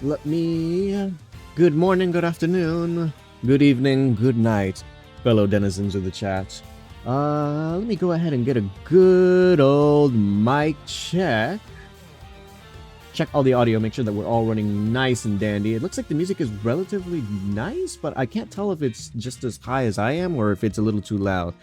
Let me... Good morning, good afternoon, good evening, good night, fellow denizens of the chat. Let me go ahead and get a good old mic check. Check all the audio, make sure that we're all running nice and dandy. It looks like the music is relatively nice, but I can't tell if it's just as high as I am or if it's a little too loud.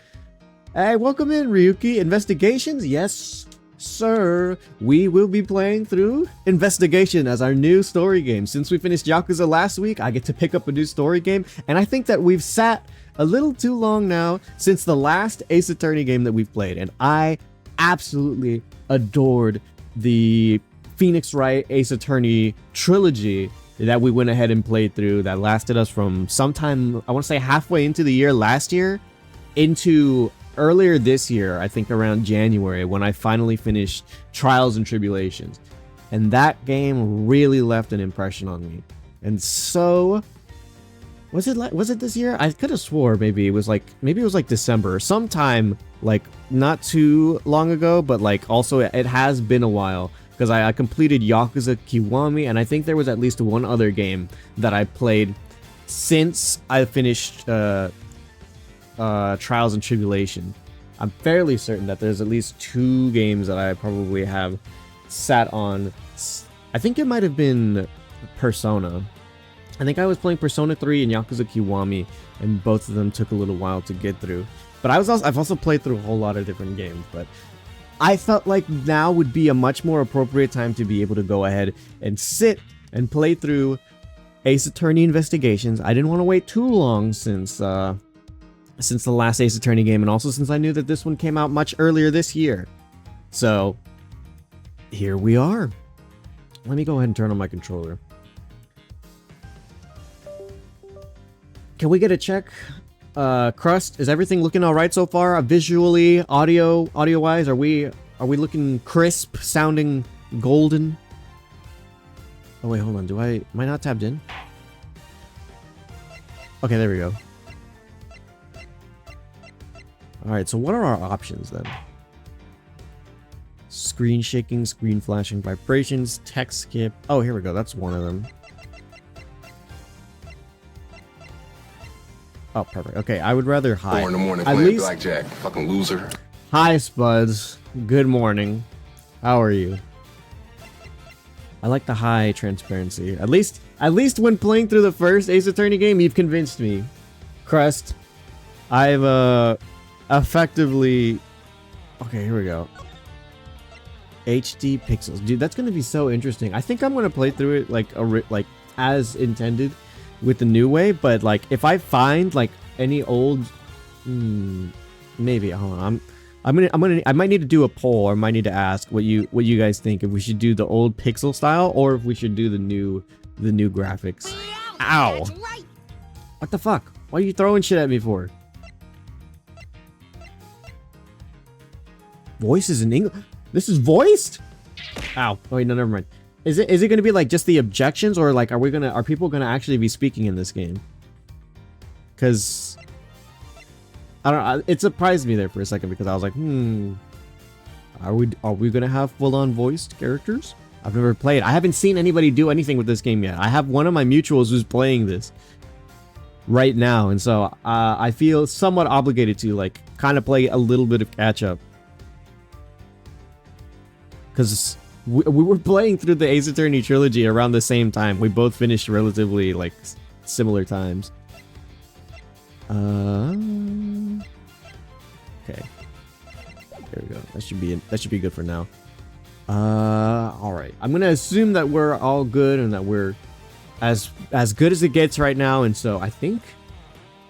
Hey, welcome in, Ryuki. Investigations? Yes, sir. We will be playing through Investigation as our new story game. Since we finished Yakuza last week, I get to pick up a new story game, and I think that we've sat a little too long now since the last Ace Attorney game that we've played, and I absolutely adored the Phoenix Wright Ace Attorney trilogy that we went ahead and played through. That lasted us from sometime, I want to say halfway into the year last year into earlier this year, I think around January, when I finally finished Trials and Tribulations. And that game really left an impression on me. And so, was it this year? I could have swore maybe it was like December, sometime like not too long ago, but like also it has been a while, because I completed Yakuza Kiwami, and I think there was at least one other game that I played since I finished Trials and Tribulation. I'm fairly certain that there's at least 2 games that I probably have sat on. I think it might have been Persona. I think I was playing Persona 3 and Yakuza Kiwami, and both of them took a little while to get through. But I've also played through a whole lot of different games, but I felt like now would be a much more appropriate time to be able to go ahead and sit and play through Ace Attorney Investigations. I didn't want to wait too long since the last Ace Attorney game, and also since I knew that this one came out much earlier this year. So, here we are. Let me go ahead and turn on my controller. Can we get a check? Crust, is everything looking alright so far? Visually, audio-wise, are we looking crisp, sounding golden? Oh wait, hold on, am I not tabbed in? Okay, there we go. Alright, so what are our options then? Screen shaking, screen flashing, vibrations, text skip. Oh, here we go, that's one of them. Oh, perfect. Okay, I would rather hide. 4 in the morning At playing least... blackjack. Fucking loser. Hi, Spuds. Good morning. How are you? I like the high transparency. At least when playing through the first Ace Attorney game, you've convinced me. Crest. I've, effectively... Okay, here we go. HD pixels. Dude, that's gonna be so interesting. I think I'm gonna play through it like as intended with the new way, but like if I find like any old maybe hold on, I might need to do a poll, or I might need to ask what you guys think, if we should do the old pixel style or if we should do the new graphics. Ow. What the fuck? What are you throwing shit at me for? Voices in English. This is voiced? Ow. Oh wait, no, never mind. Is it gonna be like just the objections, or like are people gonna actually be speaking in this game? Cause I don't know, it surprised me there for a second because I was like, are we gonna have full-on voiced characters? I've never played. I haven't seen anybody do anything with this game yet. I have one of my mutuals who's playing this right now, and so I feel somewhat obligated to like kind of play a little bit of catch up. Because we were playing through the Ace Attorney trilogy around the same time. We both finished relatively, like, similar times. Okay. There we go. That should be good for now. Alright. I'm gonna assume that we're all good and that we're as good as it gets right now, and so I think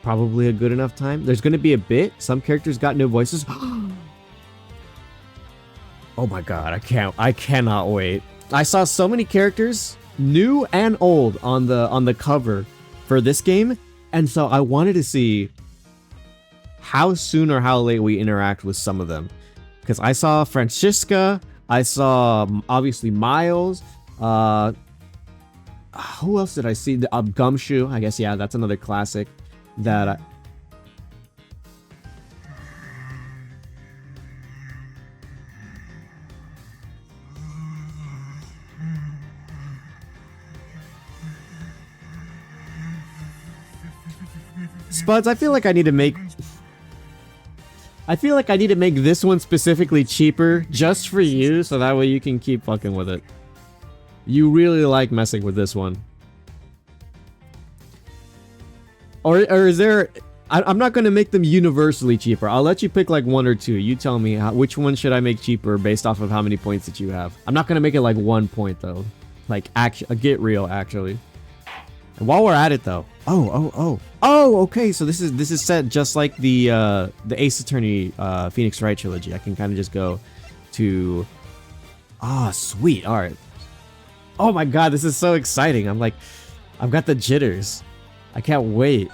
probably a good enough time. There's gonna be a bit. Some characters got no voices. Oh my god, I cannot wait. I saw so many characters, new and old, on the cover for this game, and so I wanted to see how soon or how late we interact with some of them. Because I saw Francisca, I saw obviously Miles, who else did I see? Gumshoe, I guess, yeah, that's another classic that Spuds, I feel like I need to make this one specifically cheaper just for you, so that way you can keep fucking with it. You really like messing with this one. Or is there... I'm not going to make them universally cheaper. I'll let you pick like one or two. You tell me which one should I make cheaper based off of how many points that you have. I'm not going to make it like 1 point though. Like, get real, actually. And while we're at it though, oh, okay. So this is set just like the Ace Attorney Phoenix Wright trilogy. I can kind of just go to, sweet. All right. Oh my god, this is so exciting. I've got the jitters. I can't wait.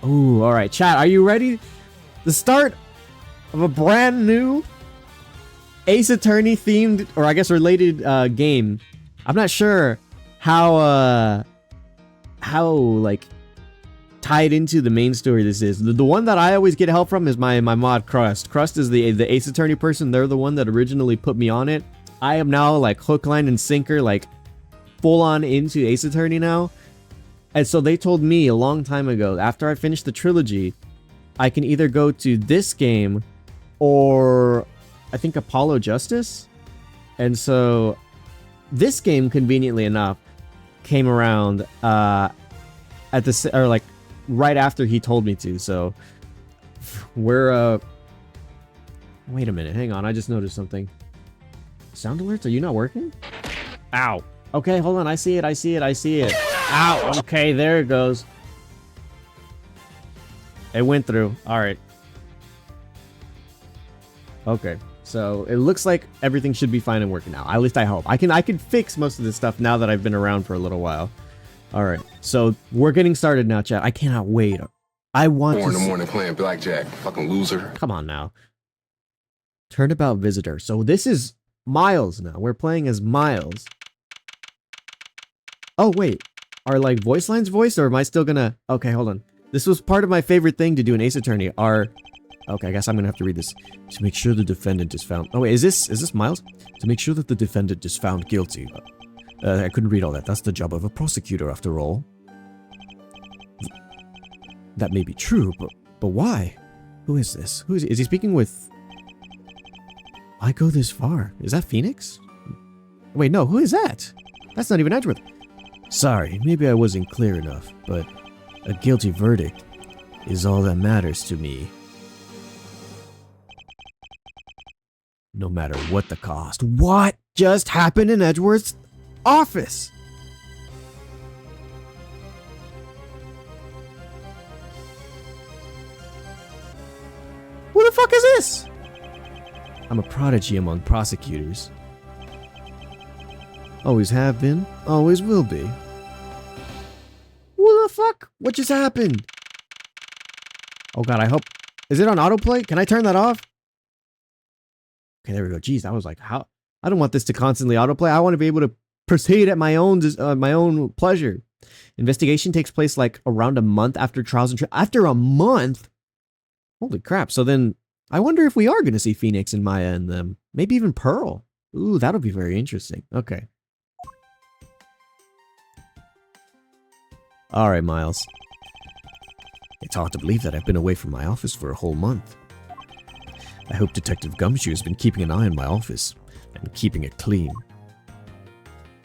Ooh, all right, chat. Are you ready? The start of a brand new Ace Attorney themed, or I guess related game. I'm not sure how like tied into the main story this is. The one that I always get help from is my mod Crust. Crust is the Ace Attorney person. They're the one that originally put me on it. I am now like hook, line, and sinker, like full on into Ace Attorney now. And so they told me a long time ago, after I finished the trilogy, I can either go to this game or I think Apollo Justice. And so this game, conveniently enough, came around at the, or like right after he told me to. So we're wait a minute, hang on, I just noticed something. Sound alerts, are you not working? Ow. Okay, hold on, I see it. Ow. Okay, there it goes. It went through. All right. Okay. So it looks like everything should be fine and working now. At least I hope. I can fix most of this stuff now that I've been around for a little while. All right. So we're getting started now, chat. I cannot wait. I want 4 in the morning playing blackjack. Fucking loser. Come on now. Turnabout visitor. So this is Miles now. We're playing as Miles. Oh wait. Are like voice lines voiced, or am I still gonna... Okay, hold on. This was part of my favorite thing to do in Ace Attorney. Okay, I guess I'm gonna have to read this. To make sure the defendant is found... Oh wait, is this Miles? To make sure that the defendant is found guilty. I couldn't read all that. That's the job of a prosecutor, after all. That may be true, but why? Who is this? Is he speaking with... Why go this far? Is that Phoenix? Wait, no, who is that? That's not even Edgeworth. Sorry, maybe I wasn't clear enough, but a guilty verdict is all that matters to me. No matter what the cost. What just happened in Edgeworth's office? Who the fuck is this? I'm a prodigy among prosecutors. Always have been, always will be. Who the fuck? What just happened? Oh god, I hope... Is it on autoplay? Can I turn that off? Okay, there we go. Jeez, I was like, how... I don't want this to constantly autoplay. I want to be able to proceed at my own pleasure. Investigation takes place like around a month after trials and after a month? Holy crap. So then, I wonder if we are going to see Phoenix and Maya and them. Maybe even Pearl. Ooh, that'll be very interesting. Okay. Alright, Miles. It's hard to believe that I've been away from my office for a whole month. I hope Detective Gumshoe has been keeping an eye on my office and keeping it clean.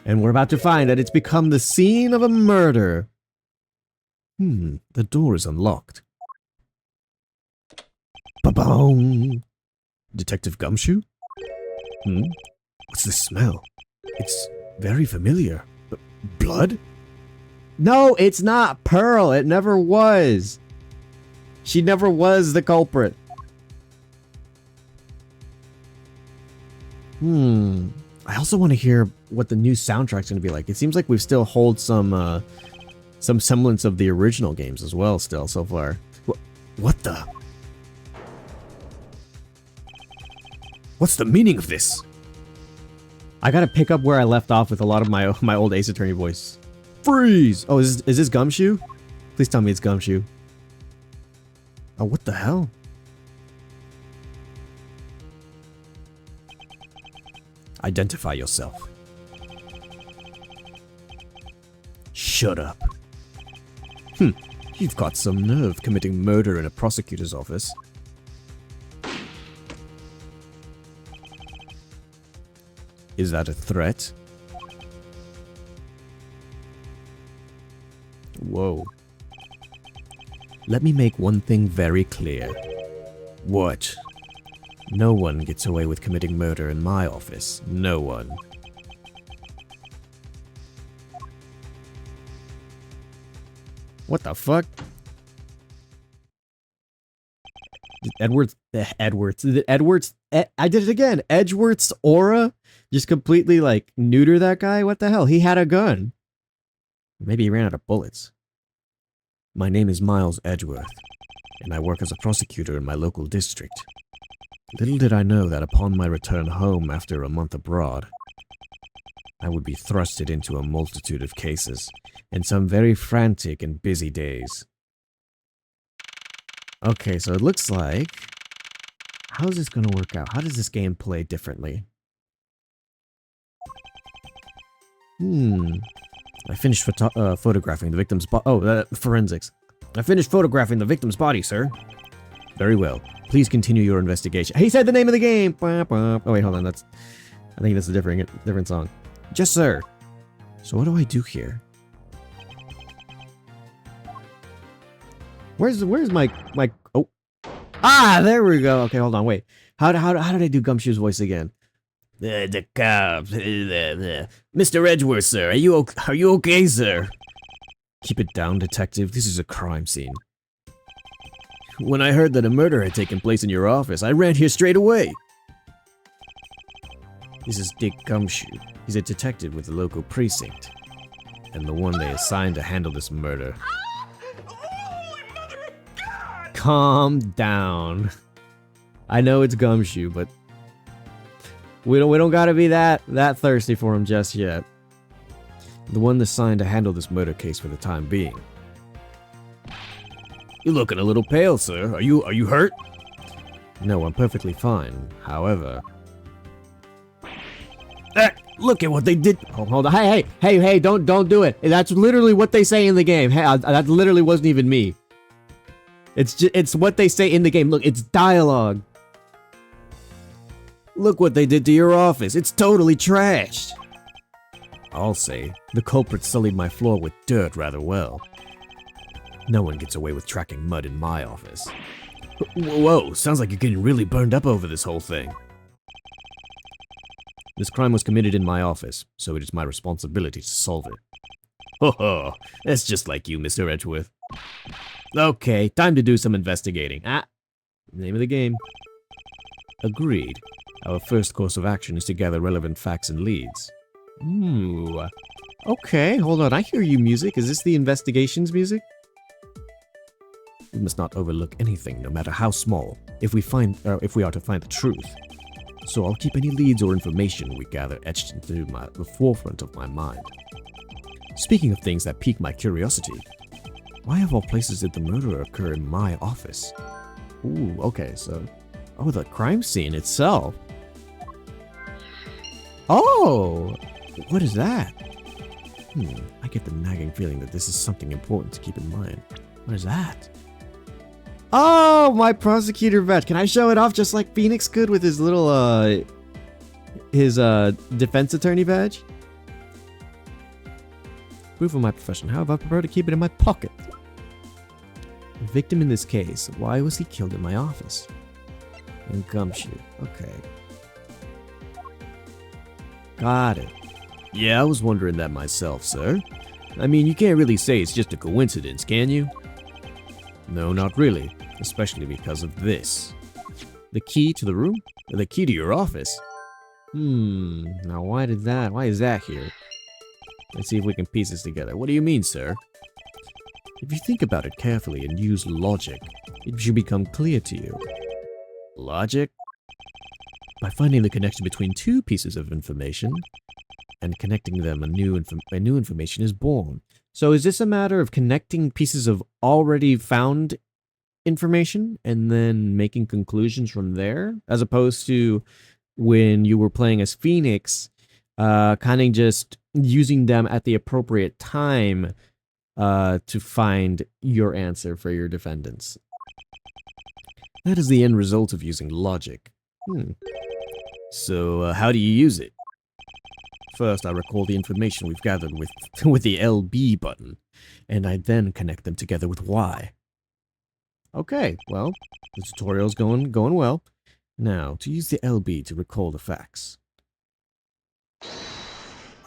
And we're about to find that it's become the scene of a murder. The door is unlocked. Ba-boom! Detective Gumshoe? What's this smell? It's very familiar. Blood? No, it's not Pearl. It never was. She never was the culprit. I also want to hear what the new soundtrack's going to be like. It seems like we've still hold some semblance of the original games as well still so far. What the? What's the meaning of this? I gotta pick up where I left off with a lot of my old Ace Attorney voice. Freeze! Oh, is this Gumshoe? Please tell me it's Gumshoe. Oh, what the hell? Identify yourself. Shut up. You've got some nerve committing murder in a prosecutor's office. Is that a threat? Whoa. Let me make one thing very clear. What? No one gets away with committing murder in my office. No one. What the fuck? Edwards, I did it again. Edgeworth's aura just completely like neuter that guy. What the hell? He had a gun. Maybe he ran out of bullets. My name is Miles Edgeworth, and I work as a prosecutor in my local district. Little did I know that upon my return home after a month abroad, I would be thrusted into a multitude of cases, and some very frantic and busy days. Okay, so it looks like... How is this going to work out? How does this game play differently? I finished photographing the victim's forensics. I finished photographing the victim's body, sir. Very well. Please continue your investigation. He said the name of the game! Oh, wait, hold on. I think that's a different song. Yes, sir. So what do I do here? Where's my... Oh. Ah, there we go. Okay, hold on, wait. How did I do Gumshoe's voice again? The cops. Mr. Edgeworth, sir. Are you okay, sir? Keep it down, detective. This is a crime scene. When I heard that a murder had taken place in your office, I ran here straight away. This is Dick Gumshoe. He's a detective with the local precinct, and the one they assigned to handle this murder. Calm down. I know it's Gumshoe, but we don't gotta be that thirsty for him just yet. The one assigned to handle this murder case for the time being. You're looking a little pale, sir. Are you hurt? No, I'm perfectly fine. However... look at what they did. Hold on. Hey, don't do it. That's literally what they say in the game. Hey, that literally wasn't even me. It's what they say in the game. Look, it's dialogue. Look what they did to your office. It's totally trashed. I'll say, the culprit sullied my floor with dirt rather well. No one gets away with tracking mud in my office. Whoa, sounds like you're getting really burned up over this whole thing. This crime was committed in my office, so it is my responsibility to solve it. Ho ho, that's just like you, Mr. Edgeworth. Okay, time to do some investigating. Name of the game. Agreed. Our first course of action is to gather relevant facts and leads. Ooh. Okay, hold on. I hear you music. Is this the investigations music? We must not overlook anything, no matter how small, if we are to find the truth. So I'll keep any leads or information we gather etched into the forefront of my mind. Speaking of things that pique my curiosity, why of all places did the murder occur in my office? Ooh, okay, so... Oh, the crime scene itself. Oh! What is that? I get the nagging feeling that this is something important to keep in mind. What is that? Oh, my prosecutor badge. Can I show it off just like Phoenix could with his little, defense attorney badge? Proof of my profession. However, I prefer to keep it in my pocket. The victim in this case, why was he killed in my office? And gumshoe. Okay. Got it. Yeah, I was wondering that myself, sir. I mean, you can't really say it's just a coincidence, can you? No, not really. Especially because of this. The key to the room? The key to your office? Now why is that here? Let's see if we can piece this together. What do you mean, sir? If you think about it carefully and use logic, it should become clear to you. Logic? By finding the connection between two pieces of information and connecting them, a new information is born. So is this a matter of connecting pieces of already found information and then making conclusions from there, as opposed to when you were playing as Phoenix, kind of just using them at the appropriate time to find your answer for your defendants? That is the end result of using logic. So how do you use it? First, I recall the information we've gathered with the LB button, and I then connect them together with Y. Okay, well, the tutorial's going well. Now, to use the LB to recall the facts.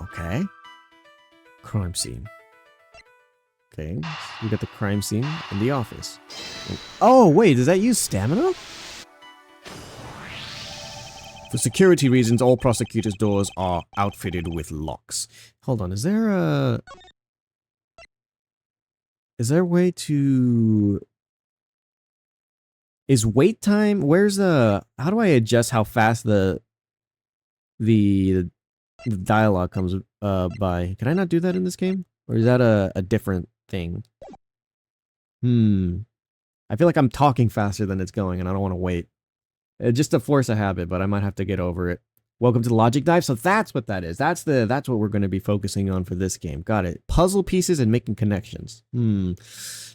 Okay. Crime scene. Okay, we got the crime scene in the office. Oh, wait, does that use stamina? For security reasons, all prosecutors' doors are outfitted with locks. Hold on, is there a way to... Is wait time... Where's the... How do I adjust how fast the dialogue comes by? Can I not do that in this game? Or is that a different thing? I feel like I'm talking faster than it's going, and I don't want to wait. Just to force a habit, but I might have to get over it. Welcome to the Logic Dive. So that's what that is. That's what we're going to be focusing on for this game. Got it. Puzzle pieces and making connections.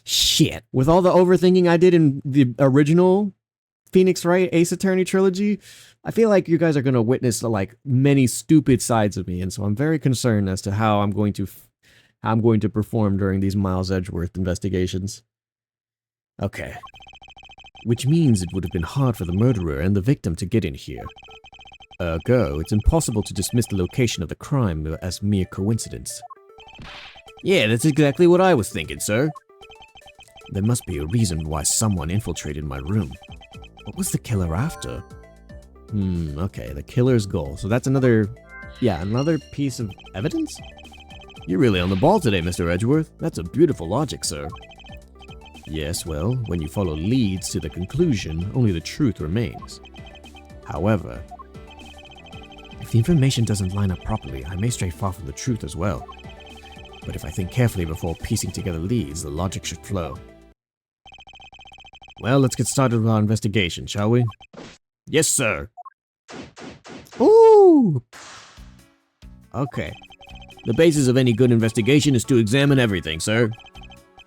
Shit. With all the overthinking I did in the original Phoenix Wright Ace Attorney trilogy, I feel like you guys are going to witness like many stupid sides of me, and so I'm very concerned as to how I'm going to perform during these Miles Edgeworth investigations. Okay. Which means it would have been hard for the murderer and the victim to get in here. Ergo, it's impossible to dismiss the location of the crime as mere coincidence. Yeah, that's exactly what I was thinking, sir. There must be a reason why someone infiltrated my room. What was the killer after? Okay, the killer's goal. So that's another piece of evidence? You're really on the ball today, Mr. Edgeworth. That's a beautiful logic, sir. Yes, well, when you follow leads to the conclusion, only the truth remains. However, if the information doesn't line up properly, I may stray far from the truth as well. But if I think carefully before piecing together leads, the logic should flow. Well, let's get started with our investigation, shall we? Yes, sir. Ooh! Okay. The basis of any good investigation is to examine everything, sir.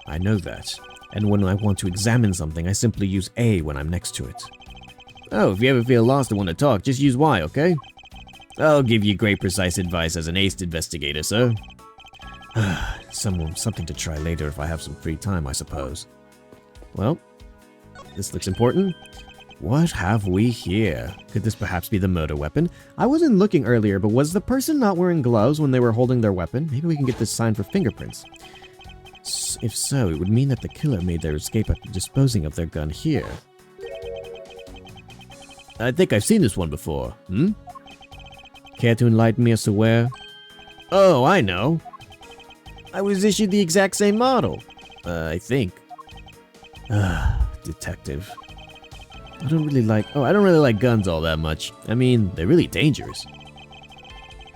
I know that. And when I want to examine something, I simply use A when I'm next to it. Oh, if you ever feel lost and want to talk, just use Y, okay? I'll give you great precise advice as an aced investigator, sir. Something to try later if I have some free time, I suppose. Well, this looks important. What have we here? Could this perhaps be the murder weapon? I wasn't looking earlier, but was the person not wearing gloves when they were holding their weapon? Maybe we can get this signed for fingerprints. If so, it would mean that the killer made their escape after disposing of their gun here. I think I've seen this one before. Care to enlighten me as to where? Oh, I know. I was issued the exact same model. I think. Detective. I don't really like guns all that much. I mean, they're really dangerous.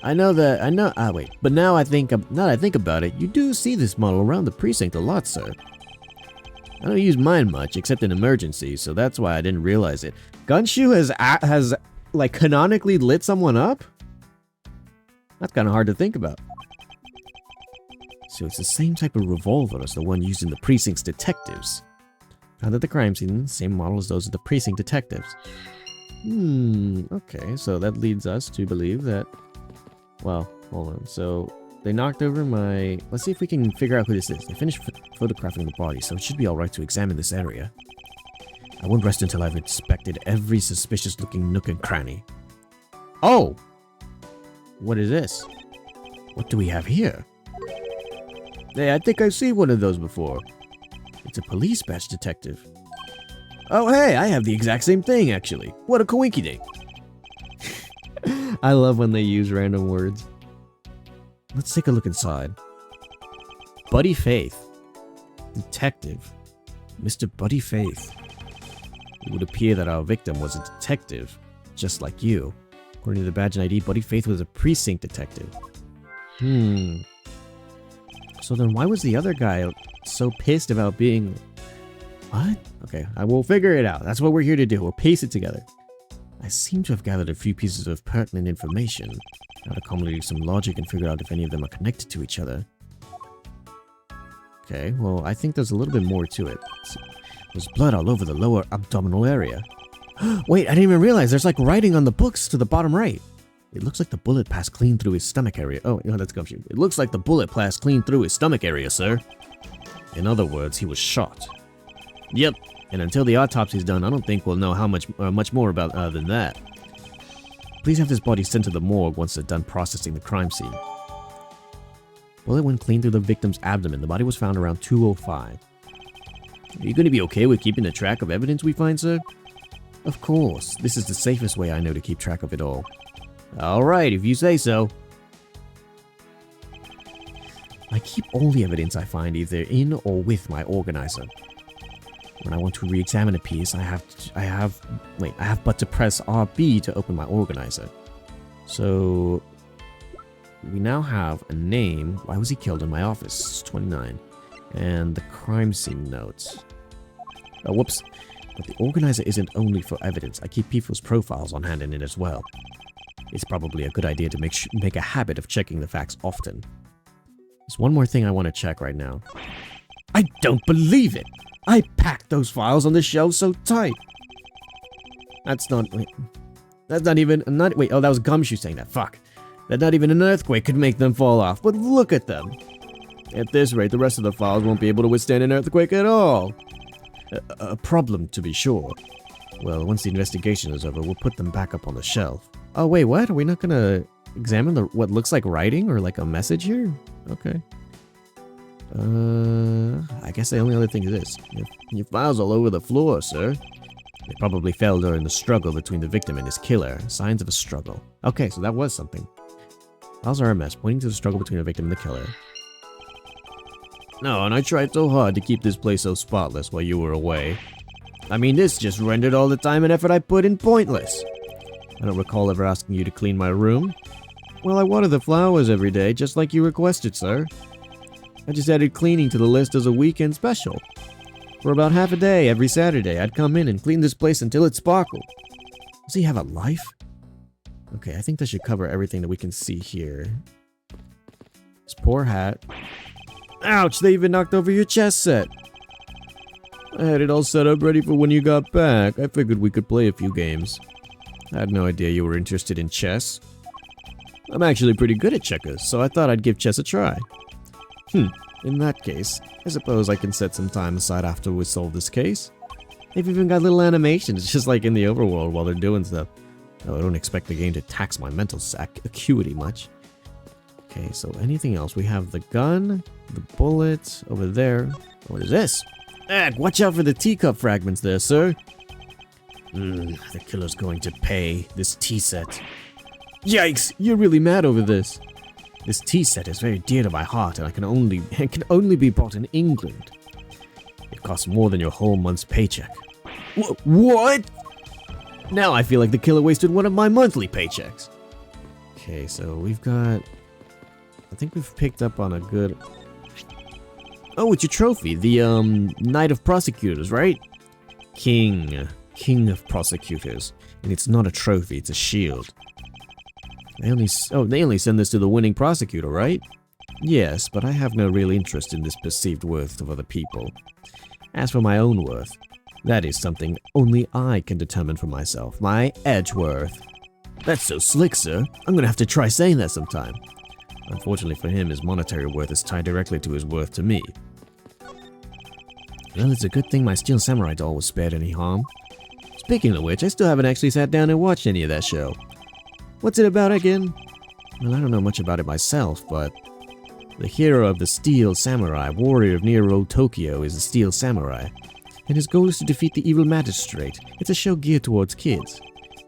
But now that I think about it, you do see this model around the precinct a lot, sir. I don't use mine much, except in emergencies, so that's why I didn't realize it. Gunshoe has like, canonically lit someone up? That's kind of hard to think about. So it's the same type of revolver as the one used in the precinct's detectives. Found at the crime scene, same model as those of the precinct detectives. Okay, so that leads us to believe that... Well, hold on. So, they knocked over my... Let's see if we can figure out who this is. They finished photographing the body, so it should be alright to examine this area. I won't rest until I've inspected every suspicious-looking nook and cranny. Oh! What is this? What do we have here? Hey, I think I've seen one of those before. It's a police badge detective. Oh, hey, I have the exact same thing, actually. What a coinkydink. I love when they use random words. Let's take a look inside. Buddy Faith. Detective. Mr. Buddy Faith. It would appear that our victim was a detective, just like you. According to the badge and ID, Buddy Faith was a precinct detective. So then why was the other guy so pissed about being... What? Okay, I will figure it out. That's what we're here to do. We'll piece it together. I seem to have gathered a few pieces of pertinent information. Now to accumulate some logic and figure out if any of them are connected to each other. Okay, well, I think there's a little bit more to it. There's blood all over the lower abdominal area. Wait, I didn't even realize there's like writing on the books to the bottom right. It looks like the bullet passed clean through his stomach area. Oh, no, that's gumshoe. It looks like the bullet passed clean through his stomach area, sir. In other words, he was shot. Yep, and until the autopsy's done, I don't think we'll know how much more about than that. Please have this body sent to the morgue once they're done processing the crime scene. Bullet went clean through the victim's abdomen. The body was found around 2:05. Are you going to be okay with keeping a track of evidence we find, sir? Of course. This is the safest way I know to keep track of it all. Alright, if you say so. I keep all the evidence I find either in or with my organizer. When I want to re-examine a piece, I have but to press RB to open my organizer. So we now have a name. Why was he killed in my office? 29. And the crime scene notes. Oh, whoops. But the organizer isn't only for evidence. I keep people's profiles on hand in it as well. It's probably a good idea to make a habit of checking the facts often. There's one more thing I want to check right now. I don't believe it! I packed those files on the shelf so tight! That's not even, oh, that was Gumshoe saying that, fuck. That not even an earthquake could make them fall off, but look at them! At this rate, the rest of the files won't be able to withstand an earthquake at all! A problem, to be sure. Well, once the investigation is over, we'll put them back up on the shelf. Oh, wait, what? Are we not gonna examine what looks like writing or like a message here? Okay. I guess the only other thing is this. Your files all over the floor, sir. They probably fell during the struggle between the victim and his killer. Signs of a struggle. Okay, so that was something. Files are a mess, pointing to the struggle between the victim and the killer. No, and I tried so hard to keep this place so spotless while you were away. I mean, this just rendered all the time and effort I put in pointless. I don't recall ever asking you to clean my room. Well, I water the flowers every day, just like you requested, sir. I just added cleaning to the list as a weekend special. For about half a day every Saturday, I'd come in and clean this place until it sparkled. Does he have a life? Okay, I think that should cover everything that we can see here. This poor hat. Ouch, they even knocked over your chess set. I had it all set up ready for when you got back. I figured we could play a few games. I had no idea you were interested in chess. I'm actually pretty good at checkers, so I thought I'd give chess a try. In that case, I suppose I can set some time aside after we solve this case. They've even got little animations, just like in the overworld while they're doing stuff. Oh, I don't expect the game to tax my mental acuity much. Okay, so anything else? We have the gun, the bullet, over there. What is this? Watch out for the teacup fragments there, sir. The killer's going to pay. This tea set. Yikes! You're really mad over this. This tea set is very dear to my heart, and it can only be bought in England. It costs more than your whole month's paycheck. What? Now I feel like the killer wasted one of my monthly paychecks. Okay, so we've got... I think we've picked up on a good... Oh, it's your trophy. The, Knight of Prosecutors, right? King of Prosecutors. And it's not a trophy, it's a shield. They only send this to the winning prosecutor, right? Yes, but I have no real interest in this perceived worth of other people. As for my own worth, that is something only I can determine for myself. My edge worth. That's so slick, sir. I'm gonna have to try saying that sometime. Unfortunately for him, his monetary worth is tied directly to his worth to me. Well, it's a good thing my Steel Samurai doll was spared any harm. Speaking of which, I still haven't actually sat down and watched any of that show. What's it about again? Well, I don't know much about it myself, but... The hero of the Steel Samurai, warrior of near old Tokyo, is the Steel Samurai, and his goal is to defeat the evil magistrate. It's a show geared towards kids.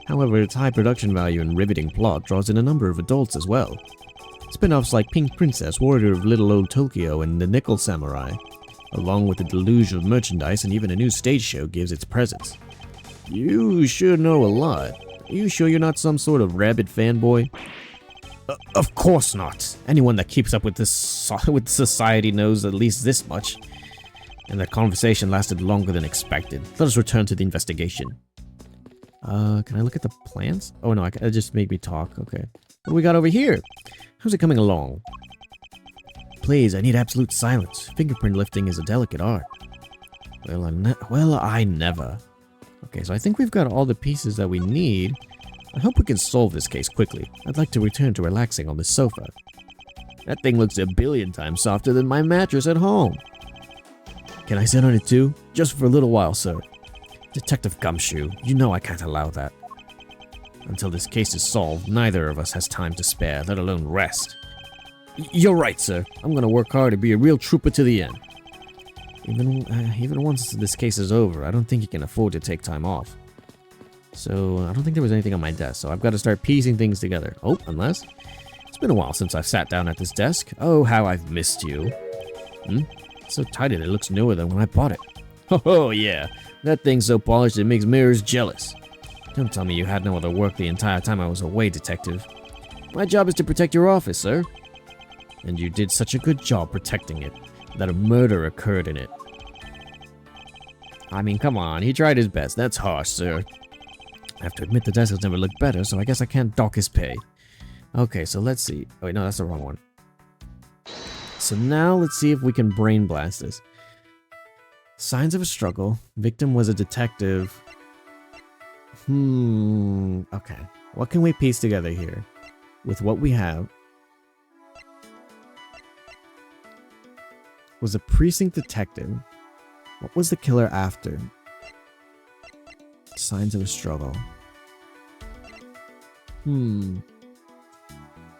However, its high production value and riveting plot draws in a number of adults as well. Spin-offs like Pink Princess, Warrior of Little Old Tokyo, and The Nickel Samurai, along with the deluge of merchandise and even a new stage show gives its presence. You sure know a lot. Are you sure you're not some sort of rabid fanboy? Of course not. Anyone that keeps up with with society knows at least this much. And that conversation lasted longer than expected. Let us return to the investigation. Can I look at the plans? Oh no, it just made me talk. Okay. What do we got over here? How's it coming along? Please, I need absolute silence. Fingerprint lifting is a delicate art. Well, I never. Okay, so I think we've got all the pieces that we need. I hope we can solve this case quickly. I'd like to return to relaxing on this sofa. That thing looks a billion times softer than my mattress at home. Can I sit on it too? Just for a little while, sir. Detective Gumshoe, you know I can't allow that. Until this case is solved, neither of us has time to spare, let alone rest. You're right, sir. I'm gonna work hard to be a real trooper to the end. Even once this case is over, I don't think you can afford to take time off. So, I don't think there was anything on my desk, so I've got to start piecing things together. Oh, unless... It's been a while since I've sat down at this desk. Oh, how I've missed you. It's so tidy that it looks newer than when I bought it. Oh, yeah. That thing's so polished it makes mirrors jealous. Don't tell me you had no other work the entire time I was away, detective. My job is to protect your office, sir. And you did such a good job protecting it, that a murder occurred in it. I mean, come on, he tried his best. That's harsh, sir. I have to admit the desk has never looked better, so I guess I can't dock his pay. Okay, so let's see. Oh, wait, no, that's the wrong one. So now let's see if we can brain blast this. Signs of a struggle. Victim was a detective. Okay. What can we piece together here? With what we have. Was a precinct detective. What was the killer after? Signs of a struggle.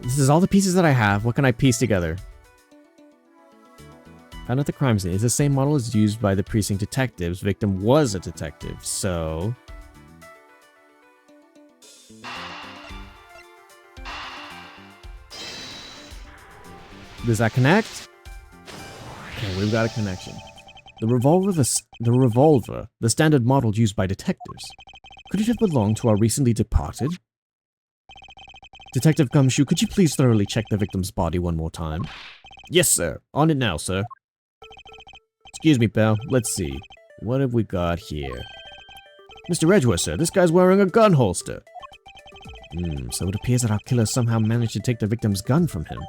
This is all the pieces that I have. What can I piece together? Found out the crime scene. It's the same model as used by the precinct detectives. Victim was a detective, so... Does that connect? Okay, we've got a connection. The revolver, the standard model used by detectives. Could it have belonged to our recently departed? Detective Gumshoe, could you please thoroughly check the victim's body one more time? Yes, sir. On it now, sir. Excuse me, pal. Let's see. What have we got here? Mr. Edgeworth, sir, this guy's wearing a gun holster. So it appears that our killer somehow managed to take the victim's gun from him.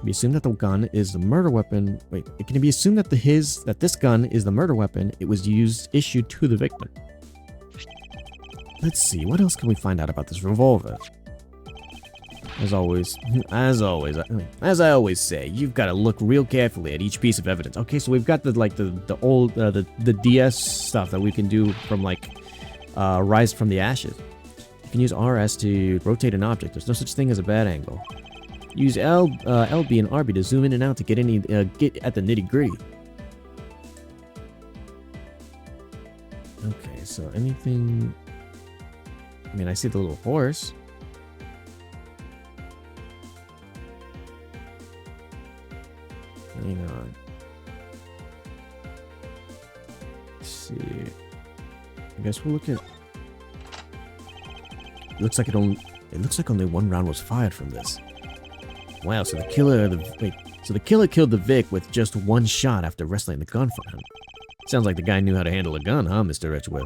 can be assumed that the gun is the murder weapon. Wait, it can be assumed that this gun is the murder weapon it was issued to the victim. Let's see, what else can we find out about this revolver? As I always say, you've got to look real carefully at each piece of evidence. Okay, so we've got the old the DS stuff that we can do from like Rise from the Ashes. You can use RS to rotate an object. There's no such thing as a bad angle. Use LB and RB to zoom in and out to get at the nitty-gritty. Okay, so anything... I mean, I see the little horse. Hang on. Let's see. I guess we'll look at... It looks like only one round was fired from this. Wow, so the killer killed the Vic with just one shot after wrestling the gun from him. Sounds like the guy knew how to handle a gun, huh, Mr. Edgeworth?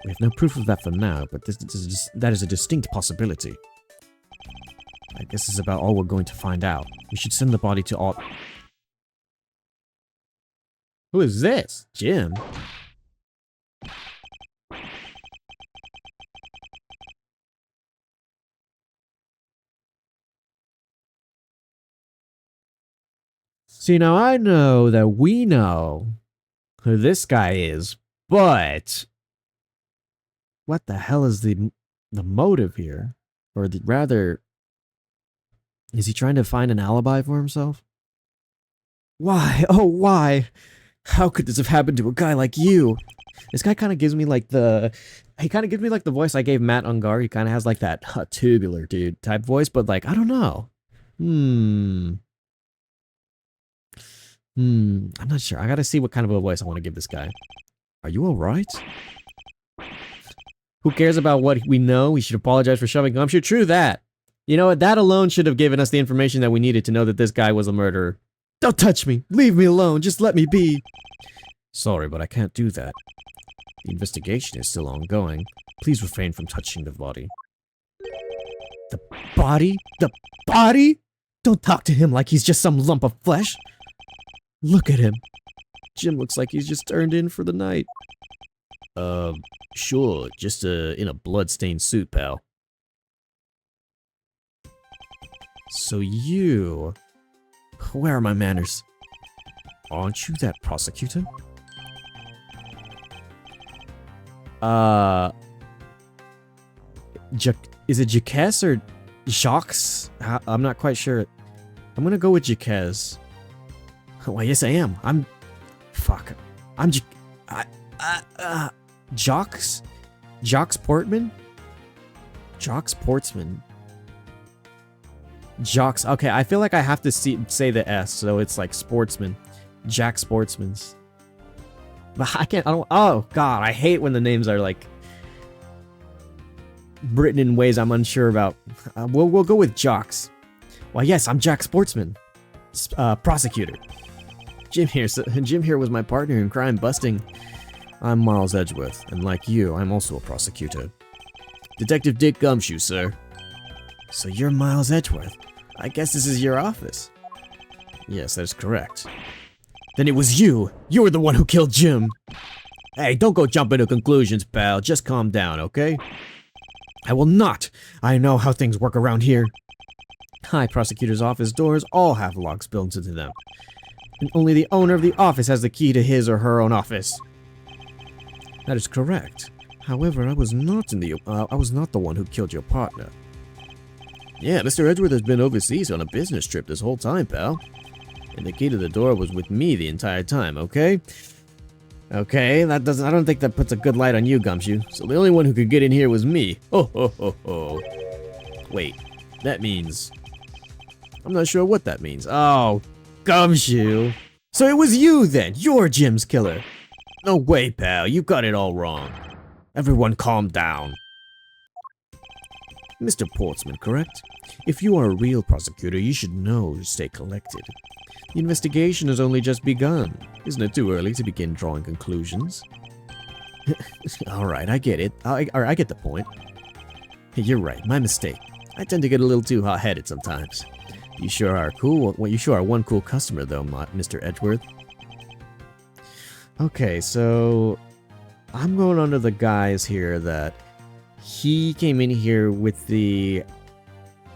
We have no proof of that for now, but that is a distinct possibility. I guess this is about all we're going to find out. We should send the body to all... Who is this? Jim? See, now I know that we know who this guy is, but what the hell is the motive here? Or rather, is he trying to find an alibi for himself? Why? Oh, why? How could this have happened to a guy like you? This guy kind of gives me like the voice I gave Matt Ungar. He kind of has like that tubular dude type voice, but like, I don't know. I'm not sure. I gotta see what kind of a voice I want to give this guy. Are you alright? Who cares about what we know? We should apologize for shoving gumshoe. True that. You know what? That alone should have given us the information that we needed to know that this guy was a murderer. Don't touch me! Leave me alone! Just let me be! Sorry, but I can't do that. The investigation is still ongoing. Please refrain from touching the body. The body? The body? Don't talk to him like he's just some lump of flesh. Look at him. Jim looks like he's just turned in for the night. Sure, just in a blood-stained suit, pal. So you... Where are my manners? Aren't you that prosecutor? Is it Jaquez or Jacques? I'm not quite sure. I'm gonna go with Jaquez. Why, yes I am. Jacques? Jacques Portman? Jacques Portsman. Jacques. Okay, I feel like I have to say the S, so it's like Sportsman. Jack Sportsman's. But oh god, I hate when the names are like written in ways I'm unsure about. We'll go with Jacques. Why, yes, I'm Jack Sportsman. Prosecutor. Jim here was my partner in crime busting. I'm Miles Edgeworth, and like you, I'm also a prosecutor. Detective Dick Gumshoe, sir. So you're Miles Edgeworth. I guess this is your office. Yes, that is correct. Then it was you! You were the one who killed Jim! Hey, don't go jumping to conclusions, pal. Just calm down, okay? I will not! I know how things work around here. High prosecutor's office doors all have locks built into them. And only the owner of the office has the key to his or her own office. That is correct. However, I was not the one who killed your partner. Yeah, Mr. Edgeworth has been overseas on a business trip this whole time, pal. And the key to the door was with me the entire time, okay? Okay, I don't think that puts a good light on you, Gumshoe. So the only one who could get in here was me. Ho ho ho ho. Wait, that means... I'm not sure what that means. Oh, Gumshoe. So it was you then. You're Jim's killer. No way, pal. You got it all wrong. Everyone calm down. Mr. Portsman, correct? If you are a real prosecutor, you should know to stay collected. The investigation has only just begun. Isn't it too early to begin drawing conclusions? Alright, I get it. I get the point. You're right, my mistake. I tend to get a little too hot-headed sometimes. You sure are cool. Well, you sure are one cool customer, though, Mr. Edgeworth. Okay, so I'm going under the guise here that he came in here with the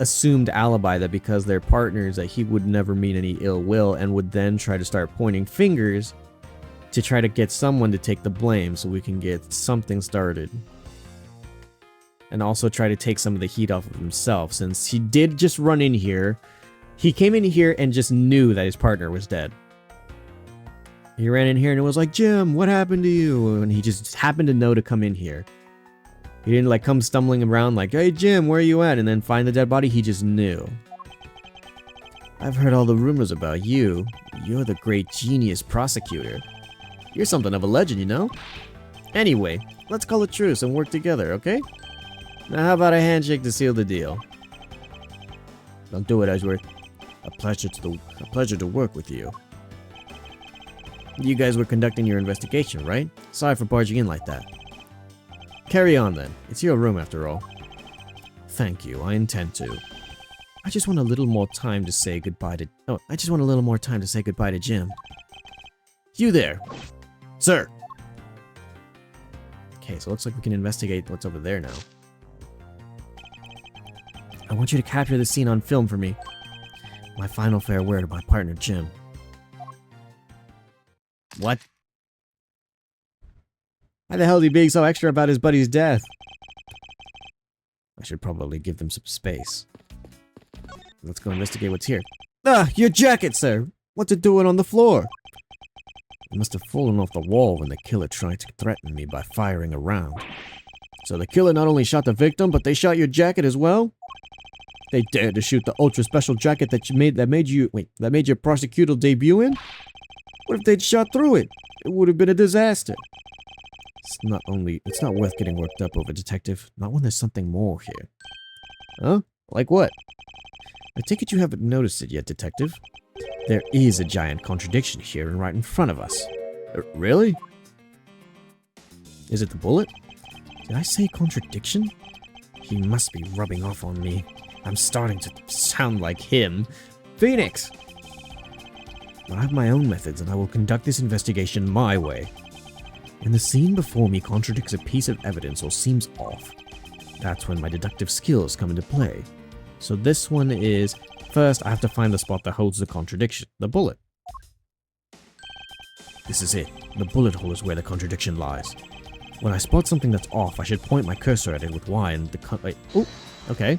assumed alibi that because they're partners that he would never mean any ill will, and would then try to start pointing fingers to try to get someone to take the blame so we can get something started. And also try to take some of the heat off of himself, since he did just run in here. He came in here and just knew that his partner was dead. He ran in here and it was like, Jim, what happened to you? And he just happened to know to come in here. He didn't like come stumbling around like, hey Jim, where are you at? And then find the dead body. He just knew. I've heard all the rumors about you. You're the great genius prosecutor. You're something of a legend, you know? Anyway, let's call a truce and work together, okay? Now how about a handshake to seal the deal? Don't do it, Edgeworth. A pleasure to work with you. You guys were conducting your investigation, right? Sorry for barging in like that. Carry on then. It's your room after all. Thank you, I intend to. I just want a little more time to say goodbye to... Oh, I just want a little more time to say goodbye to Jim. You there. Sir. Okay, so it looks like we can investigate what's over there now. I want you to capture this scene on film for me. My final farewell to my partner, Jim. What? Why the hell is he being so extra about his buddy's death? I should probably give them some space. Let's go investigate what's here. Ah, your jacket, sir! What's it doing on the floor? It must have fallen off the wall when the killer tried to threaten me by firing a round. So the killer not only shot the victim, but they shot your jacket as well? They dared to shoot the ultra special jacket that made your prosecutorial debut in? What if they'd shot through it? It would have been a disaster. It's not worth getting worked up over, Detective. Not when there's something more here. Huh? Like what? I take it you haven't noticed it yet, Detective. There is a giant contradiction here and right in front of us. Really? Is it the bullet? Did I say contradiction? He must be rubbing off on me. I'm starting to sound like him. Phoenix! I have my own methods and I will conduct this investigation my way. When the scene before me contradicts a piece of evidence or seems off, that's when my deductive skills come into play. So this one is, first I have to find the spot that holds the contradiction, the bullet. This is it. The bullet hole is where the contradiction lies. When I spot something that's off, I should point my cursor at it with Y and oh, okay.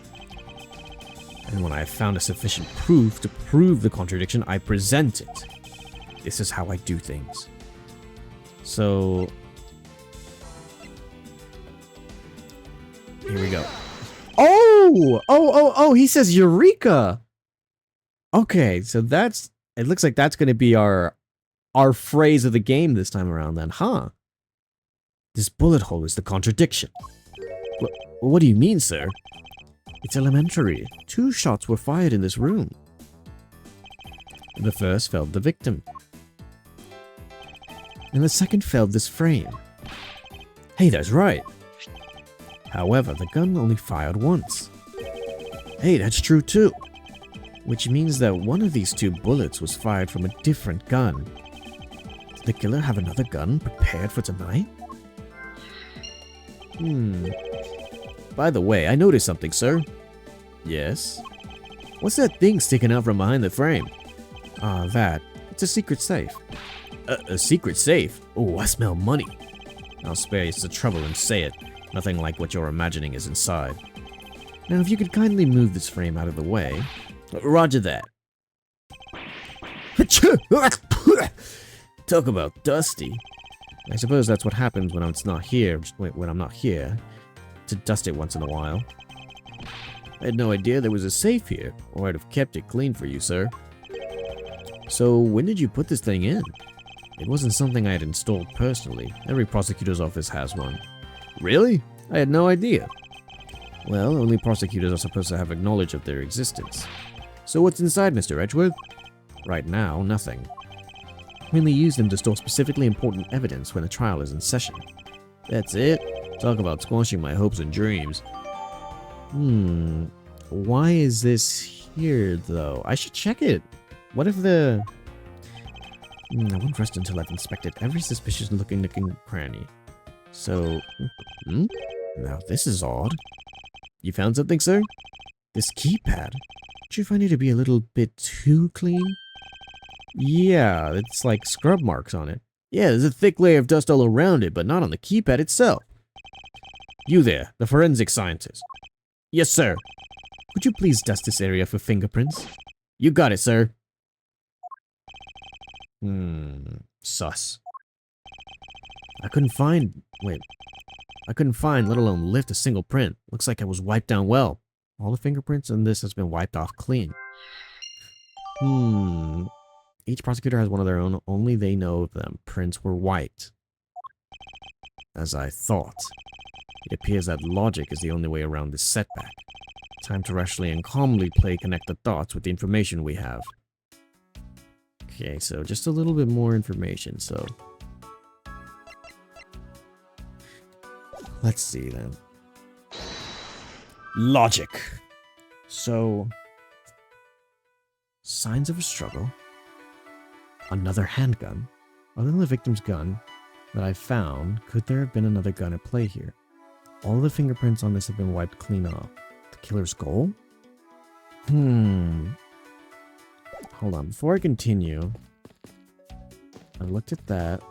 And when I have found a sufficient proof to prove the contradiction, I present it. This is how I do things. So... here we go. Oh, he says Eureka! Okay, so that's... it looks like that's going to be our phrase of the game this time around then, huh? This bullet hole is the contradiction. What do you mean, sir? It's elementary. 2 shots were fired in this room. The first felled the victim. And the second felled this frame. Hey, that's right. However, the gun only fired once. Hey, that's true too. Which means that one of these 2 bullets was fired from a different gun. Did the killer have another gun prepared for tonight? By the way, I noticed something, sir. Yes? What's that thing sticking out from behind the frame? Ah, that. It's a secret safe. A secret safe? Oh, I smell money. I'll spare you the trouble and say it. Nothing like what you're imagining is inside. Now, if you could kindly move this frame out of the way. Roger that. Talk about dusty. I suppose that's what happens when it's not here. When I'm not here. To dust it once in a while. I had no idea there was a safe here, or I'd have kept it clean for you, sir. So, when did you put this thing in? It wasn't something I had installed personally. Every prosecutor's office has one. Really? I had no idea. Well, only prosecutors are supposed to have knowledge of their existence. So what's inside, Mr. Edgeworth? Right now, nothing. We only use them to store specifically important evidence when a trial is in session. That's it? Talk about squashing my hopes and dreams. Why is this here, though. I should check it. What if the... I won't rest until I've inspected every suspicious-looking nook and cranny. So... Now, this is odd. You found something, sir? This keypad. Did you find it to be a little bit too clean? Yeah, it's like scrub marks on it. Yeah, there's a thick layer of dust all around it, but not on the keypad itself. You there, the forensic scientist. Yes, sir. Would you please dust this area for fingerprints? You got it, sir. Sus. I couldn't find, let alone lift a single print. Looks like it was wiped down well. All the fingerprints on this has been wiped off clean. Each prosecutor has one of their own, only they know them. Prints were wiped. As I thought. It appears that logic is the only way around this setback. Time to rationally and calmly connect the dots with the information we have. Okay, so just a little bit more information, so... Let's see, then. Logic. So... Signs of a struggle. Another handgun. Other than the victim's gun that I found, could there have been another gun at play here? All the fingerprints on this have been wiped clean off. The killer's goal? Hold on, before I continue, I looked at that.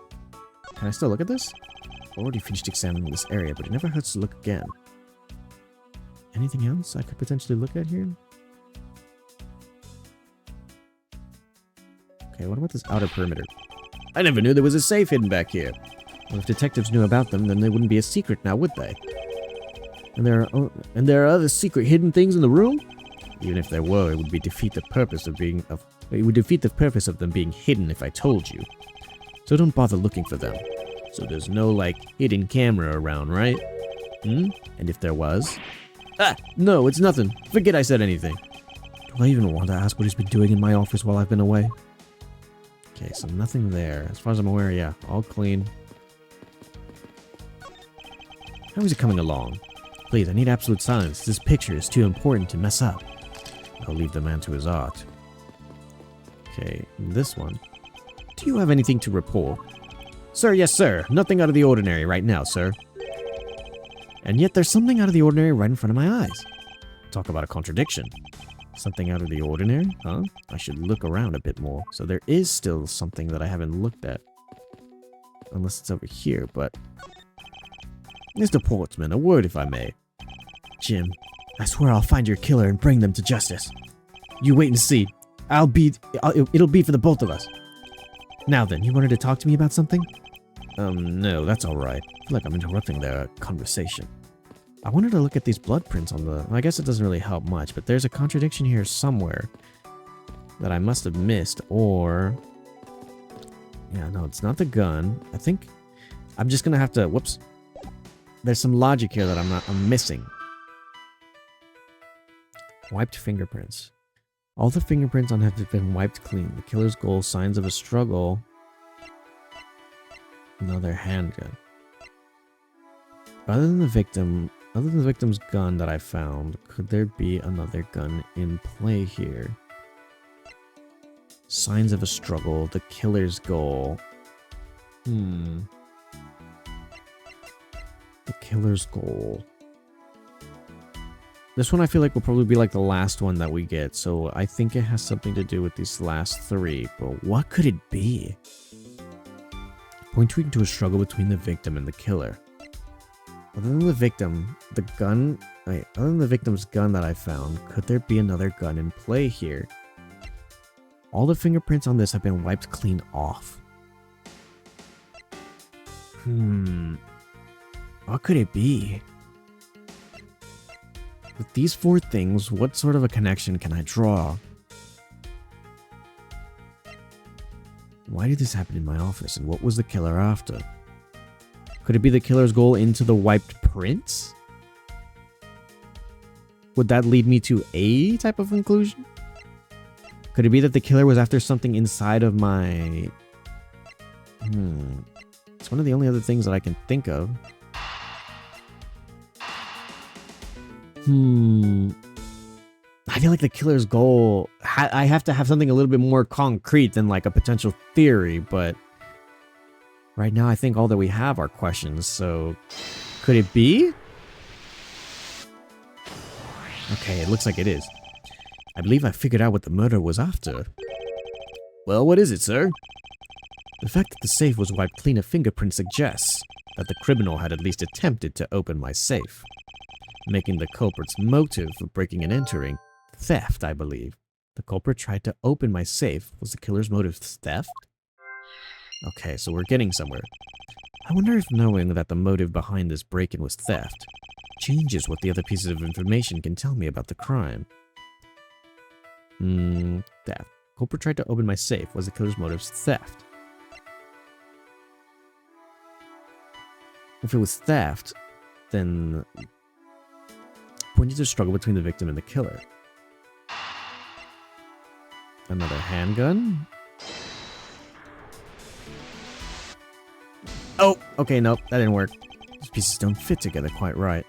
Can I still look at this? I've already finished examining this area, but it never hurts to look again. Anything else I could potentially look at here? Okay, what about this outer perimeter? I never knew there was a safe hidden back here. Well, if detectives knew about them, then they wouldn't be a secret now, would they? And there are other secret hidden things in the room? Even if there were, it would defeat the purpose of them being hidden if I told you. So don't bother looking for them. So there's no, like, hidden camera around, right? And if there was? Ah! No, it's nothing. Forget I said anything. Do I even want to ask what he's been doing in my office while I've been away? Okay, so nothing there. As far as I'm aware, yeah, all clean. How is it coming along? Please, I need absolute silence. This picture is too important to mess up. I'll leave the man to his art. Okay, this one. Do you have anything to report? Sir, yes, sir. Nothing out of the ordinary right now, sir. And yet there's something out of the ordinary right in front of my eyes. Talk about a contradiction. Something out of the ordinary? Huh? I should look around a bit more. So there is still something that I haven't looked at. Unless it's over here, but... Mr. Portsman, a word if I may. Jim, I swear I'll find your killer and bring them to justice. You wait and see. It'll be for the both of us. Now then, you wanted to talk to me about something? No, that's alright. I feel like I'm interrupting their conversation. I wanted to look at these blood prints on the... I guess it doesn't really help much, but there's a contradiction here somewhere that I must have missed, or... Yeah, no, it's not the gun. I think I'm just gonna have to... Whoops. There's some logic here that I'm missing. Wiped fingerprints. All the fingerprints on have been wiped clean. The killer's goal, signs of a struggle. Another handgun. Other than the victim's gun that I found, could there be another gun in play here? Signs of a struggle, the killer's goal. The killer's goal. This one I feel like will probably be like the last one that we get, so I think it has something to do with these last three, but what could it be? Pointing to a struggle between the victim and the killer. Other than the victim's gun that I found, could there be another gun in play here? All the fingerprints on this have been wiped clean off. What could it be? With these four things, what sort of a connection can I draw? Why did this happen in my office, and what was the killer after? Could it be the killer's goal into the wiped prints? Would that lead me to a type of conclusion? Could it be that the killer was after something inside of my... It's one of the only other things that I can think of. I feel like the killer's goal, I have to have something a little bit more concrete than like a potential theory, but right now I think all that we have are questions, so could it be? Okay, it looks like it is. I believe I figured out what the murder was after. Well, what is it, sir? The fact that the safe was wiped clean of fingerprints suggests that the criminal had at least attempted to open my safe, making the culprit's motive for breaking and entering theft, I believe. The culprit tried to open my safe. Was the killer's motive theft? Okay, so we're getting somewhere. I wonder if knowing that the motive behind this break-in was theft changes what the other pieces of information can tell me about the crime. Theft. Culprit tried to open my safe. Was the killer's motive theft? If it was theft, then pointing to a struggle between the victim and the killer. Another handgun? Oh, okay, nope, that didn't work. These pieces don't fit together quite right.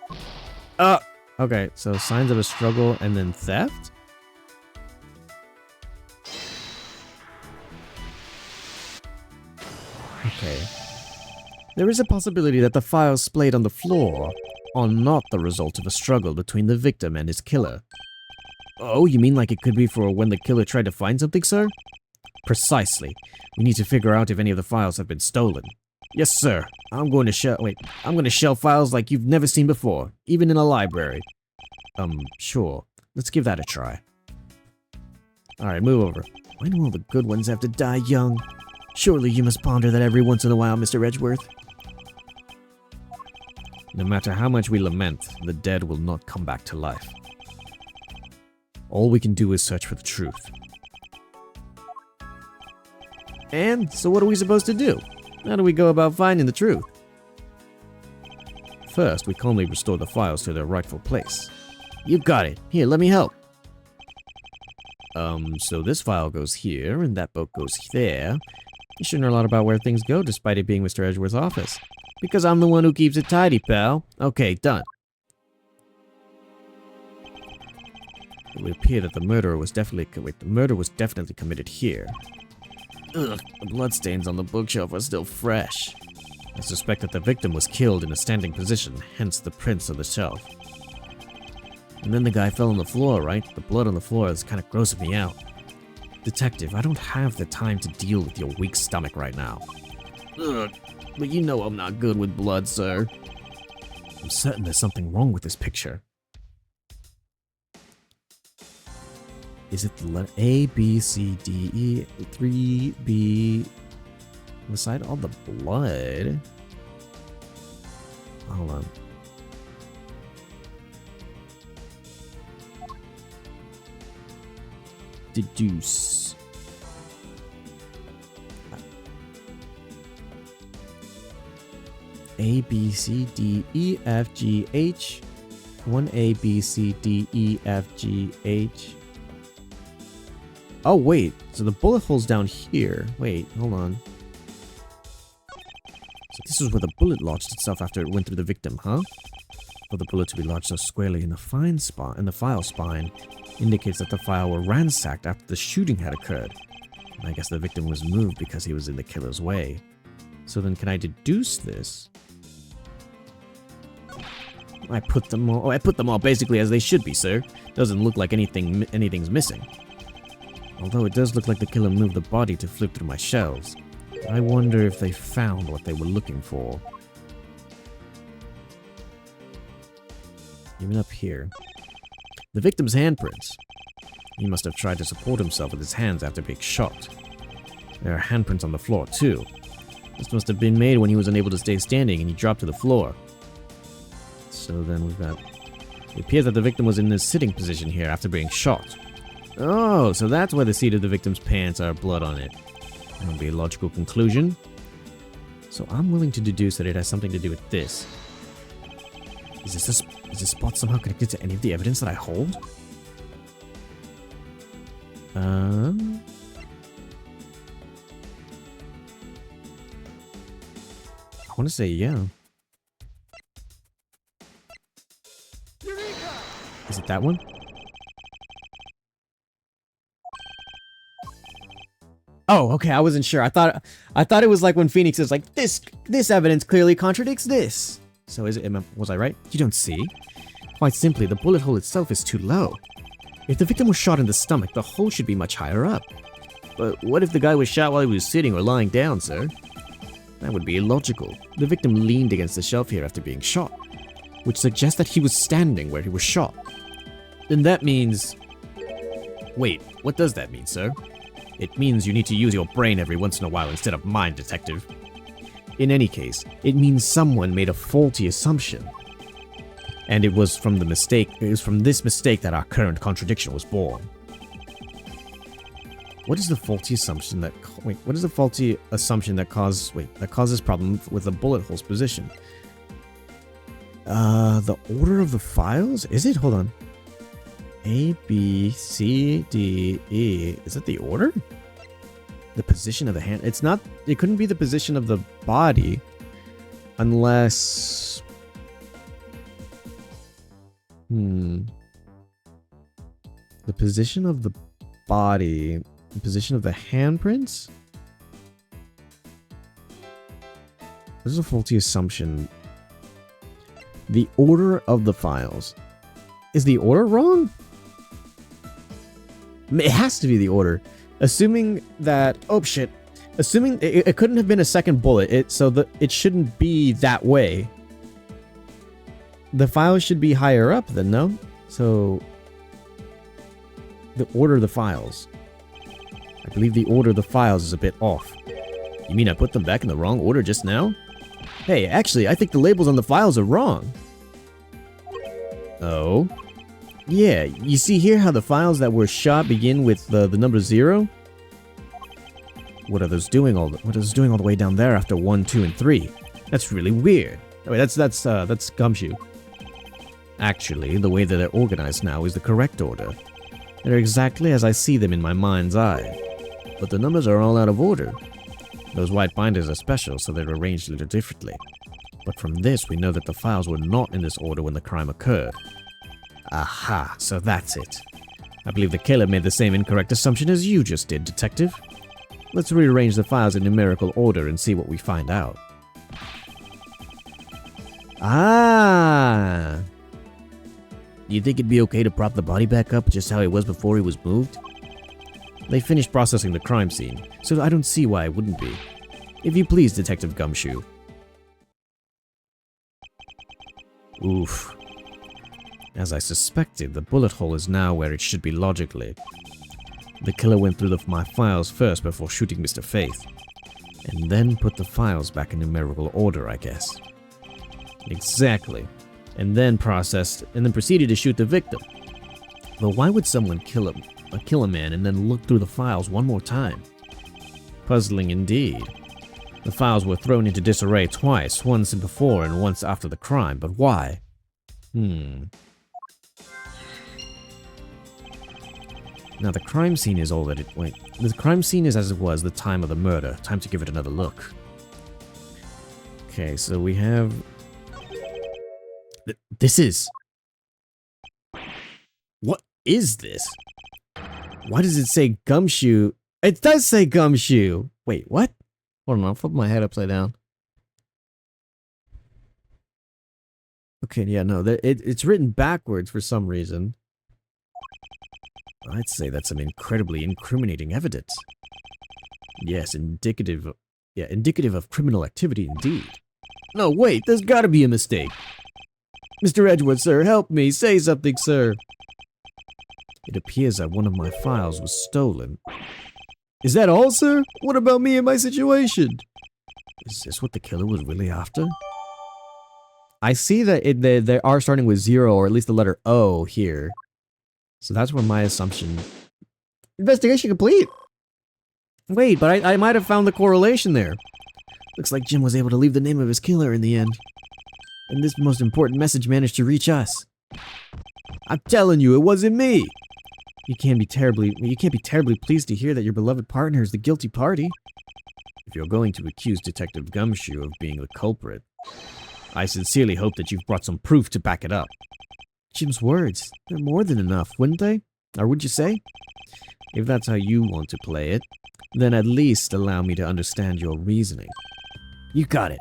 Okay, so signs of a struggle and then theft? Okay. There is a possibility that the files splayed on the floor are not the result of a struggle between the victim and his killer. Oh, you mean like it could be for when the killer tried to find something, sir? Precisely. We need to figure out if any of the files have been stolen. Yes, sir. I'm going to shelf files like you've never seen before, even in a library. Sure. Let's give that a try. Alright, move over. Why do all the good ones have to die young? Surely you must ponder that every once in a while, Mr. Edgeworth. No matter how much we lament, the dead will not come back to life. All we can do is search for the truth. And so what are we supposed to do? How do we go about finding the truth? First, we calmly restore the files to their rightful place. You got it. Here, let me help. So this file goes here, and that book goes there. You should know a lot about where things go, despite it being Mr. Edgeworth's office. Because I'm the one who keeps it tidy, pal. Okay, done. It would appear that the murder was definitely committed here. Ugh, the bloodstains on the bookshelf are still fresh. I suspect that the victim was killed in a standing position, hence the prints on the shelf. And then the guy fell on the floor, right? The blood on the floor is kind of grossing me out. Detective, I don't have the time to deal with your weak stomach right now. Ugh, but you know I'm not good with blood, sir. I'm certain there's something wrong with this picture. Is it the letter A, B, C, D, E, 3B? Beside all the blood? Hold on. Deduce. A, B, C, D, E, F, G, H. 1A, B, C, D, E, F, G, H. Oh, wait. So the bullet hole's down here. Wait, hold on. So this is where the bullet lodged itself after it went through the victim, huh? For the bullet to be lodged so squarely in the file spine indicates that the file were ransacked after the shooting had occurred. And I guess the victim was moved because he was in the killer's way. So then can I deduce this? I put them all basically as they should be, sir. Doesn't look like anything's missing. Although it does look like the killer moved the body to flip through my shelves. I wonder if they found what they were looking for. Even up here. The victim's handprints. He must have tried to support himself with his hands after being shot. There are handprints on the floor, too. This must have been made when he was unable to stay standing and he dropped to the floor. So then we've got... It appears that the victim was in this sitting position here after being shot. Oh, so that's why the seat of the victim's pants are blood on it. That would be a logical conclusion. So I'm willing to deduce that it has something to do with this. Is this spot somehow connected to any of the evidence that I hold? I want to say yeah. Is it that one? Oh, okay, I wasn't sure. I thought it was like when Phoenix is like, this evidence clearly contradicts this. So was I right? You don't see? Quite simply, the bullet hole itself is too low. If the victim was shot in the stomach, the hole should be much higher up. But what if the guy was shot while he was sitting or lying down, sir? That would be illogical. The victim leaned against the shelf here after being shot, which suggests that he was standing where he was shot. Then that means... Wait, what does that mean, sir? It means you need to use your brain every once in a while instead of mine, detective. In any case, it means someone made a faulty assumption. And it was from this mistake that our current contradiction was born. What is the faulty assumption that... Wait, what is the faulty assumption that causes problem with the bullet hole's position? The order of the files? Is it? Hold on. A, B, C, D, E. Is it the order? The position of the hand? It's not... It couldn't be the position of the body. Unless... The position of the body... The position of the handprints? This is a faulty assumption. The order of the files. Is the order wrong? It has to be the order. Assuming that... Oh, shit. Assuming it couldn't have been a second bullet, it shouldn't be that way. The files should be higher up then, no? So... The order of the files. I believe the order of the files is a bit off. You mean I put them back in the wrong order just now? Hey, actually, I think the labels on the files are wrong. Oh? Yeah, you see here how the files that were shot begin with the number 0? What are those doing all the way down there after 1, 2, and 3? That's really weird. Wait, that's Gumshoe. Actually, the way that they're organized now is the correct order. They're exactly as I see them in my mind's eye. But the numbers are all out of order. Those white binders are special, so they're arranged a little differently. But from this, we know that the files were not in this order when the crime occurred. Aha, so that's it. I believe the killer made the same incorrect assumption as you just did, detective. Let's rearrange the files in numerical order and see what we find out. Ah! You think it'd be okay to prop the body back up just how it was before he was moved? They finished processing the crime scene, so I don't see why it wouldn't be. If you please, Detective Gumshoe. Oof. As I suspected, the bullet hole is now where it should be logically. The killer went through my files first before shooting Mr. Faith, and then put the files back in numerical order, I guess. Exactly. And then proceeded to shoot the victim. But why would someone kill a man and then look through the files one more time? Puzzling indeed. The files were thrown into disarray twice, once before and once after the crime, but why? Now the crime scene is all that it... Wait. The crime scene is as it was the time of the murder. Time to give it another look. Okay, so we have... This is... What is this? Why does it say Gumshoe? It does say Gumshoe! Wait, what? Hold on, I'll flip my head upside down. Okay, yeah, no, it's written backwards for some reason. I'd say that's some incredibly incriminating evidence. Yes, indicative of criminal activity indeed. No, wait, there's gotta be a mistake. Mr. Edgewood, sir, help me. Say something, sir. It appears that one of my files was stolen. Is that all, sir? What about me and my situation? Is this what the killer was really after? I see that they are starting with 0, or at least the letter O here. So that's where my assumption... Investigation complete! Wait, but I might have found the correlation there. Looks like Jim was able to leave the name of his killer in the end. And this most important message managed to reach us. I'm telling you, it wasn't me! You can't be terribly pleased to hear that your beloved partner is the guilty party. If you're going to accuse Detective Gumshoe of being the culprit, I sincerely hope that you've brought some proof to back it up. Jim's words, they're more than enough, wouldn't they? Or would you say? If that's how you want to play it. Then at least allow me to understand your reasoning. You got it.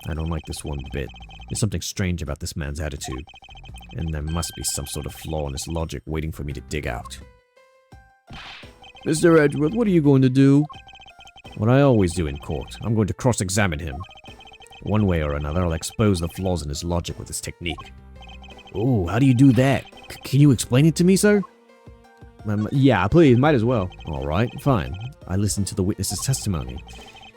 I don't like this one bit. There's something strange about this man's attitude. And there must be some sort of flaw in his logic waiting for me to dig out. Mr. Edgeworth, what are you going to do? What I always do in court. I'm going to cross-examine him. One way or another, I'll expose the flaws in his logic with his technique. Oh, how do you do that? Can you explain it to me, sir? Yeah, please, might as well. Alright, fine. I listen to the witness's testimony.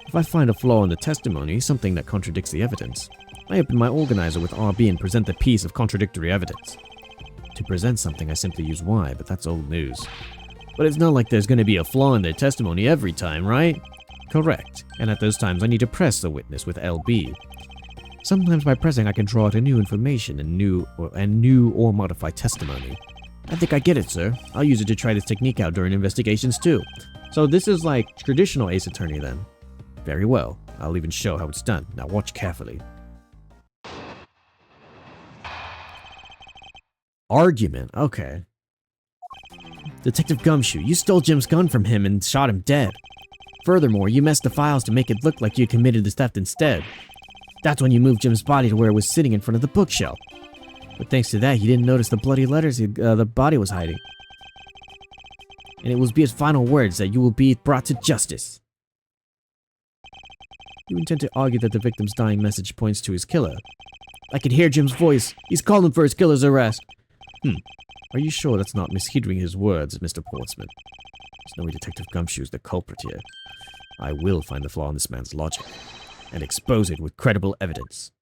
If I find a flaw in the testimony, something that contradicts the evidence, I open my organizer with RB and present the piece of contradictory evidence. To present something, I simply use Y, but that's old news. But it's not like there's going to be a flaw in their testimony every time, right? Correct. And at those times, I need to press the witness with LB. Sometimes by pressing, I can draw out a new information and new or modified testimony. I think I get it, sir. I'll use it to try this technique out during investigations, too. So this is like traditional Ace Attorney, then. Very well. I'll even show how it's done. Now watch carefully. Argument. Okay. Detective Gumshoe, you stole Jim's gun from him and shot him dead. Furthermore, you messed the files to make it look like you committed the theft instead. That's when you moved Jim's body to where it was sitting in front of the bookshelf. But thanks to that, you didn't notice the bloody letters the body was hiding. And it will be his final words that you will be brought to justice. You intend to argue that the victim's dying message points to his killer. I can hear Jim's voice. He's calling for his killer's arrest. Are you sure that's not mishearing his words, Mr. Portsman? There's no way Detective Gumshoe's the culprit here. I will find the flaw in this man's logic and expose it with credible evidence.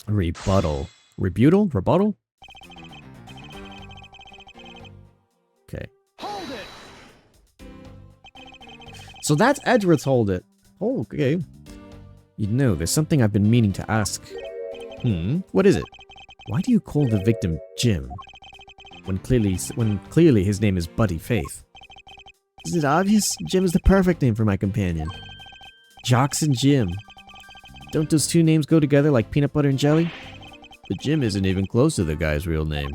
Rebuttal. Rebuttal? Rebuttal? Okay. Hold it! So that's Edgeworth's hold it. Oh, okay. You know, there's something I've been meaning to ask. What is it? Why do you call the victim Jim? When clearly his name is Buddy Faith. Is it obvious? Jim is the perfect name for my companion. Jocks and Jim. Don't those two names go together like peanut butter and jelly? But Jim isn't even close to the guy's real name.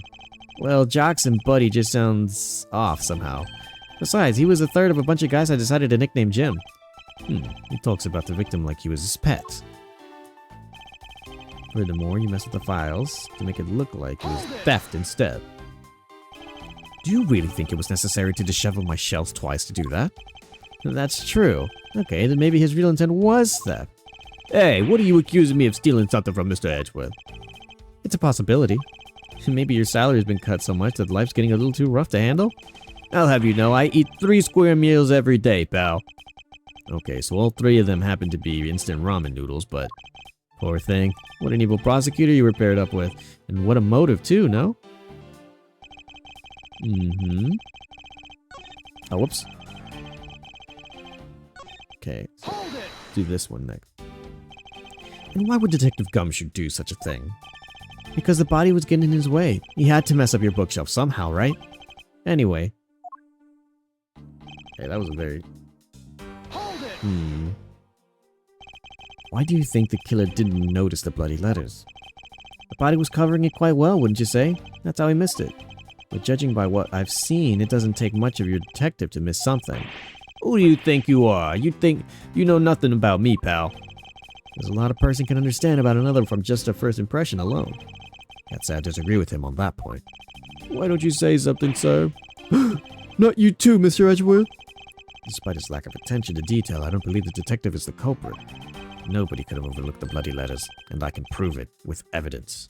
Well, Jocks and Buddy just sounds off somehow. Besides, he was the third of a bunch of guys I decided to nickname Jim. He talks about the victim like he was his pet. Furthermore, you mess with the files to make it look like it was theft instead. Do you really think it was necessary to dishevel my shelves twice to do that? That's true. Okay, then maybe his real intent was theft. Hey, what are you accusing me of stealing something from Mr. Edgeworth? It's a possibility. Maybe your salary's been cut so much that life's getting a little too rough to handle? I'll have you know, I eat 3 square meals every day, pal. Okay, so all 3 of them happen to be instant ramen noodles, but... Poor thing. What an evil prosecutor you were paired up with. And what a motive, too, no? Oh, whoops. Okay, so do this one next. And why would Detective Gumshoe do such a thing? Because the body was getting in his way. He had to mess up your bookshelf somehow, right? Anyway. Okay, that was a very... Why do you think the killer didn't notice the bloody letters? The body was covering it quite well, wouldn't you say? That's how he missed it. But judging by what I've seen, it doesn't take much of your detective to miss something. Who do you think you are? You think you know nothing about me, pal. There's a lot a person can understand about another from just a first impression alone. Can't say I disagree with him on that point. Why don't you say something, sir? Not you too, Mr. Edgeworth. Despite his lack of attention to detail, I don't believe the detective is the culprit. Nobody could have overlooked the bloody letters, and I can prove it with evidence.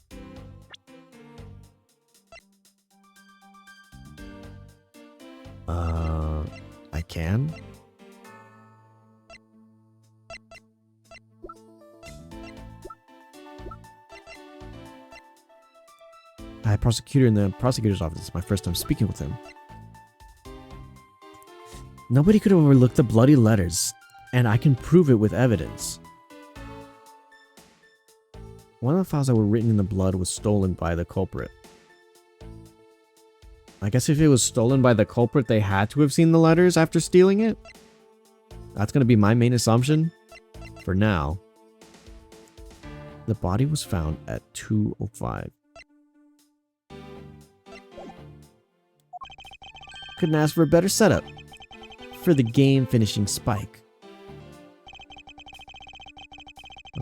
I can? High prosecutor in the prosecutor's office. It's my first time speaking with him. Nobody could have overlooked the bloody letters, and I can prove it with evidence. One of the files that were written in the blood was stolen by the culprit. I guess if it was stolen by the culprit, they had to have seen the letters after stealing it? That's going to be my main assumption for now. The body was found at 2:05. Couldn't ask for a better setup for the game-finishing spike.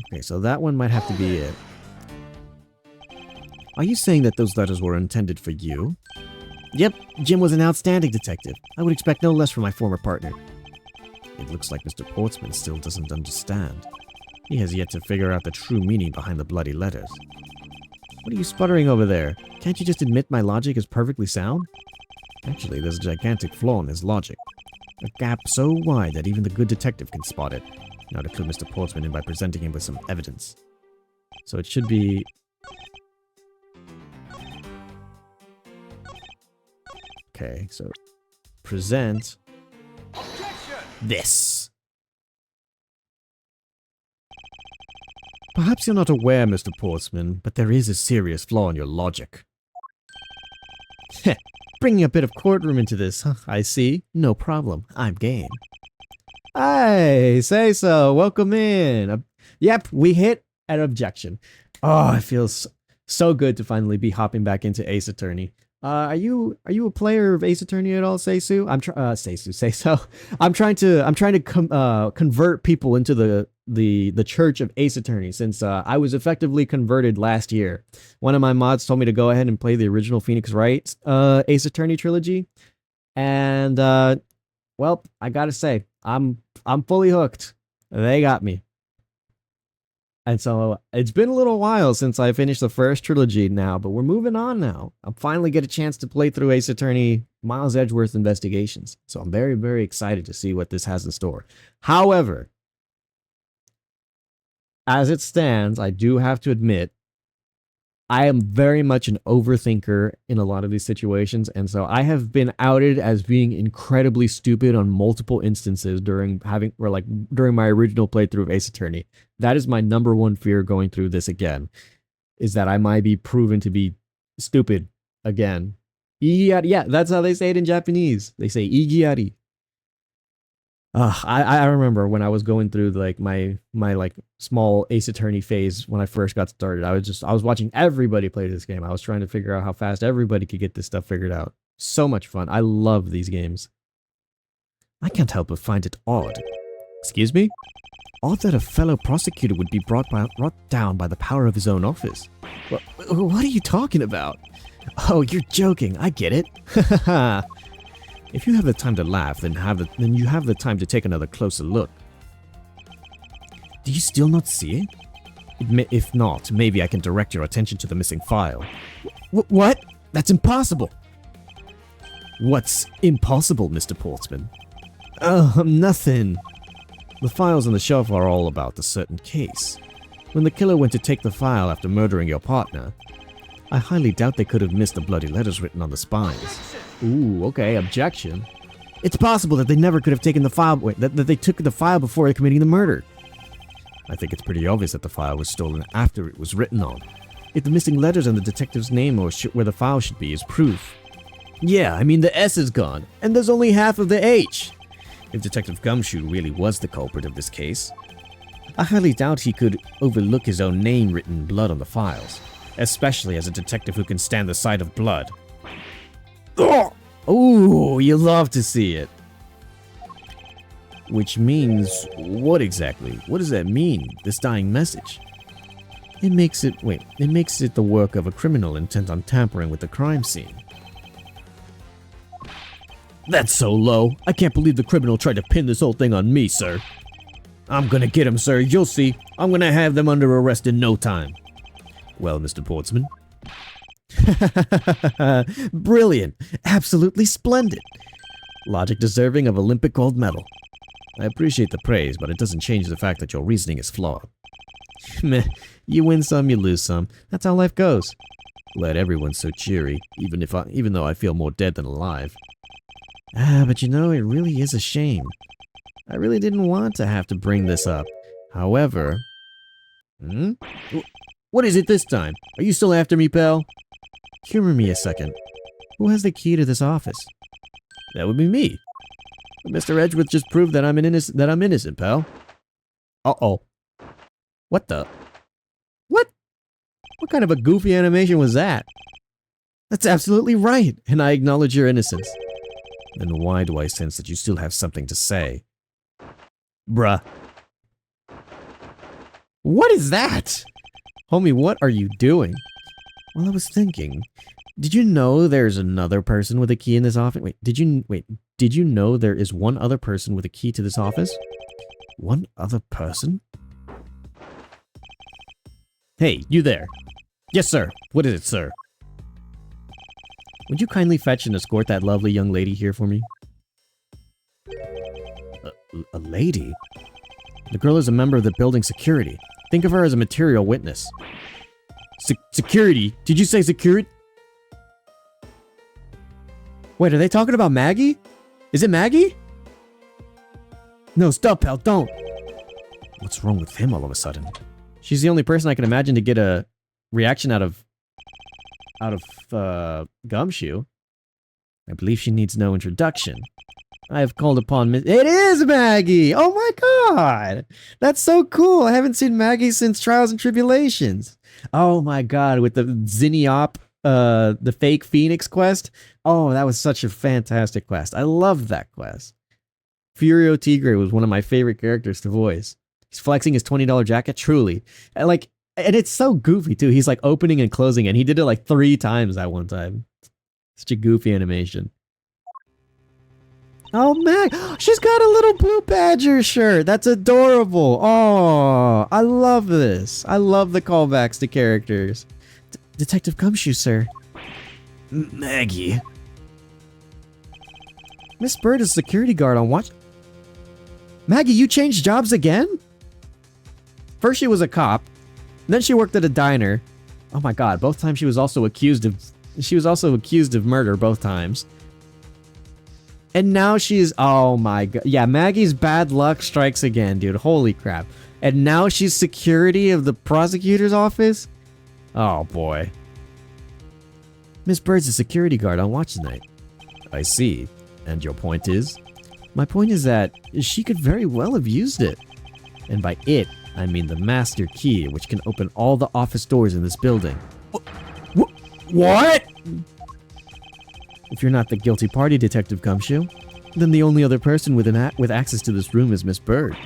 Okay, so that one might have to be it. Are you saying that those letters were intended for you? Yep, Jim was an outstanding detective. I would expect no less from my former partner. It looks like Mr. Portsman still doesn't understand. He has yet to figure out the true meaning behind the bloody letters. What are you sputtering over there? Can't you just admit my logic is perfectly sound? Actually, there's a gigantic flaw in his logic. A gap so wide that even the good detective can spot it. Now to clue Mr. Portsman in by presenting him with some evidence. So it should be... Okay, so present this. Perhaps you're not aware, Mr. Portsman, but there is a serious flaw in your logic. Heh, bringing a bit of courtroom into this, huh? I see. No problem. I'm game. Hey, say so. Welcome in. Yep, we hit an objection. Oh, it feels so good to finally be hopping back into Ace Attorney. Are you a player of Ace Attorney at all, Seisu? I'm trying to convert people into the church of Ace Attorney since I was effectively converted last year. One of my mods told me to go ahead and play the original Phoenix Wright Ace Attorney trilogy, and well, I gotta say I'm fully hooked. They got me. And so it's been a little while since I finished the first trilogy now, but we're moving on now. I'll finally get a chance to play through Ace Attorney Miles Edgeworth Investigations. So I'm very, very excited to see what this has in store. However, as it stands, I do have to admit, I am very much an overthinker in a lot of these situations, and so I have been outed as being incredibly stupid on multiple instances during my original playthrough of Ace Attorney. That is my number one fear going through this again, is that I might be proven to be stupid again. Igiari, yeah, that's how they say it in Japanese. They say igiari. I remember when I was going through like my like small Ace Attorney phase when I first got started. I was watching everybody play this game. I was trying to figure out how fast everybody could get this stuff figured out. So much fun. I love these games. I can't help but find it odd. Excuse me? Odd that a fellow prosecutor would be brought down by the power of his own office. What are you talking about? Oh, you're joking. I get it. If you have the time to laugh, then you have the time to take another closer look. Do you still not see it? If not, maybe I can direct your attention to the missing file. What? That's impossible! What's impossible, Mr. Portsman? Nothing. The files on the shelf are all about a certain case. When the killer went to take the file after murdering your partner, I highly doubt they could have missed the bloody letters written on the spines. Ooh, okay, objection. It's possible that they never could have taken the file, that they took the file before committing the murder. I think it's pretty obvious that the file was stolen after it was written on. If the missing letters and the detective's name or where the file should be is proof. Yeah, I mean the S is gone, and there's only half of the H. If Detective Gumshoe really was the culprit of this case, I highly doubt he could overlook his own name written in blood on the files, especially as a detective who can stand the sight of blood. Ooh, you love to see it. Which means, what exactly? What does that mean, this dying message? It makes it the work of a criminal intent on tampering with the crime scene. That's so low. I can't believe the criminal tried to pin this whole thing on me, sir. I'm gonna get him, sir. You'll see. I'm gonna have them under arrest in no time. Well, Mr. Portsman. Brilliant. Absolutely splendid. Logic deserving of Olympic gold medal. I appreciate the praise, but it doesn't change the fact that your reasoning is flawed. Meh. You win some, you lose some. That's how life goes. Glad everyone's so cheery, even though I feel more dead than alive. But you know, it really is a shame. I really didn't want to have to bring this up. However... What is it this time? Are you still after me, pal? Humor me a second. Who has the key to this office? That would be me. But Mr. Edgeworth just proved that I'm innocent, pal. Uh-oh. What the? What? What kind of a goofy animation was that? That's absolutely right, and I acknowledge your innocence. Then why do I sense that you still have something to say? Bruh. What is that? Homie, what are you doing? Well, I was thinking, did you know there's another person with a key in this office? Did you know there is one other person with a key to this office? One other person? Hey, you there. Yes, sir. What is it, sir? Would you kindly fetch and escort that lovely young lady here for me? A lady? The girl is a member of the building security. Think of her as a material witness. Security? Did you say security? Wait, are they talking about Maggie? Is it Maggie? No, stop, pal, don't. What's wrong with him all of a sudden? She's the only person I can imagine to get a reaction out of Gumshoe. I believe she needs no introduction. I have called upon Miss... It is Maggie! Oh my god! That's so cool! I haven't seen Maggie since Trials and Tribulations. Oh my god, with the Zinniop, the fake Phoenix quest. Oh, that was such a fantastic quest. I loved that quest. Furio Tigre was one of my favorite characters to voice. He's flexing his $20 jacket, truly. And it's so goofy too. He's like opening and closing, and he did it like 3 times that one time. Such a goofy animation. Oh, Mag! She's got a little blue badger shirt. That's adorable. Oh, I love this. I love the callbacks to characters. Detective Gumshoe, sir. Maggie. Miss Bird is security guard on watch. Maggie, you changed jobs again? First she was a cop, then she worked at a diner. Oh my god, both times she was also accused of murder both times. And now she's, oh my god. Yeah, Maggie's bad luck strikes again, dude. Holy crap. And now she's security of the prosecutor's office? Oh boy. Miss Bird's a security guard on watch tonight. I see. And your point is? My point is that she could very well have used it. And by it, I mean the master key, which can open all the office doors in this building. What? If you're not the guilty party, Detective Gumshoe, then the only other person with access to this room is Miss Bird.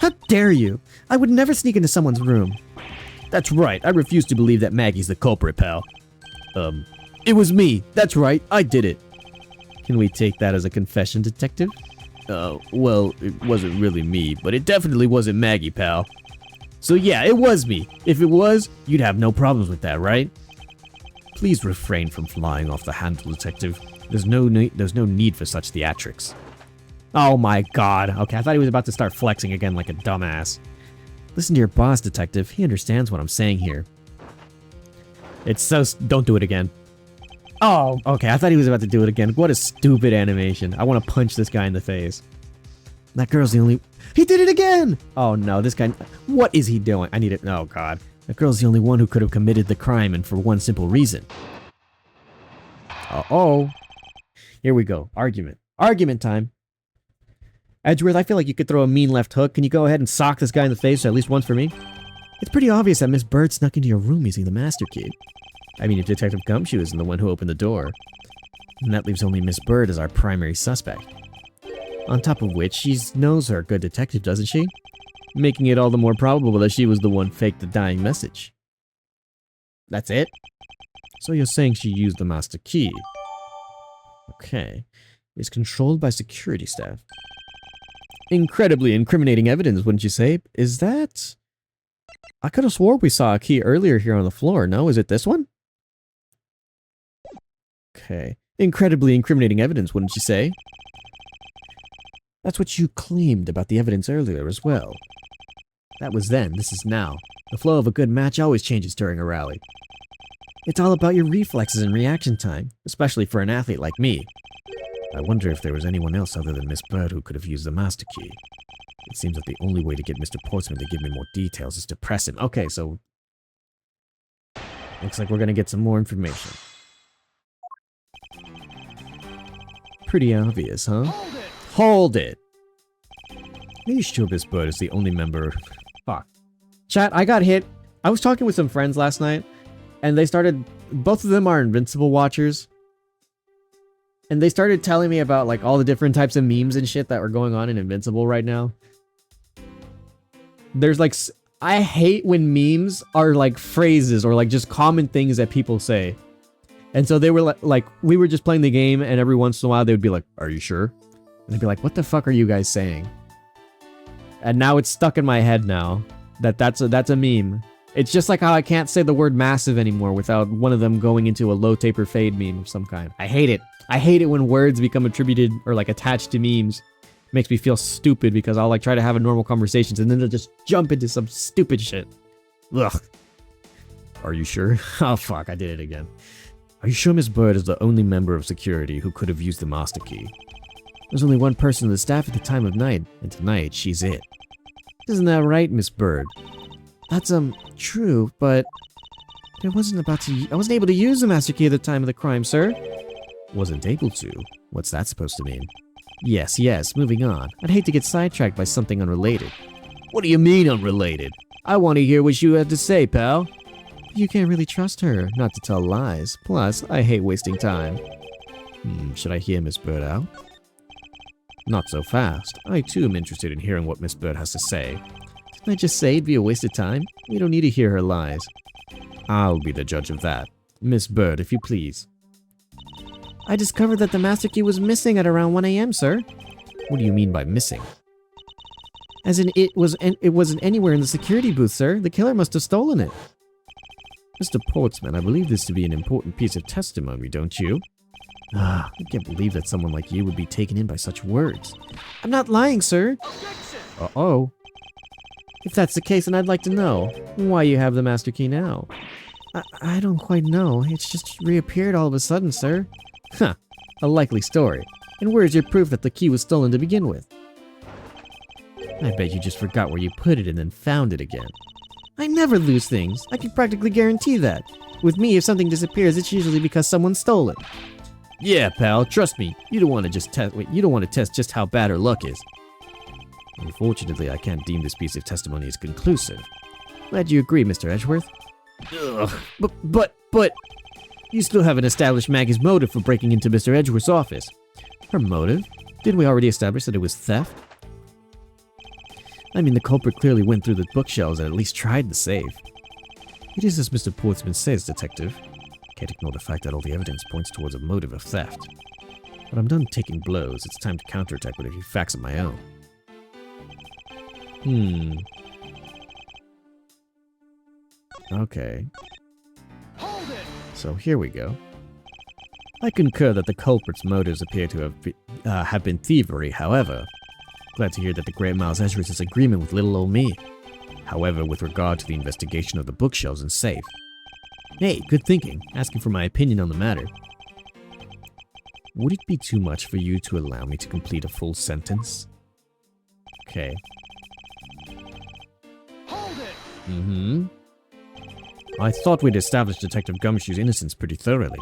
How dare you? I would never sneak into someone's room. That's right. I refuse to believe that Maggie's the culprit, pal. It was me. That's right. I did it. Can we take that as a confession, Detective? Well, it wasn't really me, but it definitely wasn't Maggie, pal. So yeah, it was me. If it was, you'd have no problems with that, right? Please refrain from flying off the handle, Detective. There's no need for such theatrics. Oh my god. Okay, I thought he was about to start flexing again like a dumbass. Listen to your boss, Detective. He understands what I'm saying here. It's so... Don't do it again. Oh, okay, I thought he was about to do it again. What a stupid animation. I want to punch this guy in the face. That girl's the only... He did it again! Oh no, this guy... What is he doing? I need it... Oh god. That girl's the only one who could have committed the crime, and for one simple reason. Uh-oh. Here we go. Argument. Argument time. Edgeworth, I feel like you could throw a mean left hook. Can you go ahead and sock this guy in the face at least once for me? It's pretty obvious that Miss Bird snuck into your room using the master key. I mean, if Detective Gumshoe isn't the one who opened the door. And that leaves only Miss Bird as our primary suspect. On top of which, she knows her good detective, doesn't she? Making it all the more probable that she was the one who faked the dying message. That's it? So you're saying she used the master key. Okay. It's controlled by security staff. Incredibly incriminating evidence, wouldn't you say? Is that... I could have swore we saw a key earlier here on the floor. No, is it this one? Okay. Incredibly incriminating evidence, wouldn't you say? That's what you claimed about the evidence earlier as well. That was then, this is now. The flow of a good match always changes during a rally. It's all about your reflexes and reaction time, especially for an athlete like me. I wonder if there was anyone else other than Miss Bird who could have used the master key. It seems that the only way to get Mr. Portsman to give me more details is to press him. Okay, so... Looks like we're gonna get some more information. Pretty obvious, huh? Hold it! Are you sure Miss Bird is the only member... Fuck. Chat, I got hit. I was talking with some friends last night, and they started... Both of them are Invincible watchers. And they started telling me about like all the different types of memes and shit that were going on in Invincible right now. There's like, I hate when memes are like phrases or like just common things that people say. And so they were like, we were just playing the game and every once in a while they would be like, are you sure? And I'd be like, what the fuck are you guys saying? And now it's stuck in my head now that that's a meme. It's just like how I can't say the word massive anymore without one of them going into a low taper fade meme of some kind. I hate it. I hate it when words become attributed or like attached to memes. It makes me feel stupid because I'll like try to have a normal conversations and then they'll just jump into some stupid shit. Ugh. Are you sure? Oh fuck, I did it again. Are you sure Miss Bird is the only member of security who could have used the master key? There's only one person on the staff at the time of night, and tonight she's it. Isn't that right, Miss Bird? That's true, but I wasn't able to use the master key at the time of the crime, sir. Wasn't able to? What's that supposed to mean? Yes, moving on. I'd hate to get sidetracked by something unrelated. What do you mean unrelated? I want to hear what you have to say, pal. You can't really trust her, not to tell lies. Plus, I hate wasting time. Should I hear Miss Bird out? Not so fast. I too am interested in hearing what Miss Bird has to say. Didn't I just say it'd be a waste of time? We don't need to hear her lies. I'll be the judge of that. Miss Bird, if you please. I discovered that the master key was missing at around 1 a.m., sir. What do you mean by missing? As in, it wasn't anywhere in the security booth, sir. The killer must have stolen it. Mr. Portsman, I believe this to be an important piece of testimony, don't you? I can't believe that someone like you would be taken in by such words. I'm not lying, sir. Uh-oh. If that's the case, then I'd like to know why you have the master key now. I don't quite know. It's just reappeared all of a sudden, sir. Huh. A likely story. And where's your proof that the key was stolen to begin with? I bet you just forgot where you put it and then found it again. I never lose things. I can practically guarantee that. With me, if something disappears, it's usually because someone stole it. Yeah, pal, trust me. You don't want to test just how bad her luck is. Unfortunately, I can't deem this piece of testimony as conclusive. Glad you agree, Mr. Edgeworth. Ugh, but you still haven't established Maggie's motive for breaking into Mr. Edgeworth's office. Her motive? Didn't we already establish that it was theft? I mean, the culprit clearly went through the bookshelves and at least tried the safe. It is as Mr. Portsman says, Detective. Can't ignore the fact that all the evidence points towards a motive of theft. But I'm done taking blows. It's time to counterattack with a few facts of my own. Okay. Hold it! So here we go. I concur that the culprit's motives appear to have been thievery, however. Glad to hear that the Great Miles Edgeworth is in agreement with little old me. However, with regard to the investigation of the bookshelves and safe. Hey, good thinking. Asking for my opinion on the matter. Would it be too much for you to allow me to complete a full sentence? Okay. Hold it! I thought we'd established Detective Gumshoe's innocence pretty thoroughly.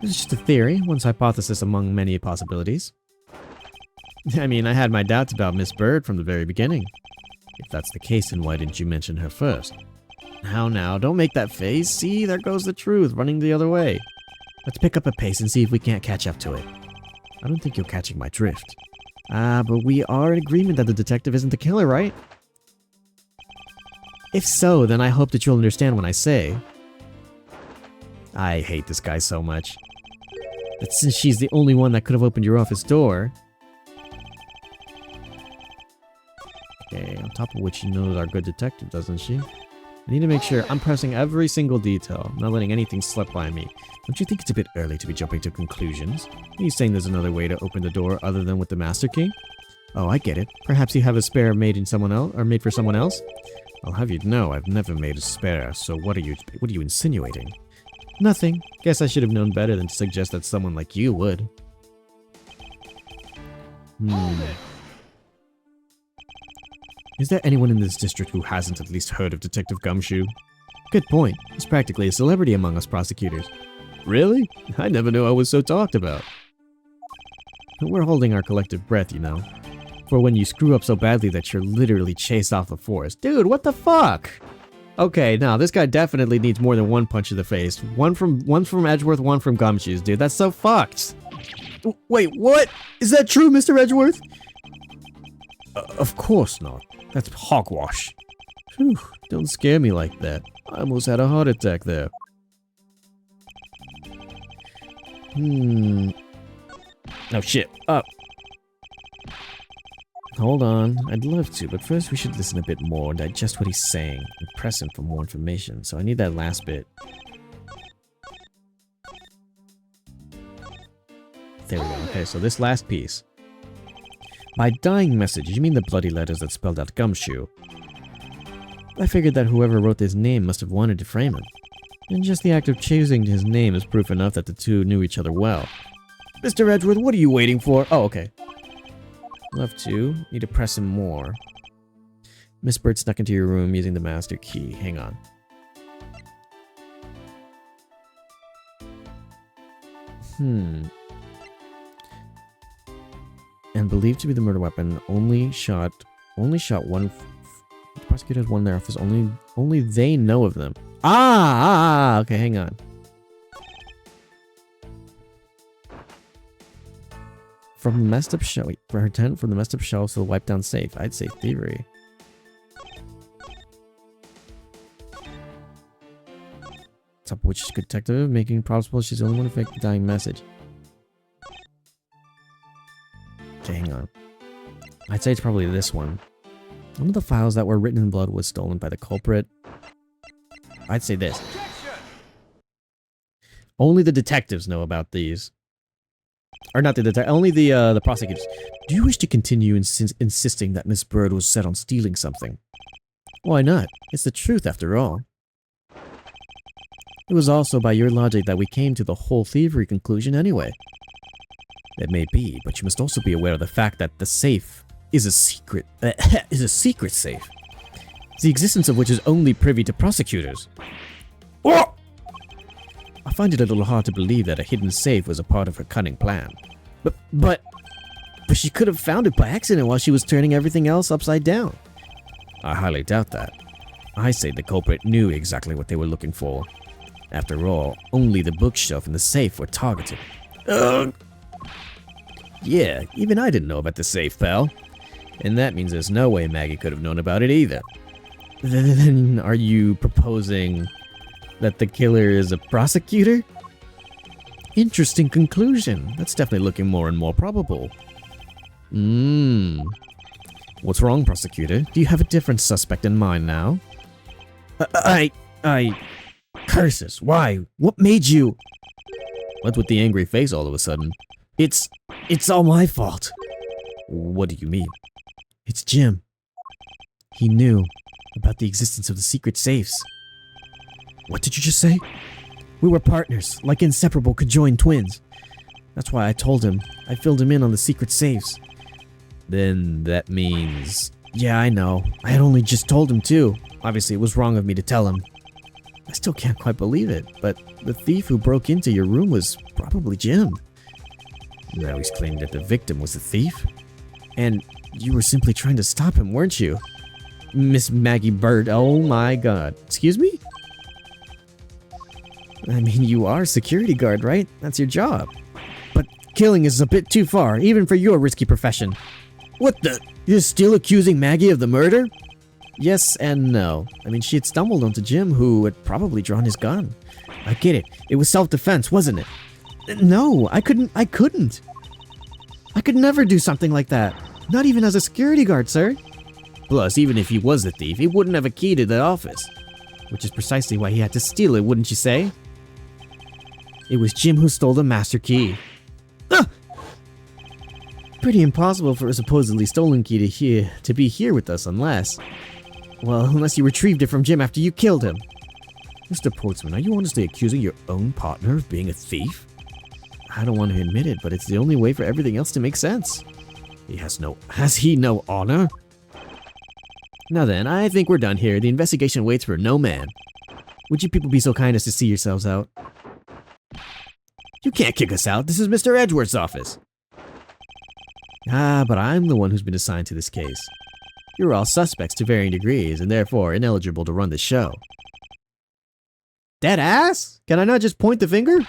It's just a theory, one's hypothesis among many possibilities. I mean, I had my doubts about Miss Bird from the very beginning. If that's the case, then why didn't you mention her first? Now, don't make that face. See, there goes the truth, running the other way. Let's pick up a pace and see if we can't catch up to it. I don't think you're catching my drift. But we are in agreement that the detective isn't the killer, right? If so, then I hope that you'll understand when I say. I hate this guy so much. But since she's the only one that could have opened your office door... Okay, on top of which she knows our good detective, doesn't she? I need to make sure I'm pressing every single detail, not letting anything slip by me. Don't you think it's a bit early to be jumping to conclusions? Are you saying there's another way to open the door other than with the master key? Oh, I get it. Perhaps you have a spare made in someone else, or made for someone else? I'll have you know I've never made a spare, so what are you insinuating? Nothing. Guess I should have known better than to suggest that someone like you would. Hold it! Is there anyone in this district who hasn't at least heard of Detective Gumshoe? Good point. He's practically a celebrity among us prosecutors. Really? I never knew I was so talked about. But we're holding our collective breath, you know. For when you screw up so badly that you're literally chased off the forest. Dude, what the fuck? Okay, now this guy definitely needs more than one punch in the face. One from Edgeworth, one from Gumshoes, dude. That's so fucked. Wait, what? Is that true, Mr. Edgeworth? Of course not. That's hogwash. Whew, don't scare me like that. I almost had a heart attack there. Oh shit, up. Hold on, I'd love to, but first we should listen a bit more and digest what he's saying and press him for more information, so I need that last bit. There we go. Okay, so this last piece. By dying message, you mean the bloody letters that spelled out Gumshoe. I figured that whoever wrote this name must have wanted to frame him. And just the act of choosing his name is proof enough that the two knew each other well. Mr. Edgeworth, what are you waiting for? Oh, okay. Love to. Need to press him more. Miss Bird snuck into your room using the master key. Hang on. And believed to be the murder weapon, only shot one. The prosecutor has one in their office. Only they know of them. Okay, hang on. From the messed up shelf, for her tent, from the messed up shelves to the wiped down safe. I'd say thievery. Top which is good detective, making it possible she's the only one who faked the dying message. Okay, hang on. I'd say it's probably this one. One of the files that were written in blood was stolen by the culprit. I'd say this. Only the detectives know about these. Or not the detectives, only the prosecutors. Do you wish to continue insisting that Miss Bird was set on stealing something? Why not? It's the truth after all. It was also by your logic that we came to the whole thievery conclusion anyway. It may be, but you must also be aware of the fact that the safe is a secret safe, the existence of which is only privy to prosecutors. Oh! I find it a little hard to believe that a hidden safe was a part of her cunning plan. But she could have found it by accident while she was turning everything else upside down. I highly doubt that. I say the culprit knew exactly what they were looking for. After all, only the bookshelf and the safe were targeted. Ugh! Yeah, even I didn't know about the safe, pal. And that means there's no way Maggie could have known about it either. Then are you proposing that the killer is a prosecutor? Interesting conclusion. That's definitely looking more and more probable. What's wrong, prosecutor? Do you have a different suspect in mind now? Curses, why? What made you? What's with the angry face all of a sudden? It's all my fault. What do you mean? It's Jim. He knew about the existence of the secret safes. What did you just say? We were partners, like inseparable conjoined twins. That's why I told him. I filled him in on the secret safes. Then that means... Yeah, I know. I had only just told him too. Obviously, it was wrong of me to tell him. I still can't quite believe it, but the thief who broke into your room was probably Jim. Now he's claiming that the victim was the thief? And you were simply trying to stop him, weren't you? Miss Maggie Bird, oh my god. Excuse me? I mean, you are a security guard, right? That's your job. But killing is a bit too far, even for your risky profession. What the? You're still accusing Maggie of the murder? Yes and no. I mean, she had stumbled onto Jim, who had probably drawn his gun. I get it. It was self-defense, wasn't it? No, I couldn't. I could never do something like that. Not even as a security guard, sir. Plus, even if he was the thief, he wouldn't have a key to the office. Which is precisely why he had to steal it, wouldn't you say? It was Jim who stole the master key. Ugh! Pretty impossible for a supposedly stolen key to be here with us unless you retrieved it from Jim after you killed him. Mr. Portsman, are you honestly accusing your own partner of being a thief? I don't want to admit it, but it's the only way for everything else to make sense. Has he no honor? Now then, I think we're done here. The investigation waits for no man. Would you people be so kind as to see yourselves out? You can't kick us out. This is Mr. Edgeworth's office. But I'm the one who's been assigned to this case. You're all suspects to varying degrees, and therefore ineligible to run the show. Dead ass? Can I not just point the finger?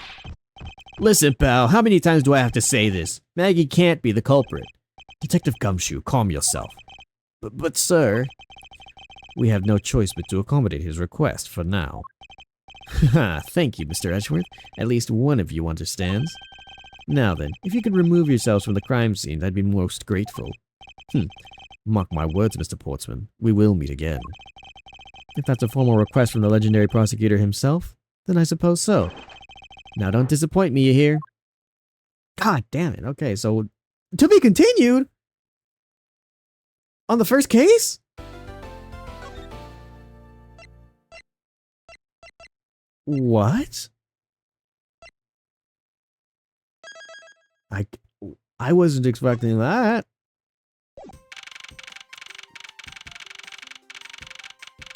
Listen, pal, how many times do I have to say this? Maggie can't be the culprit. Detective Gumshoe, calm yourself. But sir... We have no choice but to accommodate his request for now. Thank you, Mr. Edgeworth. At least one of you understands. Now then, if you could remove yourselves from the crime scene, I'd be most grateful. Mark my words, Mr. Portsman. We will meet again. If that's a formal request from the legendary prosecutor himself, then I suppose so. Now don't disappoint me, you hear? God damn it. Okay, so... To be continued? On the first case? What? I wasn't expecting that.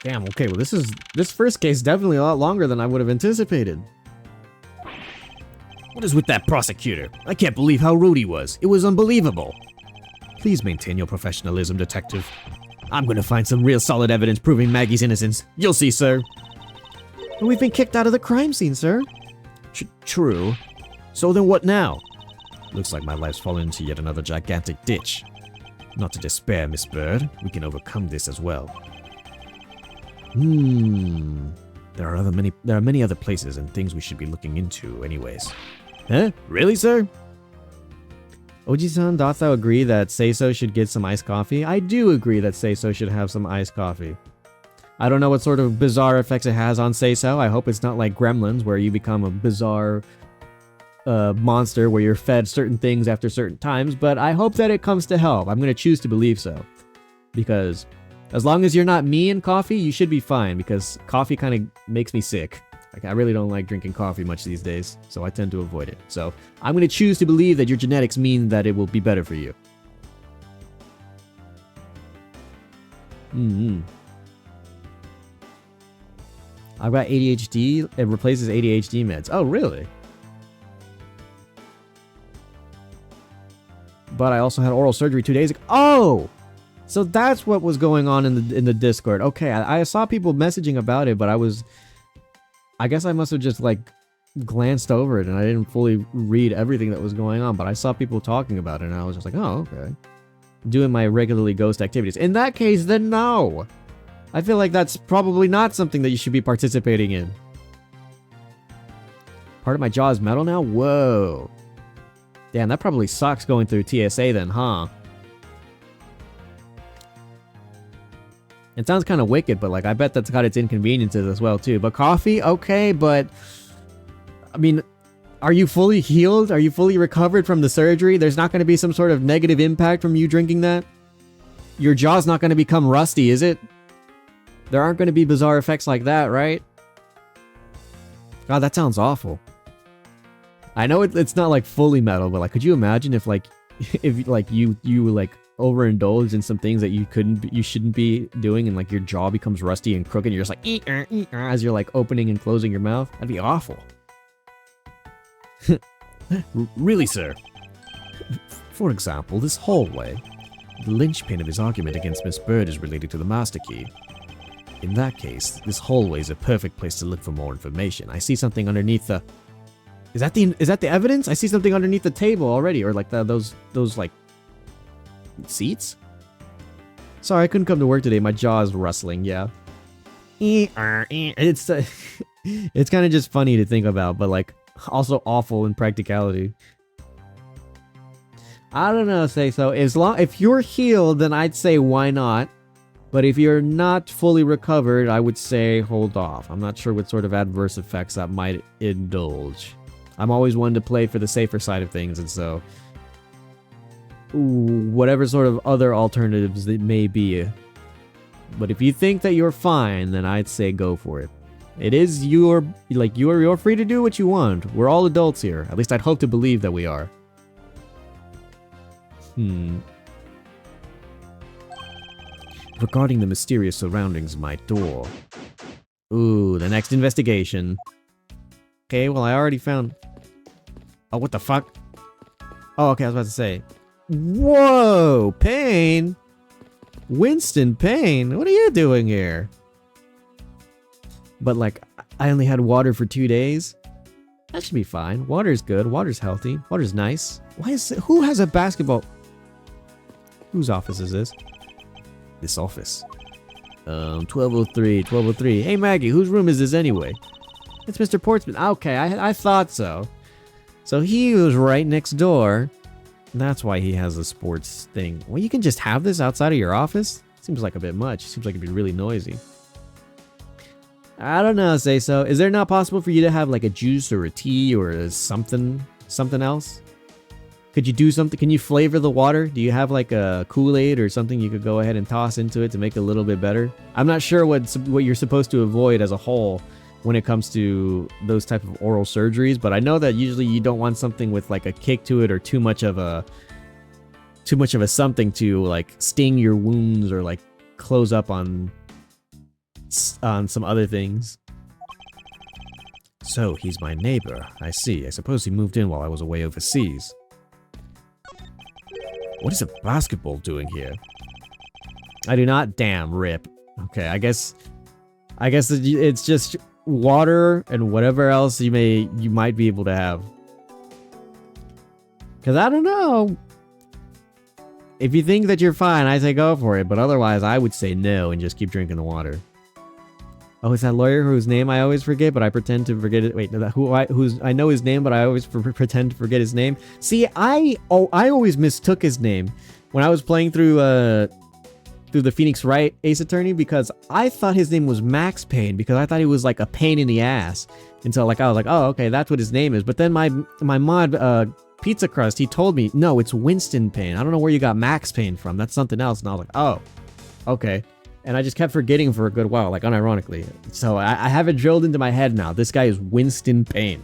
Damn, okay, well this first case is definitely a lot longer than I would have anticipated. What is with that prosecutor? I can't believe how rude he was. It was unbelievable. Please maintain your professionalism, detective. I'm gonna find some real solid evidence proving Maggie's innocence. You'll see, sir. We've been kicked out of the crime scene, sir. True. So then what now? Looks like my life's fallen into yet another gigantic ditch. Not to despair, Miss Bird. We can overcome this as well. There are many other places and things we should be looking into anyways. Huh? Really, sir? Oji-san, doth thou agree that Seiso should get some iced coffee? I do agree that Seiso should have some iced coffee. I don't know what sort of bizarre effects it has on Seiso. I hope it's not like Gremlins, where you become a bizarre monster where you're fed certain things after certain times, but I hope that it comes to help. I'm going to choose to believe so. Because as long as you're not me in coffee, you should be fine, because coffee kind of makes me sick. Like, I really don't like drinking coffee much these days, so I tend to avoid it. So I'm going to choose to believe that your genetics mean that it will be better for you. I've got ADHD. It replaces ADHD meds. Oh, really? But I also had oral surgery 2 days ago. Oh! So that's what was going on in the Discord. Okay, I saw people messaging about it, but I guess I must have just, like, glanced over it, and I didn't fully read everything that was going on, but I saw people talking about it, and I was just like, oh, okay. Doing my regularly ghost activities. In that case, then no! I feel like that's probably not something that you should be participating in. Part of my jaw is metal now? Whoa. Damn, that probably sucks going through TSA then, huh? It sounds kind of wicked, but like I bet that's got its inconveniences as well too. But coffee, okay, but I mean, are you fully healed? Are you fully recovered from the surgery? There's not going to be some sort of negative impact from you drinking that? Your jaw's not going to become rusty, is it? There aren't going to be bizarre effects like that, right? God, that sounds awful. I know it's not like fully metal, but like, could you imagine if like, you like overindulge in some things that you shouldn't be doing, and like your jaw becomes rusty and crooked, and you're just like as you're like opening and closing your mouth? That'd be awful. Really, sir? For example, this hallway. The linchpin of his argument against Miss Bird is related to the master key. In that case, this hallway is a perfect place to look for more information. I see something underneath the... Is that the evidence? I see something underneath the table already, or like those like seats? Sorry, I couldn't come to work today. My jaw is rustling. Yeah. It's it's kind of just funny to think about, but like also awful in practicality. I don't know, say so. If you're healed, then I'd say why not. But if you're not fully recovered, I would say hold off. I'm not sure what sort of adverse effects that might indulge. I'm always one to play for the safer side of things, and so whatever sort of other alternatives it may be. But if you think that you're fine, then I'd say go for it. It is you're free to do what you want. We're all adults here. At least I'd hope to believe that we are. Regarding the mysterious surroundings of my door. Ooh, the next investigation. Okay, well I already found... Oh, what the fuck? Oh, okay, I was about to say. Whoa, Payne! Winston Payne, what are you doing here? But like, I only had water for 2 days? That should be fine. Water's good. Water's healthy. Water's nice. Why is it, who has a basketball? Whose office is this? This office. 1203, 1203. Hey Maggie, whose room is this anyway? It's Mr. Portsmouth. Okay, I thought so. So he was right next door. That's why he has a sports thing. Well, you can just have this outside of your office? Seems like a bit much. Seems like it'd be really noisy. I don't know, say so. Is there not possible for you to have like a juice or a tea or a something else? Could you do something? Can you flavor the water? Do you have like a Kool-Aid or something you could go ahead and toss into it to make it a little bit better? I'm not sure what you're supposed to avoid as a whole when it comes to those type of oral surgeries, but I know that usually you don't want something with like a kick to it or too much of a something to like sting your wounds or like close up on some other things. So he's my neighbor. I see. I suppose he moved in while I was away overseas. What is a basketball doing here? I do not. Damn, rip. Okay, I guess it's just water and whatever else you might be able to have. Cause I don't know. If you think that you're fine, I say go for it. But otherwise, I would say no and just keep drinking the water. Oh, it's that lawyer whose name I always forget, but I pretend to forget it. Wait, no, I know his name, but I always pretend to forget his name. See, I always mistook his name when I was playing through the Phoenix Wright Ace Attorney because I thought his name was Max Payne because I thought he was like a pain in the ass until like I was like, oh, okay, that's what his name is. But then my mod Pizza Crust, he told me no, it's Winston Payne. I don't know where you got Max Payne from. That's something else. And I was like, oh, okay. And I just kept forgetting for a good while, like unironically. So I have it drilled into my head now. This guy is Winston Payne.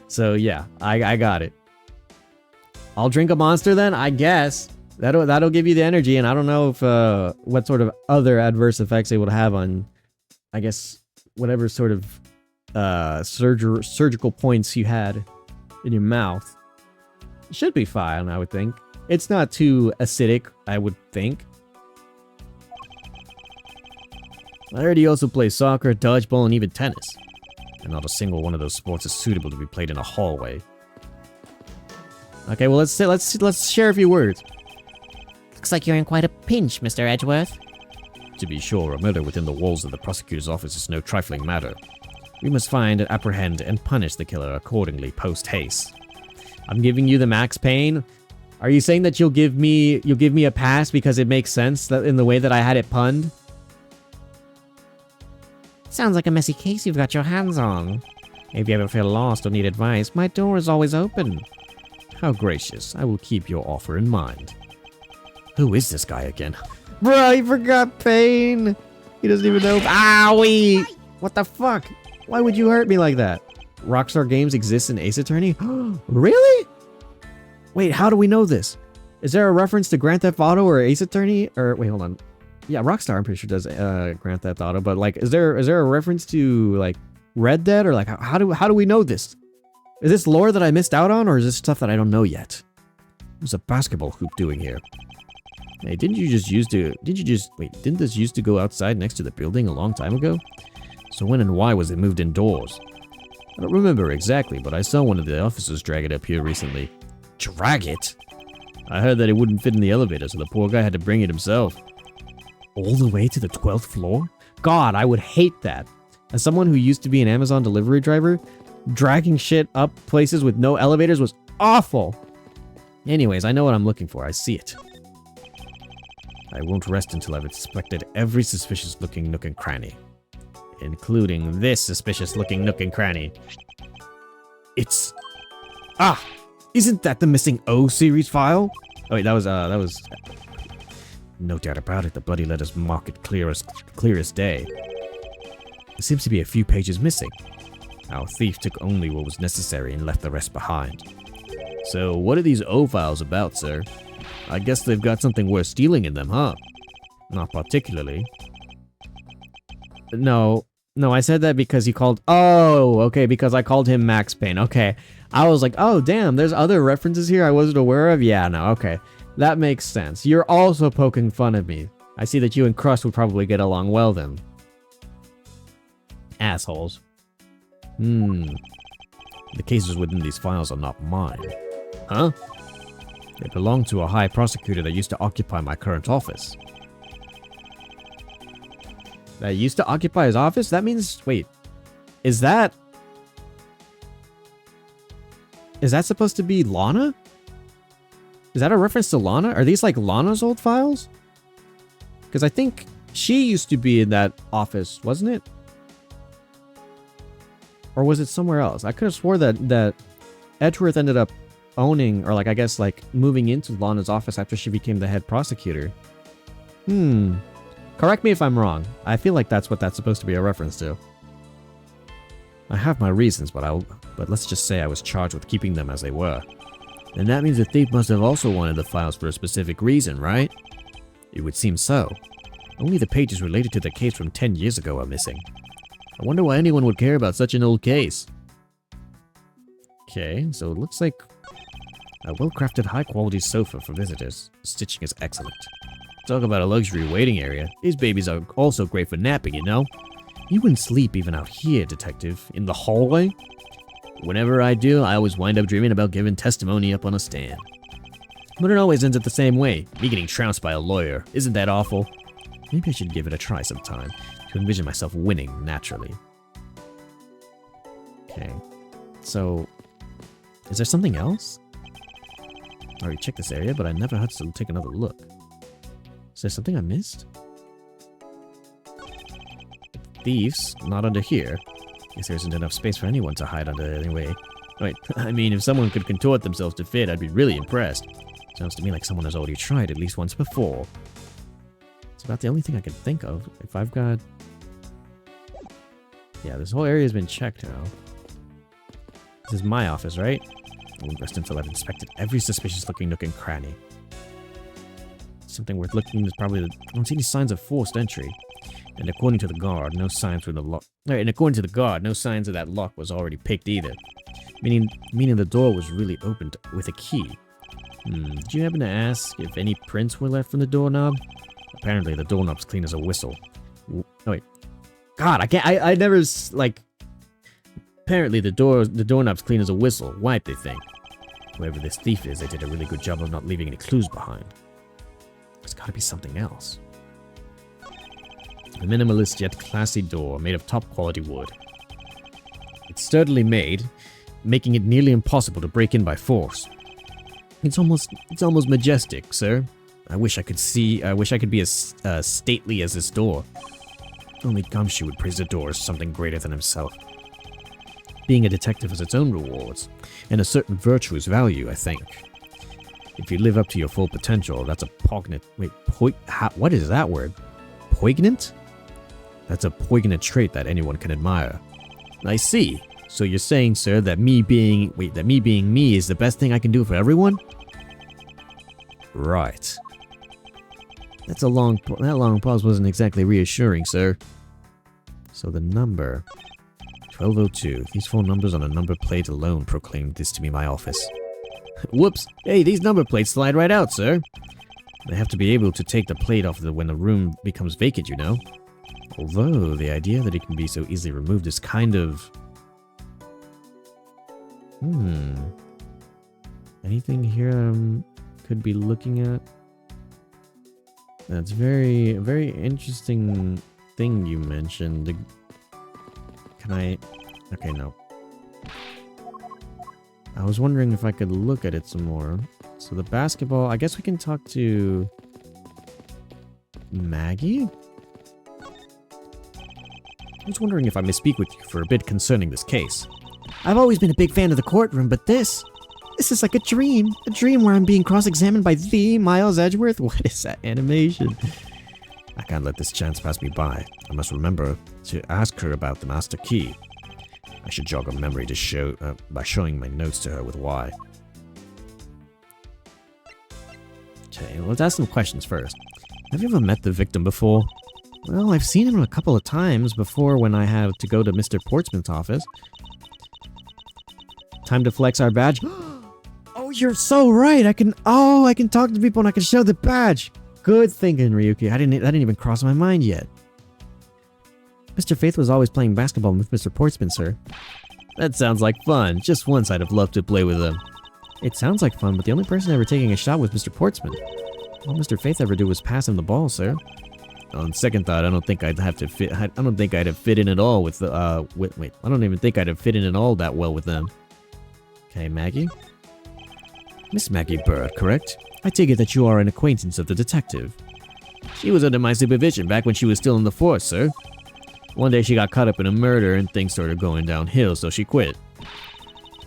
So yeah, I got it. I'll drink a Monster then, I guess. That'll give you the energy, and I don't know if what sort of other adverse effects it would have on, I guess, whatever sort of surgical points you had in your mouth. It should be fine, I would think. It's not too acidic, I would think. I heard he also plays soccer, dodgeball, and even tennis. And not a single one of those sports is suitable to be played in a hallway. Okay, well let's share a few words. Looks like you're in quite a pinch, Mr. Edgeworth. To be sure, a murder within the walls of the prosecutor's office is no trifling matter. We must find, apprehend, and punish the killer accordingly post-haste. I'm giving you the Max Payne. Are you saying that you'll give me a pass because it makes sense that in the way that I had it punned? Sounds like a messy case you've got your hands on. If you ever feel lost or need advice, my door is always open. How gracious. I will keep your offer in mind. Who is this guy again? Bro, he forgot Payne. He doesn't even know. Owie! What the fuck? Why would you hurt me like that? Rockstar Games exists in Ace Attorney? Really? Wait, how do we know this? Is there a reference to Grand Theft Auto or Ace Attorney? Or wait, hold on. Yeah, Rockstar I'm pretty sure does Grand Theft Auto, but like is there a reference to like Red Dead or like how do we know this? Is this lore that I missed out on or is this stuff that I don't know yet? What's a basketball hoop doing here? Hey, didn't this used to go outside next to the building a long time ago? So when and why was it moved indoors? I don't remember exactly, but I saw one of the officers drag it up here recently. Drag it? I heard that it wouldn't fit in the elevator, so the poor guy had to bring it himself. All the way to the 12th floor? God, I would hate that. As someone who used to be an Amazon delivery driver, dragging shit up places with no elevators was awful. Anyways, I know what I'm looking for. I see it. I won't rest until I've inspected every suspicious-looking nook and cranny. Including this suspicious-looking nook and cranny. It's... Ah! Isn't that the missing O series file? Oh wait, that was... No doubt about it, the bloody letters mark it clear as day. There seems to be a few pages missing. Our thief took only what was necessary and left the rest behind. So, what are these O files about, sir? I guess they've got something worth stealing in them, huh? Not particularly. No, I said that because he called... Oh, okay, because I called him Max Payne. Okay, I was like, oh, damn, there's other references here I wasn't aware of? Yeah, no, okay. That makes sense. You're also poking fun at me. I see that you and Crust would probably get along well then. Assholes. The cases within these files are not mine. Huh? They belong to a high prosecutor that used to occupy my current office. That used to occupy his office? That means... Wait. Is that supposed to be Lana? Is that a reference to Lana? Are these like Lana's old files? Because I think she used to be in that office, wasn't it? Or was it somewhere else? I could have swore that Edgeworth ended up owning, or like I guess like moving into Lana's office after she became the head prosecutor. Correct me if I'm wrong. I feel like that's what that's supposed to be a reference to. I have my reasons, but let's just say I was charged with keeping them as they were. And that means the thief must have also wanted the files for a specific reason, right? It would seem so. Only the pages related to the case from 10 years ago are missing. I wonder why anyone would care about such an old case. Okay, so it looks like a well-crafted high-quality sofa for visitors. The stitching is excellent. Talk about a luxury waiting area. These babies are also great for napping, you know? You wouldn't sleep even out here, detective. In the hallway? Whenever I do, I always wind up dreaming about giving testimony up on a stand. But it always ends up the same way. Me getting trounced by a lawyer. Isn't that awful? Maybe I should give it a try sometime, to envision myself winning naturally. Okay. So, is there something else? I already checked this area, but I never had to take another look. Is there something I missed? Thieves, not under here. Guess there isn't enough space for anyone to hide under anyway. Wait, I mean, if someone could contort themselves to fit, I'd be really impressed. Sounds to me like someone has already tried at least once before. It's about the only thing I can think of. If I've got... Yeah, this whole area has been checked now. This is my office, right? I won't rest until I've inspected every suspicious looking nook and cranny. Something worth looking is probably the... I don't see any signs of forced entry. And according to the guard, no signs of the lock. And according to the guard, no signs of that lock was already picked either. Meaning the door was really opened with a key. Did you happen to ask if any prints were left from the doorknob? Apparently, the doorknob's clean as a whistle. Oh wait, God, I can't. I never like. Apparently, the doorknob's clean as a whistle. Wipe, they think. Whoever this thief is, they did a really good job of not leaving any clues behind. There's got to be something else. A minimalist yet classy door made of top-quality wood. It's sturdily made, making it nearly impossible to break in by force. It's almost majestic, sir. I wish I could be as stately as this door. Only Gumshoe would praise the door as something greater than himself. Being a detective has its own rewards, and a certain virtuous value, I think. If you live up to your full potential, that's a poignant... Wait, what is that word? Poignant? That's a poignant trait that anyone can admire. I see. So you're saying, sir, that me being me is the best thing I can do for everyone? Right. That long pause wasn't exactly reassuring, sir. So the number 1202. These 4 numbers on a number plate alone proclaimed this to be my office. Whoops! Hey, these number plates slide right out, sir. They have to be able to take the plate off when the room becomes vacant, you know. Although the idea that it can be so easily removed is kind of... Anything here could be looking at? That's very interesting thing you mentioned. Can I... Okay, no. I was wondering if I could look at it some more. So the basketball... I guess we can talk to... Maggie? I was wondering if I may speak with you for a bit concerning this case. I've always been a big fan of the courtroom, but this is like a dream. A dream where I'm being cross-examined by the Miles Edgeworth? What is that animation? I can't let this chance pass me by. I must remember to ask her about the master key. I should jog her memory to show by showing my notes to her with why. Okay, well, let's ask some questions first. Have you ever met the victim before? Well, I've seen him a couple of times before when I had to go to Mr. Portsmouth's office. Time to flex our badge. Oh, you're so right. I can talk to people and I can show the badge. Good thinking, Ryuki. That didn't even cross my mind yet. Mr. Faith was always playing basketball with Mr. Portsmouth, sir. That sounds like fun. Just once I'd have loved to play with them. It sounds like fun, but the only person ever taking a shot was Mr. Portsman. All Mr. Faith ever did was pass him the ball, sir. On second thought, I don't think I'd have fit in at all with the, wait, I don't even think I'd have fit in at all that well with them. Okay, Maggie? Miss Maggie Bird, correct? I take it that you are an acquaintance of the detective. She was under my supervision back when she was still in the force, sir. One day she got caught up in a murder and things started going downhill, so she quit.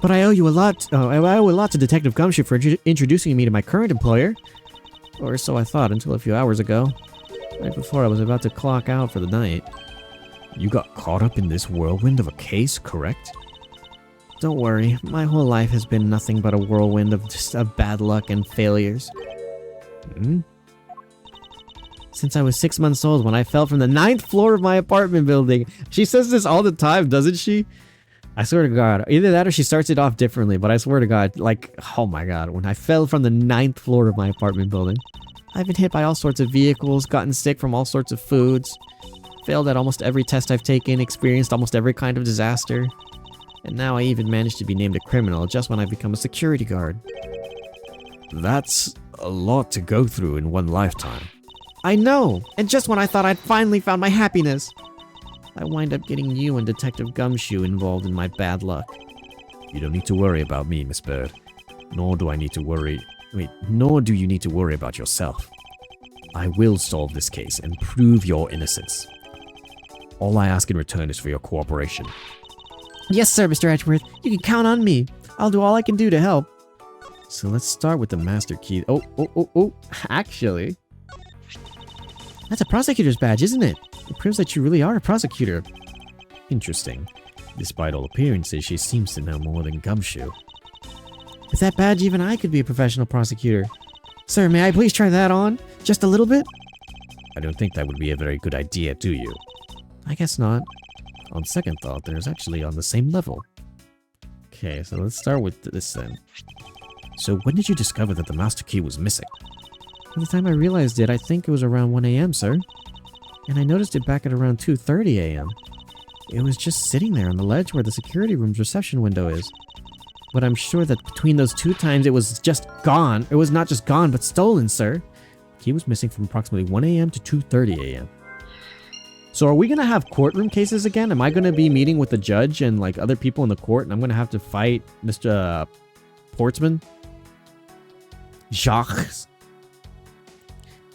But I owe you a lot, I owe a lot to Detective Gumshoe for introducing me to my current employer. Or so I thought until a few hours ago. Right before I was about to clock out for the night. You got caught up in this whirlwind of a case, correct? Don't worry, my whole life has been nothing but a whirlwind of bad luck and failures. Hmm? Since I was 6 months old when I fell from the 9th floor of my apartment building. She says this all the time, doesn't she? I swear to God, either that or she starts it off differently, but I swear to God, like, oh my God, when I fell from the 9th floor of my apartment building. I've been hit by all sorts of vehicles, gotten sick from all sorts of foods, failed at almost every test I've taken, experienced almost every kind of disaster. And now I even managed to be named a criminal just when I become a security guard. That's a lot to go through in one lifetime. I know! And just when I thought I'd finally found my happiness, I wind up getting you and Detective Gumshoe involved in my bad luck. You don't need to worry about me, Miss Bird. Nor do you need to worry about yourself. I will solve this case and prove your innocence. All I ask in return is for your cooperation. Yes, sir, Mr. Edgeworth. You can count on me. I'll do all I can do to help. So let's start with the master key. Oh. Actually, that's a prosecutor's badge, isn't it? It proves that you really are a prosecutor. Interesting. Despite all appearances, she seems to know more than Gumshoe. With that badge, even I could be a professional prosecutor. Sir, may I please try that on? Just a little bit? I don't think that would be a very good idea, do you? I guess not. On second thought, they're actually on the same level. Okay, so let's start with this then. So when did you discover that the master key was missing? By the time I realized it, I think it was around 1 a.m., sir. And I noticed it back at around 2:30 a.m. It was just sitting there on the ledge where the security room's reception window is. But I'm sure that between those two times it was just gone. It was not just gone, but stolen, sir. The key was missing from approximately 1 a.m. to 2:30 a.m. So are we going to have courtroom cases again? Am I going to be meeting with the judge and like other people in the court and I'm going to have to fight Mr. Portsman? Jacques?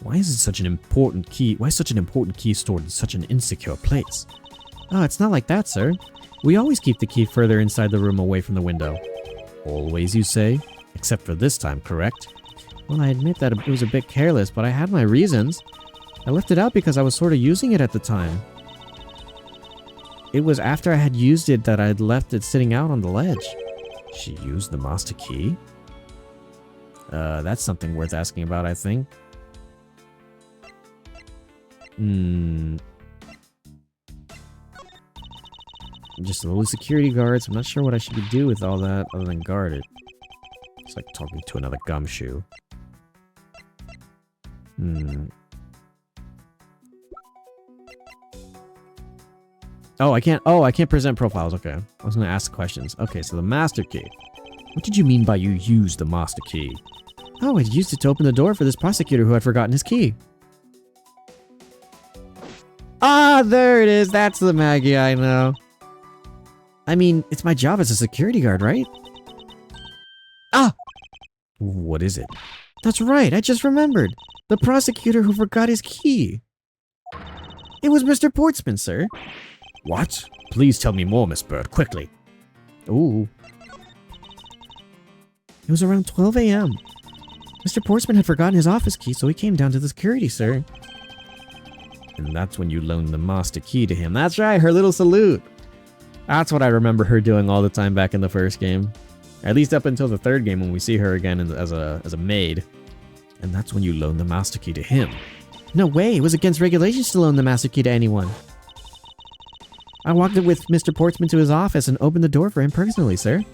Why is it such an important key? Why is such an important key stored in such an insecure place? Oh, it's not like that, sir. We always keep the key further inside the room away from the window. Always, you say? Except for this time, correct? Well, I admit that it was a bit careless, but I had my reasons. I left it out because I was sort of using it at the time. It was after I had used it that I had left it sitting out on the ledge. She used the master key? That's something worth asking about, I think. Just a little security guards. I'm not sure what I should do with all that other than guard it. It's like talking to another Gumshoe. Oh, I can't present profiles. Okay. I was gonna ask questions. Okay, so the master key. What did you mean by you used the master key? Oh, I used it to open the door for this prosecutor who had forgotten his key. Ah, there it is. That's the Maggie I know. I mean, it's my job as a security guard, right? Ah! What is it? That's right, I just remembered. The prosecutor who forgot his key. It was Mr. Portsman, sir. What? Please tell me more, Miss Bird, quickly. Ooh. It was around 12 a.m. Mr. Portsman had forgotten his office key, so he came down to the security, sir. And that's when you loaned the master key to him. That's right, her little salute. That's what I remember her doing all the time back in the first game. At least up until the third game when we see her again as a maid. And that's when you loaned the master key to him. No way, it was against regulations to loan the master key to anyone. I walked with Mr. Portsman to his office and opened the door for him personally, sir.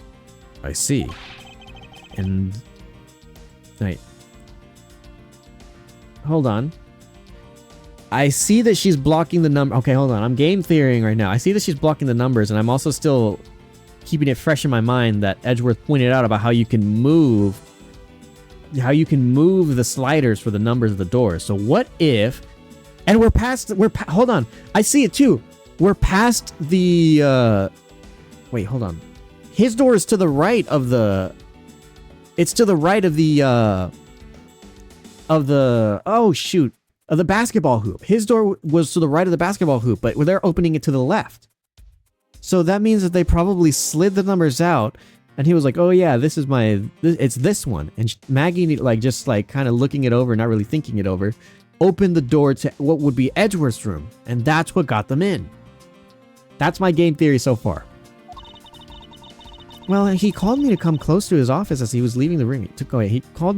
I see. And... wait. Hold on. I see that she's blocking the number. Okay, hold on. I'm game theorying right now. I see that she's blocking the numbers, and I'm also still keeping it fresh in my mind that Edgeworth pointed out about how you can move the sliders for the numbers of the doors. So what if, and hold on, I see it too. We're past the, wait, hold on. His door is to the right of the, it's to the right of the, oh shoot, of the basketball hoop. His door was to the right of the basketball hoop, but they're opening it to the left. So that means that they probably slid the numbers out, and he was like, oh yeah, this is it's this one. And Maggie, like, just like kind of looking it over, not really thinking it over, opened the door to what would be Edgeworth's room, and that's what got them in. That's my game theory so far. Well, he called me to come close to his office as he was leaving the room. He called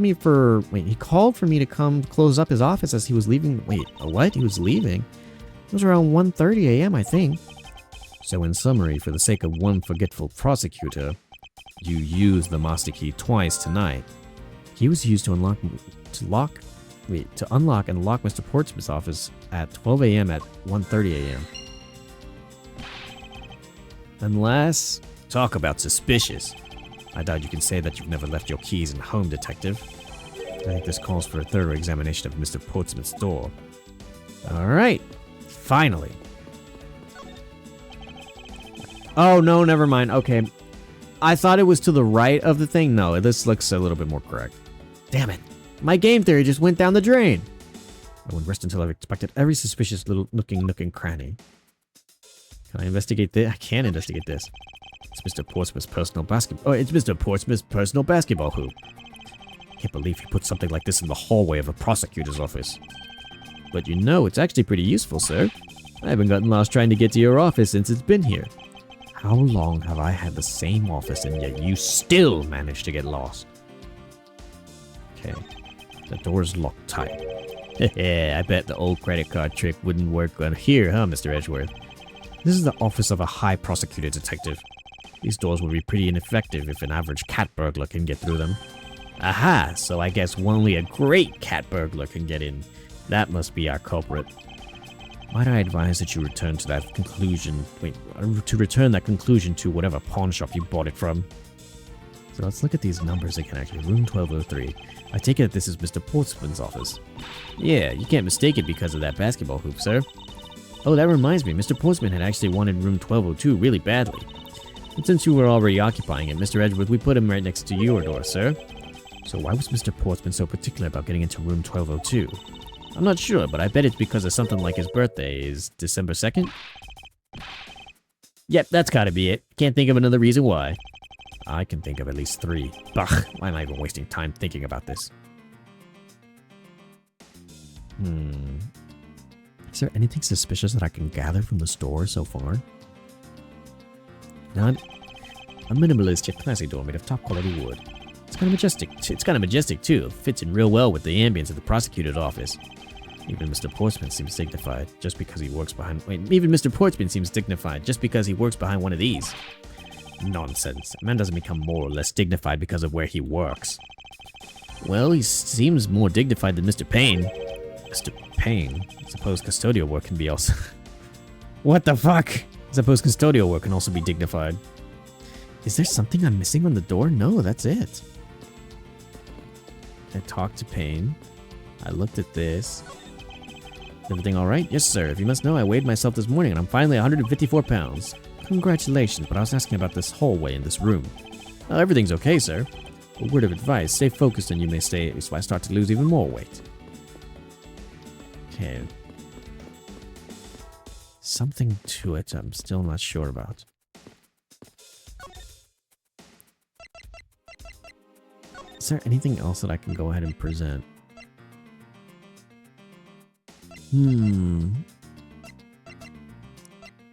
for me to come close up his office as he was leaving. Wait, what? He was leaving? It was around 1:30 a.m., I think. So in summary, for the sake of one forgetful prosecutor, you used the master key twice tonight. He was used to unlock and lock Mr. Portsmouth's office at 12 a.m. at 1:30 a.m. Unless... Talk about suspicious. I doubt you can say that you've never left your keys in home, detective. I think this calls for a thorough examination of Mr. Portsmouth's door. Alright. Finally. Oh, no, never mind. Okay. I thought it was to the right of the thing. No, this looks a little bit more correct. Damn it. My game theory just went down the drain. I wouldn't rest until I've inspected every suspicious little looking nook and cranny. Can I investigate this? I can't investigate this. It's Mr. Portsmouth's personal basketball. Oh, it's Mr. Portsmouth's personal basketball hoop. Can't believe he put something like this in the hallway of a prosecutor's office. But you know, it's actually pretty useful, sir. I haven't gotten lost trying to get to your office since it's been here. How long have I had the same office and yet you still managed to get lost? Okay. The door's locked tight. I bet the old credit card trick wouldn't work on here, huh, Mr. Edgeworth? This is the office of a high prosecutor detective. These doors would be pretty ineffective if an average cat burglar can get through them. Aha, so I guess only a great cat burglar can get in. That must be our culprit. Might I advise that you return to that conclusion, return that conclusion to whatever pawn shop you bought it from. So let's look at these numbers again, actually. Room 1203. I take it that this is Mr. Portsmouth's office. Yeah, you can't mistake it because of that basketball hoop, sir. Oh, that reminds me, Mr. Portsmouth had actually wanted room 1202 really badly. But since you were already occupying it, Mr. Edgeworth, we put him right next to your door, sir. So why was Mr. Portsmouth so particular about getting into room 1202? I'm not sure, but I bet it's because of something like his birthday is December 2nd? Yep, that's gotta be it. Can't think of another reason why. I can think of at least 3. Bah, why am I even wasting time thinking about this? Is there anything suspicious that I can gather from the store so far? Not a minimalist yet classy door made of top quality wood. It's kind of majestic too. Fits in real well with the ambience of the prosecutor's office. Even Mr. Portsmouth seems dignified just because he works behind. Even Mr. Portsmouth seems dignified just because he works behind one of these. Nonsense. A man doesn't become more or less dignified because of where he works. Well, he seems more dignified than Mr. Payne. Mr. Payne? I suppose custodial work can be also... What the fuck? I suppose custodial work can also be dignified. Is there something I'm missing on the door? No, that's it. I talked to Payne. I looked at this. Everything alright? Yes, sir. If you must know, I weighed myself this morning and I'm finally 154 pounds. Congratulations, but I was asking about this hallway in this room. Everything's okay, sir. A word of advice, stay focused and you may stay so I start to lose even more weight. Okay. Something to it I'm still not sure about. Is there anything else that I can go ahead and present?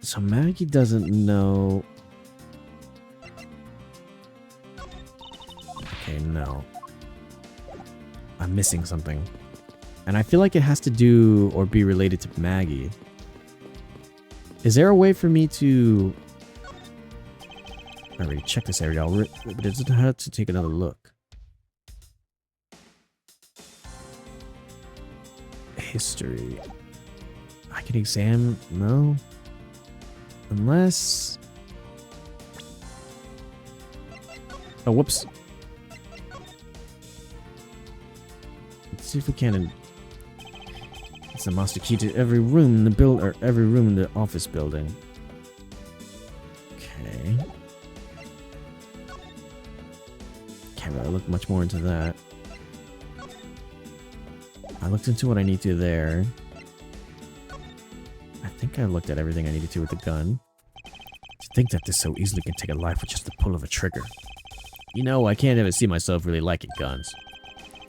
So Maggie doesn't know... Okay, no. I'm missing something. And I feel like it has to do or be related to Maggie. Is there a way for me to... I already checked this area, but does it hurt to take another look? History. I can examine... No. Unless... Oh, whoops. Let's see if we can. It's a master key to every room in the or every room in the office building. Okay. Can't really look much more into that. I looked into what I need to there. I think I looked at everything I needed to with the gun. To think that this so easily can take a life with just the pull of a trigger. You know, I can't ever see myself really liking guns.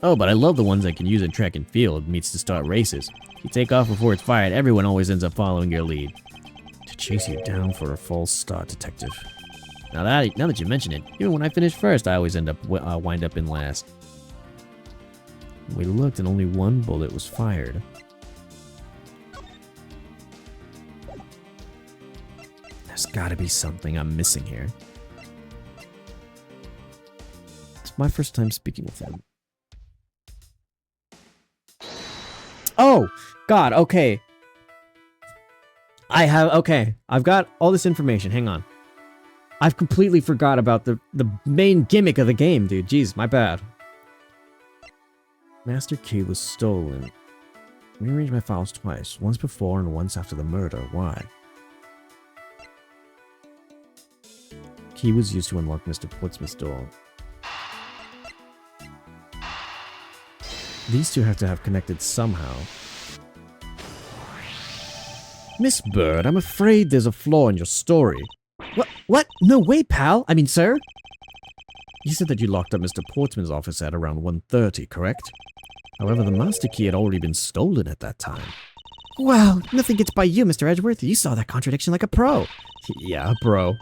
Oh, but I love the ones I can use in track and field meets to start races. If you take off before it's fired, everyone always ends up following your lead. To chase you down for a false start, detective. Now that you mention it, even when I finish first, I always end up wind up in last. We looked and only one bullet was fired. There's gotta be something I'm missing here. It's my first time speaking with him. Oh! God, okay. I've got all this information, hang on. I've completely forgot about the main gimmick of the game, dude. Jeez, my bad. Master key was stolen. Rearranged my files twice, once before and once after the murder. Why? Key was used to unlock Mr. Portsmouth's door. These two have to have connected somehow. Miss Bird, I'm afraid there's a flaw in your story. What? No way, pal. I mean, sir? You said that you locked up Mr. Portsman's office at around 1:30, correct? However, the master key had already been stolen at that time. Wow, nothing gets by you, Mr. Edgeworth. You saw that contradiction like a pro. Yeah, bro.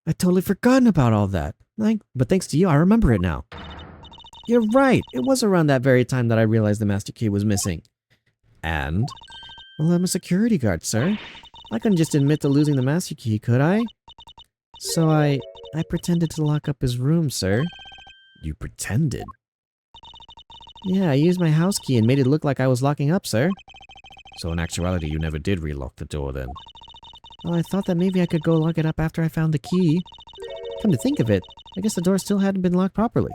I'd totally forgotten about all that. But thanks to you, I remember it now. You're right. It was around that very time that I realized the master key was missing. And? Well, I'm a security guard, sir. I couldn't just admit to losing the master key, could I? So I pretended to lock up his room, sir. You pretended? Yeah, I used my house key and made it look like I was locking up, sir. So in actuality, you never did relock the door then? Well, I thought that maybe I could go lock it up after I found the key. Come to think of it, I guess the door still hadn't been locked properly.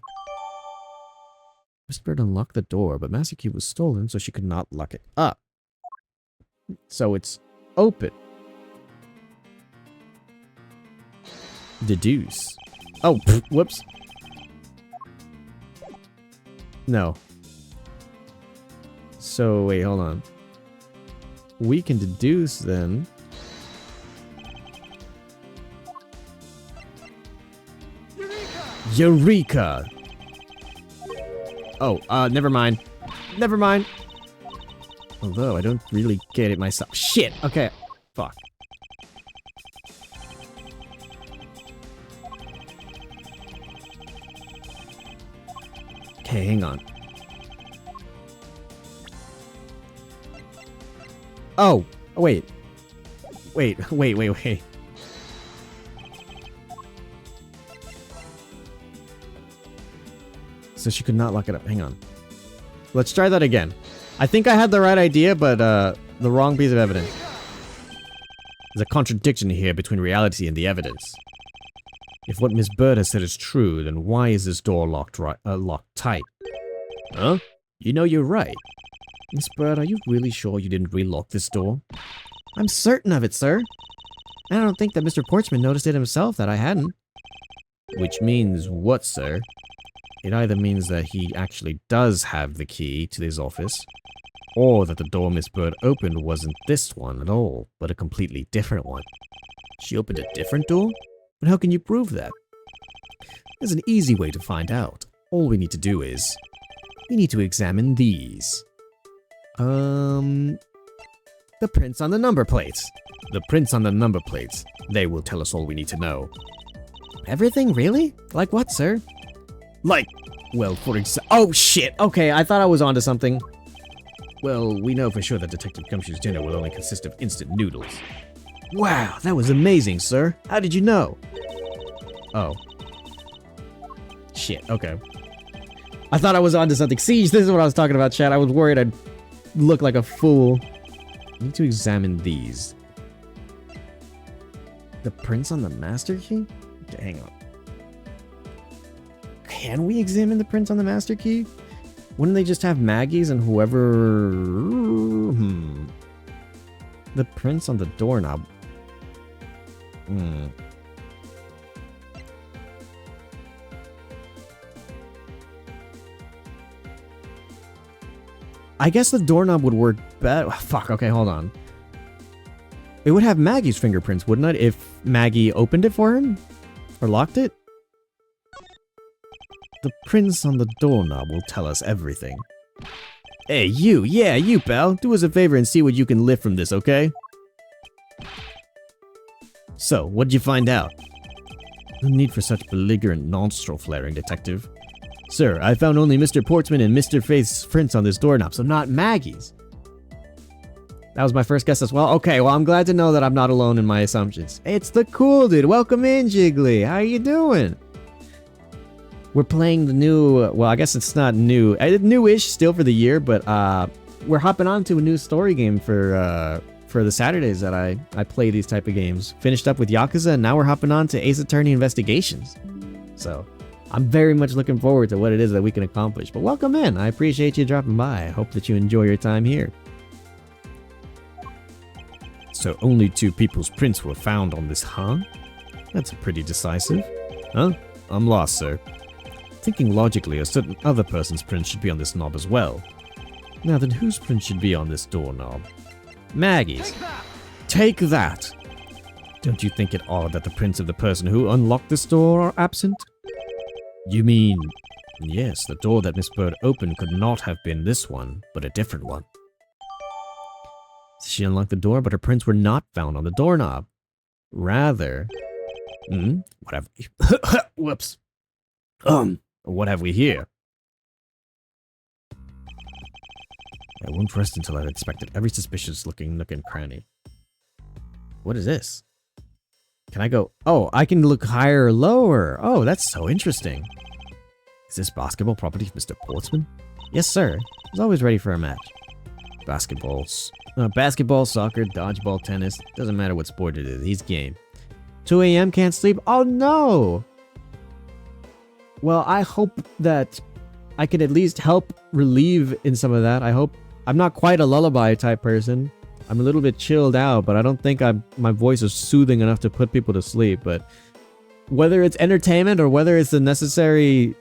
Miss Bird unlocked the door, but master key was stolen, so she could not lock it up. So it's open. Deduce. Oh, whoops. No. So, wait, hold on. We can deduce, then. Eureka! Oh, never mind. Never mind. Although, I don't really get it myself. Shit! Okay. Fuck. Okay, hang on. Oh! Wait. Wait. So she could not lock it up. Hang on. Let's try that again. I think I had the right idea, but the wrong piece of evidence. There's a contradiction here between reality and the evidence. If what Miss Bird has said is true, then why is this door locked tight? Huh? You know you're right. Miss Bird, are you really sure you didn't relock this door? I'm certain of it, sir. I don't think that Mr. Portsman noticed it himself that I hadn't. Which means what, sir? It either means that he actually does have the key to his office, or that the door Miss Bird opened wasn't this one at all, but a completely different one. She opened a different door? But how can you prove that? There's an easy way to find out. All we need to do is... we need to examine these. The prints on the number plates. The prints on the number plates. They will tell us all we need to know. Everything, really? Like what, sir? Like, well, for example... oh, shit! Okay, I thought I was onto something. Well, we know for sure that Detective Gumshoe's dinner will only consist of instant noodles. Wow, that was amazing, sir. How did you know? Oh. Shit, okay. I thought I was onto something. Siege, this is what I was talking about, chat. I was worried I'd look like a fool. I need to examine these. The prints on the master key? Okay, hang on. can we examine the prints on the master key? Wouldn't they just have Maggie's and whoever... The prints on the doorknob. I guess the doorknob would work better. Fuck, okay, hold on. It would have Maggie's fingerprints, wouldn't it, if Maggie opened it for him? Or locked it? The prints on the doorknob will tell us everything. Hey, you! Yeah, you, pal! Do us a favor and see what you can lift from this, okay? So, what'd you find out? No need for such belligerent nostril flaring, detective. Sir, I found only Mr. Portsman and Mr. Faith's prints on this doorknob, so not Maggie's. That was my first guess as well. Okay, well, I'm glad to know that I'm not alone in my assumptions. It's the cool dude. Welcome in, Jiggly. How you doing? We're playing the new... Well, I guess it's not new. New-ish still for the year, but we're hopping on to a new story game for the Saturdays that I play these type of games. Finished up with Yakuza, and now we're hopping on to Ace Attorney Investigations. So, I'm very much looking forward to what it is that we can accomplish. But welcome in. I appreciate you dropping by. I hope that you enjoy your time here. So only 2 people's prints were found on this, huh? That's pretty decisive. Huh? I'm lost, sir. Thinking logically, a certain other person's print should be on this knob as well. Now then, whose print should be on this doorknob? Maggie's. Take that! Don't you think it odd that the prints of the person who unlocked this door are absent? You mean... Yes, the door that Miss Bird opened could not have been this one, but a different one. She unlocked the door, but her prints were not found on the doorknob. Rather... What have we... Whoops. What have we here? I won't rest until I've inspected every suspicious-looking nook and cranny. What is this? Can I go... Oh, I can look higher or lower. Oh, that's so interesting. Is this basketball property of Mr. Portsman? Yes, sir. He's always ready for a match. Basketballs. Basketball, soccer, dodgeball, tennis. Doesn't matter what sport it is. He's game. 2 a.m. can't sleep? Oh, no! Well, I hope that I could at least help relieve in some of that. I hope... I'm not quite a lullaby type person. I'm a little bit chilled out, but I don't think my voice is soothing enough to put people to sleep. But whether it's entertainment or whether it's the necessary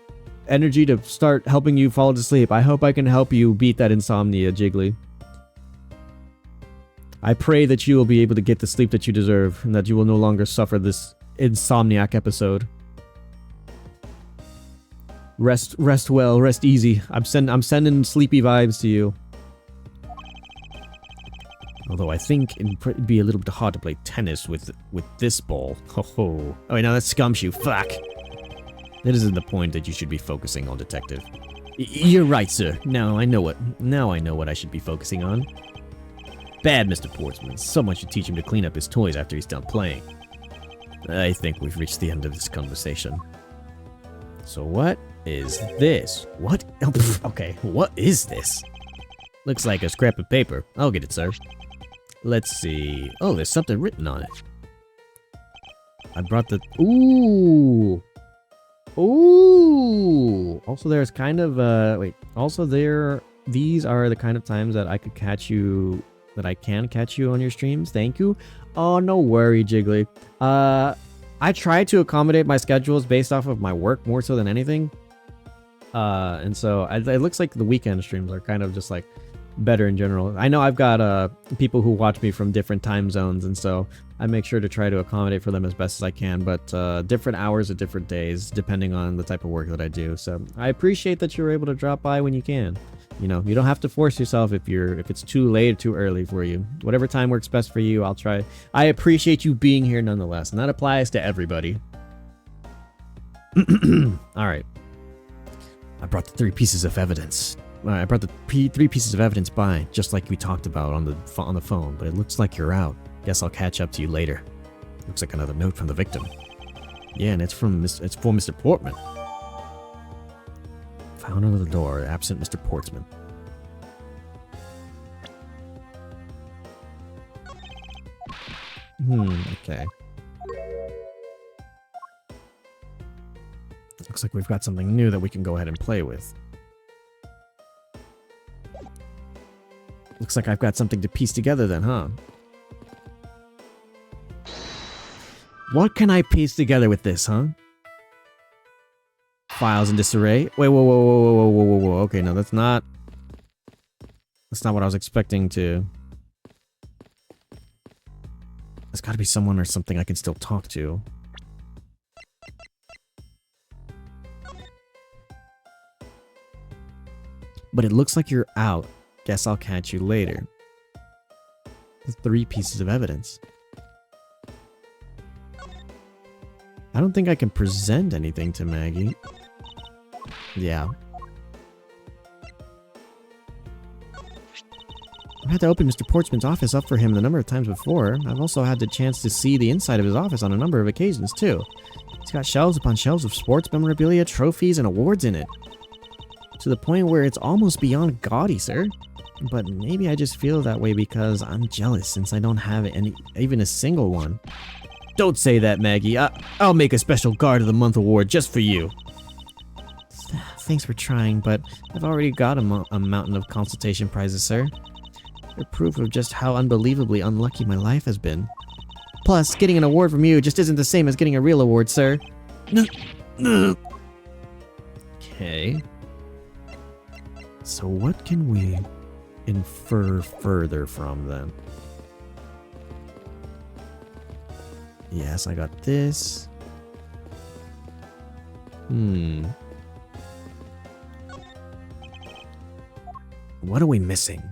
energy to start helping you fall to sleep, I hope I can help you beat that insomnia, Jiggly. I pray that you will be able to get the sleep that you deserve and that you will no longer suffer this insomniac episode. Rest well, rest easy. I'm sending sleepy vibes to you. Although I think it'd be a little bit hard to play tennis with this ball. Oh wait, now that's Scumshoe. Fuck. That isn't the point that you should be focusing on, Detective. You're right, sir. Now I know what I should be focusing on. Bad, Mr. Portsman. Someone should teach him to clean up his toys after he's done playing. I think we've reached the end of this conversation. So what is this? What? Oh, okay, what is this? Looks like a scrap of paper. I'll get it, sir. Let's see. Oh, there's something written on it. I brought the... Ooh! Ooh! Also, there's kind of, wait. Also, these are the kind of times that I could catch you... That I can catch you on your streams. Thank you. Oh, no worry, Jiggly. I try to accommodate my schedules based off of my work more so than anything. And so it looks like the weekend streams are kind of just like better in general. I know I've got people who watch me from different time zones, and so I make sure to try to accommodate for them as best as I can, but different hours at different days depending on the type of work that I do. So I appreciate that you're able to drop by when you can. You know, you don't have to force yourself if it's too late or too early for you. Whatever time works best for you, I'll try. I appreciate you being here nonetheless, and that applies to everybody. Alright. I brought the 3 pieces of evidence. I brought the 3 pieces of evidence by, just like we talked about on the phone, but it looks like you're out. Guess I'll catch up to you later. Looks like another note from the victim. Yeah, and it's for Mr. Portman. Found under the door, absent Mr. Portsman. Okay. Looks like we've got something new that we can go ahead and play with. Looks like I've got something to piece together then, huh? What can I piece together with this, huh? Files in disarray. Wait, whoa. Okay, no, that's not what I was expecting to. There's gotta be someone or something I can still talk to. But it looks like you're out. Guess I'll catch you later. There's 3 pieces of evidence. I don't think I can present anything to Maggie. Yeah. I've had to open Mr. Portsman's office up for him a number of times before. I've also had the chance to see the inside of his office on a number of occasions, too. He's got shelves upon shelves of sports memorabilia, trophies, and awards in it. To the point where it's almost beyond gaudy, sir. But maybe I just feel that way because I'm jealous since I don't have even a single one. Don't say that, Maggie. I'll make a special Guard of the Month award just for you. Thanks for trying, but I've already got a mountain of consultation prizes, sir. They're proof of just how unbelievably unlucky my life has been. Plus, getting an award from you just isn't the same as getting a real award, sir. Okay. So what can we infer further from them? Yes, I got this. What are we missing?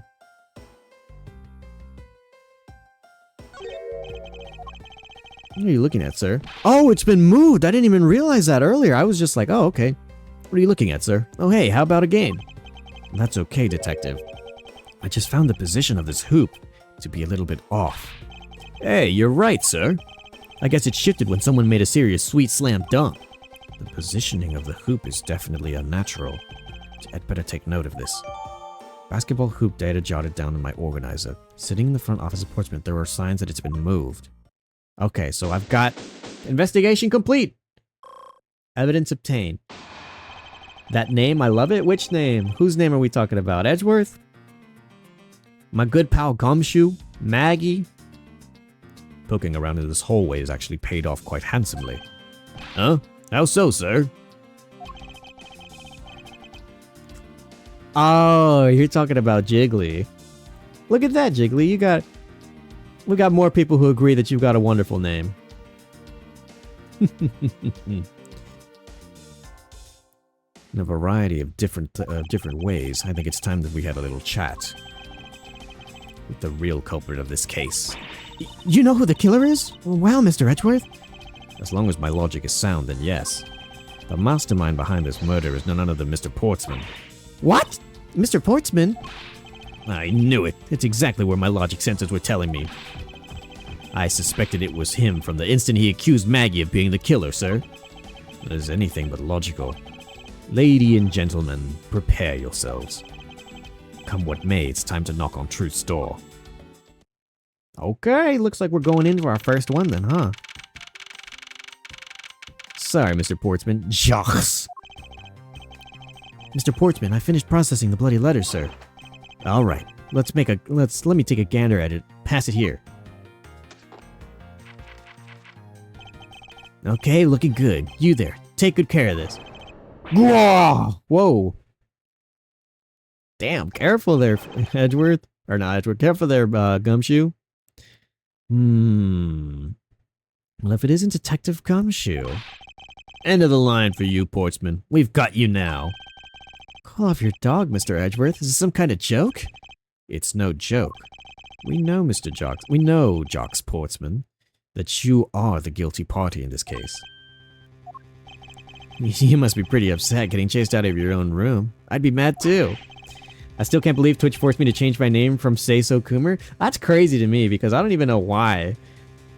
What are you looking at, sir? Oh, it's been moved! I didn't even realize that earlier. I was just like, oh, okay. What are you looking at, sir? Oh, hey, how about a game? That's okay, detective. I just found the position of this hoop to be a little bit off. Hey, you're right, sir. I guess it shifted when someone made a serious sweet slam dunk. The positioning of the hoop is definitely unnatural. I'd better take note of this. Basketball hoop data jotted down in my organizer. Sitting in the front office of Portsmouth, there are signs that it's been moved. Okay, so I've got investigation complete. Evidence obtained. That name, I love it. Which name? Whose name are we talking about? Edgeworth? My good pal Gumshoe? Maggie? Poking around in this hallway has actually paid off quite handsomely. Huh? How so, sir? Oh, you're talking about Jiggly. Look at that, Jiggly. We got more people who agree that you've got a wonderful name. In a variety of different ways, I think it's time that we had a little chat with the real culprit of this case. You know who the killer is? Well, Mr. Edgeworth. As long as my logic is sound, then yes. The mastermind behind this murder is none other than Mr. Portsman. What? Mr. Portsman? I knew it. It's exactly where my logic sensors were telling me. I suspected it was him from the instant he accused Maggie of being the killer, sir. That is anything but logical. Lady and gentlemen, prepare yourselves. Come what may, it's time to knock on truth's door. Okay, looks like we're going in for our first one then, huh? Sorry, Mr. Portsman. Jocks! Mr. Portsman, I finished processing the bloody letter, sir. Alright, let me take a gander at it. Pass it here. Okay, looking good. You there, take good care of this. Whoa! Damn, careful there, Edgeworth. Or not Edgeworth, careful there, Gumshoe. Well, if it isn't Detective Gumshoe. End of the line for you, Portsman. We've got you now. Call off your dog, Mr. Edgeworth. Is this some kind of joke? It's no joke. We know, Mr. Jocks. We know, Jocks Portsman, that you are the guilty party in this case. You must be pretty upset getting chased out of your own room. I'd be mad too. I still can't believe Twitch forced me to change my name from Say So Coomer. That's crazy to me because I don't even know why.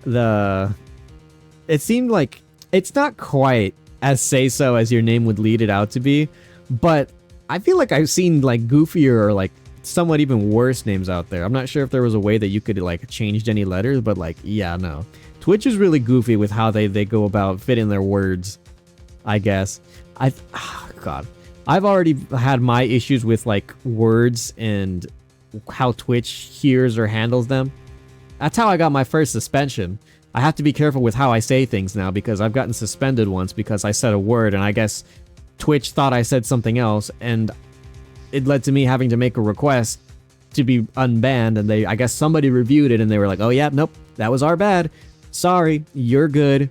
It seemed like it's not quite as Say So as your name would lead it out to be, but I feel like I've seen like goofier or like somewhat even worse names out there. I'm not sure if there was a way that you could like change any letters, but like, yeah, no. Twitch is really goofy with how they go about fitting their words, I guess. God, I've already had my issues with like words and how Twitch hears or handles them. That's how I got my first suspension. I have to be careful with how I say things now because I've gotten suspended once because I said a word and I guess Twitch thought I said something else and it led to me having to make a request to be unbanned, and I guess somebody reviewed it and they were like, oh yeah, nope, that was our bad. Sorry, you're good.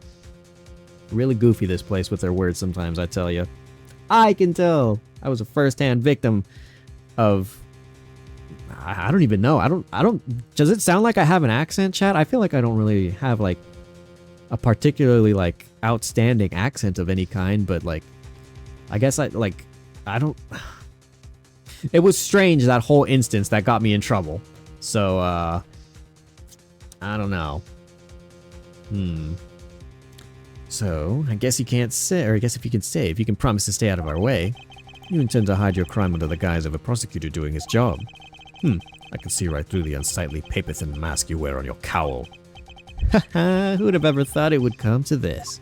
Really goofy this place with their words sometimes, I tell you. I can tell. I was a first-hand victim of... I don't even know. I don't... Does it sound like I have an accent, chat? I feel like I don't really have, like, a particularly, like, outstanding accent of any kind, but, like, I guess I don't... It was strange, that whole instance that got me in trouble. So, I don't know. So, I guess you can't say, or I guess if you can say, if you can promise to stay out of our way, you intend to hide your crime under the guise of a prosecutor doing his job. I can see right through the unsightly paper-thin mask you wear on your cowl. Haha, who would have ever thought it would come to this?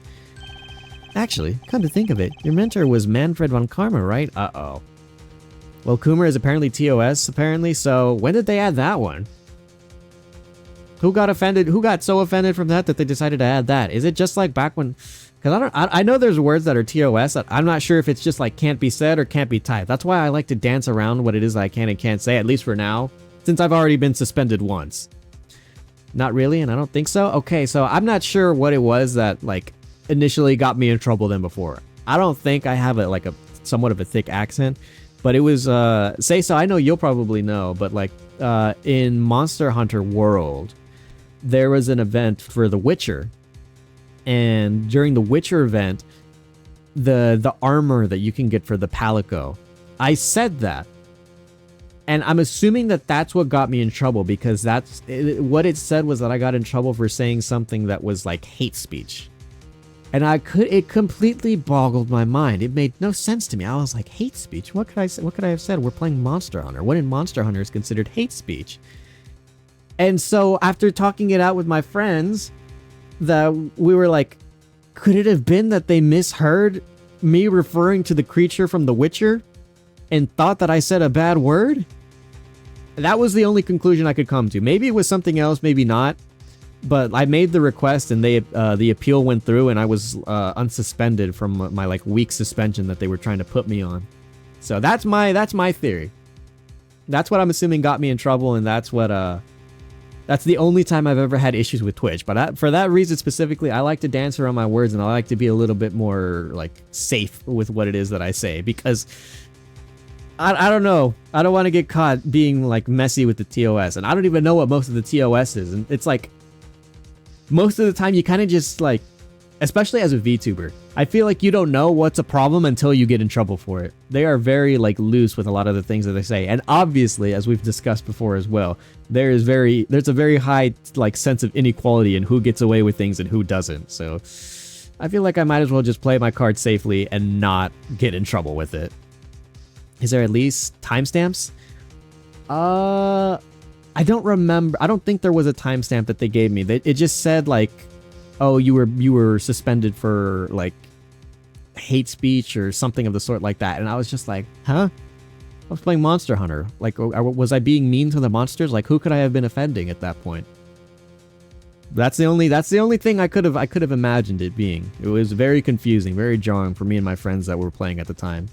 Actually, come to think of it, your mentor was Manfred von Karma, right? Uh-oh. Well, Coomer is apparently TOS, apparently, so when did they add that one? Who got offended? Who got so offended from that they decided to add that? Is it just like back when... Because I know there's words that are TOS that I'm not sure if it's just like can't be said or can't be typed. That's why I like to dance around what it is I can and can't say, at least for now, since I've already been suspended once. Not really, and I don't think so? Okay, so I'm not sure what it was that like initially got me in trouble then before. I don't think I have a somewhat of a thick accent, but it was, say so, I know you'll probably know, but like in Monster Hunter World, there was an event for The Witcher. And during the Witcher event, the armor that you can get for the Palico, I said that. And I'm assuming that that's what got me in trouble, because what it said was that I got in trouble for saying something that was like hate speech. And it completely boggled my mind. It made no sense to me. I was like, hate speech? What could I have said? We're playing Monster Hunter. What in Monster Hunter is considered hate speech? And so after talking it out with my friends, that we were like, could it have been that they misheard me referring to the creature from The Witcher and thought that I said a bad word? That was the only conclusion I could come to. Maybe it was something else, maybe not. But I made the request and the appeal went through and I was unsuspended from my like week suspension that they were trying to put me on. So that's my theory. That's what I'm assuming got me in trouble, and that's the only time I've ever had issues with Twitch. But for that reason specifically, I like to dance around my words and I like to be a little bit more like safe with what it is that I say, because I don't know. I don't want to get caught being like messy with the TOS, and I don't even know what most of the TOS is. And it's like most of the time you kind of just like, especially as a VTuber, I feel like you don't know what's a problem until you get in trouble for it. They are very like loose with a lot of the things that they say. And obviously, as we've discussed before as well, there's a very high like sense of inequality in who gets away with things and who doesn't. So I feel like I might as well just play my card safely and not get in trouble with it. Is there at least timestamps? I don't remember. I don't think there was a timestamp that they gave me. It just said like, oh, you were suspended for like hate speech or something of the sort like that. And I was just like, huh? I was playing Monster Hunter. Like, was I being mean to the monsters? Like, who could I have been offending at that point? That's the only thing I could have imagined it being. It was very confusing, very jarring for me and my friends that were playing at the time.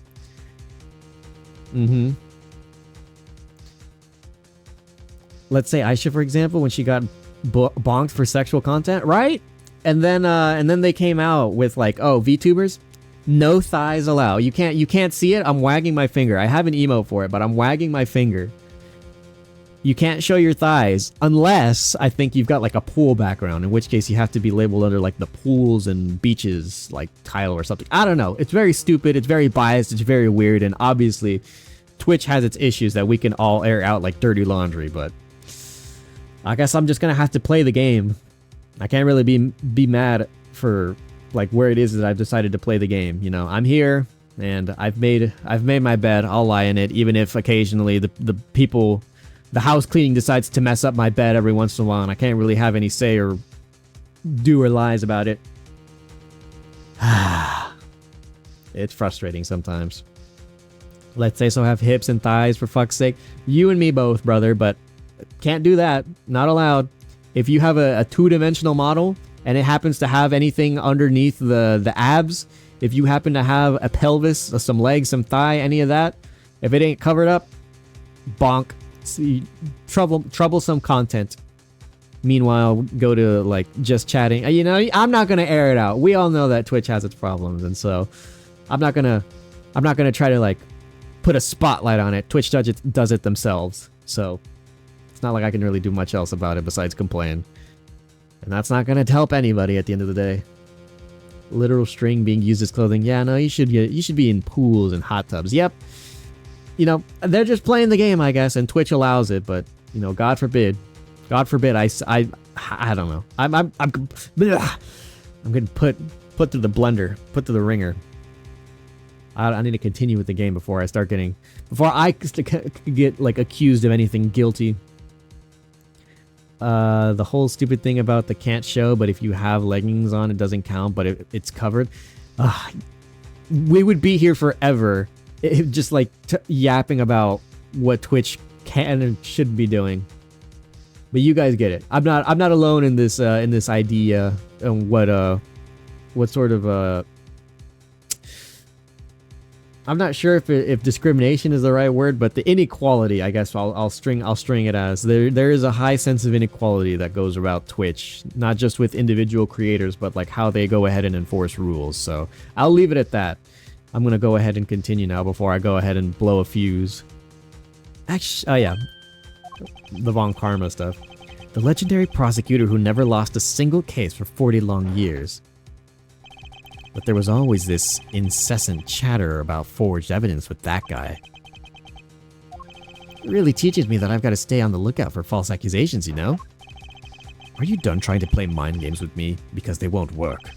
Let's say Aisha, for example, when she got bonked for sexual content, right? And then they came out with like, oh, VTubers, no thighs allowed. You can't see it. I'm wagging my finger. I have an emote for it, but I'm wagging my finger. You can't show your thighs unless I think you've got like a pool background, in which case you have to be labeled under like the pools and beaches like tile or something. I don't know. It's very stupid. It's very biased. It's very weird. And obviously Twitch has its issues that we can all air out like dirty laundry, but I guess I'm just going to have to play the game. I can't really be mad for like where it is that I've decided to play the game. You know, I'm here and I've made my bed. I'll lie in it, even if occasionally the house cleaning decides to mess up my bed every once in a while, and I can't really have any say or do or lies about it. It's frustrating sometimes. Let's say so have hips and thighs, for fuck's sake. You and me both, brother, but can't do that. Not allowed. If you have a two-dimensional model and it happens to have anything underneath the abs, if you happen to have a pelvis, some legs, some thigh, any of that, if it ain't covered up, bonk. See, troublesome content. Meanwhile, go to like just chatting. You know, I'm not gonna air it out. We all know that Twitch has its problems, and so I'm not gonna try to like put a spotlight on it. Twitch does it themselves, so it's not like I can really do much else about it besides complain, and that's not gonna help anybody at the end of the day. Literal string being used as clothing. Yeah, no, you should be in pools and hot tubs. Yep. You know, they're just playing the game, I guess, and Twitch allows it, but you know, God forbid, I don't know. I'm getting put through the blender, put through the ringer. I need to continue with the game before I get like accused of anything guilty. The whole stupid thing about the can't show, but if you have leggings on, it doesn't count, but it's covered. We would be here forever, just like yapping about what Twitch can and should be doing. But you guys get it. I'm not alone in this idea and what sort of I'm not sure if discrimination is the right word, but the inequality, I guess I'll string it as. There is a high sense of inequality that goes about Twitch, not just with individual creators, but like how they go ahead and enforce rules. So I'll leave it at that. I'm gonna go ahead and continue now before I go ahead and blow a fuse. Actually, oh yeah, the Von Karma stuff. The legendary prosecutor who never lost a single case for 40 long years. But there was always this incessant chatter about forged evidence with that guy. It really teaches me that I've got to stay on the lookout for false accusations, you know? Are you done trying to play mind games with me? Because they won't work.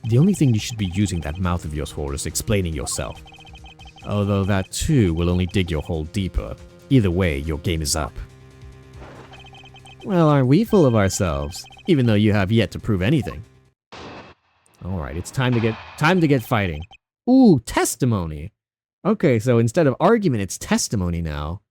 The only thing you should be using that mouth of yours for is explaining yourself. Although that too will only dig your hole deeper. Either way, your game is up. Well, aren't we full of ourselves? Even though you have yet to prove anything. Alright, it's time to get fighting. Ooh, testimony! Okay, so instead of argument, it's testimony now.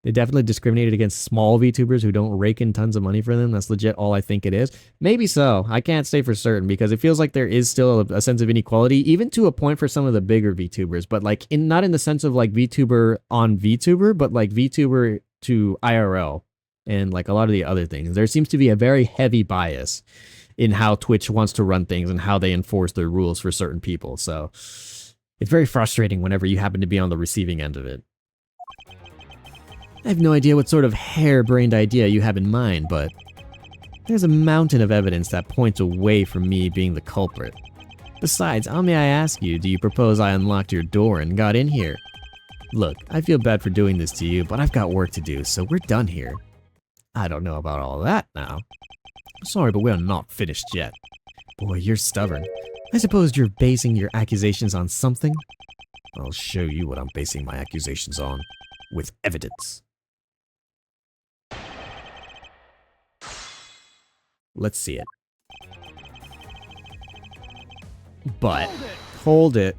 They definitely discriminated against small VTubers who don't rake in tons of money for them. That's legit all I think it is. Maybe so. I can't say for certain because it feels like there is still a sense of inequality, even to a point for some of the bigger VTubers, but like not in the sense of like VTuber on VTuber, but like VTuber to IRL and like a lot of the other things. There seems to be a very heavy bias in how Twitch wants to run things and how they enforce their rules for certain people. So it's very frustrating whenever you happen to be on the receiving end of it. I have no idea what sort of harebrained idea you have in mind, but there's a mountain of evidence that points away from me being the culprit. Besides, how may I ask you, do you propose I unlocked your door and got in here? Look, I feel bad for doing this to you, but I've got work to do, so we're done here. I don't know about all that now. Sorry, but we're not finished yet. Boy, you're stubborn. I suppose you're basing your accusations on something? I'll show you what I'm basing my accusations on. With evidence. Let's see it. But, hold it.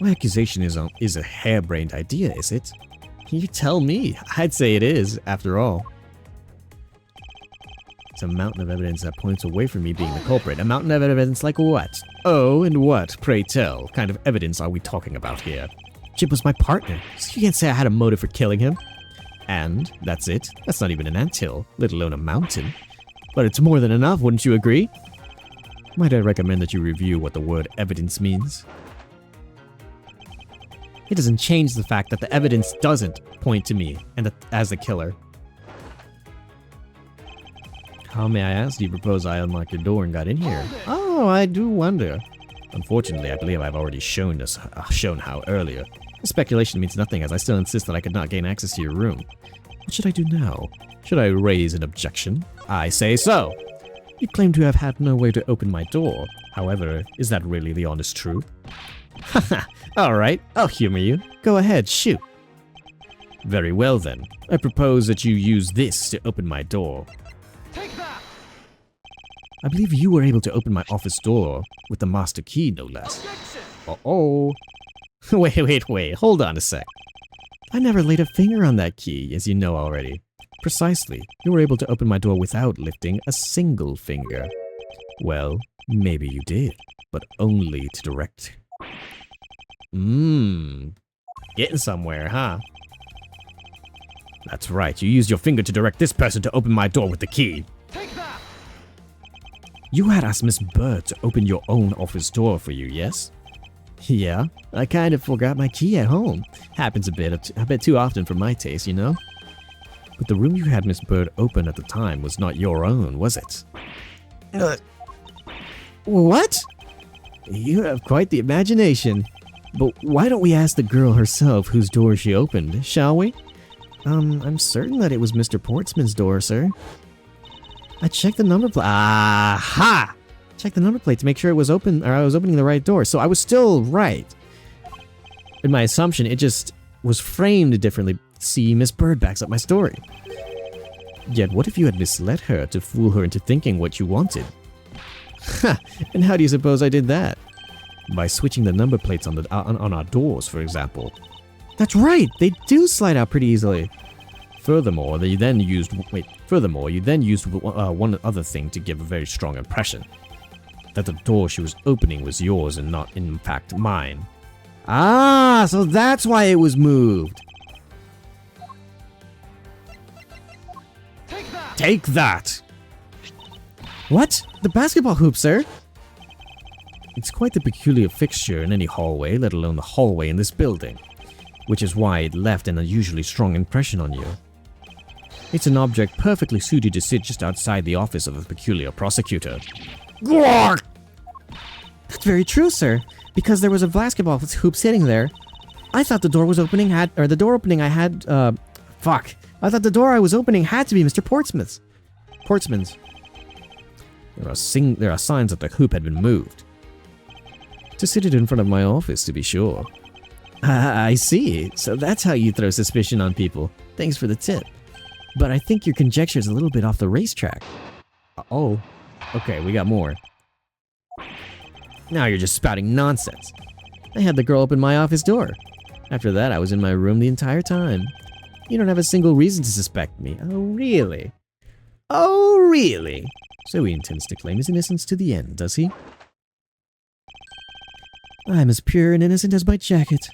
My accusation is a harebrained idea, is it? You tell me. I'd say it is, after all. It's a mountain of evidence that points away from me being the culprit. A mountain of evidence like what? Oh, and what, pray tell, kind of evidence are we talking about here? Chip was my partner, so you can't say I had a motive for killing him. And that's it. That's not even an anthill, let alone a mountain. But it's more than enough, wouldn't you agree? Might I recommend that you review what the word evidence means? It doesn't change the fact that the evidence doesn't point to me and as the killer. How may I ask, do you propose I unlock your door and got in here? Oh, I do wonder. Unfortunately, I believe I've already shown how earlier. The speculation means nothing, as I still insist that I could not gain access to your room. What should I do now? Should I raise an objection? I say so! You claim to have had no way to open my door. However, is that really the honest truth? Haha, alright, I'll humor you. Go ahead, shoot. Very well then. I propose that you use this to open my door. Take that! I believe you were able to open my office door with the master key, no less. Objection! Uh-oh. Wait. Hold on a sec. I never laid a finger on that key, as you know already. Precisely. You were able to open my door without lifting a single finger. Well, maybe you did, but only to direct. Getting somewhere, huh? That's right, you used your finger to direct this person to open my door with the key. Take that! You had asked Miss Bird to open your own office door for you, yes? Yeah, I kind of forgot my key at home. Happens a bit too often for my taste, you know? But the room you had Miss Bird open at the time was not your own, was it? What? You have quite the imagination. But why don't we ask the girl herself whose door she opened, shall we? I'm certain that it was Mr. Portsman's door, sir. I checked the number plate. Aha! Checked the number plate to make sure it was open, or I was opening the right door. So I was still right. In my assumption, it just was framed differently. See, Miss Bird backs up my story. Yet what if you had misled her to fool her into thinking what you wanted? Ha! And how do you suppose I did that? By switching the number plates on our doors, for example. That's right! They do slide out pretty easily. Furthermore, you then used one other thing to give a very strong impression. That the door she was opening was yours and not, in fact, mine. Ah, so that's why it was moved. Take that! Take that! What? The basketball hoop, sir? It's quite the peculiar fixture in any hallway, let alone the hallway in this building. Which is why it left an unusually strong impression on you. It's an object perfectly suited to sit just outside the office of a peculiar prosecutor. That's very true, sir. Because there was a basketball hoop sitting there. I thought the door was opening I thought the door I was opening had to be Mr. Portsman's. There are signs that the hoop had been moved. To sit it in front of my office, to be sure. I see. So that's how you throw suspicion on people. Thanks for the tip. But I think your conjecture is a little bit off the racetrack. Oh. Okay, we got more. Now you're just spouting nonsense. I had the girl open my office door. After that, I was in my room the entire time. You don't have a single reason to suspect me. Oh, really? Oh, really? So he intends to claim his innocence to the end, does he? I'm as pure and innocent as my jacket.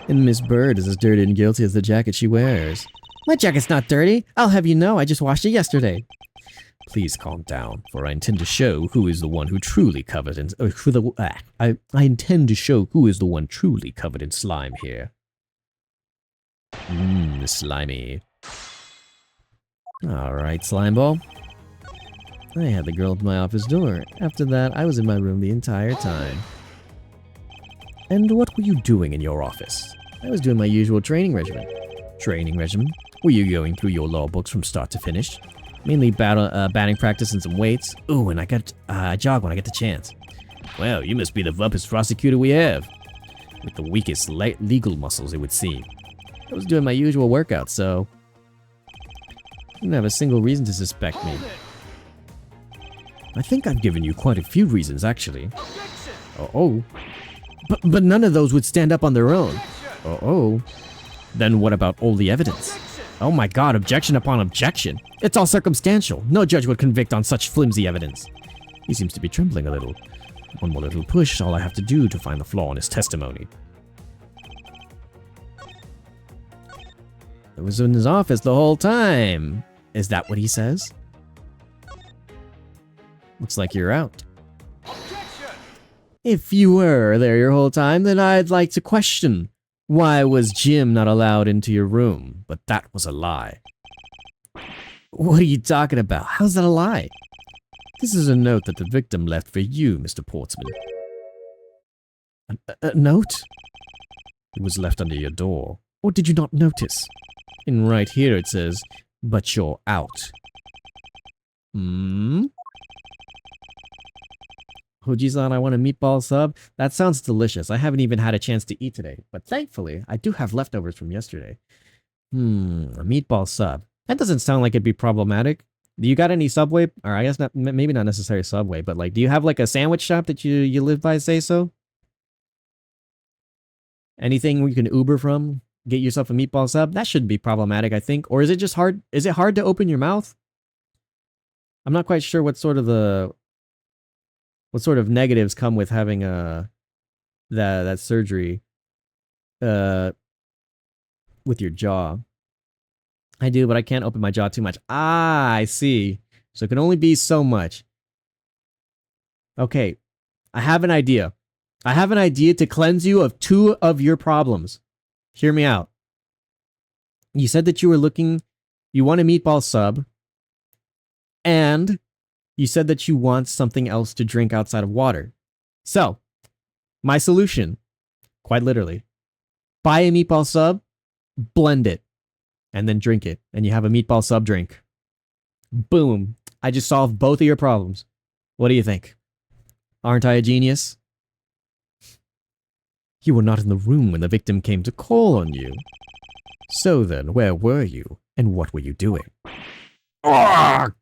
And Miss Bird is as dirty and guilty as the jacket she wears. My jacket's not dirty. I'll have you know I just washed it yesterday. Please calm down, for I intend to show who is the one who truly covered in... I intend to show who is the one truly covered in slime here. Slimy. Alright, Slimeball. I had the girl open my office door. After that, I was in my room the entire time. And what were you doing in your office? I was doing my usual training regimen. Training regimen? Were you going through your law books from start to finish? Mainly batting practice and some weights. Ooh, and I got jog when I get the chance. Well, you must be the roughest prosecutor we have. With the weakest legal muscles, it would seem. I was doing my usual workout, so... you didn't have a single reason to suspect me. I think I've given you quite a few reasons, actually. Oh. But none of those would stand up on their own. Oh. Then what about all the evidence? Oh my god, objection upon objection. It's all circumstantial. No judge would convict on such flimsy evidence. He seems to be trembling a little. One more little push, all I have to do to find the flaw in his testimony. It was in his office the whole time. Is that what he says? Looks like you're out. If you were there your whole time, then I'd like to question. Why was Jim not allowed into your room? But that was a lie. What are you talking about? How's that a lie? This is a note that the victim left for you, Mr. Portsman. A note? It was left under your door. Or did you not notice? And right here it says, but you're out. Hoji-san, I want a meatball sub. That sounds delicious. I haven't even had a chance to eat today. But thankfully, I do have leftovers from yesterday. A meatball sub. That doesn't sound like it'd be problematic. Do you got any Subway? Or I guess not, maybe not necessarily Subway, but like, do you have like a sandwich shop that you live by, say so? Anything you can Uber from? Get yourself a meatball sub? That shouldn't be problematic, I think. Or is it just hard? Is it hard to open your mouth? I'm not quite sure what sort of negatives come with having that surgery with your jaw. I do, but I can't open my jaw too much. Ah, I see. So it can only be so much. Okay, I have an idea. I have an idea to cleanse you of 2 of your problems. Hear me out. You said that you want a meatball sub, and you said that you want something else to drink outside of water. So, my solution, quite literally, buy a meatball sub, blend it, and then drink it, and you have a meatball sub drink. Boom. I just solved both of your problems. What do you think? Aren't I a genius? You were not in the room when the victim came to call on you. So then, where were you, and what were you doing? Arrgh!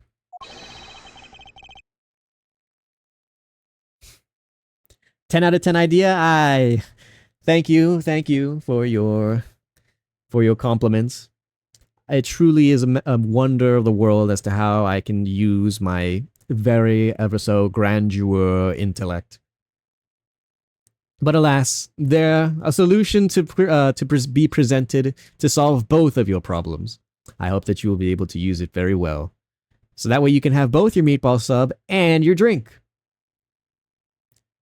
10 out of 10 idea. Thank you for your compliments. It truly is a wonder of the world as to how I can use my very ever so grandeur intellect. But alas, a solution to be presented to solve both of your problems. I hope that you will be able to use it very well. So that way you can have both your meatball sub and your drink.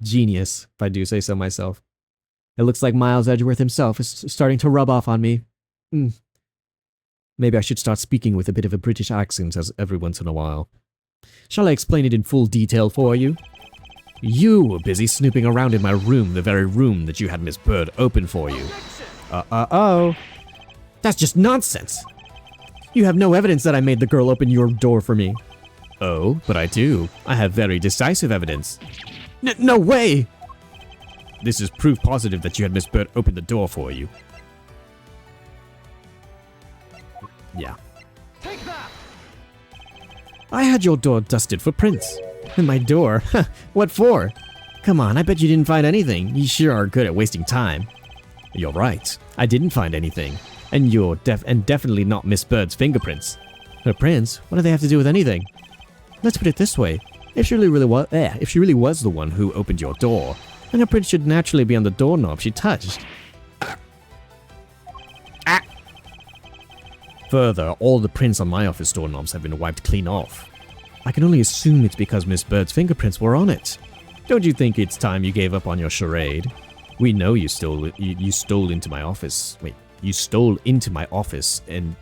Genius, if I do say so myself. It looks like Miles Edgeworth himself is starting to rub off on me. Maybe I should start speaking with a bit of a British accent every once in a while. Shall I explain it in full detail for you? You were busy snooping around in my room, the very room that you had Miss Bird open for you. Oh. That's just nonsense. You have no evidence that I made the girl open your door for me. Oh, but I do. I have very decisive evidence. No way! This is proof positive that you had Miss Bird open the door for you. Yeah. Take that! I had your door dusted for prints. And my door? What for? Come on, I bet you didn't find anything. You sure are good at wasting time. You're right. I didn't find anything. And you're definitely not Miss Bird's fingerprints. Her prints? What do they have to do with anything? Let's put it this way. If she really was the one who opened your door, then her print should naturally be on the doorknob she touched. Further, all the prints on my office doorknobs have been wiped clean off. I can only assume it's because Miss Bird's fingerprints were on it. Don't you think it's time you gave up on your charade? We know you stole into my office. Wait, you stole into my office, and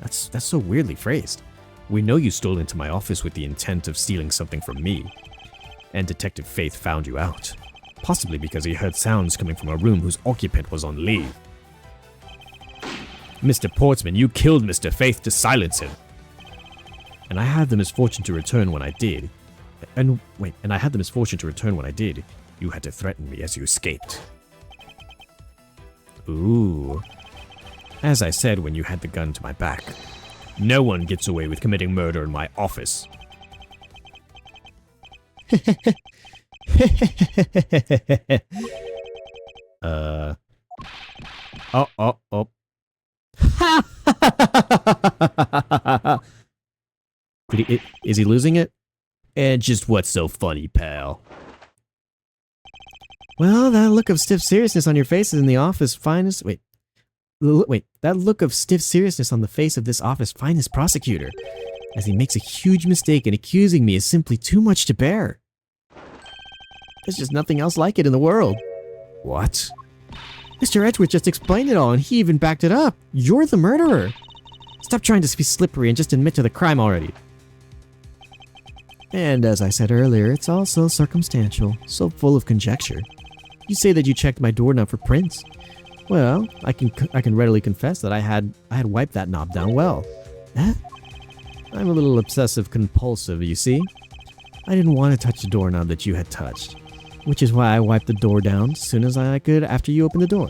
that's so weirdly phrased. We know you stole into my office with the intent of stealing something from me. And Detective Faith found you out. Possibly because he heard sounds coming from a room whose occupant was on leave. Mr. Portsman, you killed Mr. Faith to silence him. And I had the misfortune to return when I did. And I had the misfortune to return when I did. You had to threaten me as you escaped. Ooh. As I said when you had the gun to my back, no one gets away with committing murder in my office. Oh. Is he losing it? And just what's so funny, pal? Well, that look of stiff seriousness on your face is in the office finest. Wait, that look of stiff seriousness on the face of this office finest prosecutor, as he makes a huge mistake in accusing me, is simply too much to bear. There's just nothing else like it in the world. What? Mr. Edgeworth just explained it all, and he even backed it up. You're the murderer. Stop trying to be slippery and just admit to the crime already. And as I said earlier, it's all so circumstantial, so full of conjecture. You say that you checked my doorknob for prints. Well, I can readily confess that I had wiped that knob down well. Eh? I'm a little obsessive compulsive, you see. I didn't want to touch the doorknob that you had touched, which is why I wiped the door down as soon as I could after you opened the door.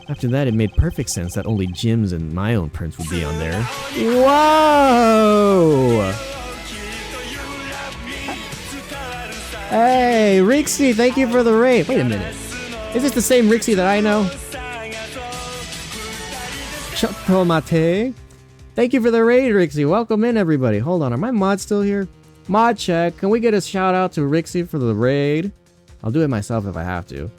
After that, it made perfect sense that only Jim's and my own prints would be on there. Whoa! Hey, Rixie, thank you for the raid. Wait a minute. Is this the same Rixie that I know? Chocolate. Thank you for the raid, Rixie. Welcome in, everybody. Hold on, are my mods still here? Mod check. Can we get a shout out to Rixie for the raid? I'll do it myself if I have to.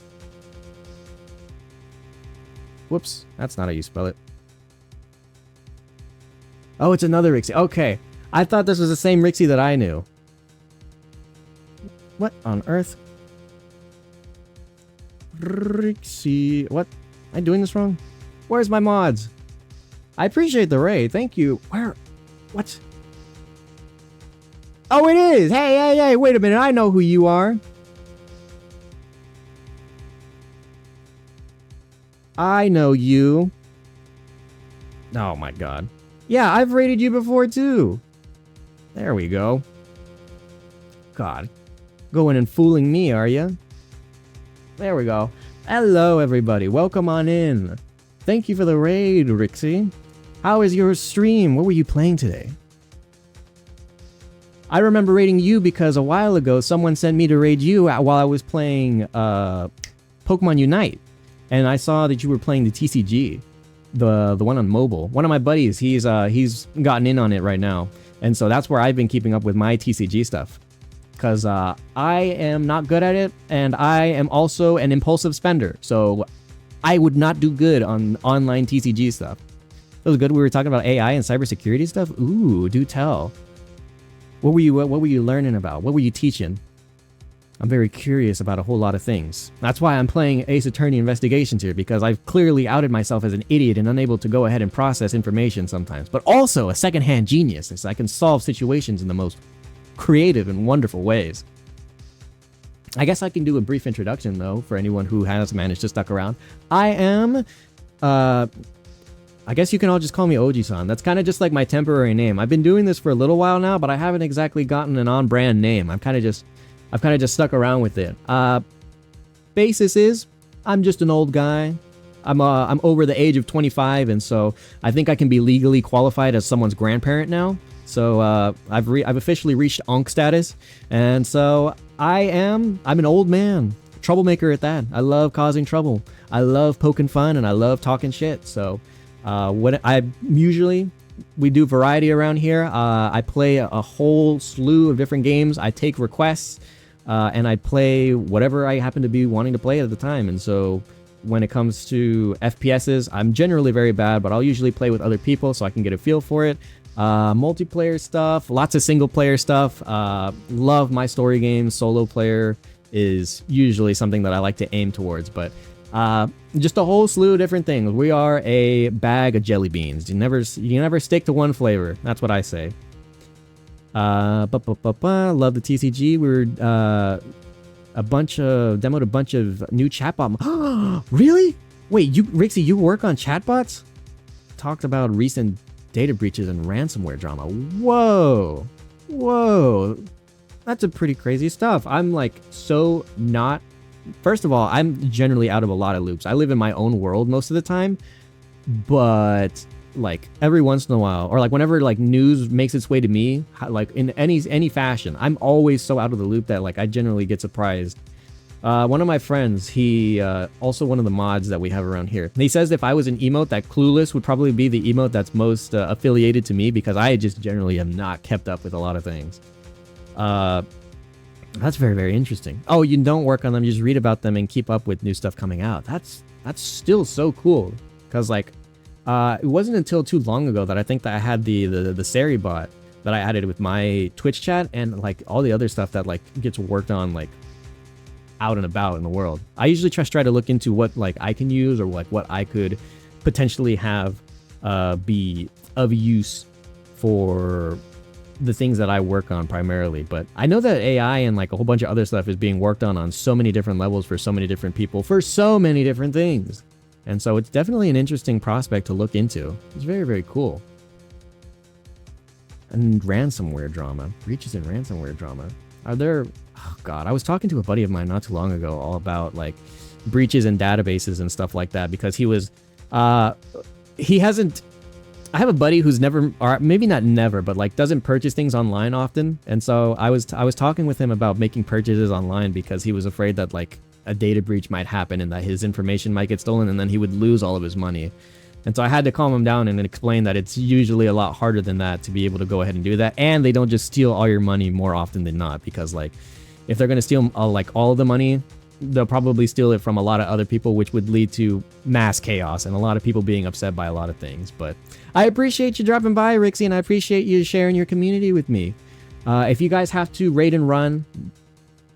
Whoops, that's not how you spell it. Oh, it's another Rixie. Okay, I thought this was the same Rixie that I knew. What on earth? Rixie. What? Am I doing this wrong? Where's my mods? I appreciate the raid. Thank you. Where? What? Oh, it is. Hey, wait a minute. I know who you are. I know you. Oh my god. Yeah, I've raided you before too. There we go. God. Going and fooling me, are you? There we go. Hello, everybody. Welcome on in. Thank you for the raid, Rixie. How is your stream? What were you playing today? I remember raiding you because a while ago someone sent me to raid you while I was playing Pokemon Unite. And I saw that you were playing the TCG, the one on mobile. One of my buddies, he's gotten in on it right now. And so that's where I've been keeping up with my TCG stuff. Because I am not good at it, and I am also an impulsive spender. So I would not do good on online TCG stuff. That was good. We were talking about AI and cybersecurity stuff. Ooh, do tell. What were you learning about? What were you teaching? I'm very curious about a whole lot of things. That's why I'm playing Ace Attorney Investigations here, because I've clearly outed myself as an idiot and unable to go ahead and process information sometimes, but also a secondhand genius, as I can solve situations in the most creative and wonderful ways. I guess I can do a brief introduction, though, for anyone who has managed to stuck around. I am, I guess you can all just call me OG-san. That's kind of just like my temporary name. I've been doing this for a little while now, but I haven't exactly gotten an on-brand name. I've kind of just stuck around with it. Basis is, I'm just an old guy. I'm over the age of 25, and so I think I can be legally qualified as someone's grandparent now. So I've officially reached Onk status, and so I'm an old man, troublemaker at that. I love causing trouble. I love poking fun, and I love talking shit. So we do variety around here. I play a whole slew of different games. I take requests, and I play whatever I happen to be wanting to play at the time. And so when it comes to FPSs, I'm generally very bad, but I'll usually play with other people so I can get a feel for it. Multiplayer stuff, lots of single player stuff. Love my story games. Solo player is usually something that I like to aim towards, but just a whole slew of different things. We are a bag of jelly beans. You never stick to one flavor. That's what I say. Love the TCG. We're demoed a bunch of new chatbot. Really? Wait, Rixie, you work on chatbots? Talked about recent data breaches and ransomware drama. Whoa. That's a pretty crazy stuff. I'm like so not. First of all, I'm generally out of a lot of loops. I live in my own world most of the time, but like every once in a while, or like whenever like news makes its way to me, like in any fashion, I'm always so out of the loop that like I generally get surprised. One of my friends, he also one of the mods that we have around here, he says if I was an emote, that Clueless would probably be the emote that's most affiliated to me, because I just generally am not kept up with a lot of things. That's very, very interesting. Oh, you don't work on them, you just read about them and keep up with new stuff coming out. That's still so cool, because like it wasn't until too long ago that I think that I had the Sari bot that I added with my Twitch chat, and like all the other stuff that like gets worked on like out and about in the world. I usually just try to look into what like I can use, or like what I could potentially have be of use for the things that I work on primarily. But I know that AI and like a whole bunch of other stuff is being worked on so many different levels for so many different people for so many different things. And so it's definitely an interesting prospect to look into. It's very, very cool. And ransomware drama. Breaches in ransomware drama. Are there... Oh god, I was talking to a buddy of mine not too long ago all about like breaches in databases and stuff like that, because he was... he hasn't... I have a buddy who's never, or maybe not never, but like doesn't purchase things online often. And so I was talking with him about making purchases online, because he was afraid that like a data breach might happen and that his information might get stolen, and then he would lose all of his money. And so I had to calm him down and explain that it's usually a lot harder than that to be able to go ahead and do that. And they don't just steal all your money more often than not, because like if they're going to steal like all of the money, they'll probably steal it from a lot of other people, which would lead to mass chaos and a lot of people being upset by a lot of things. But I appreciate you dropping by, Rixie, and I appreciate you sharing your community with me. If you guys have to raid and run,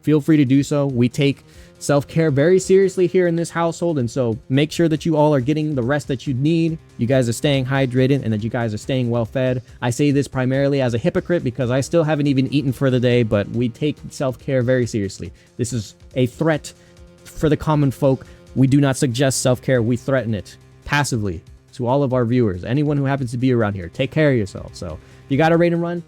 feel free to do so. We take self-care very seriously here in this household, and so make sure that you all are getting the rest that you need. You guys are staying hydrated and that you guys are staying well fed. I say this primarily as a hypocrite because I still haven't even eaten for the day, but we take self-care very seriously. This is a threat for the common folk. We do not suggest self-care, we threaten it passively to all of our viewers. Anyone who happens to be around here, take care of yourself. So if you got a raid and run,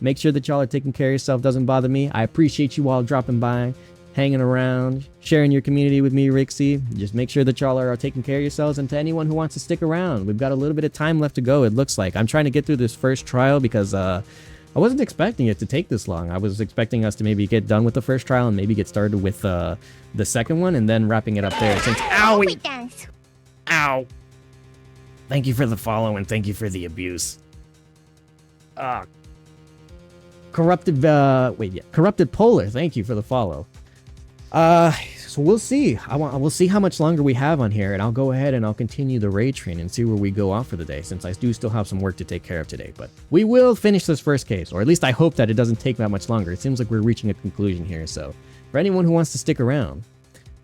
make sure that y'all are taking care of yourself. Doesn't bother me. I appreciate you all dropping by, hanging around, sharing your community with me, Rixie. Just make sure that y'all are taking care of yourselves. And to anyone who wants to stick around, we've got a little bit of time left to go, it looks like. I'm trying to get through this first trial because I wasn't expecting it to take this long. I was expecting us to maybe get done with the first trial and maybe get started with the second one and then wrapping it up there. Since owie! Ow! Thank you for the follow and thank you for the abuse. Corrupted Polar, thank you for the follow. So we'll see. We'll see how much longer we have on here, and I'll go ahead and I'll continue the raid train and see where we go off for the day, since I do still have some work to take care of today. But we will finish this first case, or at least I hope that it doesn't take that much longer. It seems like we're reaching a conclusion here, so for anyone who wants to stick around,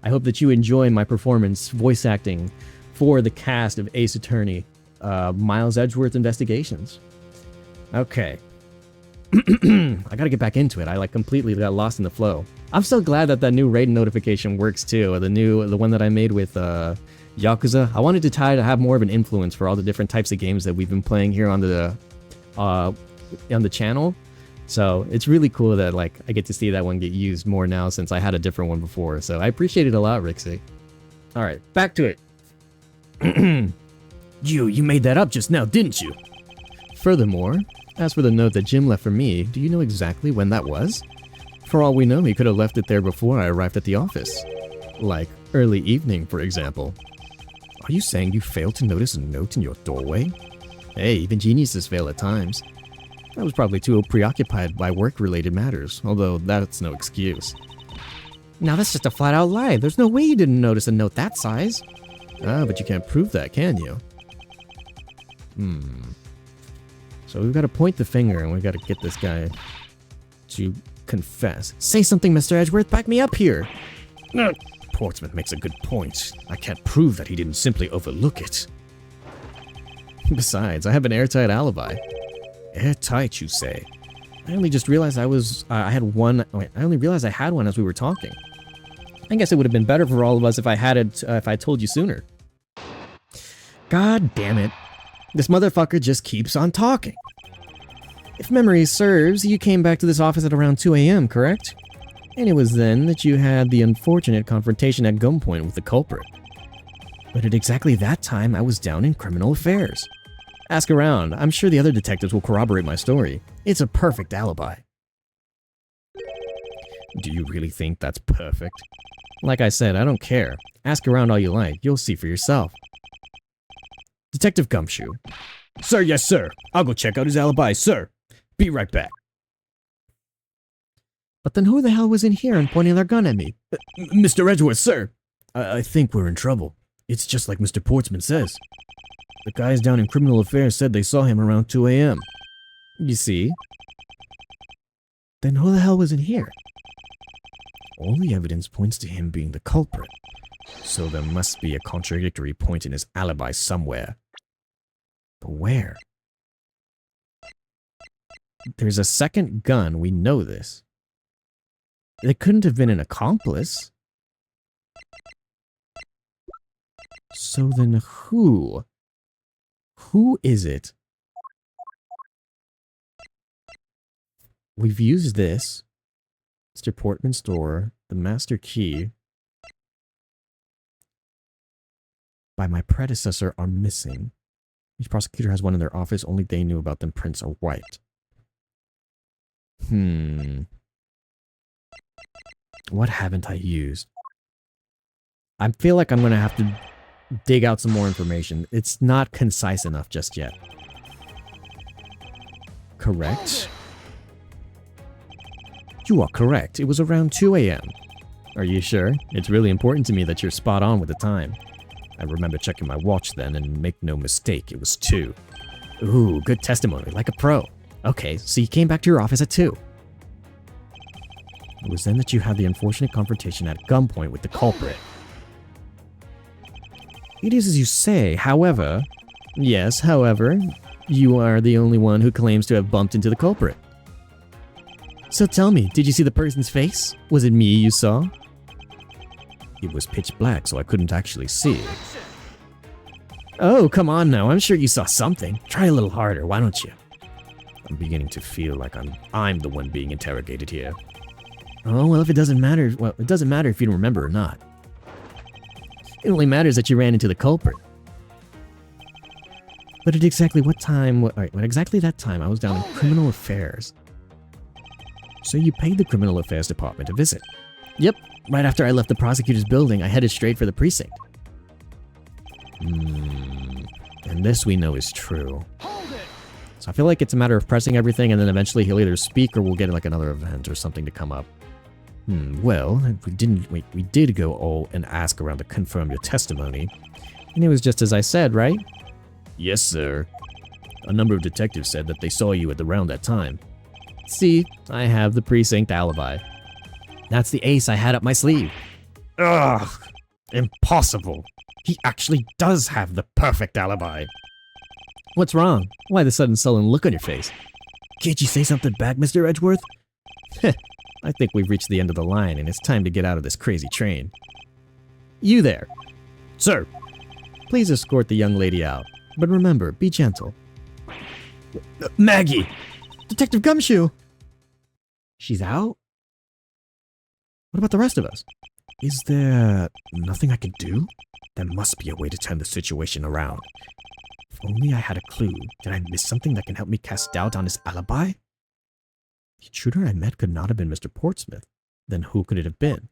I hope that you enjoy my performance voice acting for the cast of Ace Attorney, Miles Edgeworth Investigations. Okay. I gotta get back into it. I like completely got lost in the flow. I'm so glad that new raid notification works too. The one that I made with Yakuza. I wanted to have more of an influence for all the different types of games that we've been playing here on the channel. So it's really cool that like I get to see that one get used more now since I had a different one before. So I appreciate it a lot, Rixie. All right, back to it. You made that up just now, didn't you? Furthermore, as for the note that Jim left for me, do you know exactly when that was? For all we know, he could have left it there before I arrived at the office. Like, early evening, for example. Are you saying you failed to notice a note in your doorway? Hey, even geniuses fail at times. I was probably too preoccupied by work-related matters, although that's no excuse. Now that's just a flat-out lie. There's no way you didn't notice a note that size. Ah, but you can't prove that, can you? So we've got to point the finger and we've got to get this guy to confess. Say something, Mr. Edgeworth. Back me up here. Portsmouth makes a good point. I can't prove that he didn't simply overlook it. Besides, I have an airtight alibi. Airtight, you say? I only just realized I had one. Wait, I only realized I had one as we were talking. I guess it would have been better for all of us if I had it. If I told you sooner. God damn it! This motherfucker just keeps on talking. If memory serves, you came back to this office at around 2 a.m., correct? And it was then that you had the unfortunate confrontation at gunpoint with the culprit. But at exactly that time, I was down in criminal affairs. Ask around. I'm sure the other detectives will corroborate my story. It's a perfect alibi. Do you really think that's perfect? Like I said, I don't care. Ask around all you like. You'll see for yourself. Detective Gumshoe. Sir, yes, sir. I'll go check out his alibi, sir. Be right back. But then who the hell was in here and pointing their gun at me? Mr. Edgeworth, sir. I think we're in trouble. It's just like Mr. Portsman says. The guys down in criminal affairs said they saw him around 2 a.m. You see? Then who the hell was in here? All the evidence points to him being the culprit. So there must be a contradictory point in his alibi somewhere. But where? There's a second gun, we know this. It couldn't have been an accomplice. So then who? Who is it? We've used this. Mr. Portman's door, the master key. By my predecessor are missing. Each prosecutor has one in their office, only they knew about them. Prints are white. What haven't I used? I feel like I'm going to have to dig out some more information. It's not concise enough just yet. Correct. You are correct. It was around 2 a.m. Are you sure? It's really important to me that you're spot on with the time. I remember checking my watch then, and make no mistake, it was 2. Ooh, good testimony, like a pro. Okay, so you came back to your office at 2. It was then that you had the unfortunate confrontation at gunpoint with the culprit. It is as you say, however... Yes, however, you are the only one who claims to have bumped into the culprit. So tell me, did you see the person's face? Was it me you saw? It was pitch black, so I couldn't actually see. Oh, come on now, I'm sure you saw something. Try a little harder, why don't you? I'm beginning to feel like I'm the one being interrogated here. Oh, well, if it doesn't matter, well, it doesn't matter if you don't remember or not. It only matters that you ran into the culprit. But at exactly what time, exactly that time, I was down in criminal affairs. So you paid the criminal affairs department a visit? Yep, right after I left the prosecutor's building, I headed straight for the precinct. And this we know is true. So I feel like it's a matter of pressing everything, and then eventually he'll either speak or we'll get like another event or something to come up. Well, we did go all and ask around to confirm your testimony. And it was just as I said, right? Yes, sir. A number of detectives said that they saw you at around that time. See, I have the precinct alibi. That's the ace I had up my sleeve. Ugh! Impossible! He actually does have the perfect alibi. What's wrong? Why the sudden sullen look on your face? Can't you say something back, Mr. Edgeworth? I think we've reached the end of the line and it's time to get out of this crazy train. You there. Sir. Please escort the young lady out. But remember, be gentle. Maggie! Detective Gumshoe! She's out? What about the rest of us? Is there nothing I can do? There must be a way to turn the situation around. If only I had a clue. Did I miss something that can help me cast doubt on his alibi? The intruder I met could not have been Mr. Portsmouth. Then who could it have been?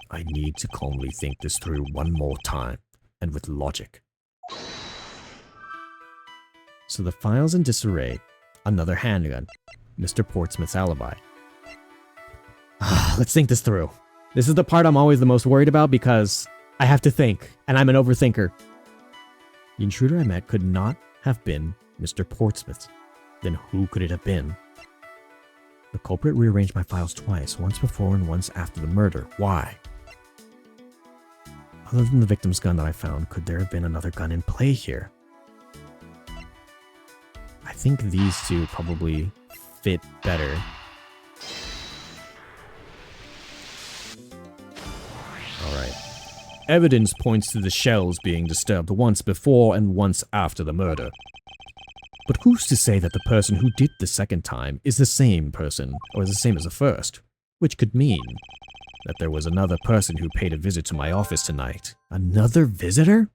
I need to calmly think this through one more time, and with logic. So the file's in disarray. Another handgun. Mr. Portsmouth's alibi. Let's think this through. This is the part I'm always the most worried about because I have to think, and I'm an overthinker. The intruder I met could not have been Mr. Portsmouth. Then who could it have been? The culprit rearranged my files twice, once before and once after the murder. Why? Other than the victim's gun that I found, could there have been another gun in play here? I think these two probably fit better. Alright. Evidence points to the shells being disturbed once before and once after the murder. But who's to say that the person who did the second time is the same person, or is the same as the first? Which could mean that there was another person who paid a visit to my office tonight. Another visitor?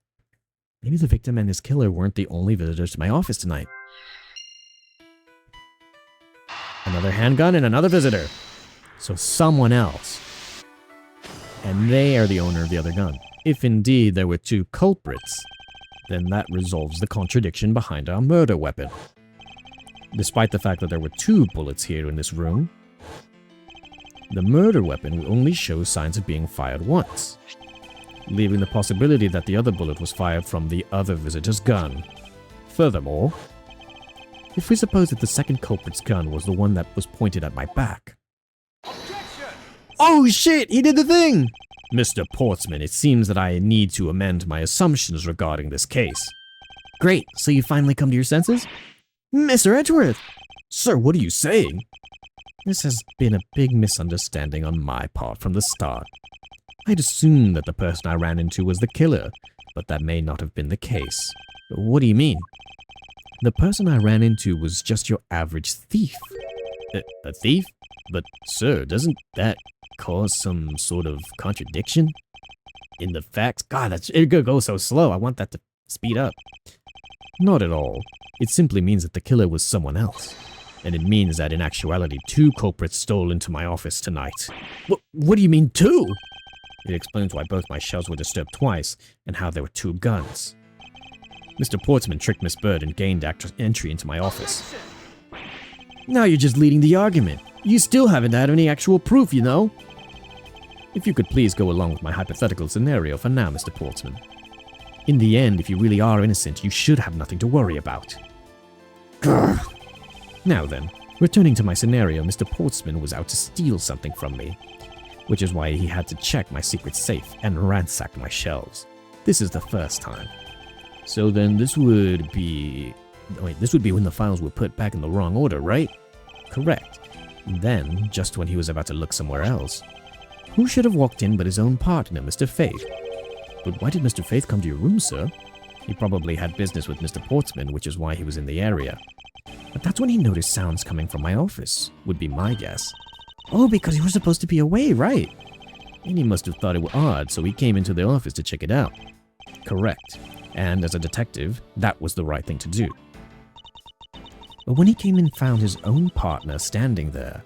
Maybe the victim and his killer weren't the only visitors to my office tonight. Another handgun and another visitor. So someone else. And they are the owner of the other gun. If indeed there were two culprits, then that resolves the contradiction behind our murder weapon. Despite the fact that there were 2 bullets here in this room, the murder weapon only shows signs of being fired once, leaving the possibility that the other bullet was fired from the other visitor's gun. Furthermore, if we suppose that the second culprit's gun was the one that was pointed at my back. Oh shit, he did the thing! Mr. Portsman, it seems that I need to amend my assumptions regarding this case. Great, so you finally come to your senses? Mr. Edgeworth! Sir, what are you saying? This has been a big misunderstanding on my part from the start. I'd assumed that the person I ran into was the killer, but that may not have been the case. What do you mean? The person I ran into was just your average thief. A thief? But, sir, doesn't that cause some sort of contradiction in the facts? God, it could go so slow. I want that to speed up. Not at all. It simply means that the killer was someone else. And it means that in actuality, 2 culprits stole into my office tonight. What do you mean 2? It explains why both my shelves were disturbed twice, and how there were 2 guns. Mr. Portsman tricked Miss Bird and gained entry into my office. Now you're just leading the argument. You still haven't had any actual proof, you know? If you could please go along with my hypothetical scenario for now, Mr. Portsman. In the end, if you really are innocent, you should have nothing to worry about. Grr. Now then, returning to my scenario, Mr. Portsman was out to steal something from me, which is why he had to check my secret safe and ransack my shelves. This is the first time. So then this would be when the files were put back in the wrong order, right? Correct. Then, just when he was about to look somewhere else, who should have walked in but his own partner, Mr. Faith? But why did Mr. Faith come to your room, sir? He probably had business with Mr. Portsman, which is why he was in the area. But that's when he noticed sounds coming from my office, would be my guess. Oh, because you were supposed to be away, right? And he must have thought it was odd, so he came into the office to check it out. Correct. And as a detective, that was the right thing to do. But when he came and found his own partner standing there...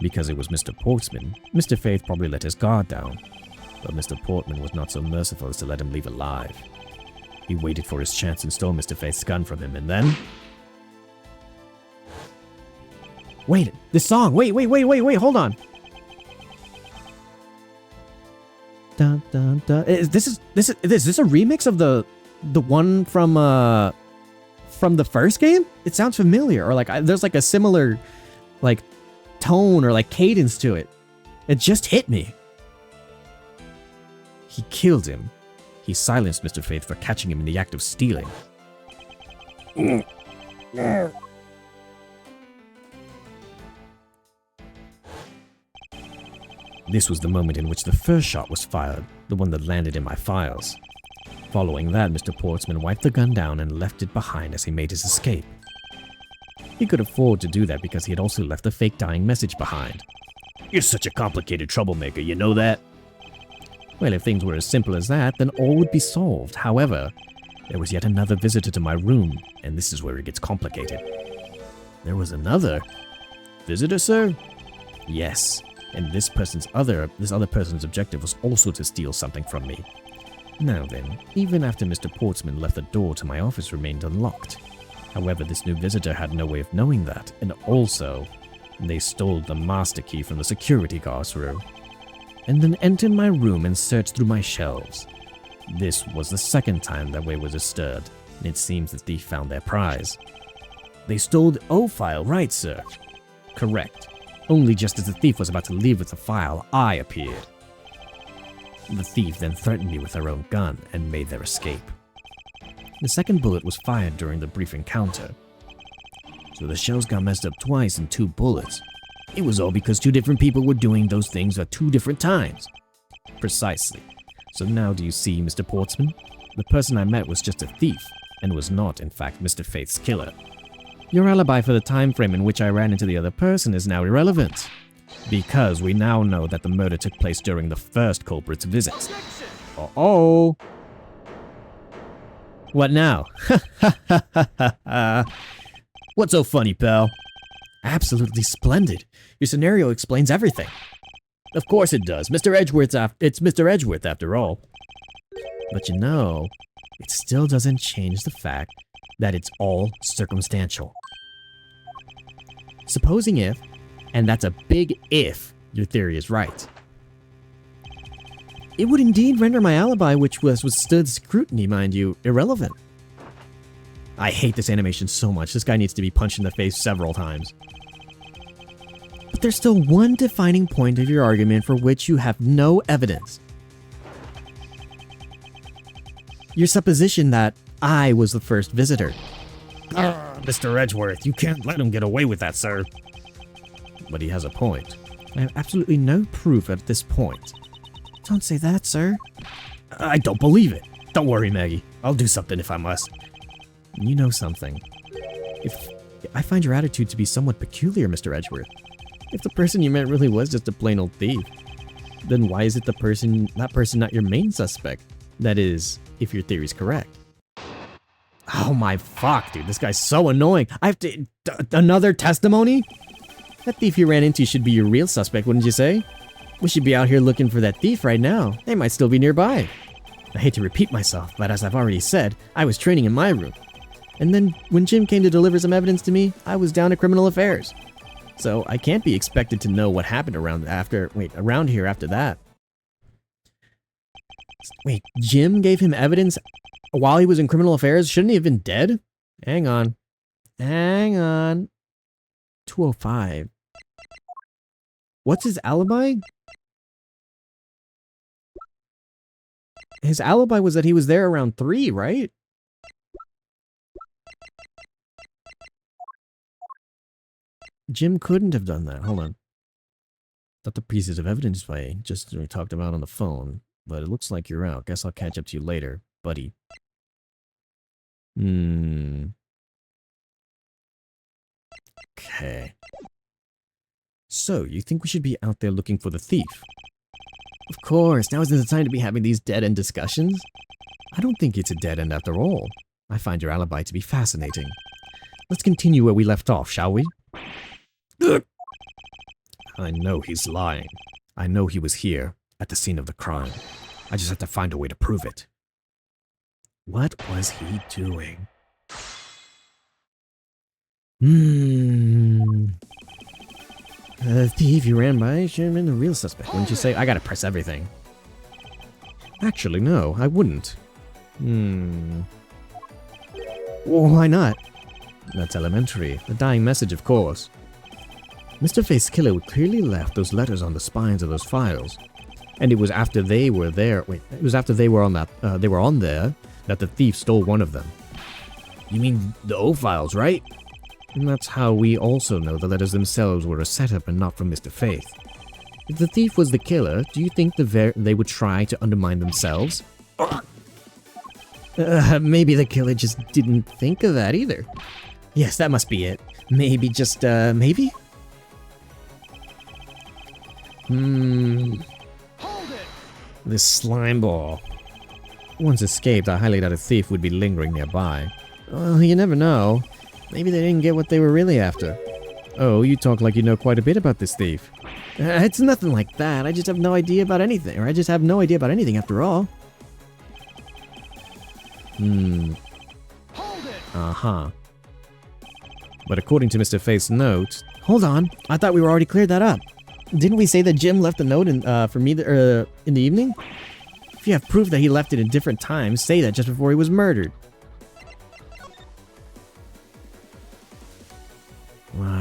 Because it was Mr. Portsman, Mr. Faith probably let his guard down. But Mr. Portman was not so merciful as to let him leave alive. He waited for his chance and stole Mr. Faith's gun from him, and then... Wait, this song! Wait, hold on! Dun, dun, dun. Is this a remix of the one from the first game? It sounds familiar, or like there's like a similar like tone or like cadence to it. It just hit me. He killed him. He silenced Mr. Faith for catching him in the act of stealing. This was the moment in which the first shot was fired, the one that landed in my files. Following that, Mr. Portsman wiped the gun down and left it behind as he made his escape. He could afford to do that because he had also left a fake dying message behind. You're such a complicated troublemaker, you know that? Well, if things were as simple as that, then all would be solved. However, there was yet another visitor to my room, and this is where it gets complicated. There was another? Visitor, sir? Yes. And this other person's objective was also to steal something from me. Now then, even after Mr. Portsman left, the door to my office remained unlocked. However, this new visitor had no way of knowing that, and also, they stole the master key from the security guard's room, and then entered my room and searched through my shelves. This was the second time that way was disturbed, and it seems the thief found their prize. They stole the O file, right, sir? Correct. Only just as the thief was about to leave with the file, I appeared. The thief then threatened me with their own gun and made their escape. The second bullet was fired during the brief encounter. So the shells got messed up twice in 2 bullets. It was all because 2 different people were doing those things at 2 different times. Precisely. So now do you see, Mr. Portsman? The person I met was just a thief, and was not, in fact, Mr. Faith's killer. Your alibi for the time frame in which I ran into the other person is now irrelevant, because we now know that the murder took place during the first culprit's visit. Uh-oh! What now? What's so funny, pal? Absolutely splendid. Your scenario explains everything. Of course it does. It's Mr. Edgeworth after all. But you know, it still doesn't change the fact that it's all circumstantial. Supposing if, and that's a big if, your theory is right, it would indeed render my alibi, which was withstood scrutiny, mind you, irrelevant. I hate this animation so much. This guy needs to be punched in the face several times. But there's still one defining point of your argument for which you have no evidence. Your supposition that I was the first visitor. Mr. Edgeworth, you can't let him get away with that, sir. But he has a point. I have absolutely no proof at this point. Don't say that, sir. I don't believe it. Don't worry, Maggie. I'll do something if I must. You know something. If I find your attitude to be somewhat peculiar, Mr. Edgeworth. If the person you met really was just a plain old thief, then why is it that person not your main suspect? That is, if your theory's correct. Oh my fuck, dude, this guy's so annoying. I have to... another testimony? That thief you ran into should be your real suspect, wouldn't you say? We should be out here looking for that thief right now. They might still be nearby. I hate to repeat myself, but as I've already said, I was training in my room. And then when Jim came to deliver some evidence to me, I was down to criminal affairs. So I can't be expected to know what happened around here after that. Wait, Jim gave him evidence while he was in criminal affairs? Shouldn't he have been dead? Hang on. 205. What's his alibi? His alibi was that he was there around 3, right? Jim couldn't have done that. Hold on. Thought the pieces of evidence we talked about on the phone, but it looks like you're out. Guess I'll catch up to you later, buddy. Okay. So, you think we should be out there looking for the thief? Of course, now isn't the time to be having these dead-end discussions? I don't think it's a dead end after all. I find your alibi to be fascinating. Let's continue where we left off, shall we? I know he's lying. I know he was here, at the scene of the crime. I just have to find a way to prove it. What was he doing? The thief you ran by should have been the real suspect, wouldn't you say? I gotta press everything. Actually, no, I wouldn't. Why not? That's elementary. The dying message, of course. Mr. Face Killer clearly left those letters on the spines of those files. And it was after they were there. Wait, it was after they were on that. They were on there that the thief stole one of them. You mean the O files, right? And that's how we also know the letters themselves were a setup and not from Mr. Faith. If the thief was the killer, do you think they would try to undermine themselves? Maybe the killer just didn't think of that either. Yes, that must be it. Maybe just, maybe? Hold it! This slime ball. Once escaped, I highly doubt a thief would be lingering nearby. Well, you never know. Maybe they didn't get what they were really after. Oh, you talk like you know quite a bit about this thief. It's nothing like that. I just have no idea about anything. Or I just have no idea about anything after all. Hold it! Uh-huh. But according to Mr. Faith's note... Hold on. I thought we were already cleared that up. Didn't we say that Jim left a note for me in the evening? If you have proof that he left it at different times, say that just before he was murdered.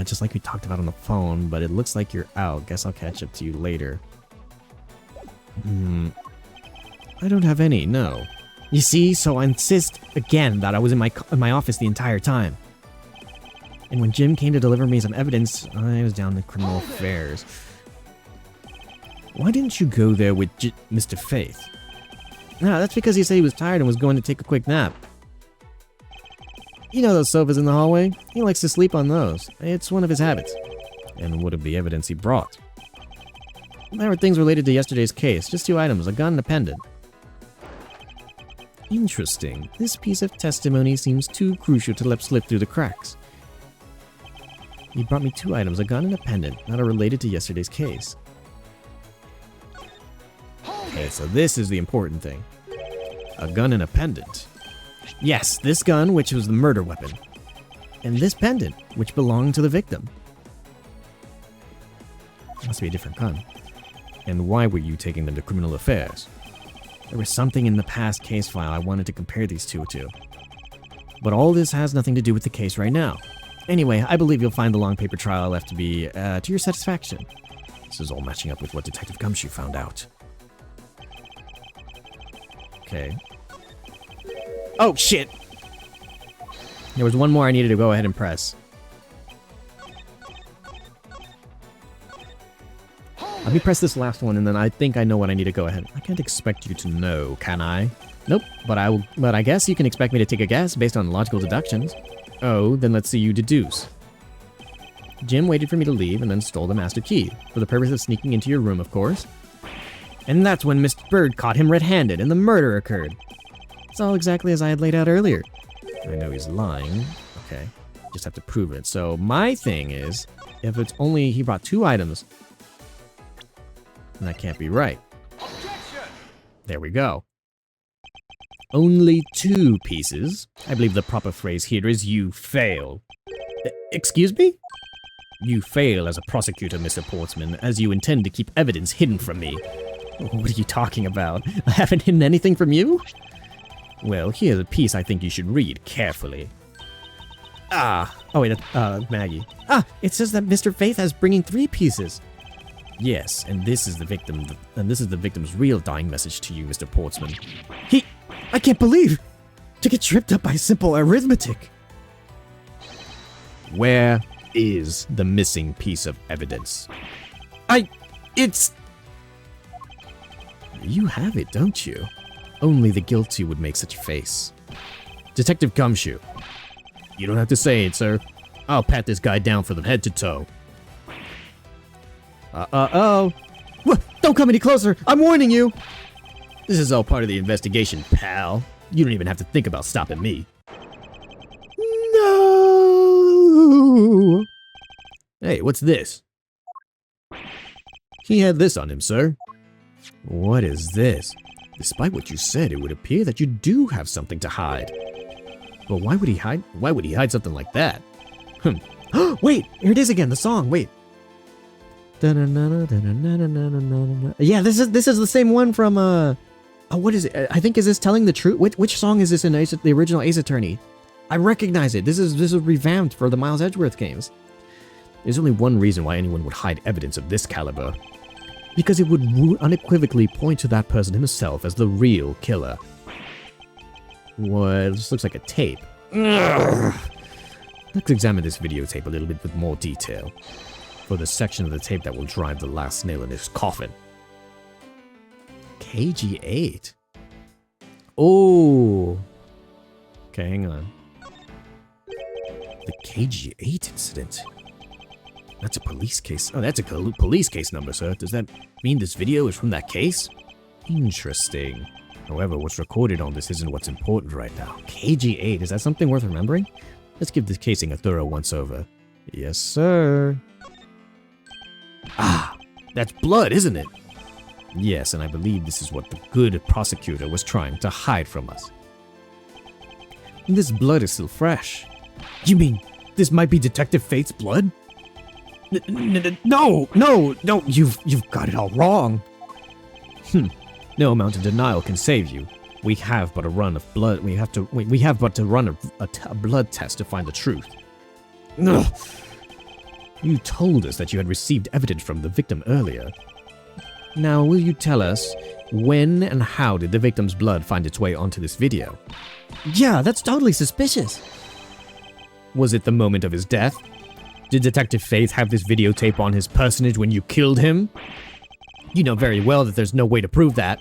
Just like we talked about on the phone, but it looks like you're out. Guess I'll catch up to you later. I don't have any, no. You see, so I insist again that I was in my office the entire time. And when Jim came to deliver me some evidence, I was down in criminal affairs. Why didn't you go there with Mr. Faith? No, that's because he said he was tired and was going to take a quick nap. You know those sofas in the hallway? He likes to sleep on those. It's one of his habits. And what of the evidence he brought? There were things related to yesterday's case. Just 2 items, a gun and a pendant. Interesting. This piece of testimony seems too crucial to let slip through the cracks. He brought me 2 items, a gun and a pendant, that are related to yesterday's case. Okay, so this is the important thing. A gun and a pendant. Yes, this gun, which was the murder weapon. And this pendant, which belonged to the victim. Must be a different gun. And why were you taking them to criminal affairs? There was something in the past case file I wanted to compare these two to. But all this has nothing to do with the case right now. Anyway, I believe you'll find the long paper trial left to be to your satisfaction. This is all matching up with what Detective Gumshoe found out. Okay. Oh, shit! There was one more I needed to go ahead and press. Let me press this last one, and then I think I know what I need to go ahead. I can't expect you to know, can I? Nope, but I guess you can expect me to take a guess based on logical deductions. Oh, then let's see you deduce. Jim waited for me to leave and then stole the master key, for the purpose of sneaking into your room, of course. And that's when Mr. Bird caught him red-handed and the murder occurred. It's all exactly as I had laid out earlier. I know he's lying. Okay. just have to prove it. So my thing is, if it's only he brought 2 items, then that can't be right. Objection! There we go. Only 2 pieces. I believe the proper phrase here is you fail. Excuse me? You fail as a prosecutor, Mr. Portsman, as you intend to keep evidence hidden from me. What are you talking about? I haven't hidden anything from you? Well, here's a piece I think you should read carefully. Oh wait, Maggie. It says that Mr. Faith is bringing 3 pieces. Yes, and this is the victim's real dying message to you, Mr. Portsman. I can't believe to get tripped up by simple arithmetic. Where is the missing piece of evidence? You have it, don't you? Only the guilty would make such a face. Detective Gumshoe. You don't have to say it, sir. I'll pat this guy down from head to toe. Don't come any closer! I'm warning you! This is all part of the investigation, pal. You don't even have to think about stopping me. No! Hey, what's this? He had this on him, sir. What is this? Despite what you said, it would appear that you do have something to hide. But why would he hide something like that? Wait, here it is again, the song, wait. Yeah, this is the same one from what is it? I think, is this Telling the Truth? Which song is this in the original Ace Attorney? I recognize it. This is revamped for the Miles Edgeworth games. There's only one reason why anyone would hide evidence of this caliber. Because it would unequivocally point to that person himself as the real killer. What? This looks like a tape. Ugh. Let's examine this videotape a little bit with more detail. For the section of the tape that will drive the last nail in his coffin. KG8. Oh. Okay, hang on. The KG8 incident. That's a police case. Oh, that's a police case number, sir. Does that mean this video is from that case? Interesting. However, what's recorded on this isn't what's important right now. KG8, is that something worth remembering? Let's give this casing a thorough once-over. Yes, sir. That's blood, isn't it? Yes, and I believe this is what the good prosecutor was trying to hide from us. This blood is still fresh. You mean this might be Detective Faith's blood? No, you've got it all wrong. No amount of denial can save you. We have but to run a blood test to find the truth. Ugh. You told us that you had received evidence from the victim earlier. Now, will you tell us when and how did the victim's blood find its way onto this video? Yeah, that's totally suspicious. Was it the moment of his death? Did Detective Faith have this videotape on his personage when you killed him? You know very well that there's no way to prove that.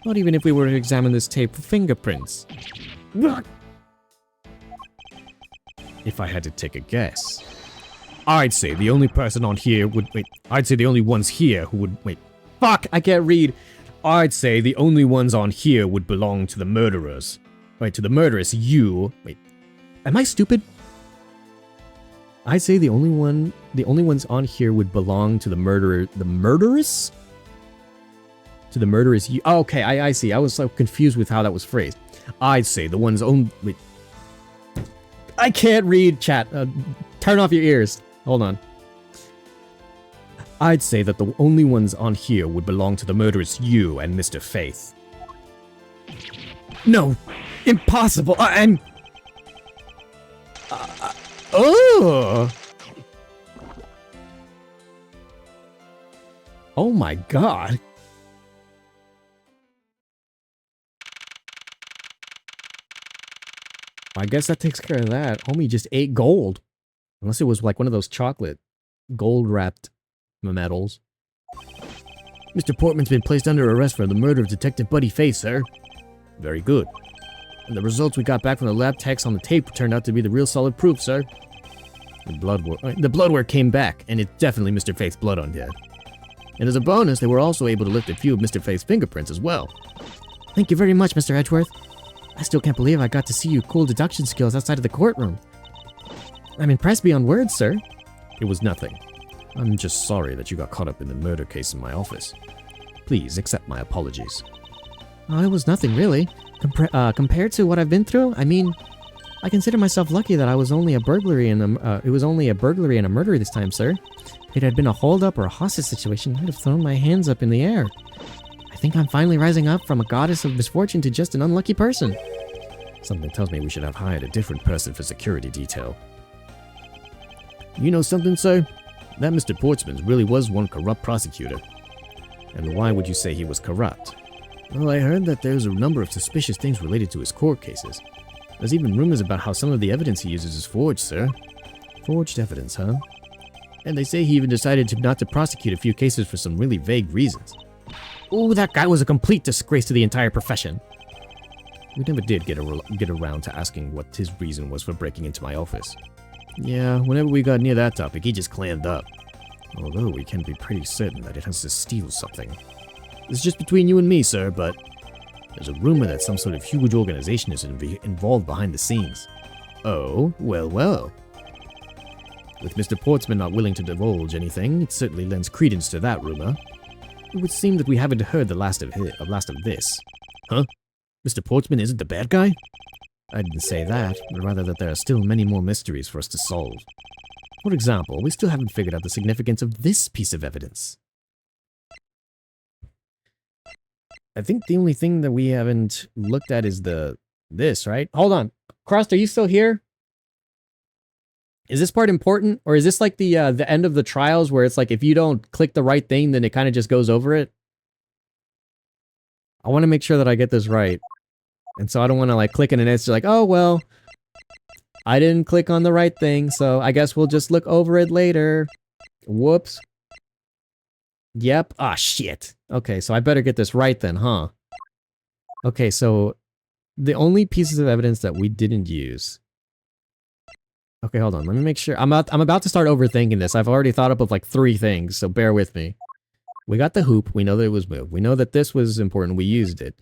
Not even if we were to examine this tape for fingerprints. If I had to take a guess, I'd say the only person on here would... I'd say the only ones here who would... Fuck, I can't read. I'd say the only ones on here would belong to the murderers. To the murderous you... Am I stupid? I'd say the only ones on here would belong to the murderous? To the murderous you... Oh, okay, I see. I was so confused with how that was phrased. I'd say the ones only... I can't read, chat. Turn off your ears. Hold on. I'd say that the only ones on here would belong to the murderous you and Mr. Faith. No! Impossible! I'm... Oh! Oh my god. I guess that takes care of that. Homie just ate gold. Unless it was like one of those chocolate, gold-wrapped medals. Mr. Portman's been placed under arrest for the murder of Detective Buddy Faith, sir. Very good. And the results we got back from the lab techs on the tape turned out to be the real solid proof, sir. The blood work came back, and it's definitely Mr. Faith's blood on there. And as a bonus, they were also able to lift a few of Mr. Faith's fingerprints as well. Thank you very much, Mr. Edgeworth. I still can't believe I got to see your cool deduction skills outside of the courtroom. I'm impressed beyond words, sir. It was nothing. I'm just sorry that you got caught up in the murder case in my office. Please accept my apologies. Oh, it was nothing, really. Compared to what I've been through, I mean, I consider myself lucky that it was only a burglary and a murder this time, sir. If it had been a hold-up or a hostage situation, I'd have thrown my hands up in the air. I think I'm finally rising up from a goddess of misfortune to just an unlucky person. Something tells me we should have hired a different person for security detail. You know something, sir? That Mr. Portsman really was one corrupt prosecutor. And why would you say he was corrupt? Well, I heard that there's a number of suspicious things related to his court cases. There's even rumors about how some of the evidence he uses is forged, sir. Forged evidence, huh? And they say he even decided not to prosecute a few cases for some really vague reasons. Ooh, that guy was a complete disgrace to the entire profession. We never did get around to asking what his reason was for breaking into my office. Yeah, whenever we got near that topic, he just clammed up. Although we can be pretty certain that it has to steal something. It's just between you and me, sir, but there's a rumor that some sort of huge organization is involved behind the scenes. Oh, well, well. With Mr. Portsman not willing to divulge anything, it certainly lends credence to that rumor. It would seem that we haven't heard the last of this. Huh? Mr. Portsman isn't the bad guy? I didn't say that, but rather that there are still many more mysteries for us to solve. For example, we still haven't figured out the significance of this piece of evidence. I think the only thing that we haven't looked at is this, right? Hold on. Crost, are you still here? Is this part important? Or is this like the end of the trials where it's like if you don't click the right thing, then it kind of just goes over it? I want to make sure that I get this right. And so I don't want to like click it and it's like, oh, well, I didn't click on the right thing, so I guess we'll just look over it later. Whoops. Yep. Ah, shit. Okay, so I better get this right then, huh? Okay, so the only pieces of evidence that we didn't use. Okay, hold on. Let me make sure. I'm about to start overthinking this. I've already thought up of like 3 things, so bear with me. We got the hoop. We know that it was moved. We know that this was important. We used it.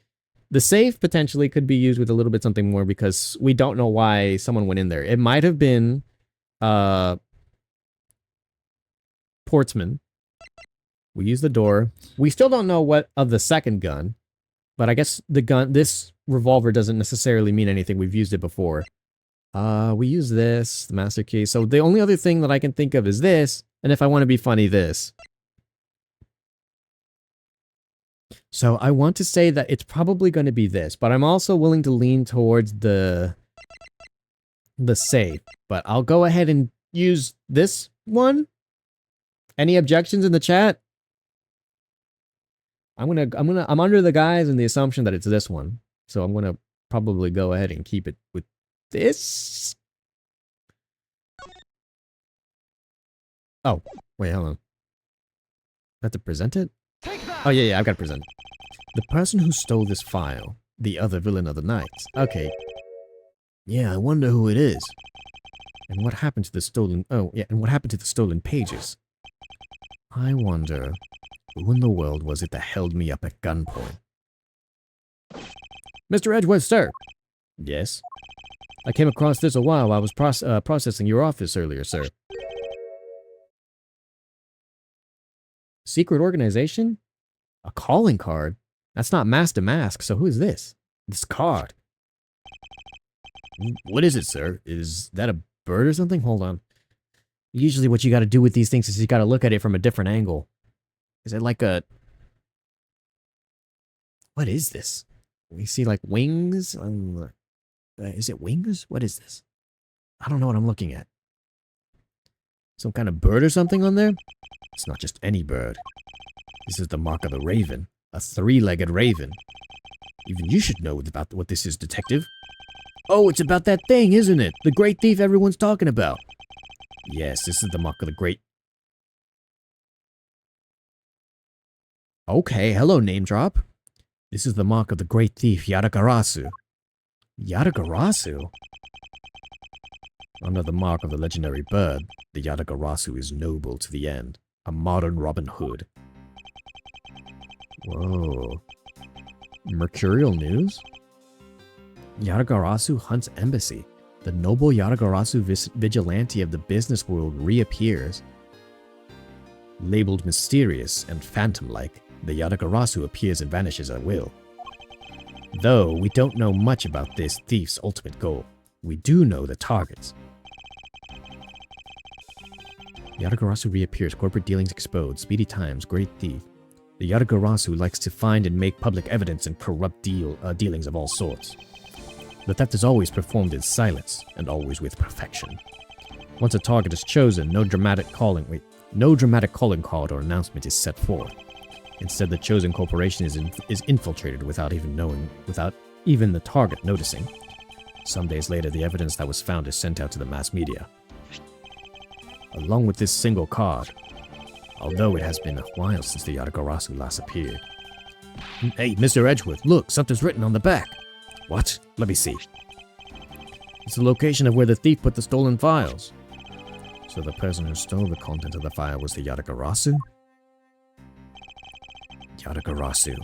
The safe potentially could be used with a little bit something more because we don't know why someone went in there. It might have been Portsman. We used the door. We still don't know what of the second gun, but I guess this revolver doesn't necessarily mean anything. We've used it before. We use this, the master key. So the only other thing that I can think of is this, and if I want to be funny, this. So I want to say that it's probably going to be this, but I'm also willing to lean towards the safe. But I'll go ahead and use this one. Any objections in the chat? I'm under the guise and the assumption that it's this one. So I'm gonna probably go ahead and keep it with this. Oh, wait, hold on. I have to present it? Oh, yeah, I've got to present it. The person who stole this file, the other villain of the night. Okay. Yeah, I wonder who it is. And what happened to the stolen... Oh, yeah, and what happened to the stolen pages? I wonder, who in the world was it that held me up at gunpoint? Mr. Edgeworth, sir! Yes? I came across this a while I was processing your office earlier, sir. Secret organization? A calling card? That's not mask to mask, so who is this? This card. What is it, sir? Is that a bird or something? Hold on. Usually what you gotta do with these things is you gotta look at it from a different angle. Is it like a... What is this? We see like wings? Is it wings? What is this? I don't know what I'm looking at. Some kind of bird or something on there? It's not just any bird. This is the mark of the raven. A 3-legged raven. Even you should know about what this is, detective. Oh, it's about that thing, isn't it? The great thief everyone's talking about. Yes, this is the mark of the great... Okay, hello, name drop. This is the mark of the great thief, Yadagarasu. Yadagarasu? Under the mark of the legendary bird, the Yadagarasu is noble to the end. A modern Robin Hood. Whoa. Mercurial news? Yadagarasu hunts embassy. The noble Yatagarasu vigilante of the business world reappears. Labeled mysterious and phantom-like, the Yatagarasu appears and vanishes at will. Though we don't know much about this thief's ultimate goal, we do know the targets. Yatagarasu reappears, corporate dealings exposed, speedy times, great thief. The Yatagarasu likes to find and make public evidence in corrupt dealings of all sorts. The theft is always performed in silence, and always with perfection. Once a target is chosen, no dramatic calling card or announcement is set forth. Instead, the chosen corporation is infiltrated without even the target noticing. Some days later, the evidence that was found is sent out to the mass media. Along with this single card, although it has been a while since the Yatagarasu last appeared. Hey, Mr. Edgeworth, look, something's written on the back. What? Let me see. It's the location of where the thief put the stolen files. So the person who stole the content of the file was the Yatagarasu? Yatagarasu.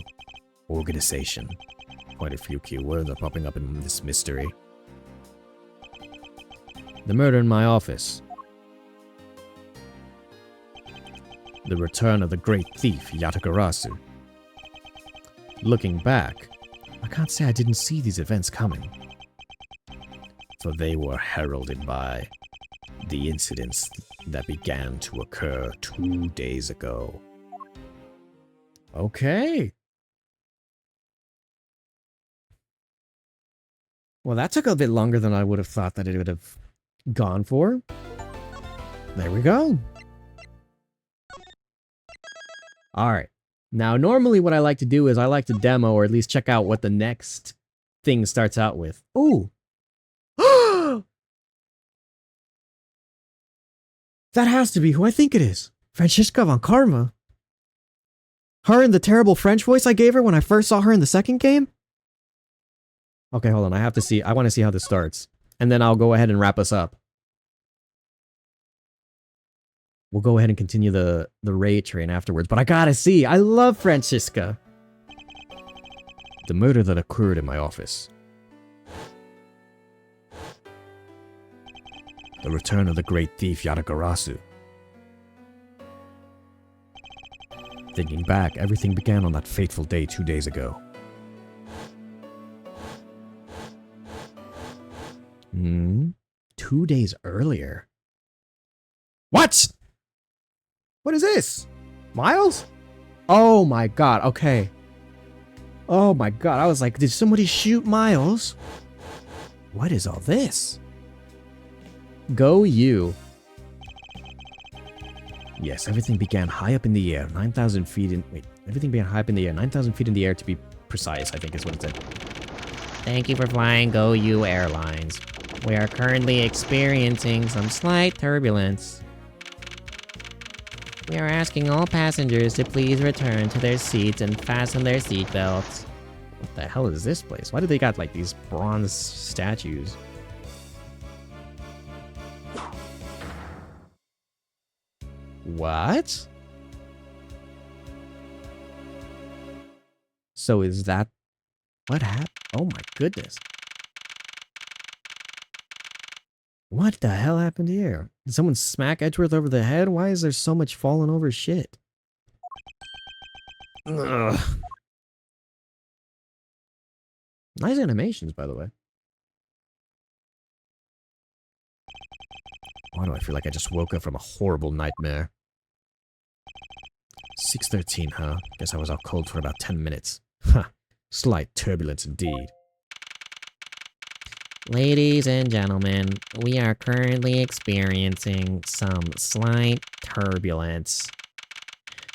Organization. Quite a few keywords are popping up in this mystery. The murder in my office. The return of the great thief, Yatagarasu. Looking back, I can't say I didn't see these events coming. For they were heralded by the incidents that began to occur 2 days ago. Okay. Well, that took a bit longer than I would have thought that it would have gone for. There we go. Alright. Now, normally what I like to do is I like to demo or at least check out what the next thing starts out with. Ooh. That has to be who I think it is. Franziska von Karma. Her in the terrible French voice I gave her when I first saw her in the second game? Okay, hold on. I want to see how this starts. And then I'll go ahead and wrap us up. We'll go ahead and continue the raid train afterwards, but I gotta see. I love Franziska. The murder that occurred in my office. The return of the great thief Yatagarasu. Thinking back, everything began on that fateful day 2 days ago. 2 days earlier? What? What is this? Miles? Oh my god, okay. Oh my god, I was like, did somebody shoot Miles? What is all this? Go you. Yes, everything began high up in the air, 9,000 feet in... Wait, everything began high up in the air, 9,000 feet in the air to be precise, I think is what it said. Thank you for flying Go You Airlines. We are currently experiencing some slight turbulence. We are asking all passengers to please return to their seats and fasten their seatbelts. What the hell is this place? Why do they got like these bronze statues? What? So is that... What happened? Oh my goodness. What the hell happened here? Did someone smack Edgeworth over the head? Why is there so much falling over shit? Ugh. Nice animations, by the way. Why do I feel like I just woke up from a horrible nightmare? 6:13, huh? Guess I was out cold for about 10 minutes. Huh. Slight turbulence indeed. Ladies and gentlemen, we are currently experiencing some slight turbulence.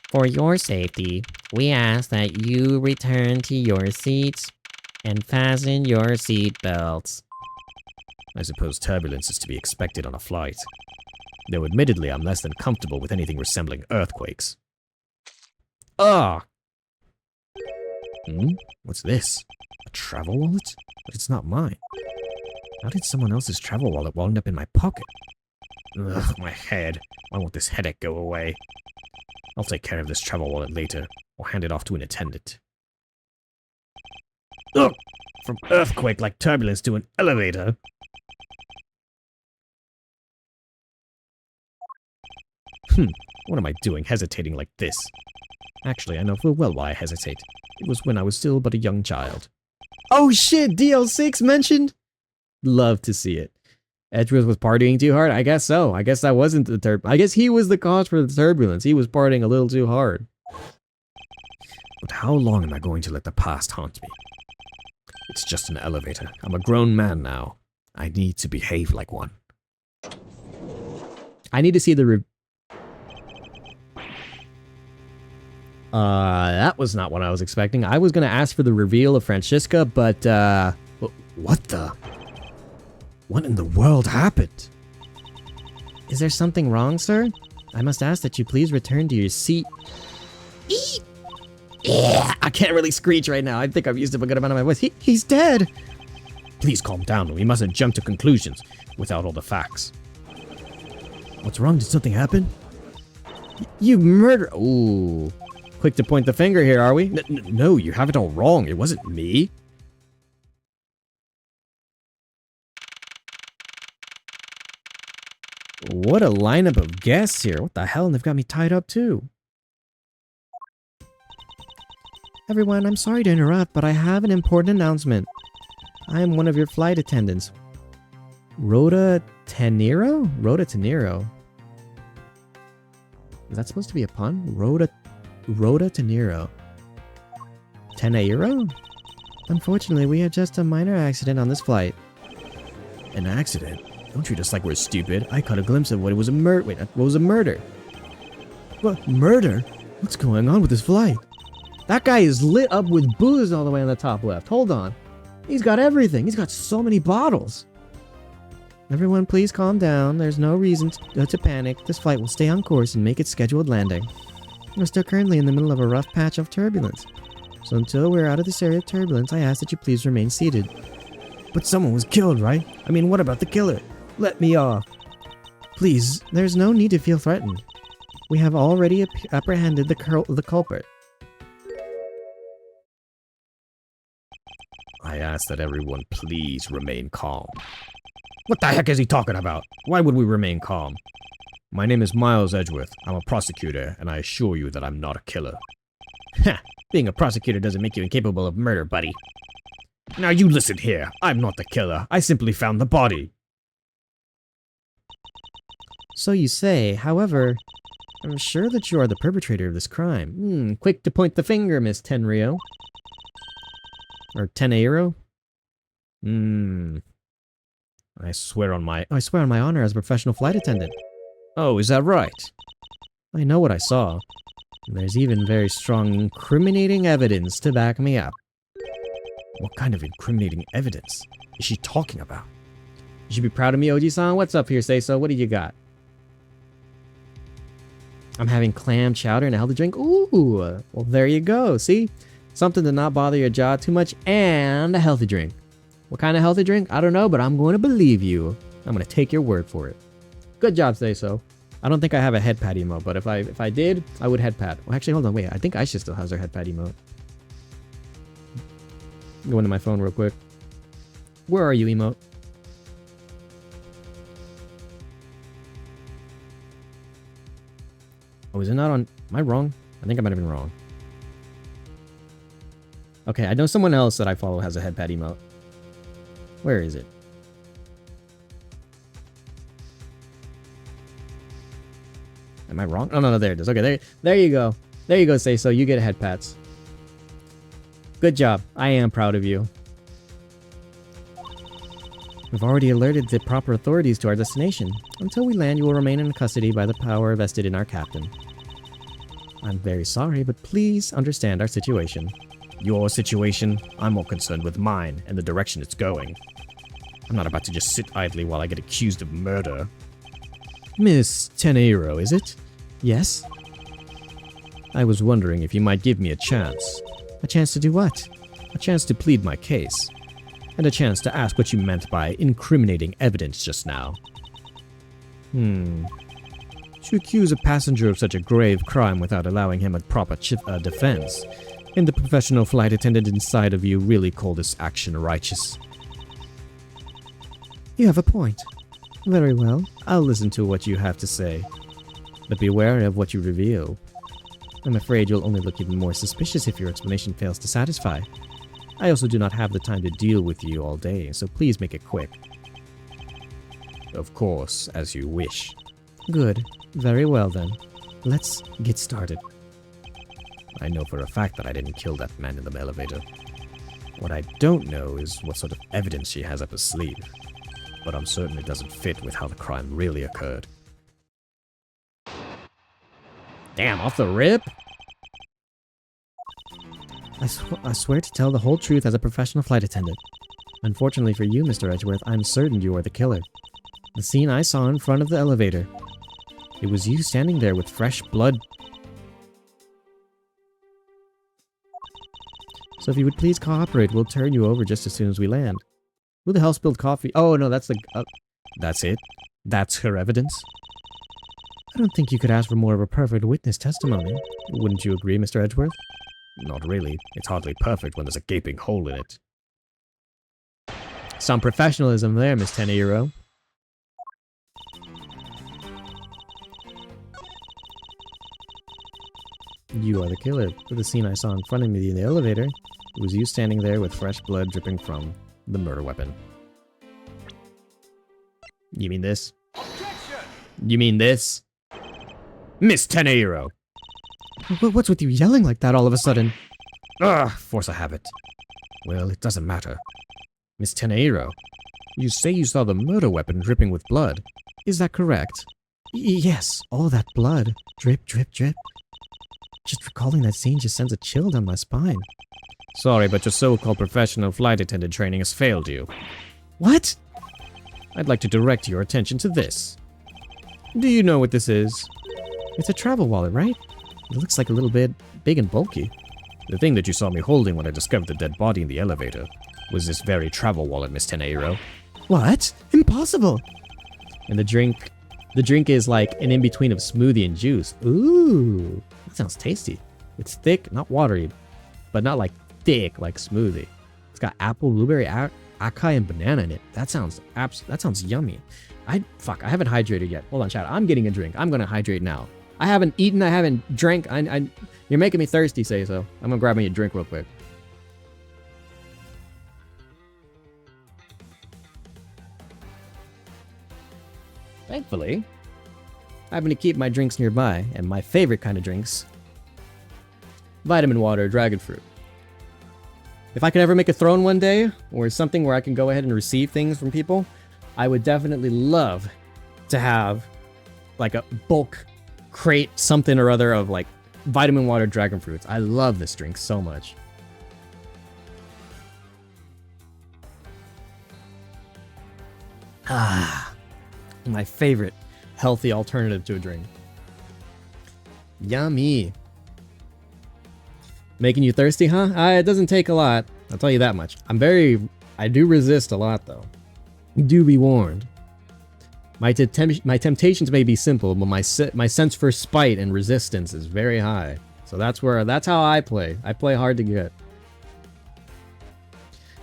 For your safety, we ask that you return to your seats and fasten your seat belts. I suppose turbulence is to be expected on a flight. Though admittedly, I'm less than comfortable with anything resembling earthquakes. Ugh! What's this? A travel wallet? But it's not mine. How did someone else's travel wallet wind up in my pocket? Ugh, my head. Why won't this headache go away? I'll take care of this travel wallet later, or hand it off to an attendant. Ugh! From earthquake like turbulence to an elevator. What am I doing hesitating like this? Actually, I know full well why I hesitate. It was when I was still but a young child. Oh shit, DL6 mentioned? Love to see it. Edgeworth was partying too hard? I guess so. I guess that wasn't the I guess he was the cause for the turbulence. He was partying a little too hard. But how long am I going to let the past haunt me? It's just an elevator. I'm a grown man now. I need to behave like one. I need to see the that was not what I was expecting. I was gonna ask for the reveal of Francisca, but, what the? What in the world happened? Is there something wrong, sir? I must ask that you please return to your seat. Yeah, I can't really screech right now. I think I've used up a good amount of my voice. He's dead! Please calm down. We mustn't jump to conclusions without all the facts. What's wrong? Did something happen? You murder... Ooh. Quick to point the finger here, are we? No, you have it all wrong. It wasn't me. What a lineup of guests here. What the hell? And they've got me tied up too. Everyone, I'm sorry to interrupt, but I have an important announcement. I am one of your flight attendants. Rhoda Tenero? Rhoda Tenero. Is that supposed to be a pun? Rhoda Tenero. Tenero? Unfortunately, we had just a minor accident on this flight. An accident? Don't treat us like we're stupid. I caught a glimpse of what was a murder. Wait, what was a murder? What? Murder? What's going on with this flight? That guy is lit up with booze all the way on the top left. Hold on. He's got everything. He's got so many bottles. Everyone, please calm down. There's no reason to panic. This flight will stay on course and make its scheduled landing. We're still currently in the middle of a rough patch of turbulence. So until we're out of this area of turbulence, I ask that you please remain seated. But someone was killed, right? I mean, what about the killer? Let me off. Please, there's no need to feel threatened. We have already apprehended the culprit. I ask that everyone please remain calm. What the heck is he talking about? Why would we remain calm? My name is Miles Edgeworth. I'm a prosecutor, and I assure you that I'm not a killer. Ha! Being a prosecutor doesn't make you incapable of murder, buddy. Now you listen here. I'm not the killer. I simply found the body. So you say, however, I'm sure that you are the perpetrator of this crime. Quick to point the finger, Miss Tenrio. Or Tenero? I swear on my honor as a professional flight attendant. Oh, is that right? I know what I saw. There's even very strong incriminating evidence to back me up. What kind of incriminating evidence is she talking about? You should be proud of me, OG-san. What's up here, say so? What do you got? I'm having clam chowder and a healthy drink. Ooh, well, there you go. See? Something to not bother your jaw too much and a healthy drink. What kind of healthy drink? I don't know, but I'm going to believe you. I'm going to take your word for it. Good job, say so. I don't think I have a head pat emote, but if I did, I would head pat. Well, actually, hold on, wait. I think Aisha still has her head pat emote. Go into my phone real quick. Where are you, emote? Oh, is it not on? Am I wrong? I think I might have been wrong. Okay, I know someone else that I follow has a head pat emote. Where is it? Am I wrong? Oh, no, there it is. Okay, there you go. There you go, say so. You get head pats. Good job. I am proud of you. We've already alerted the proper authorities to our destination. Until we land, you will remain in custody by the power vested in our captain. I'm very sorry, but please understand our situation. Your situation? I'm more concerned with mine and the direction it's going. I'm not about to just sit idly while I get accused of murder. Miss Tenero, is it? Yes? I was wondering if you might give me a chance. A chance to do what? A chance to plead my case. And a chance to ask what you meant by incriminating evidence just now. To accuse a passenger of such a grave crime without allowing him a proper defense. And the professional flight attendant inside of you really call this action righteous. You have a point. Very well, I'll listen to what you have to say. But beware of what you reveal. I'm afraid you'll only look even more suspicious if your explanation fails to satisfy. I also do not have the time to deal with you all day, so please make it quick. Of course, as you wish. Good. Very well then. Let's get started. I know for a fact that I didn't kill that man in the elevator. What I don't know is what sort of evidence she has up her sleeve. But I'm certain it doesn't fit with how the crime really occurred. Damn, off the rip? I swear to tell the whole truth as a professional flight attendant. Unfortunately for you, Mr. Edgeworth, I'm certain you are the killer. The scene I saw in front of the elevator. It was you standing there with fresh blood. So if you would please cooperate, we'll turn you over just as soon as we land. Who the hell spilled coffee? Oh, no, that's the... that's it? That's her evidence? I don't think you could ask for more of a perfect witness testimony. Wouldn't you agree, Mr. Edgeworth? Not really. It's hardly perfect when there's a gaping hole in it. Some professionalism there, Miss Tenehiro. You are the killer. For the scene I saw in front of me in the elevator, it was you standing there with fresh blood dripping from the murder weapon. You mean this? Objection! You mean this? Miss Tenehiro! What's with you yelling like that all of a sudden? Ugh, force a habit. Well, it doesn't matter. Miss Tenehiro, you say you saw the murder weapon dripping with blood. Is that correct? Yes, all that blood. Drip, drip, drip. Just recalling that scene just sends a chill down my spine. Sorry, but your so-called professional flight attendant training has failed you. What? I'd like to direct your attention to this. Do you know what this is? It's a travel wallet, right? It looks like a little bit big and bulky. The thing that you saw me holding when I discovered the dead body in the elevator was this very travel wallet, Miss Tenehiro. What? Impossible! And the drink is like an in-between of smoothie and juice. Ooh, that sounds tasty. It's thick, not watery, but not like thick like smoothie. It's got apple, blueberry, acai, and banana in it. That sounds yummy. I haven't hydrated yet. Hold on, chat. I'm getting a drink. I'm gonna hydrate now. I haven't eaten. I haven't drank. You're making me thirsty. Say so. I'm gonna grab me a drink real quick. Thankfully, I happen to keep my drinks nearby, and my favorite kind of drinks: vitamin water, dragon fruit. If I could ever make a throne one day, or something where I can go ahead and receive things from people, I would definitely love to have like a bulk crate something or other of like vitamin water dragon fruits. I love this drink so much. Ah, my favorite healthy alternative to a drink. Yummy. Making you thirsty, huh? It doesn't take a lot. I'll tell you that much. I do resist a lot though. Do be warned. My temptations may be simple, but my sense for spite and resistance is very high. So that's how I play. I play hard to get.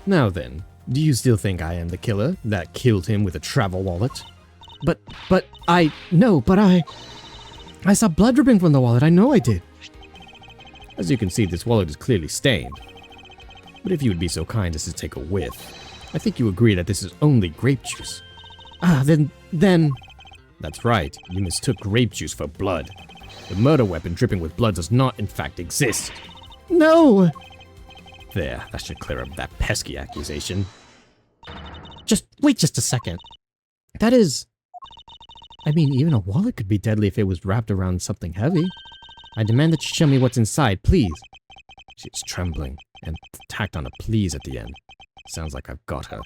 Now then, do you still think I am the killer that killed him with a travel wallet? But I saw blood dripping from the wallet. I know I did. As you can see, this wallet is clearly stained. But if you would be so kind as to take a whiff, I think you agree that this is only grape juice. Then... That's right, you mistook grape juice for blood. The murder weapon dripping with blood does not, in fact, exist. No! There, that should clear up that pesky accusation. Wait just a second. That is... I mean, even a wallet could be deadly if it was wrapped around something heavy. I demand that you show me what's inside, please. She's trembling, and tacked on a please at the end. Sounds like I've got her.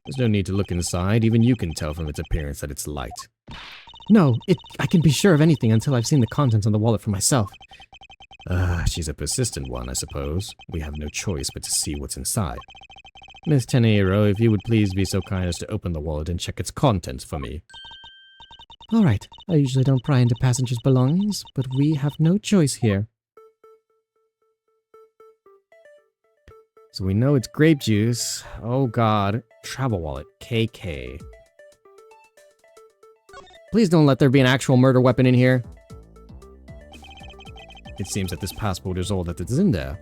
There's no need to look inside, even you can tell from its appearance that it's light. No, I can be sure of anything until I've seen the contents of the wallet for myself. She's a persistent one, I suppose. We have no choice but to see what's inside. Miss Tenehiro, if you would please be so kind as to open the wallet and check its contents for me. Alright, I usually don't pry into passengers' belongings, but we have no choice here. So we know it's grape juice. Oh god. Travel wallet. KK. Please don't let there be an actual murder weapon in here. It seems that this passport is all that is in there.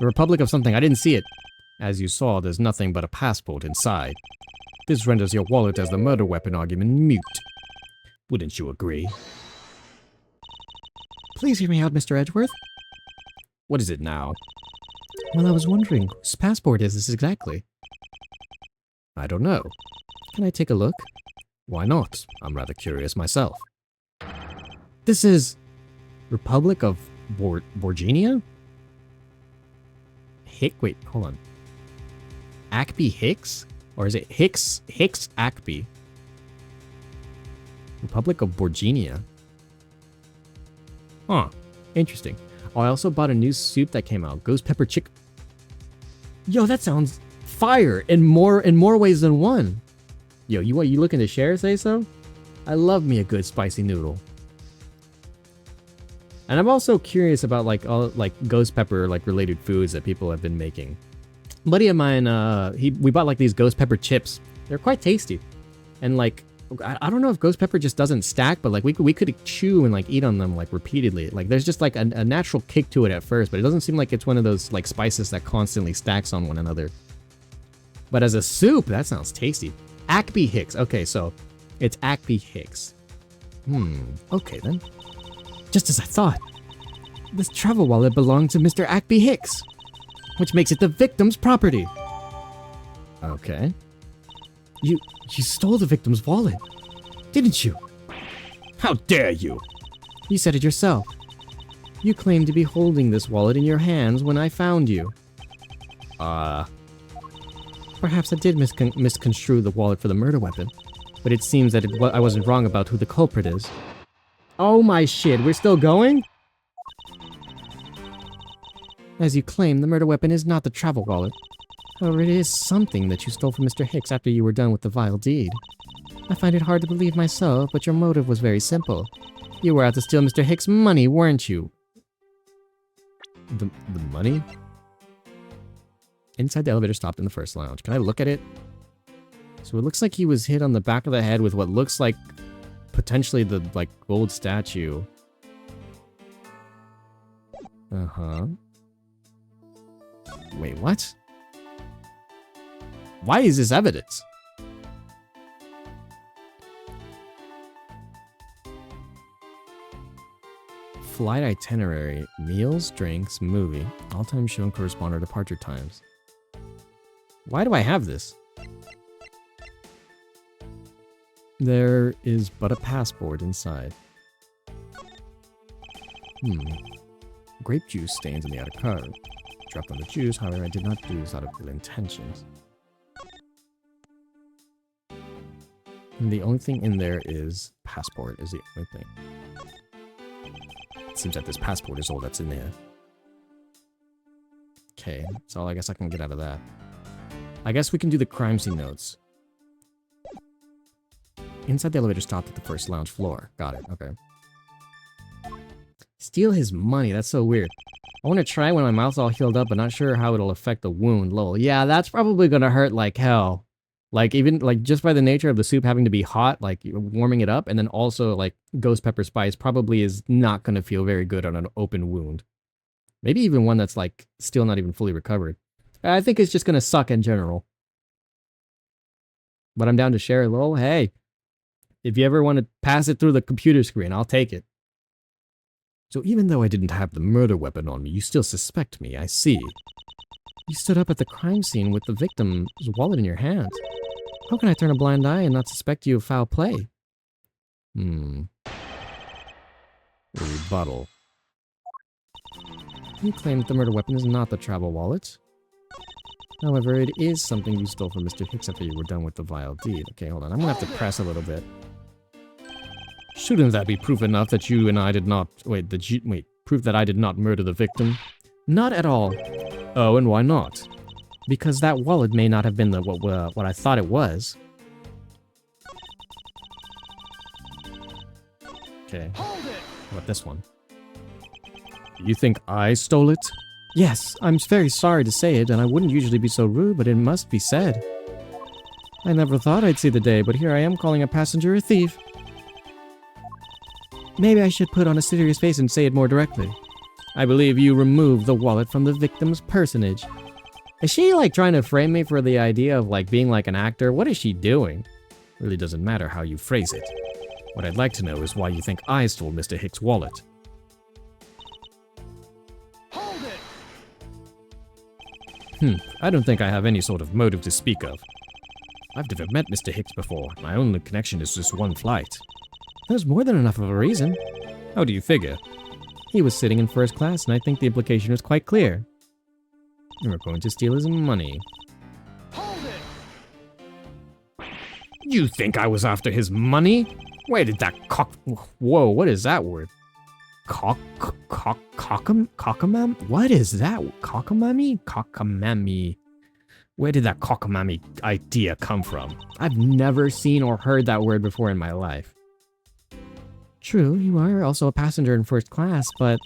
The Republic of something, I didn't see it. As you saw, there's nothing but a passport inside. This renders your wallet as the murder weapon argument mute. Wouldn't you agree? Please hear me out, Mr. Edgeworth. What is it now? Well, I was wondering, whose passport is this exactly? I don't know. Can I take a look? Why not? I'm rather curious myself. This is... Republic of Borginia? Wait, hold on. Ackby Hicks? Or is it Hicks Ackby? Republic of Borginia. Huh. Interesting. Oh, I also bought a new soup that came out. Ghost pepper chicken. Yo, that sounds fire in more ways than one. Yo, you looking to share, say so? I love me a good spicy noodle. And I'm also curious about like all like ghost pepper like related foods that people have been making. A buddy of mine, we bought like these ghost pepper chips. They're quite tasty. And like I don't know if ghost pepper just doesn't stack, but like we could chew and like eat on them like repeatedly. Like there's just like a natural kick to it at first, but it doesn't seem like it's one of those like spices that constantly stacks on one another. But as a soup, that sounds tasty. Ackby Hicks. Okay, so it's Ackby Hicks. Okay then. Just as I thought. This travel wallet belonged to Mr. Ackby Hicks, which makes it the victim's property. Okay. You stole the victim's wallet, didn't you? How dare you? You said it yourself. You claimed to be holding this wallet in your hands when I found you. Perhaps I did misconstrue the wallet for the murder weapon, but it seems that I wasn't wrong about who the culprit is. Oh my shit, we're still going? As you claim, the murder weapon is not the travel wallet. However, it is something that you stole from Mr. Hicks after you were done with the vile deed. I find it hard to believe myself, but your motive was very simple. You were out to steal Mr. Hicks' money, weren't you? The money? Inside the elevator stopped in the first lounge. Can I look at it? So it looks like he was hit on the back of the head with what looks like potentially the like gold statue. Uh-huh. Wait, what? Why is this evidence? Flight itinerary, meals, drinks, movie. All times shown correspond to departure times. Why do I have this? There is but a passport inside. Grape juice stains in the outer card. Dropped on the juice, however, I did not do this out of ill intentions. And the only thing in there is passport is the only thing. It seems that this passport is all that's in there. Okay, that's all I guess I can get out of that. I guess we can do the crime scene notes. Inside the elevator stopped at the first lounge floor. Got it, okay. Steal his money, that's so weird. I want to try when my mouth's all healed up, but not sure how it'll affect the wound, lol. Yeah, that's probably gonna hurt like hell. Like, even, like, just by the nature of the soup having to be hot, like, warming it up, and then also, like, ghost pepper spice probably is not gonna feel very good on an open wound. Maybe even one that's, like, still not even fully recovered. I think it's just gonna suck in general. But I'm down to share, lol. Hey, if you ever want to pass it through the computer screen, I'll take it. So even though I didn't have the murder weapon on me, you still suspect me, I see. You stood up at the crime scene with the victim's wallet in your hands. How can I turn a blind eye and not suspect you of foul play? Rebuttal. You claim that the murder weapon is not the travel wallet. However, it is something you stole from Mr. Hicks after you were done with the vile deed. Okay, hold on. I'm gonna have to press a little bit. Shouldn't that be proof enough that you and I did not... proof that I did not murder the victim? Not at all. Oh, and why not? Because that wallet may not have been what I thought it was. Okay. Hold it! What about this one? You think I stole it? Yes, I'm very sorry to say it, and I wouldn't usually be so rude, but it must be said. I never thought I'd see the day, but here I am calling a passenger a thief. Maybe I should put on a serious face and say it more directly. I believe you removed the wallet from the victim's personage. Is she like trying to frame me for the idea of like being like an actor? What is she doing? Really doesn't matter how you phrase it. What I'd like to know is why you think I stole Mr. Hicks' wallet. Hold it! I don't think I have any sort of motive to speak of. I've never met Mr. Hicks before. My only connection is just one flight. There's more than enough of a reason. How do you figure? He was sitting in first class, and I think the implication was quite clear. You were going to steal his money. Hold it! You think I was after his money? Where did that Whoa, what is that word? Cockamamie? What is that? Cockamamie? Cockamamie. Where did that cockamamie idea come from? I've never seen or heard that word before in my life. True, you are also a passenger in first class, but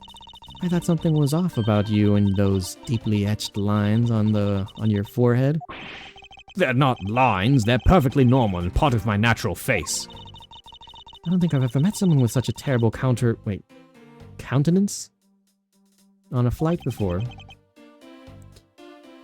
I thought something was off about you and those deeply etched lines on your forehead. They're not lines, they're perfectly normal and part of my natural face. I don't think I've ever met someone with such a terrible countenance on a flight before. I'm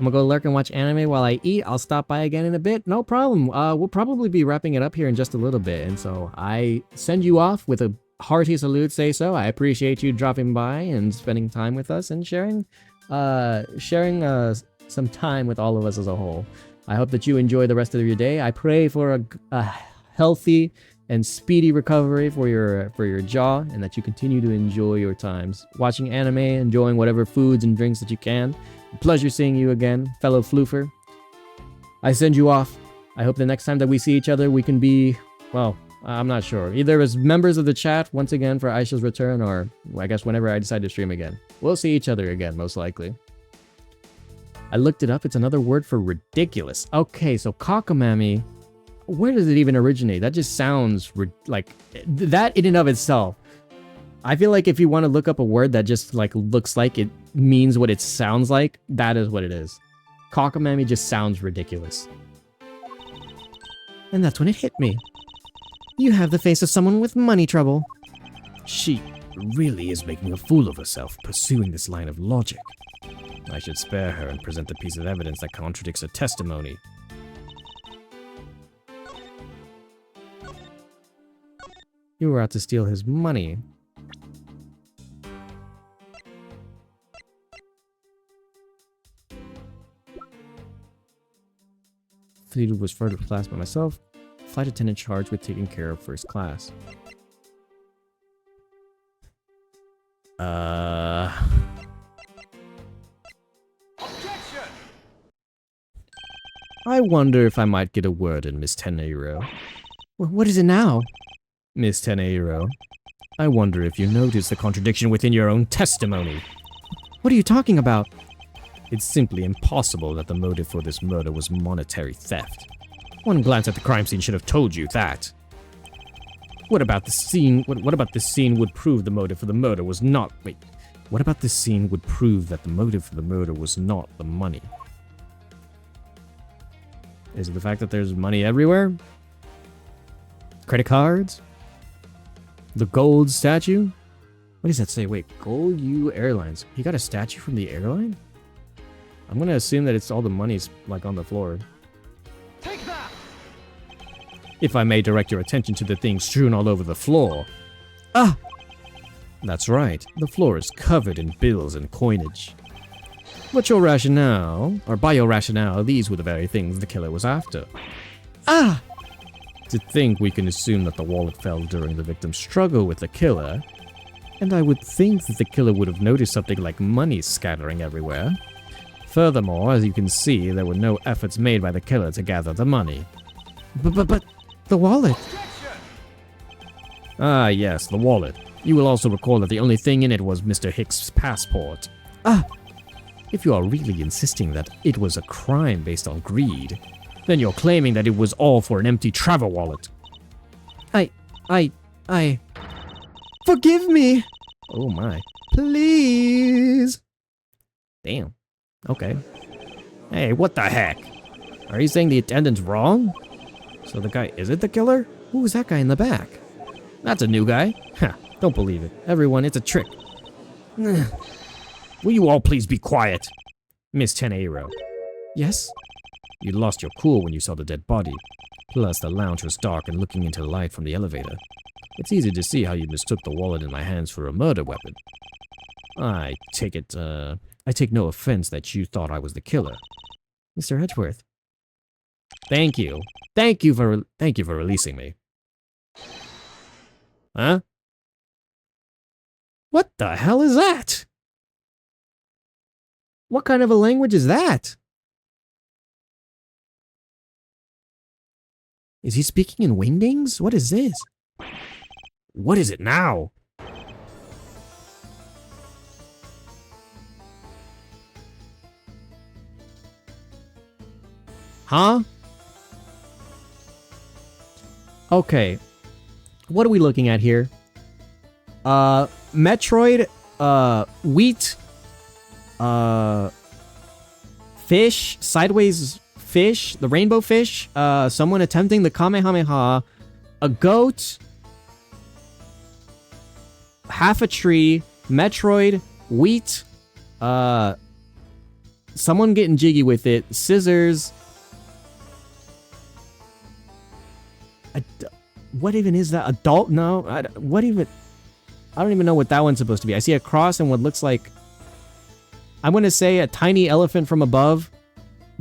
gonna go lurk and watch anime while I eat. I'll stop by again in a bit. No problem. We'll probably be wrapping it up here in just a little bit. And so I send you off with a hearty salute, say so. I appreciate you dropping by and spending time with us and sharing some time with all of us as a whole. I hope that you enjoy the rest of your day. I pray for a healthy and speedy recovery for your jaw, and that you continue to enjoy your times watching anime, enjoying whatever foods and drinks that you can. Pleasure seeing you again, fellow floofer. I send you off. I hope the next time that we see each other, we can be, well, I'm not sure. Either as members of the chat, once again, for Aisha's return, or I guess whenever I decide to stream again. We'll see each other again, most likely. I looked it up. It's another word for ridiculous. Okay, so cockamamie, where does it even originate? That just sounds like, that in and of itself. I feel like if you want to look up a word that just like looks like it means what it sounds like, that is what it is. Cockamamie just sounds ridiculous. And that's when it hit me. You have the face of someone with money trouble. She really is making a fool of herself, pursuing this line of logic. I should spare her and present a piece of evidence that contradicts her testimony. You were out to steal his money. Fleet was first class by myself. Flight attendant charged with taking care of first class. Objection! I wonder if I might get a word in, Miss Teneiro. What is it now? Miss Teneiro, I wonder if you notice the contradiction within your own testimony. What are you talking about? It's simply impossible that the motive for this murder was monetary theft. One glance at the crime scene should have told you that. What about the scene? What about this scene would prove the motive for the murder was not... Wait. What about this scene would prove that the motive for the murder was not the money? Is it the fact that there's money everywhere? Credit cards? The gold statue? What does that say? Wait, Gold U Airlines. He got a statue from the airline? I'm gonna assume that it's all the money's like on the floor. Take that! If I may direct your attention to the things strewn all over the floor. Ah! That's right, the floor is covered in bills and coinage. But your rationale, or by your rationale, these were the very things the killer was after. Ah! To think we can assume that the wallet fell during the victim's struggle with the killer, and I would think that the killer would have noticed something like money scattering everywhere. Furthermore, as you can see, there were no efforts made by the killer to gather the money. But the wallet! Objection! Ah, yes, the wallet. You will also recall that the only thing in it was Mr. Hicks' passport. Ah! If you are really insisting that it was a crime based on greed, then you're claiming that it was all for an empty travel wallet. I... Forgive me! Oh my. Please! Damn. Okay. Hey, what the heck? Are you saying the attendant's wrong? So the guy isn't the killer? Who's that guy in the back? That's a new guy. Ha, don't believe it. Everyone, it's a trick. Will you all please be quiet? Miss Teneiro. Yes? You lost your cool when you saw the dead body. Plus, the lounge was dark and looking into the light from the elevator. It's easy to see how you mistook the wallet in my hands for a murder weapon. I take no offense that you thought I was the killer. Mr. Edgeworth. Thank you. Thank you for releasing me. Huh? What the hell is that? What kind of a language is that? Is he speaking in Wingdings? What is this? What is it now? Huh? Okay. What are we looking at here? Metroid, wheat, fish, sideways fish, the rainbow fish, someone attempting the Kamehameha, a goat, half a tree, Metroid, wheat, someone getting jiggy with it, scissors. What even is that? Adult? No. What even? I don't even know what that one's supposed to be. I see a cross and what looks like, I'm going to say a tiny elephant from above.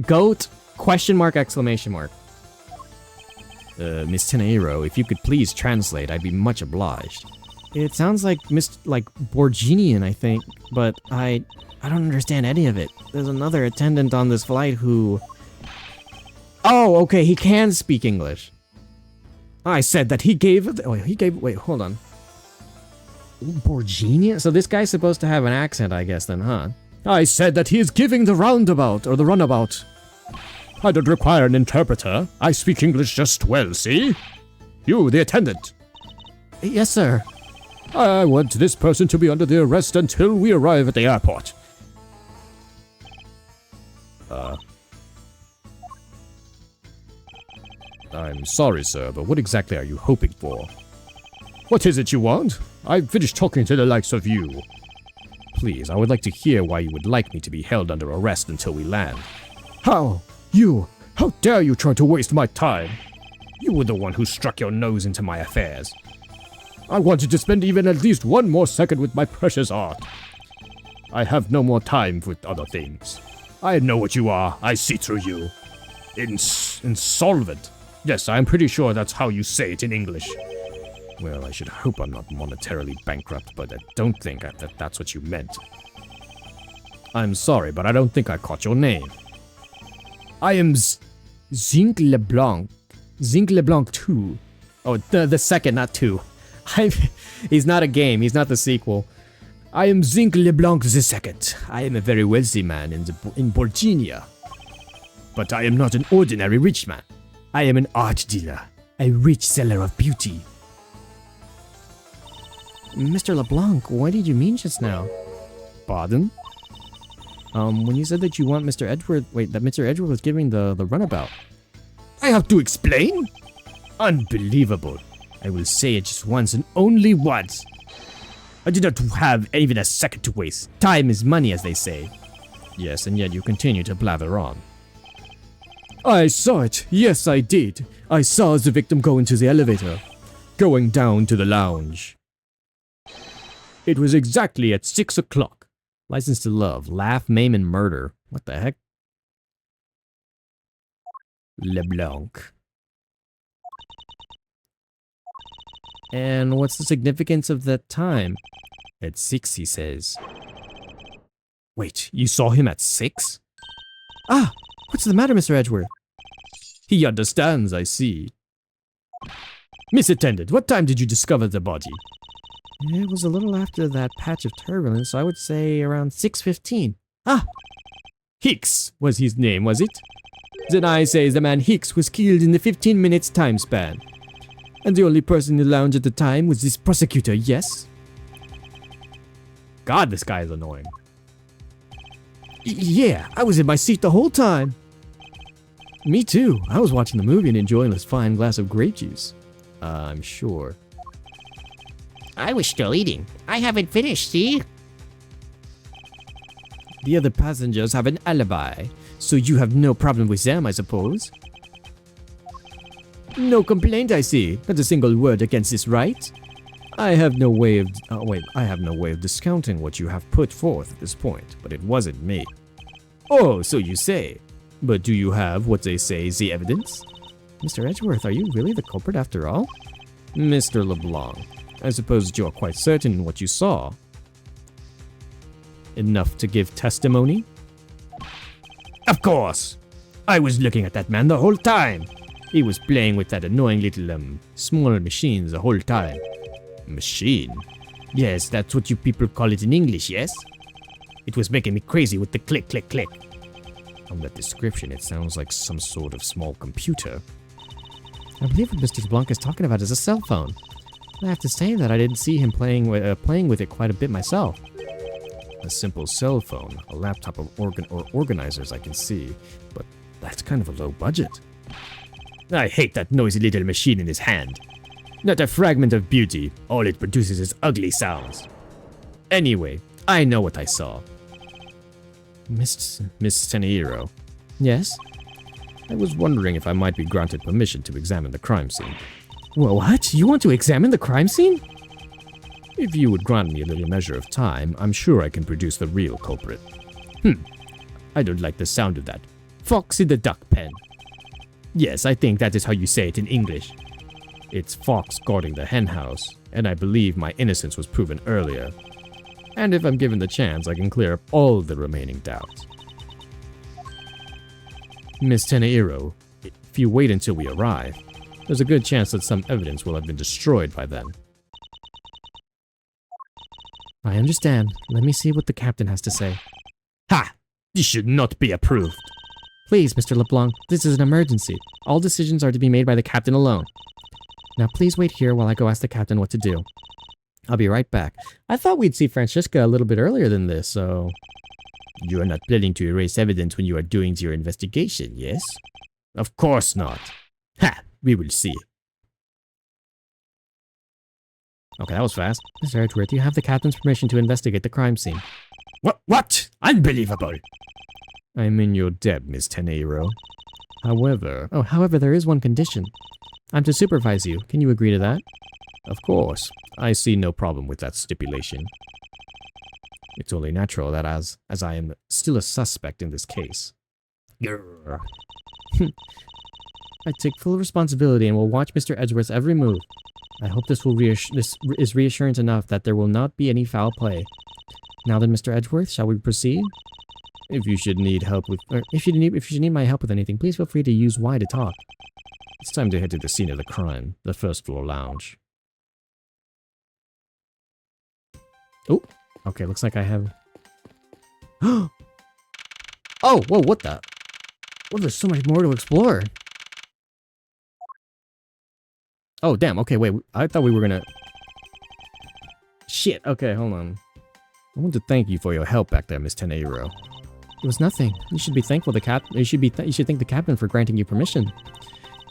Goat, question mark, exclamation mark. Miss Teneiro, if you could please translate, I'd be much obliged. It sounds like Borginian, I think, but I don't understand any of it. There's another attendant on this flight who... Oh, okay, he can speak English. I said that he gave... Wait, hold on. Borginian? So this guy's supposed to have an accent, I guess, then, huh? I said that he is giving the roundabout, or the runabout. I don't require an interpreter. I speak English just well, see? You, the attendant. Yes, sir. I want this person to be under the arrest until we arrive at the airport. I'm sorry, sir, but what exactly are you hoping for? What is it you want? I've finished talking to the likes of you. Please, I would like to hear why you would like me to be held under arrest until we land. How? You? How dare you try to waste my time? You were the one who struck your nose into my affairs. I wanted to spend even at least one more second with my precious art. I have no more time for other things. I know what you are. I see through you. Insolvent. Yes, I'm pretty sure that's how you say it in English. Well, I should hope I'm not monetarily bankrupt, but I don't think that that's what you meant. I'm sorry, but I don't think I caught your name. I am Zinc LeBlanc. Zinc LeBlanc 2. Oh, the second, not 2. He's not a game, he's not the sequel. I am Zinc LeBlanc the second. I am a very wealthy man in Borginia. But I am not an ordinary rich man. I am an art dealer, a rich seller of beauty. Mr. LeBlanc, what did you mean just now? Pardon? When you said that you want Mr. Edgeworth, that Mr. Edgeworth was giving the runabout. I have to explain? Unbelievable. I will say it just once and only once. I do not have even a second to waste. Time is money, as they say. Yes, and yet you continue to blather on. I saw it. Yes, I did. I saw the victim go into the elevator, going down to the lounge. It was exactly at 6 o'clock. License to love, laugh, maim, and murder. What the heck? LeBlanc. And what's the significance of that time? At 6, he says. Wait, you saw him at 6? Ah, what's the matter, Mr. Edgeworth? He understands, I see. Miss Attendant, what time did you discover the body? It was a little after that patch of turbulence, so I would say around 6:15. Ah! Hicks was his name, was it? Then I say the man Hicks was killed in the 15 minutes time span. And the only person in the lounge at the time was this prosecutor, yes? God, this guy is annoying. Yeah, I was in my seat the whole time. Me too. I was watching the movie and enjoying this fine glass of grape juice. I'm sure. I was still eating. I haven't finished, see? The other passengers have an alibi, so you have no problem with them, I suppose? No complaint, I see. Not a single word against this, right? I have no way of discounting what you have put forth at this point, but it wasn't me. Oh, so you say. But do you have what they say is the evidence? Mr. Edgeworth, are you really the culprit after all? Mr. LeBlanc, I suppose you're quite certain in what you saw. Enough to give testimony? Of course! I was looking at that man the whole time! He was playing with that annoying little, small machine the whole time. Machine? Yes, that's what you people call it in English, yes? It was making me crazy with the click, click, click. From that description, it sounds like some sort of small computer. I believe what Mr. LeBlanc is talking about is a cell phone. I have to say that I didn't see him playing with it quite a bit myself. A simple cell phone, a laptop or organizers I can see, but that's kind of a low budget. I hate that noisy little machine in his hand. Not a fragment of beauty, all it produces is ugly sounds. Anyway, I know what I saw. Miss Teneiro. Yes? I was wondering if I might be granted permission to examine the crime scene. Well, what? You want to examine the crime scene? If you would grant me a little measure of time, I'm sure I can produce the real culprit. I don't like the sound of that. Fox in the duck pen. Yes, I think that is how you say it in English. It's Fox guarding the henhouse, and I believe my innocence was proven earlier. And if I'm given the chance, I can clear up all the remaining doubts. Miss Teneiro, if you wait until we arrive, there's a good chance that some evidence will have been destroyed by then. I understand. Let me see what the captain has to say. Ha! This should not be approved. Please, Mr. LeBlanc, this is an emergency. All decisions are to be made by the captain alone. Now please wait here while I go ask the captain what to do. I'll be right back. I thought we'd see Francisca a little bit earlier than this, so... You are not planning to erase evidence when you are doing your investigation, yes? Of course not. Ha! We will see. Okay, that was fast. Mr. Edgeworth, you have the captain's permission to investigate the crime scene. What? Unbelievable! I'm in your debt, Miss Teneiro. However, there is one condition. I'm to supervise you. Can you agree to that? Of course. I see no problem with that stipulation. It's only natural that as I am still a suspect in this case. I take full responsibility and will watch Mr. Edgeworth's every move. I hope this is reassurance enough that there will not be any foul play. Now then, Mr. Edgeworth, shall we proceed? If you should need help with, or if you need my help with anything, please feel free to use Y to talk. It's time to head to the scene of the crime, the first floor lounge. Oh, okay, looks like I have... Oh, whoa, what the? Well, there's so much more to explore. Oh, damn, okay, wait, I thought we were gonna... Shit, okay, hold on. I want to thank you for your help back there, Miss Teneiro. It was nothing. You should be thankful you should thank the captain for granting you permission.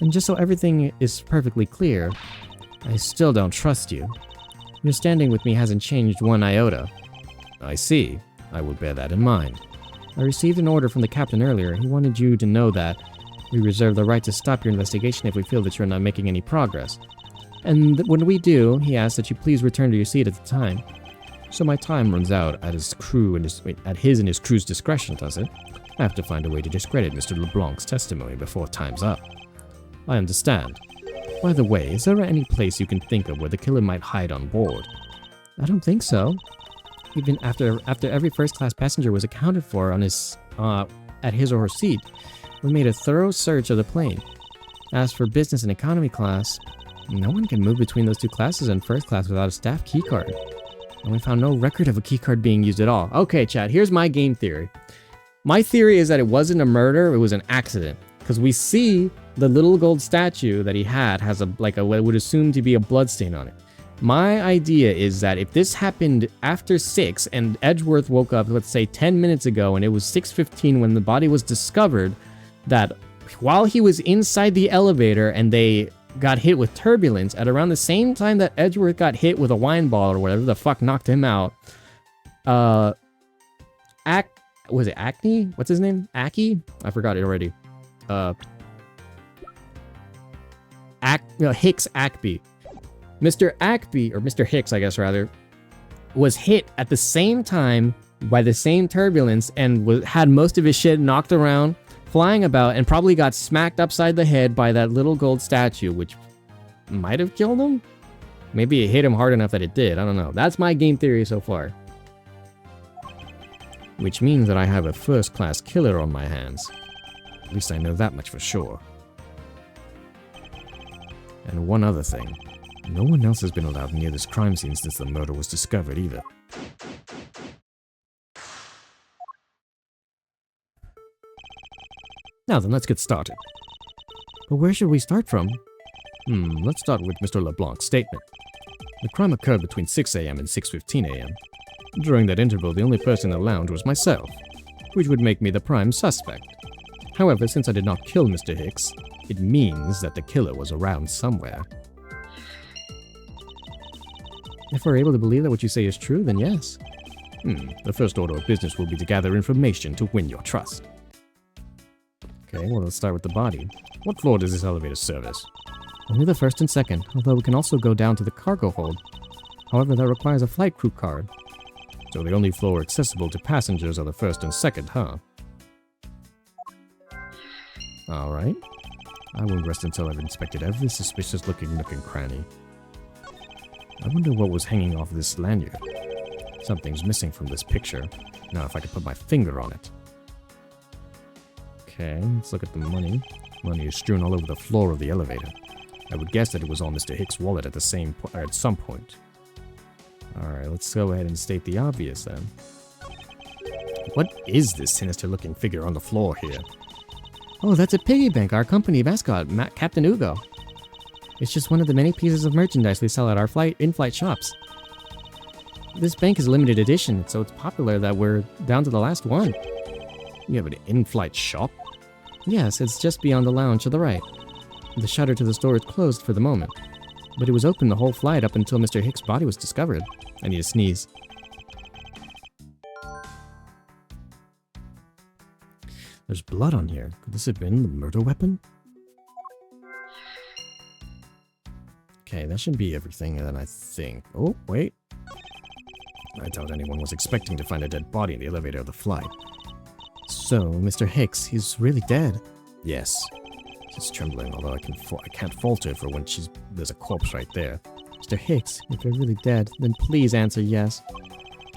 And just so everything is perfectly clear, I still don't trust you. Your standing with me hasn't changed one iota. I see. I will bear that in mind. I received an order from the captain earlier. He wanted you to know that we reserve the right to stop your investigation if we feel that you're not making any progress. And when we do, he asks that you please return to your seat at the time. So my time runs out at his and his crew's discretion, does it? I have to find a way to discredit Mr. LeBlanc's testimony before time's up. I understand. By the way, is there any place you can think of where the killer might hide on board? I don't think so. Even after every first-class passenger was accounted for on his at his or her seat, we made a thorough search of the plane. As for business and economy class, no one can move between those two classes in first class without a staff keycard. And we found no record of a keycard being used at all. Okay, chat, here's my game theory. My theory is that it wasn't a murder, it was an accident. Because we see the little gold statue that he had has what would assume to be a bloodstain on it. My idea is that if this happened after 6 and Edgeworth woke up, let's say 10 minutes ago, and it was 6:15 when the body was discovered, that while he was inside the elevator and they got hit with turbulence, at around the same time that Edgeworth got hit with a wine ball or whatever the fuck knocked him out, Was it Acne? What's his name? Aki? I forgot it already. Hicks Ackby. Mr. Ackby, or Mr. Hicks, I guess rather, was hit at the same time by the same turbulence and had most of his shit knocked around, flying about, and probably got smacked upside the head by that little gold statue, which might have killed him? Maybe it hit him hard enough that it did. I don't know. That's my game theory so far. Which means that I have a first-class killer on my hands. At least I know that much for sure. And one other thing. No one else has been allowed near this crime scene since the murder was discovered either. Now then, let's get started. But where should we start from? Let's start with Mr. LeBlanc's statement. The crime occurred between 6 a.m. and 6:15 a.m. During that interval, the only person in the lounge was myself, which would make me the prime suspect. However, since I did not kill Mr. Hicks, it means that the killer was around somewhere. If we're able to believe that what you say is true, then yes. The first order of business will be to gather information to win your trust. Okay, well, let's start with the body. What floor does this elevator service? Only the first and second, although we can also go down to the cargo hold. However, that requires a flight crew card. So the only floor accessible to passengers are the first and second, huh? Alright. I won't rest until I've inspected every suspicious-looking nook and cranny. I wonder what was hanging off this lanyard. Something's missing from this picture. Now if I could put my finger on it. Okay, let's look at the money. Money is strewn all over the floor of the elevator. I would guess that it was on Mr. Hicks' wallet at some point. Alright, let's go ahead and state the obvious then. What is this sinister-looking figure on the floor here? Oh, that's a piggy bank, our company mascot, Captain Ugo. It's just one of the many pieces of merchandise we sell at our in-flight shops. This bank is limited edition, so it's popular that we're down to the last one. You have an in-flight shop? Yes, it's just beyond the lounge to the right. The shutter to the store is closed for the moment, but it was open the whole flight up until Mr. Hicks' body was discovered. I need to sneeze. There's blood on here. Could this have been the murder weapon? Okay, that should be everything then, I think. Oh, wait. I doubt anyone was expecting to find a dead body in the elevator of the flight. So, Mr. Hicks, he's really dead? Yes. She's trembling, although I can't fault her for when there's a corpse right there. Mr. Hicks, if you're really dead, then please answer yes.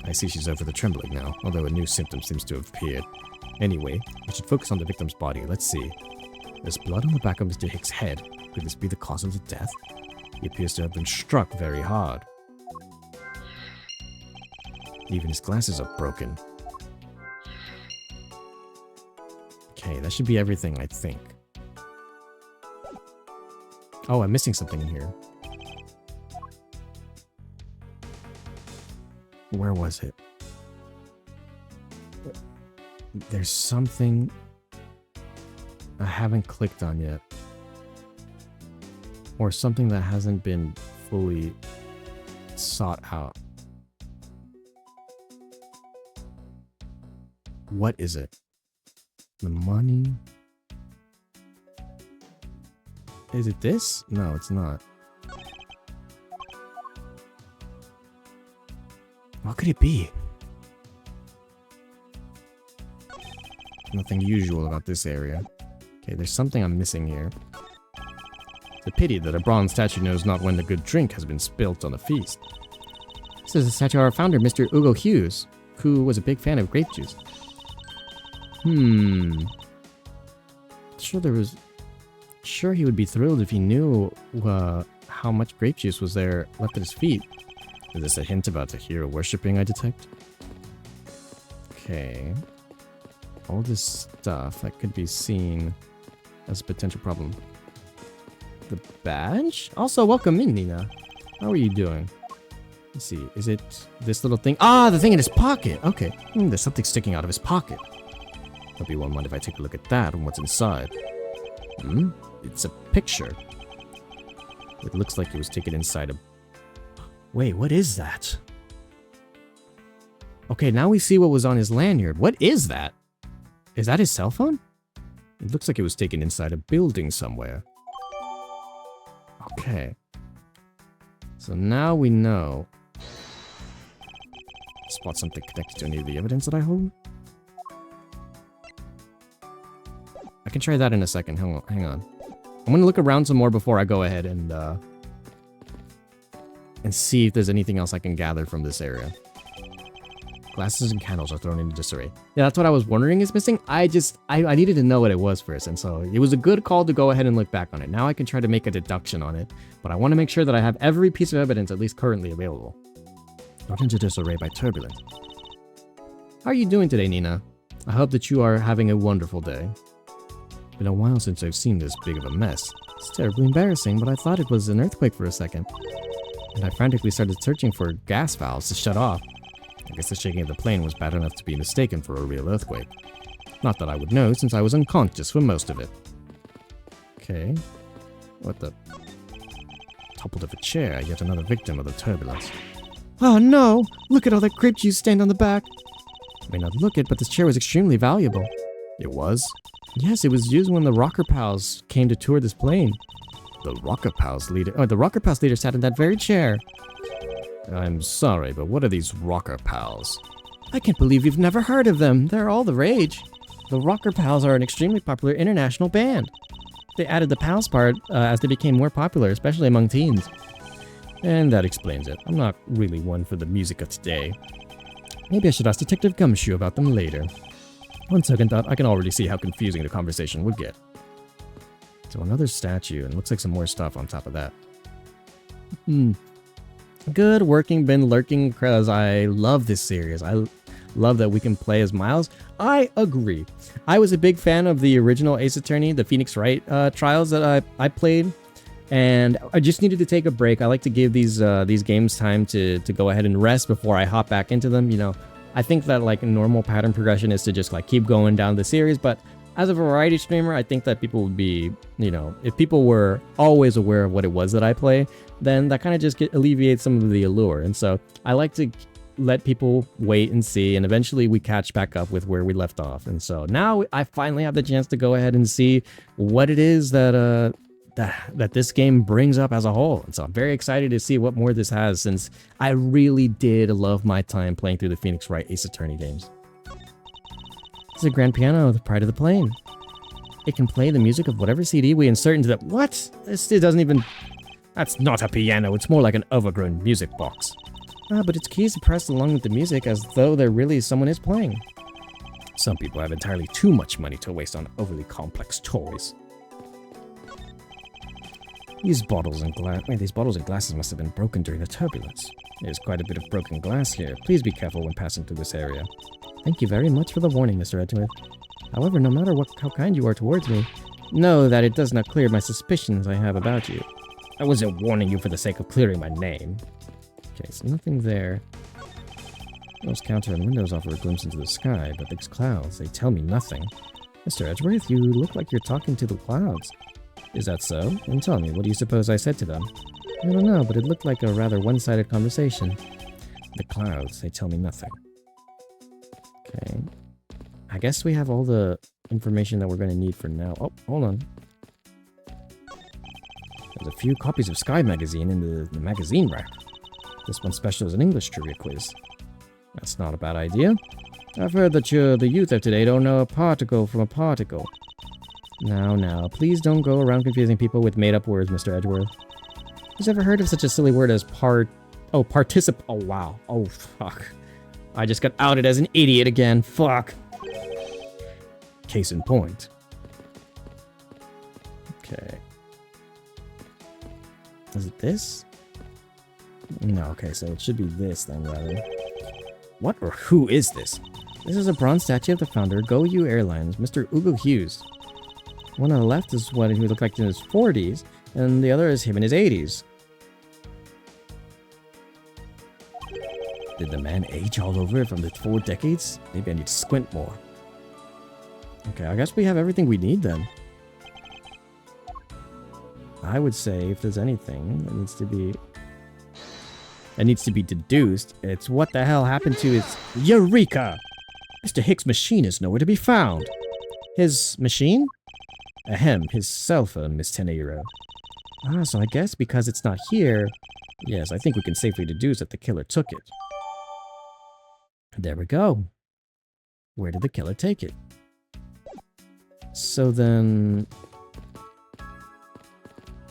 I see she's over the trembling now, although a new symptom seems to have appeared. Anyway, we should focus on the victim's body. Let's see. There's blood on the back of Mr. Hicks' head. Could this be the cause of the death? He appears to have been struck very hard. Even his glasses are broken. Okay, that should be everything, I think. Oh, I'm missing something in here. Where was it? There's something I haven't clicked on yet. Or something that hasn't been fully sought out. What is it? The money? Is it this? No, it's not. What could it be? Nothing usual about this area. Okay, there's something I'm missing here. It's a pity that a bronze statue knows not when the good drink has been spilt on the feast. This is a statue of our founder, Mr. Ugo Hughes, who was a big fan of grape juice. Sure he would be thrilled if he knew how much grape juice was there left at his feet. Is this a hint about the hero worshipping I detect? Okay. All this stuff that could be seen as a potential problem. The badge? Also, welcome in, Nina. How are you doing? Let's see. Is it this little thing? Ah, the thing in his pocket. Okay. There's something sticking out of his pocket. Hope you won't mind if I take a look at that and what's inside. It's a picture. It looks like it was taken inside a... Wait, what is that? Okay, now we see what was on his lanyard. What is that? Is that his cell phone? It looks like it was taken inside a building somewhere. Okay. So now we know. Spot something connected to any of the evidence that I hold? I can try that in a second. Hang on. I'm gonna look around some more before I go ahead and see if there's anything else I can gather from this area. Glasses and candles are thrown into disarray. Yeah, that's what I was wondering is missing. I needed to know what it was first, and so it was a good call to go ahead and look back on it. Now I can try to make a deduction on it, but I want to make sure that I have every piece of evidence at least currently available. Thrown into disarray by turbulence. How are you doing today, Nina? I hope that you are having a wonderful day. It's been a while since I've seen this big of a mess. It's terribly embarrassing, but I thought it was an earthquake for a second. And I frantically started searching for gas valves to shut off. I guess the shaking of the plane was bad enough to be mistaken for a real earthquake. Not that I would know, since I was unconscious for most of it. Okay. What the? Toppled off a chair, yet another victim of the turbulence. Oh no! Look at all that grape juice stained on the back! I may not look it, but this chair was extremely valuable. It was? Yes, it was used when the Rocker Pals came to tour this plane. The Rocker Pals leader... Oh, the Rocker Pals leader sat in that very chair. I'm sorry, but what are these Rocker Pals? I can't believe you've never heard of them. They're all the rage. The Rocker Pals are an extremely popular international band. They added the Pals part as they became more popular, especially among teens. And that explains it. I'm not really one for the music of today. Maybe I should ask Detective Gumshoe about them later. On second thought, I can already see how confusing the conversation would get. So another statue, and looks like some more stuff on top of that. Good working, been lurking, because I love this series. I love that we can play as Miles. I agree. I was a big fan of the original Ace Attorney, the Phoenix Wright trials that I played, and I just needed to take a break. I like to give these games time to go ahead and rest before I hop back into them. You know, I think that like a normal pattern progression is to just like keep going down the series, but as a variety streamer, I think that people would be, you know, if people were always aware of what it was that I play, then that kind of just alleviates some of the allure. And so I like to let people wait and see, and eventually we catch back up with where we left off. And so now I finally have the chance to go ahead and see what it is that this game brings up as a whole. And so I'm very excited to see what more this has, since I really did love my time playing through the Phoenix Wright Ace Attorney games. It's a grand piano, the pride of the plane. It can play the music of whatever CD we insert into the... What? It doesn't even... That's not a piano, it's more like an overgrown music box. But its keys are pressed along with the music as though there really someone is playing. Some people have entirely too much money to waste on overly complex toys. These bottles and glasses must have been broken during the turbulence. There's quite a bit of broken glass here. Please be careful when passing through this area. Thank you very much for the warning, Mr. Edgeworth. However, no matter how kind you are towards me, know that it does not clear my suspicions I have about you. I wasn't warning you for the sake of clearing my name. Okay, so nothing there. Those counter and windows offer a glimpse into the sky, but these clouds, they tell me nothing. Mr. Edgeworth, you look like you're talking to the clouds. Is that so? Then tell me, what do you suppose I said to them? I don't know, but it looked like a rather one-sided conversation. The clouds, they tell me nothing. Okay. I guess we have all the information that we're going to need for now. Oh, hold on. There's a few copies of Sky magazine in the magazine rack. This one's special as an English trivia quiz. That's not a bad idea. I've heard that the youth of today don't know a particle from a particle. Now, please don't go around confusing people with made-up words, Mr. Edgeworth. Who's ever heard of such a silly word as particip... Oh, wow. Oh, fuck. I just got outed as an idiot again. Fuck. Case in point. Okay. Is it this? No, okay, so it should be this then, rather. What or who is this? This is a bronze statue of the founder, Go You Airlines, Mr. Ugo Hughes. One on the left is what he looked like in his 40s, and the other is him in his 80s. Did the man age all over from the 4 decades? Maybe I need to squint more. Okay, I guess we have everything we need then. I would say if there's anything that needs to be... that needs to be deduced. It's what the hell happened to his... Eureka! Mr. Hicks' machine is nowhere to be found. His machine? Ahem, his cell phone, Miss Tenero. Ah, so I guess because it's not here... Yes, I think we can safely deduce that the killer took it. There we go. Where did the killer take it? So then...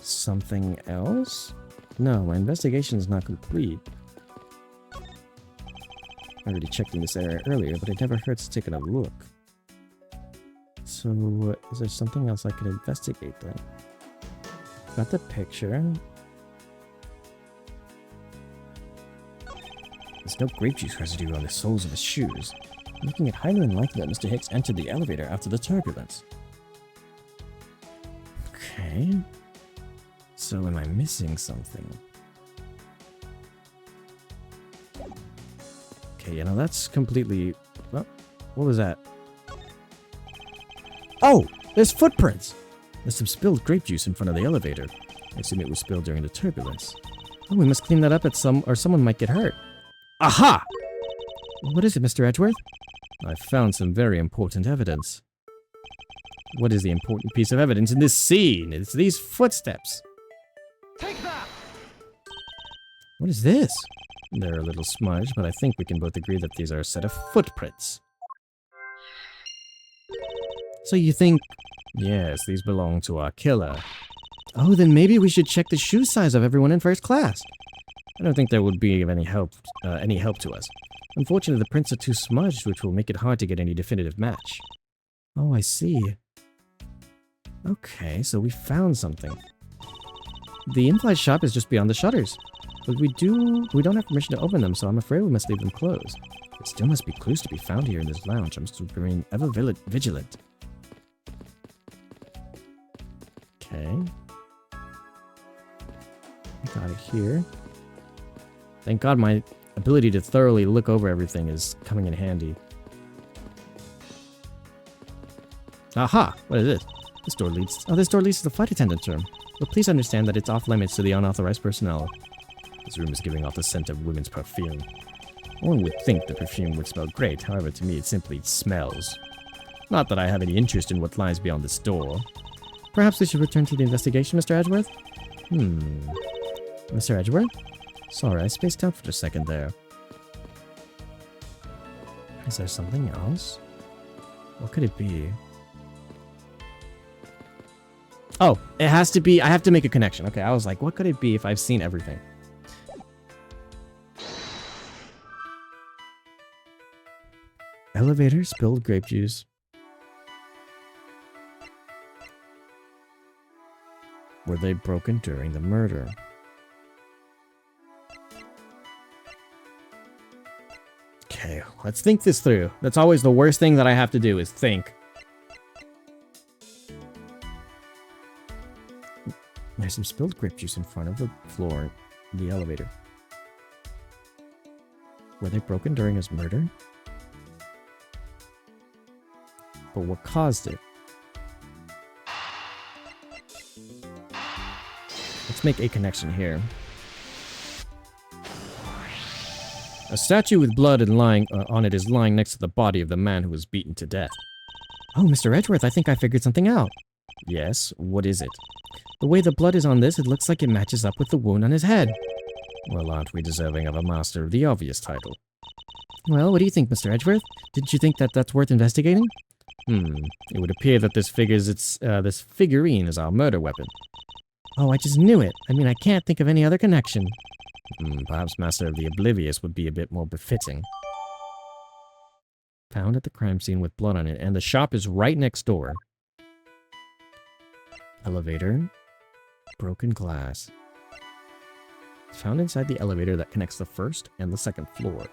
Something else? No, my investigation is not complete. I already checked in this area earlier, but it never hurts to take a look. So, is there something else I could investigate then? Got the picture. There's no grape juice residue on the soles of his shoes, making it highly unlikely that Mr. Hicks entered the elevator after the turbulence. Okay. So am I missing something? Okay, you know, that's completely... Well, what was that? Oh! There's footprints! There's some spilled grape juice in front of the elevator. I assume it was spilled during the turbulence. Oh, we must clean that up or someone might get hurt. Aha! What is it, Mr. Edgeworth? I found some very important evidence. What is the important piece of evidence in this scene? It's these footsteps. Take that! What is this? They're a little smudged, but I think we can both agree that these are a set of footprints. So you think... Yes, these belong to our killer. Oh, then maybe we should check the shoe size of everyone in first class. I don't think that would be of any help to us. Unfortunately, the prints are too smudged, which will make it hard to get any definitive match. Oh, I see. Okay, so we found something. The in-flight shop is just beyond the shutters. But we don't have permission to open them, so I'm afraid we must leave them closed. There still must be clues to be found here in this lounge. I must remain ever vigilant. Okay. Got it here. Thank God my ability to thoroughly look over everything is coming in handy. Aha! What is this? This door leads to the flight attendant's room. But please understand that it's off limits to the unauthorized personnel. This room is giving off the scent of women's perfume. One would think the perfume would smell great, however to me it simply smells. Not that I have any interest in what lies beyond this door. Perhaps we should return to the investigation, Mr. Edgeworth? Mr. Edgeworth? Sorry, I spaced out for a second there. Is there something else? What could it be? Oh, it has to be... I have to make a connection. Okay, I was like, what could it be if I've seen everything? Elevator, spilled grape juice. Were they broken during the murder? Okay, let's think this through. That's always the worst thing that I have to do is think. There's some spilled grape juice in front of the floor in the elevator. Were they broken during his murder? But what caused it? Let's make a connection here. A statue with blood and on it is lying next to the body of the man who was beaten to death. Oh, Mr. Edgeworth, I think I figured something out. Yes, what is it? The way the blood is on this, it looks like it matches up with the wound on his head. Well, aren't we deserving of a Master of the Obvious title? Well, what do you think, Mr. Edgeworth? Didn't you think that that's worth investigating? It would appear that this figurine is our murder weapon. Oh, I just knew it. I mean, I can't think of any other connection. Perhaps Master of the Oblivious would be a bit more befitting. Found at the crime scene with blood on it, and the shop is right next door. Elevator. Broken glass. Found inside the elevator that connects the first and the second floor.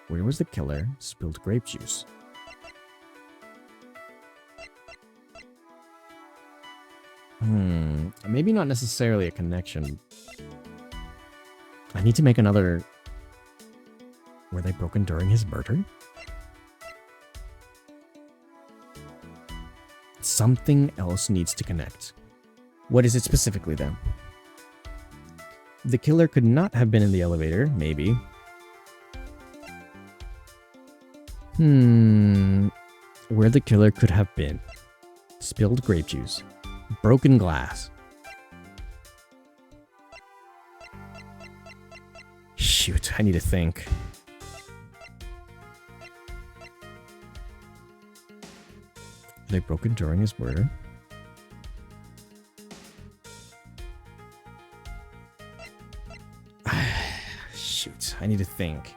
Where was the killer? Spilled grape juice. Maybe not necessarily a connection. I need to make another... Were they broken during his murder? Something else needs to connect. What is it specifically, then? The killer could not have been in the elevator, maybe. Where the killer could have been. Spilled grape juice. Broken glass. Shoot, I need to think. Were they broken during his murder? Shoot, I need to think.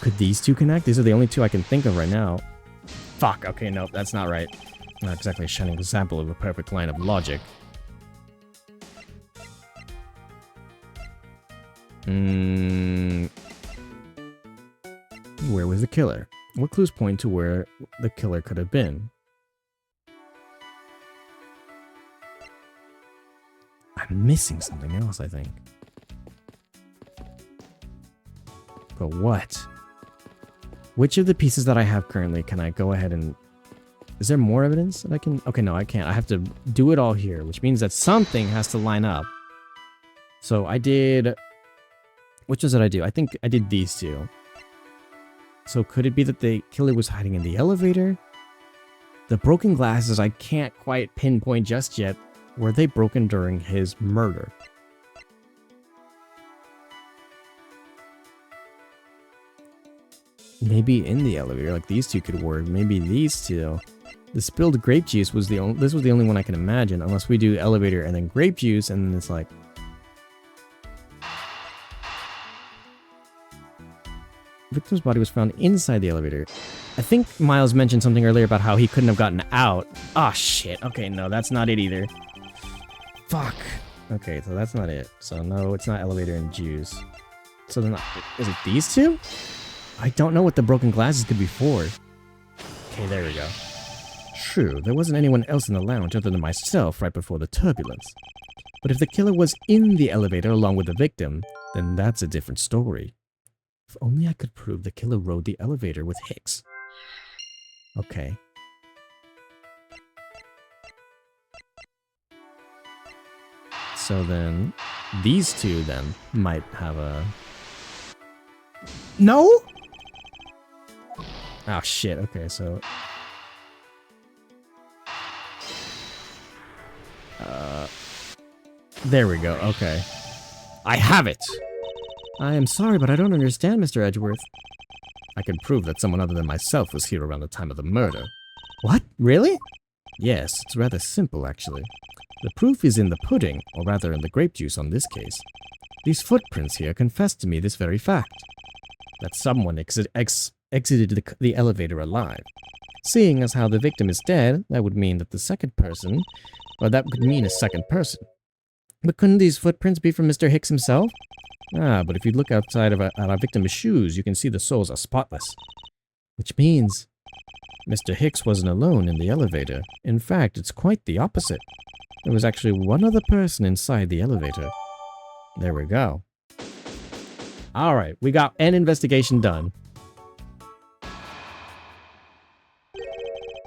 Could these two connect? These are the only two I can think of right now. Fuck, okay, nope, that's not right. Not exactly a shining example of a perfect line of logic. Where was the killer? What clues point to where the killer could have been? I'm missing something else, I think. But what? Which of the pieces that I have currently can I go ahead and... Is there more evidence that I can... Okay, no, I can't. I have to do it all here, which means that something has to line up. So I did... Which ones did I do? I think I did these two. So could it be that the killer was hiding in the elevator? The broken glasses I can't quite pinpoint just yet. Were they broken during his murder? Maybe in the elevator, like these two could work. Maybe these two. The spilled grape juice was the only... This was the only one I can imagine, unless we do elevator and then grape juice, and then it's like... Victim's body was found inside the elevator. I think Miles mentioned something earlier about how he couldn't have gotten out. Ah, shit. Okay, no, that's not it either. Fuck. Okay, so that's not it. So no, it's not elevator and juice. So then, is it these two? I don't know what the broken glasses could be for. Okay, there we go. True, there wasn't anyone else in the lounge other than myself right before the turbulence. But if the killer was in the elevator along with the victim, then that's a different story. If only I could prove the killer rode the elevator with Hicks. Okay. So then, these two then might have a... No? Oh shit, okay, so... There we go, okay. I have it! I am sorry, but I don't understand, Mr. Edgeworth. I can prove that someone other than myself was here around the time of the murder. What? Really? Yes, it's rather simple, actually. The proof is in the pudding, or rather in the grape juice on this case. These footprints here confess to me this very fact. That someone exited the elevator alive. Seeing as how the victim is dead, that would mean that the second person... Or that could mean a second person. But couldn't these footprints be from Mr. Hicks himself? Ah, but if you look outside of our victim's shoes, you can see the soles are spotless. Which means... Mr. Hicks wasn't alone in the elevator. In fact, it's quite the opposite. There was actually one other person inside the elevator. There we go. Alright, we got an investigation done.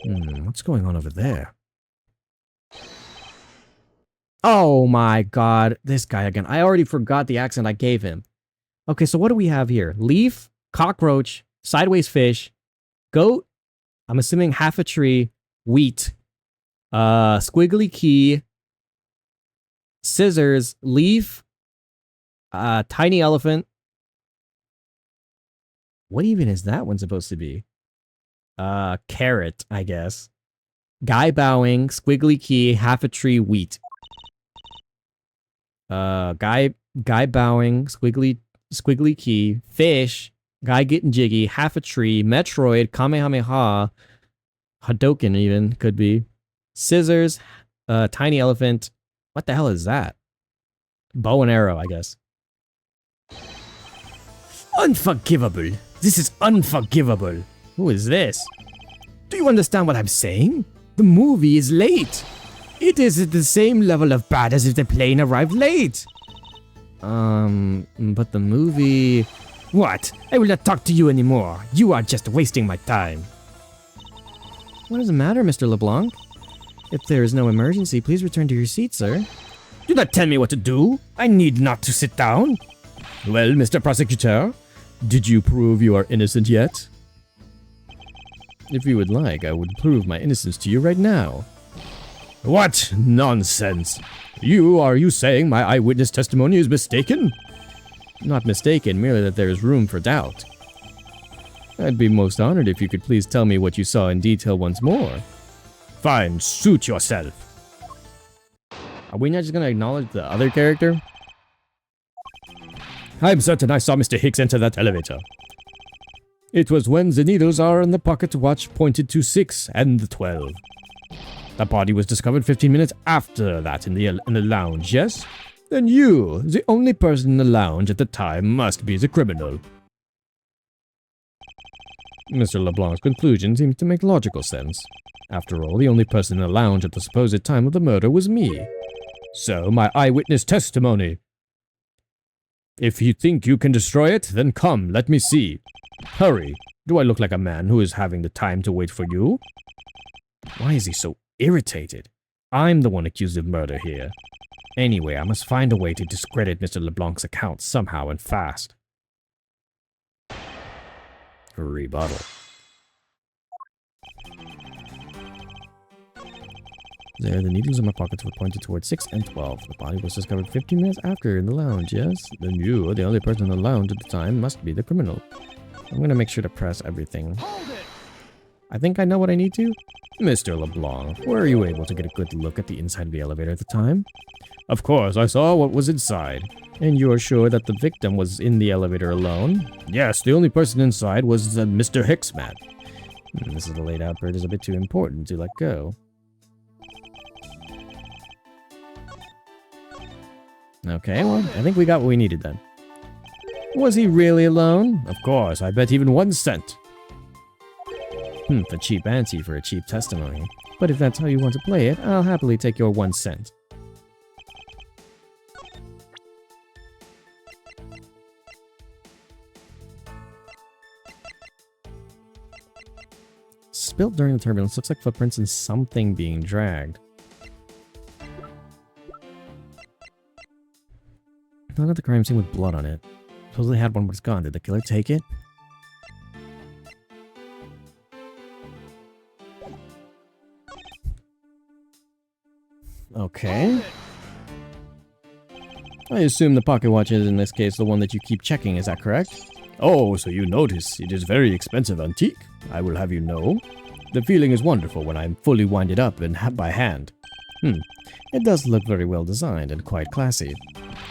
What's going on over there? Oh my god, this guy again. I already forgot the accent I gave him. Okay, so what do we have here? Leaf, cockroach, sideways fish, goat, I'm assuming half a tree, wheat, squiggly key, scissors, leaf, tiny elephant. What even is that one supposed to be? Carrot, I guess. Guy bowing, squiggly key, half a tree, wheat. Guy bowing, squiggly key, fish, guy getting jiggy, half a tree, Metroid, Kamehameha, Hadouken even, could be. Scissors, tiny elephant. What the hell is that? Bow and arrow, I guess. Unforgivable. This is unforgivable. Who is this? Do you understand what I'm saying? The movie is late. It is at the same level of bad as if the plane arrived late. But the movie... What? I will not talk to you anymore. You are just wasting my time. What does it matter, Mr. LeBlanc? If there is no emergency, please return to your seat, sir. Do not tell me what to do. I need not to sit down. Well, Mr. Prosecutor, did you prove you are innocent yet? If you would like, I would prove my innocence to you right now. What nonsense! Are you saying my eyewitness testimony is mistaken? Not mistaken, merely that there is room for doubt. I'd be most honored if you could please tell me what you saw in detail once more. Fine, suit yourself. Are we not just gonna acknowledge the other character? I'm certain I saw Mr. Hicks enter that elevator. It was when the needles are in the pocket watch pointed to 6 and 12. The body was discovered 15 minutes after that in the lounge, yes? Then you, the only person in the lounge at the time, must be the criminal. Mr. LeBlanc's conclusion seems to make logical sense. After all, the only person in the lounge at the supposed time of the murder was me. So, my eyewitness testimony. If you think you can destroy it, then come, let me see. Hurry. Do I look like a man who is having the time to wait for you? Why is he so irritated? I'm the one accused of murder here. Anyway, I must find a way to discredit Mr. LeBlanc's account somehow and fast. Rebuttal. There, the needles in my pockets were pointed towards 6 and 12. The body was discovered 15 minutes after in the lounge, yes? Then you, the only person in the lounge at the time, must be the criminal. I'm gonna make sure to press everything. Hold it! I think I know what I need to. Mr. LeBlanc, were you able to get a good look at the inside of the elevator at the time? Of course, I saw what was inside. And you are sure that the victim was in the elevator alone? Yes, the only person inside was Mr. Hicks man. This is the laid out bird is a bit too important to let go. Okay, well, I think we got what we needed then. Was he really alone? Of course, I bet even 1 cent. The cheap ante for a cheap testimony. But if that's how you want to play it, I'll happily take your 1 cent. Spilt during the turbulence looks like footprints and something being dragged. Not at the crime scene with blood on it. Supposedly had one, but it's gone. Did the killer take it? Okay. I assume the pocket watch is in this case the one that you keep checking, is that correct? Oh, so you notice. It is very expensive antique, I will have you know. The feeling is wonderful when I'm fully winded up and by hand. It does look very well designed and quite classy.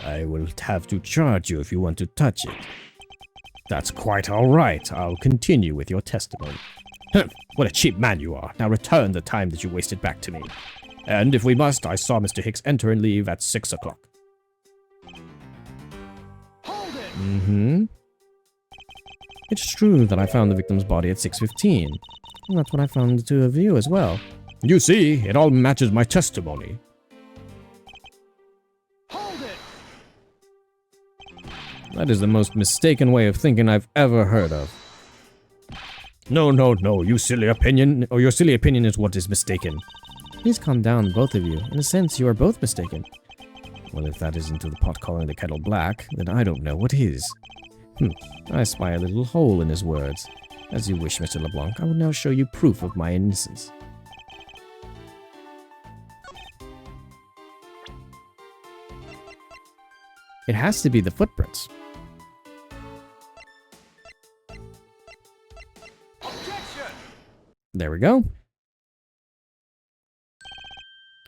I will have to charge you if you want to touch it. That's quite all right. I'll continue with your testimony. What a cheap man you are. Now return the time that you wasted back to me. And if we must, I saw Mr. Hicks enter and leave at 6 o'clock. Hold it! It's true that I found the victim's body at 6:15. And that's what I found the two of you as well. You see, it all matches my testimony. Hold it! That is the most mistaken way of thinking I've ever heard of. No, you silly opinion, or your silly opinion is what is mistaken. Please calm down, both of you. In a sense, you are both mistaken. Well, if that isn't to the pot calling the kettle black, then I don't know what is. I spy a little hole in his words. As you wish, Mr. LeBlanc, I will now show you proof of my innocence. It has to be the footprints. Objection! There we go.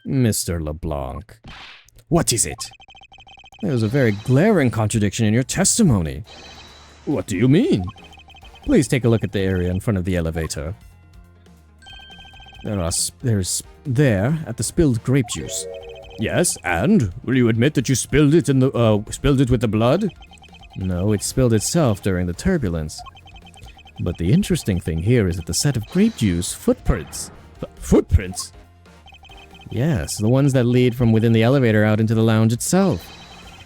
Mr. LeBlanc. What is it? There's a very glaring contradiction in your testimony. What do you mean? Please take a look at the area in front of the elevator. There's there at the spilled grape juice. Yes, and will you admit that you spilled it spilled it with the blood? No, it spilled itself during the turbulence. But the interesting thing here is that the set of grape juice footprints. Footprints? Yes, the ones that lead from within the elevator out into the lounge itself.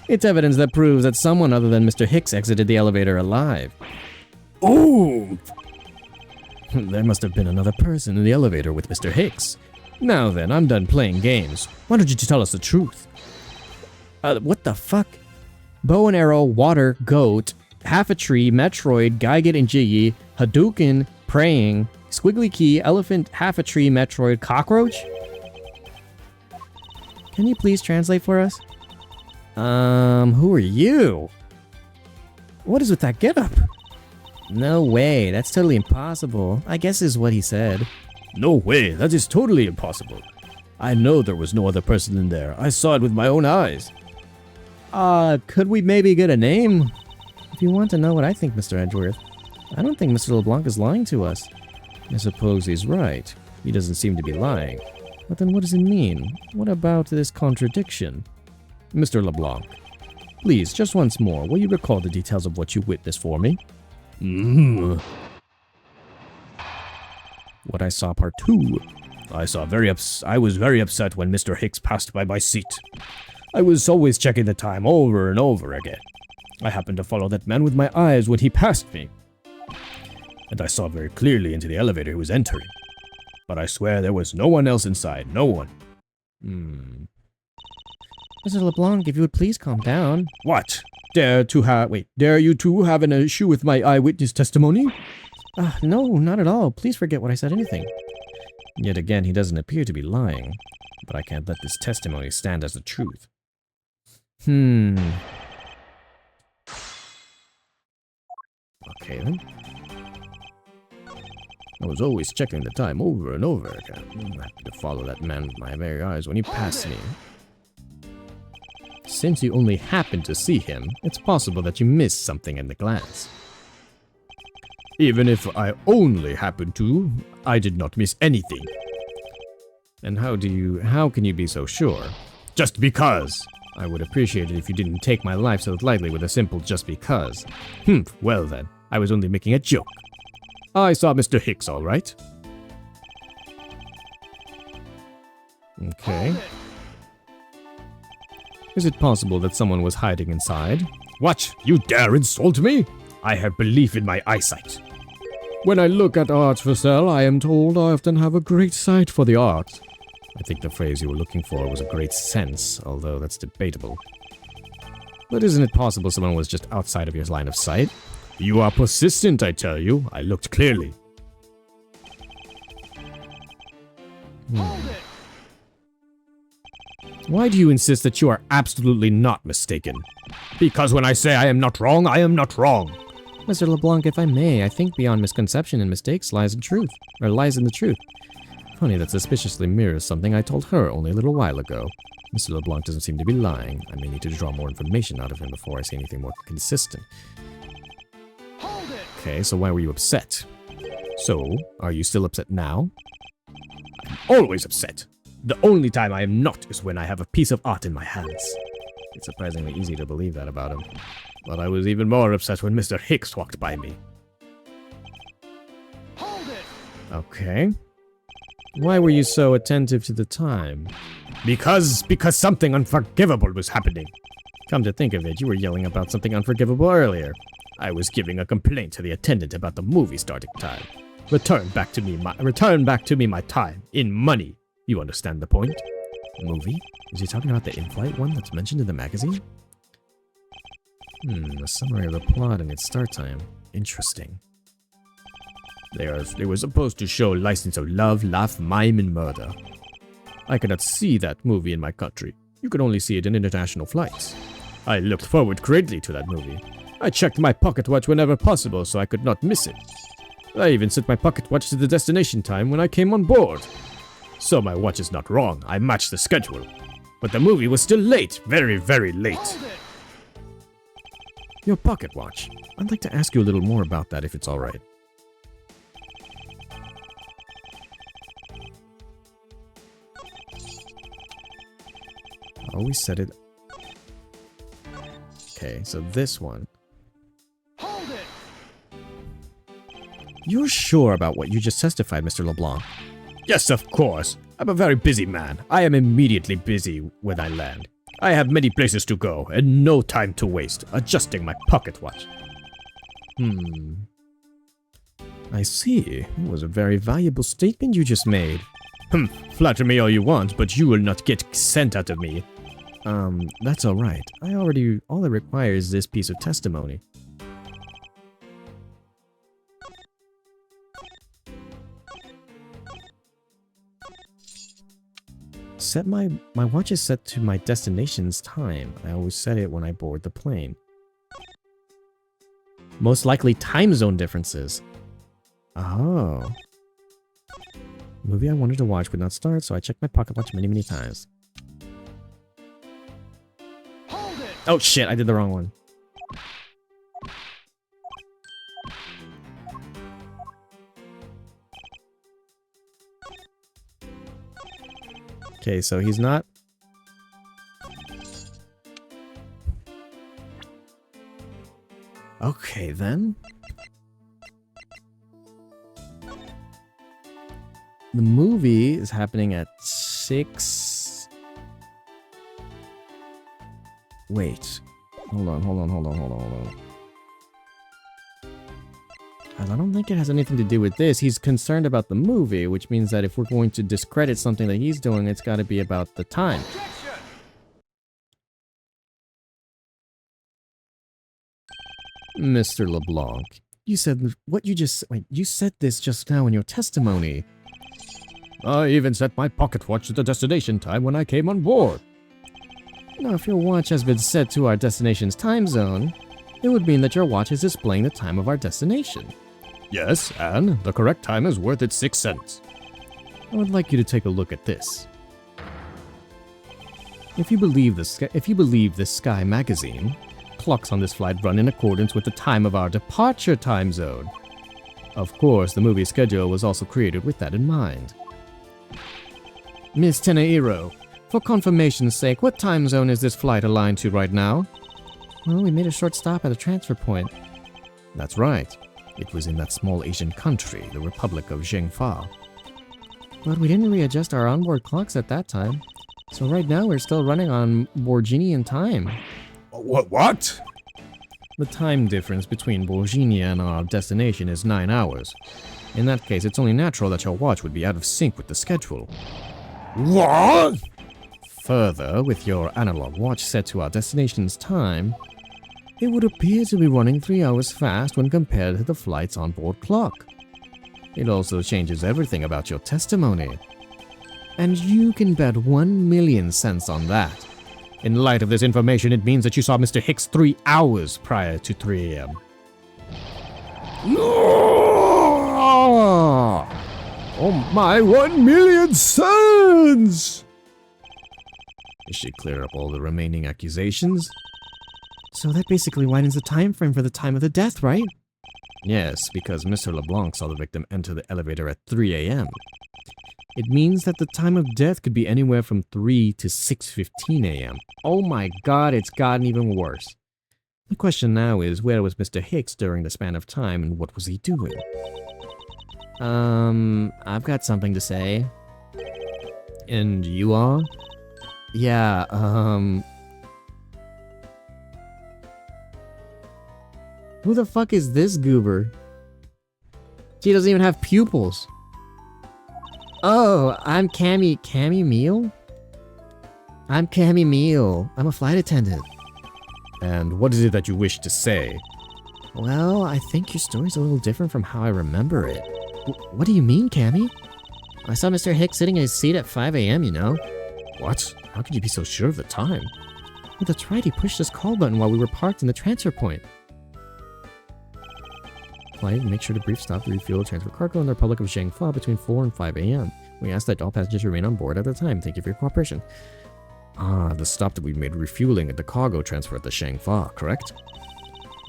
It's evidence that proves that someone other than Mr. Hicks exited the elevator alive. Ooh! There must have been another person in the elevator with Mr. Hicks. Now then, I'm done playing games. Why don't you tell us the truth? What the fuck? Bow and arrow, water, goat, half a tree, Metroid, Gaiget and Jiggy, Hadouken, praying, squiggly key, elephant, half a tree, Metroid, cockroach? Can you please translate for us? Who are you? What is with that getup? No way, that's totally impossible. I guess is what he said. No way, that is totally impossible. I know there was no other person in there. I saw it with my own eyes. Could we maybe get a name? If you want to know what I think, Mr. Edgeworth, I don't think Mr. LeBlanc is lying to us. I suppose he's right. He doesn't seem to be lying. But then what does it mean? What about this contradiction? Mr. LeBlanc, please, just once more, will you recall the details of what you witnessed for me? What I saw part 2. I was very upset when Mr. Hicks passed by my seat. I was always checking the time over and over again. I happened to follow that man with my eyes when he passed me. And I saw very clearly into the elevator he was entering. But I swear there was no one else inside, no one. Mr. LeBlanc, if you would please calm down. What? Dare you two have an issue with my eyewitness testimony? No, not at all. Please forget what I said anything. Yet again, he doesn't appear to be lying. But I can't let this testimony stand as the truth. Okay then. I was always checking the time over and over again. I had to follow that man with my very eyes when he passed me. Since you only happened to see him, it's possible that you missed something in the glance. Even if I only happened to, I did not miss anything. And how can you be so sure? Just because! I would appreciate it if you didn't take my life so lightly with a simple just because. Well then, I was only making a joke. I saw Mr. Hicks, all right. Okay. Is it possible that someone was hiding inside? What? You dare insult me? I have belief in my eyesight. When I look at art for sale, I am told I often have a great sight for the art. I think the phrase you were looking for was a great sense, although that's debatable. But isn't it possible someone was just outside of your line of sight? You are persistent, I tell you. I looked clearly. Why do you insist that you are absolutely not mistaken? Because when I say I am not wrong, I am not wrong. Mr. LeBlanc, if I may, I think beyond misconception and mistakes lies in the truth. Funny that suspiciously mirrors something I told her only a little while ago. Mr. LeBlanc doesn't seem to be lying. I may need to draw more information out of him before I say anything more consistent. Hold it! Okay, so why were you upset? So, are you still upset now? I'm always upset. The only time I am not is when I have a piece of art in my hands. It's surprisingly easy to believe that about him. But I was even more upset when Mr. Hicks walked by me. Hold it! Okay. Why were you so attentive to the time? Because something unforgivable was happening. Come to think of it, you were yelling about something unforgivable earlier. I was giving a complaint to the attendant about the movie starting time. Return back to me my time, in money. You understand the point? Movie? Is he talking about the in-flight one that's mentioned in the magazine? A summary of the plot and its start time. Interesting. They were supposed to show license of love, laugh, mime, and murder. I cannot see that movie in my country. You can only see it in international flights. I looked forward greatly to that movie. I checked my pocket watch whenever possible so I could not miss it. I even set my pocket watch to the destination time when I came on board. So my watch is not wrong, I matched the schedule. But the movie was still late, very, very late. Your pocket watch. I'd like to ask you a little more about that if it's alright. Always set it. Okay, so this one. Hold it! You're sure about what you just testified, Mr. LeBlanc? Yes, of course. I'm a very busy man. I am immediately busy when I land. I have many places to go and no time to waste adjusting my pocket watch. I see. It was a very valuable statement you just made. Flatter me all you want, but you will not get scent out of me. That's alright. All it requires is this piece of testimony. My watch is set to my destination's time. I always set it when I board the plane. Most likely time zone differences. Oh. Movie I wanted to watch would not start, so I checked my pocket watch many, many times. Hold it. Oh shit, I did the wrong one. Okay, so he's not... Okay, then. The movie is happening at 6... Wait. Hold on. I don't think it has anything to do with this. He's concerned about the movie, which means that if we're going to discredit something that he's doing, it's got to be about the time. Objection. Mr. LeBlanc, you said what you just... Wait, you said this just now in your testimony. I even set my pocket watch to the destination time when I came on board. Now, if your watch has been set to our destination's time zone, it would mean that your watch is displaying the time of our destination. Yes, and the correct time is worth its 6 cents. I would like you to take a look at this. If you believe this Sky magazine, clocks on this flight run in accordance with the time of our departure time zone. Of course, the movie schedule was also created with that in mind. Miss Teneiro, for confirmation's sake, what time zone is this flight aligned to right now? Well, we made a short stop at a transfer point. That's right. It was in that small Asian country, the Republic of Zhengfa. But we didn't readjust our onboard clocks at that time. So right now we're still running on Borginian time. What? The time difference between Borginia and our destination is 9 hours. In that case, it's only natural that your watch would be out of sync with the schedule. What? Further, with your analog watch set to our destination's time, it would appear to be running 3 hours fast when compared to the flight's onboard clock. It also changes everything about your testimony. And you can bet 1,000,000 cents on that. In light of this information, it means that you saw Mr. Hicks 3 hours prior to 3 a.m. Oh my 1,000,000 cents! This should clear up all the remaining accusations. So that basically widens the time frame for the time of the death, right? Yes, because Mr. LeBlanc saw the victim enter the elevator at 3 a.m. It means that the time of death could be anywhere from 3 to 6:15 a.m. Oh my god, it's gotten even worse. The question now is, where was Mr. Hicks during the span of time and what was he doing? I've got something to say. And you are? Yeah, who the fuck is this goober? She doesn't even have pupils. Oh, I'm Cammy Meal? I'm Cammy Meal. I'm a flight attendant. And what is it that you wish to say? Well, I think your story's a little different from how I remember it. What do you mean, Cammy? I saw Mr. Hicks sitting in his seat at 5 a.m., you know. What? How could you be so sure of the time? Well, that's right, he pushed his call button while we were parked in the transfer point. Flight, make sure to brief stop to refuel, transfer cargo in the Republic of Zhengfa between 4 and 5 a.m. We ask that all passengers remain on board at the time. Thank you for your cooperation. Ah, the stop that we made refueling at the cargo transfer at the Zhengfa, correct?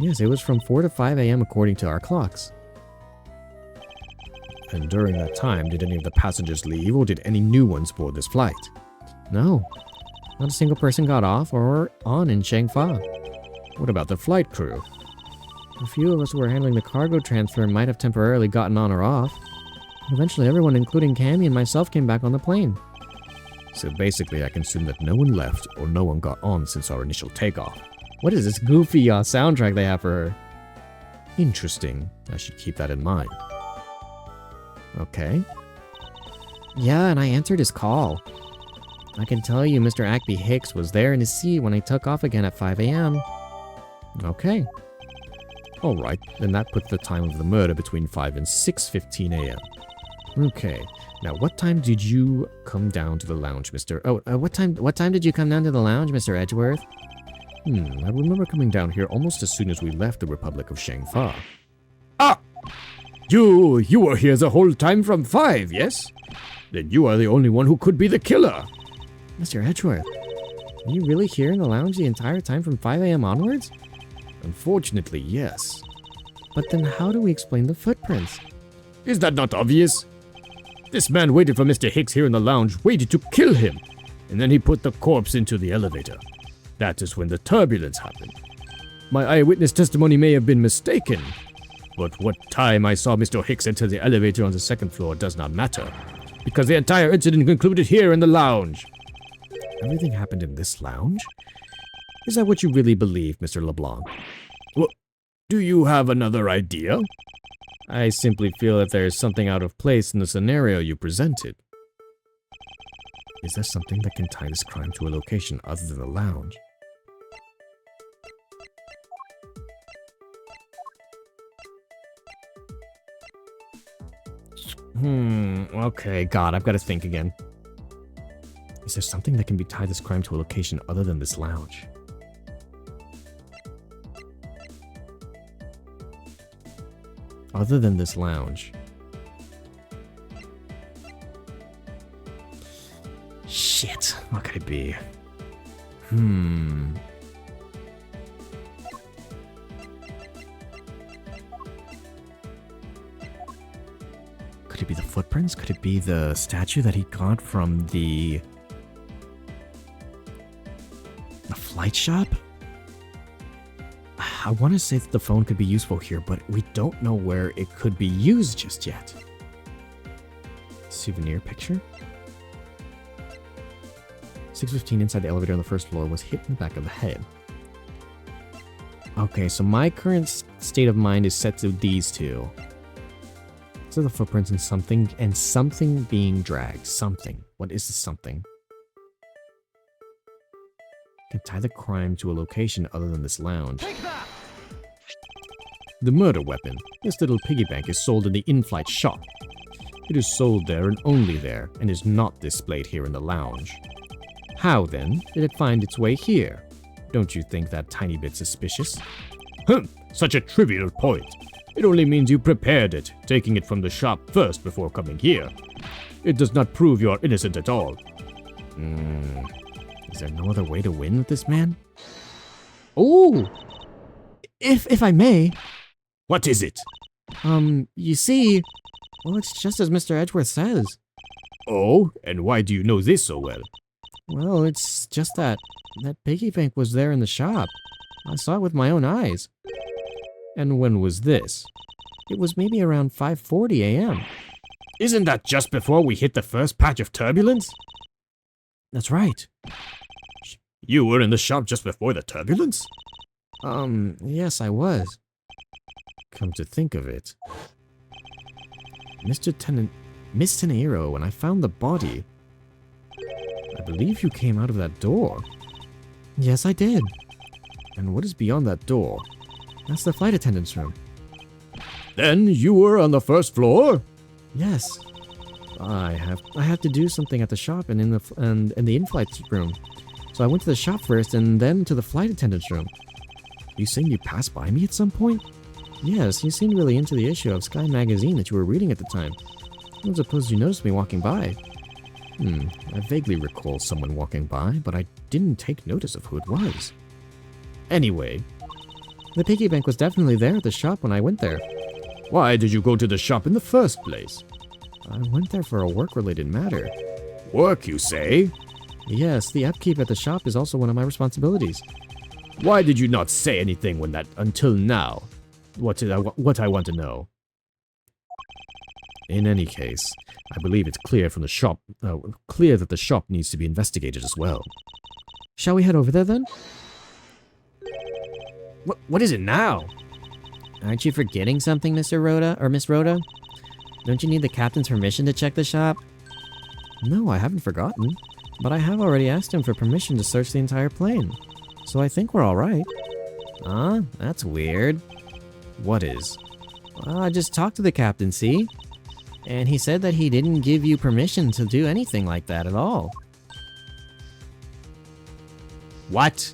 Yes, it was from 4 to 5 a.m. according to our clocks. And during that time, did any of the passengers leave or did any new ones board this flight? No. Not a single person got off or on in Zhengfa. What about the flight crew? A few of us who were handling the cargo transfer might have temporarily gotten on or off. Eventually everyone, including Cammy and myself, came back on the plane. So basically I can assume that no one left or no one got on since our initial takeoff. What is this goofy soundtrack they have for her? Interesting. I should keep that in mind. Okay. Yeah, and I answered his call. I can tell you Mr. Ackby Hicks was there in his seat when I took off again at 5 a.m. Okay. Alright, then that puts the time of the murder between 5 and 6:15 a.m. Okay, now what time did you come down to the lounge, Mr. What time did you come down to the lounge, Mr. Edgeworth? I remember coming down here almost as soon as we left the Republic of Shangfa. Ah! You were here the whole time from 5, yes? Then you are the only one who could be the killer. Mr. Edgeworth, were you really here in the lounge the entire time from 5 a.m. onwards? Unfortunately, yes. But then how do we explain the footprints? Is that not obvious? This man waited for Mr. Hicks here in the lounge, waited to kill him, and then he put the corpse into the elevator. That is when the turbulence happened. My eyewitness testimony may have been mistaken, but what time I saw Mr. Hicks enter the elevator on the second floor does not matter, because the entire incident concluded here in the lounge. Everything happened in this lounge? Is that what you really believe, Mr. LeBlanc? Well, do you have another idea? I simply feel that there is something out of place in the scenario you presented. Is there something that can tie this crime to a location other than the lounge? Okay, God, I've got to think again. Is there something that can be tied this crime to a location other than this lounge? Other than this lounge. Shit, what could it be? Could it be the footprints? Could it be the statue that he got from the flight shop? I want to say that the phone could be useful here, but we don't know where it could be used just yet. Souvenir picture? 6:15 inside the elevator on the first floor was hit in the back of the head. Okay, so my current state of mind is set to these two. So the footprints and something being dragged. Something. What is this something? Can tie the crime to a location other than this lounge. Take that! The murder weapon, this little piggy bank, is sold in the in-flight shop. It is sold there and only there, and is not displayed here in the lounge. How, then, did it find its way here? Don't you think that tiny bit suspicious? Such a trivial point. It only means you prepared it, taking it from the shop first before coming here. It does not prove you are innocent at all. Is there no other way to win with this man? Oh! If I may. What is it? You see... Well, it's just as Mr. Edgeworth says. Oh? And why do you know this so well? Well, it's just that piggy bank was there in the shop. I saw it with my own eyes. And when was this? It was maybe around 5:40 a.m. Isn't that just before we hit the first patch of turbulence? That's right. You were in the shop just before the turbulence? Yes, I was. Come to think of it. Miss Tenero, when I found the body, I believe you came out of that door. Yes, I did. And what is beyond that door? That's the flight attendant's room. Then you were on the first floor? Yes. I have to do something at the shop and in the in-flight room. So I went to the shop first and then to the flight attendant's room. You saying you passed by me at some point? Yes, you seemed really into the issue of Sky magazine that you were reading at the time. I don't suppose you noticed me walking by. I vaguely recall someone walking by, but I didn't take notice of who it was. Anyway, the piggy bank was definitely there at the shop when I went there. Why did you go to the shop in the first place? I went there for a work-related matter. Work, you say? Yes, the upkeep at the shop is also one of my responsibilities. Why did you not say anything until now? What I want to know. In any case, I believe it's clear from the shop, clear that the shop needs to be investigated as well. Shall we head over there then? What is it now? Aren't you forgetting something, Mr. Rhoda, or Miss Rhoda? Don't you need the captain's permission to check the shop? No, I haven't forgotten. But I have already asked him for permission to search the entire plane. So I think we're alright. Huh? That's weird. What is? I just talked to the captain, see? And he said that he didn't give you permission to do anything like that at all. What?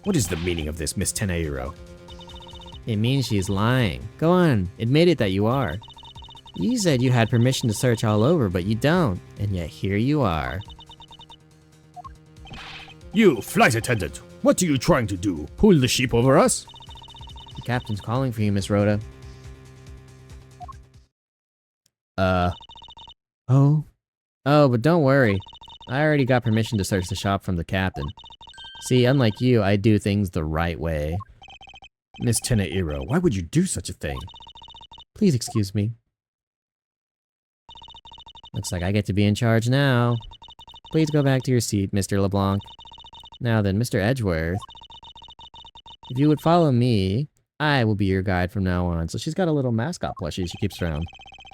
What is the meaning of this, Miss Teneiro? It means she's lying. Go on, admit it that you are. You said you had permission to search all over, but you don't. And yet here you are. You, flight attendant, what are you trying to do? Pull the ship over us? The captain's calling for you, Miss Rhoda. Oh? Oh, but don't worry. I already got permission to search the shop from the captain. See, unlike you, I do things the right way. Miss Teneiro, why would you do such a thing? Please excuse me. Looks like I get to be in charge now. Please go back to your seat, Mr. LeBlanc. Now then, Mr. Edgeworth. If you would follow me, I will be your guide from now on. So she's got a little mascot plushie she keeps around.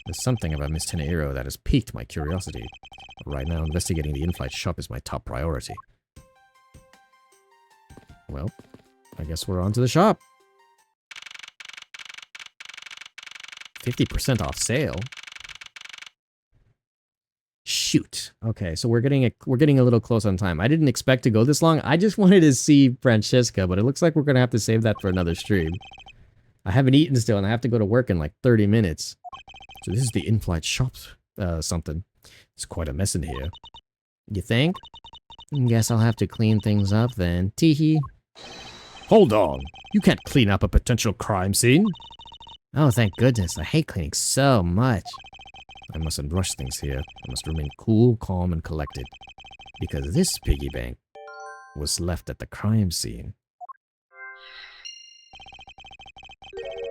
There's something about Miss Teneiro that has piqued my curiosity. But right now, investigating the in-flight shop is my top priority. Well, I guess we're on to the shop. 50% off sale. Shoot. Okay, so we're getting a little close on time. I didn't expect to go this long. I just wanted to see Francesca, but it looks like we're gonna have to save that for another stream. I haven't eaten still, and I have to go to work in like 30 minutes. So this is the in-flight shop, something. It's quite a mess in here. You think? Guess I'll have to clean things up then. Teehee. Hold on. You can't clean up a potential crime scene. Oh, thank goodness. I hate cleaning so much. I mustn't rush things here. I must remain cool, calm, and collected. Because this piggy bank was left at the crime scene.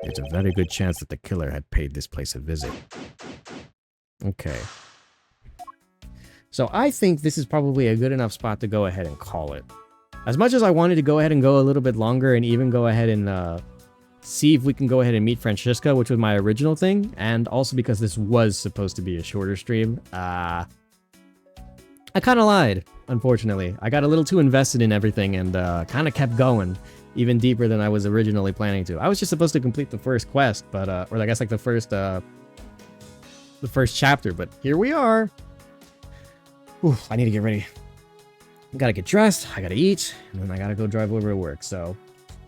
There's a very good chance that the killer had paid this place a visit. Okay. So I think this is probably a good enough spot to go ahead and call it. As much as I wanted to go ahead and go a little bit longer and even go ahead and see if we can go ahead and meet Francesca, which was my original thing, and also because this was supposed to be a shorter stream, I kind of lied, unfortunately. I got a little too invested in everything and kind of kept going even deeper than I was originally planning to. I was just supposed to complete the first quest, but or I guess like the first chapter, but here we are. Ooh, I need to get ready. I gotta get dressed, I gotta eat, and then I gotta go drive over to work, so.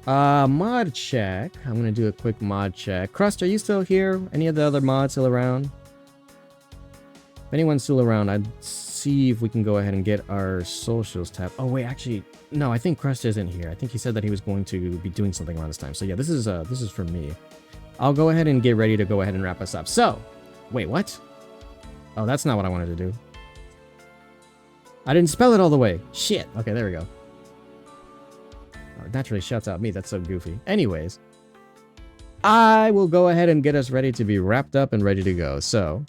Mod check. I'm gonna do a quick mod check. Crust, are you still here? Any of the other mods still around? If anyone's still around, I'd see if we can go ahead and get our socials tab. Oh wait, actually, no, I think Crust isn't here. I think he said that he was going to be doing something around this time. So yeah, this is for me. I'll go ahead and get ready to go ahead and wrap us up. So, wait, what? Oh, that's not what I wanted to do. I didn't spell it all the way. Shit. Okay, there we go. Oh, it naturally shouts out me. That's so goofy. Anyways, I will go ahead and get us ready to be wrapped up and ready to go. So,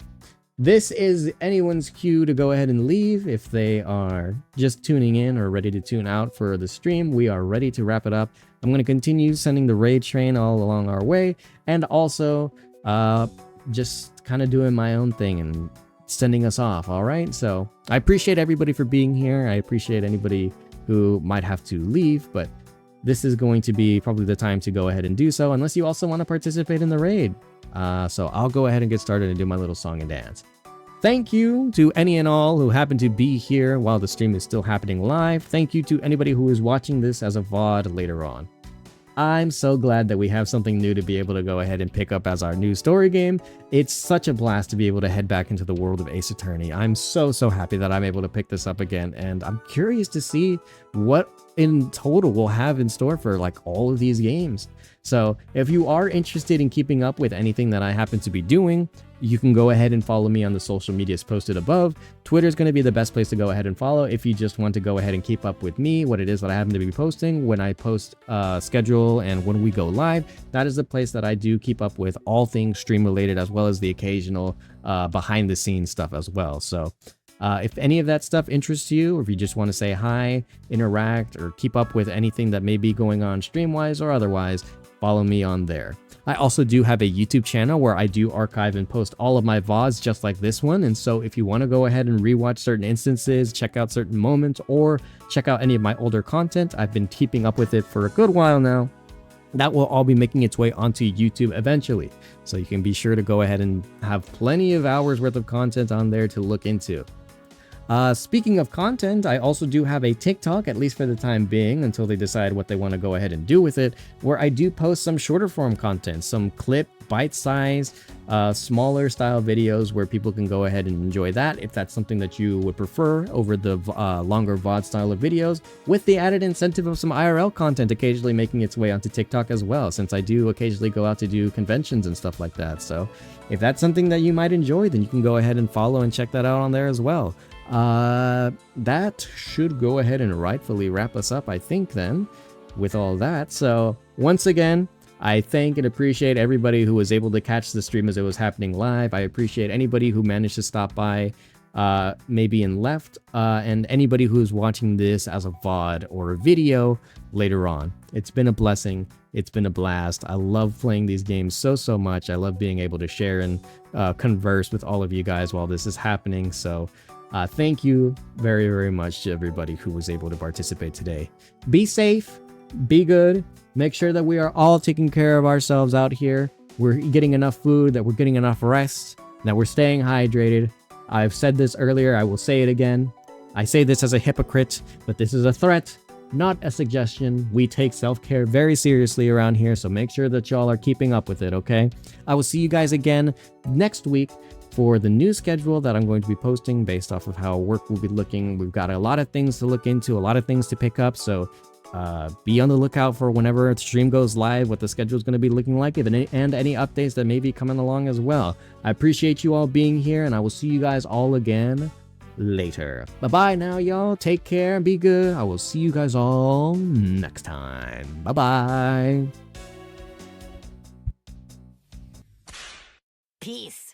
this is anyone's cue to go ahead and leave if they are just tuning in or ready to tune out for the stream. We are ready to wrap it up. I'm going to continue sending the raid train all along our way, and also just kind of doing my own thing and sending us off. All right, so I appreciate everybody for being here. I appreciate anybody who might have to leave, but this is going to be probably the time to go ahead and do so, unless you also want to participate in the raid. So I'll go ahead and get started and do my little song and dance. Thank you to any and all who happen to be here while the stream is still happening live. Thank you to anybody who is watching this as a VOD later on. I'm so glad that we have something new to be able to go ahead and pick up as our new story game. It's such a blast to be able to head back into the world of Ace Attorney. I'm so happy that I'm able to pick this up again, and I'm curious to see what in total we'll have in store for like all of these games. So if you are interested in keeping up with anything that I happen to be doing, you can go ahead and follow me on the social medias posted above. Twitter is going to be the best place to go ahead and follow if you just want to go ahead and keep up with me, what it is that I happen to be posting, when I post schedule, and when we go live. That is the place that I do keep up with all things stream related, as well as the occasional behind the scenes stuff as well. So if any of that stuff interests you, or if you just want to say hi, interact, or keep up with anything that may be going on stream wise or otherwise, follow me on there. I also do have a YouTube channel where I do archive and post all of my VODs just like this one. And so if you want to go ahead and rewatch certain instances, check out certain moments, or check out any of my older content, I've been keeping up with it for a good while now. That will all be making its way onto YouTube eventually. So you can be sure to go ahead and have plenty of hours worth of content on there to look into. Speaking of content, I also do have a TikTok, at least for the time being, until they decide what they want to go ahead and do with it, where I do post some shorter form content, some clip, bite-sized, smaller style videos where people can go ahead and enjoy that if that's something that you would prefer over the longer VOD style of videos, with the added incentive of some IRL content occasionally making its way onto TikTok as well, since I do occasionally go out to do conventions and stuff like that. So if that's something that you might enjoy, then you can go ahead and follow and check that out on there as well. That should go ahead and rightfully wrap us up, I think, then, with all that. So once again, I thank and appreciate everybody who was able to catch the stream as it was happening live. I appreciate anybody who managed to stop by maybe and left, and anybody who's watching this as a VOD or a video later on. It's been a blessing. It's been a blast. I love playing these games so much. I love being able to share and converse with all of you guys while this is happening. So thank you very much to everybody who was able to participate today. Be safe, be good, make sure that we are all taking care of ourselves out here. We're getting enough food, that we're getting enough rest, that we're staying hydrated. I've said this earlier, I will say it again. I say this as a hypocrite, but this is a threat, not a suggestion. We take self-care very seriously around here, so make sure that y'all are keeping up with it, okay? I will see you guys again next week for the new schedule that I'm going to be posting based off of how work will be looking. We've got a lot of things to look into, a lot of things to pick up, so be on the lookout for whenever the stream goes live, what the schedule is going to be looking like, and any updates that may be coming along as well. I appreciate you all being here, and I will see you guys all again later. Bye-bye now, y'all. Take care and be good. I will see you guys all next time. Bye-bye. Peace.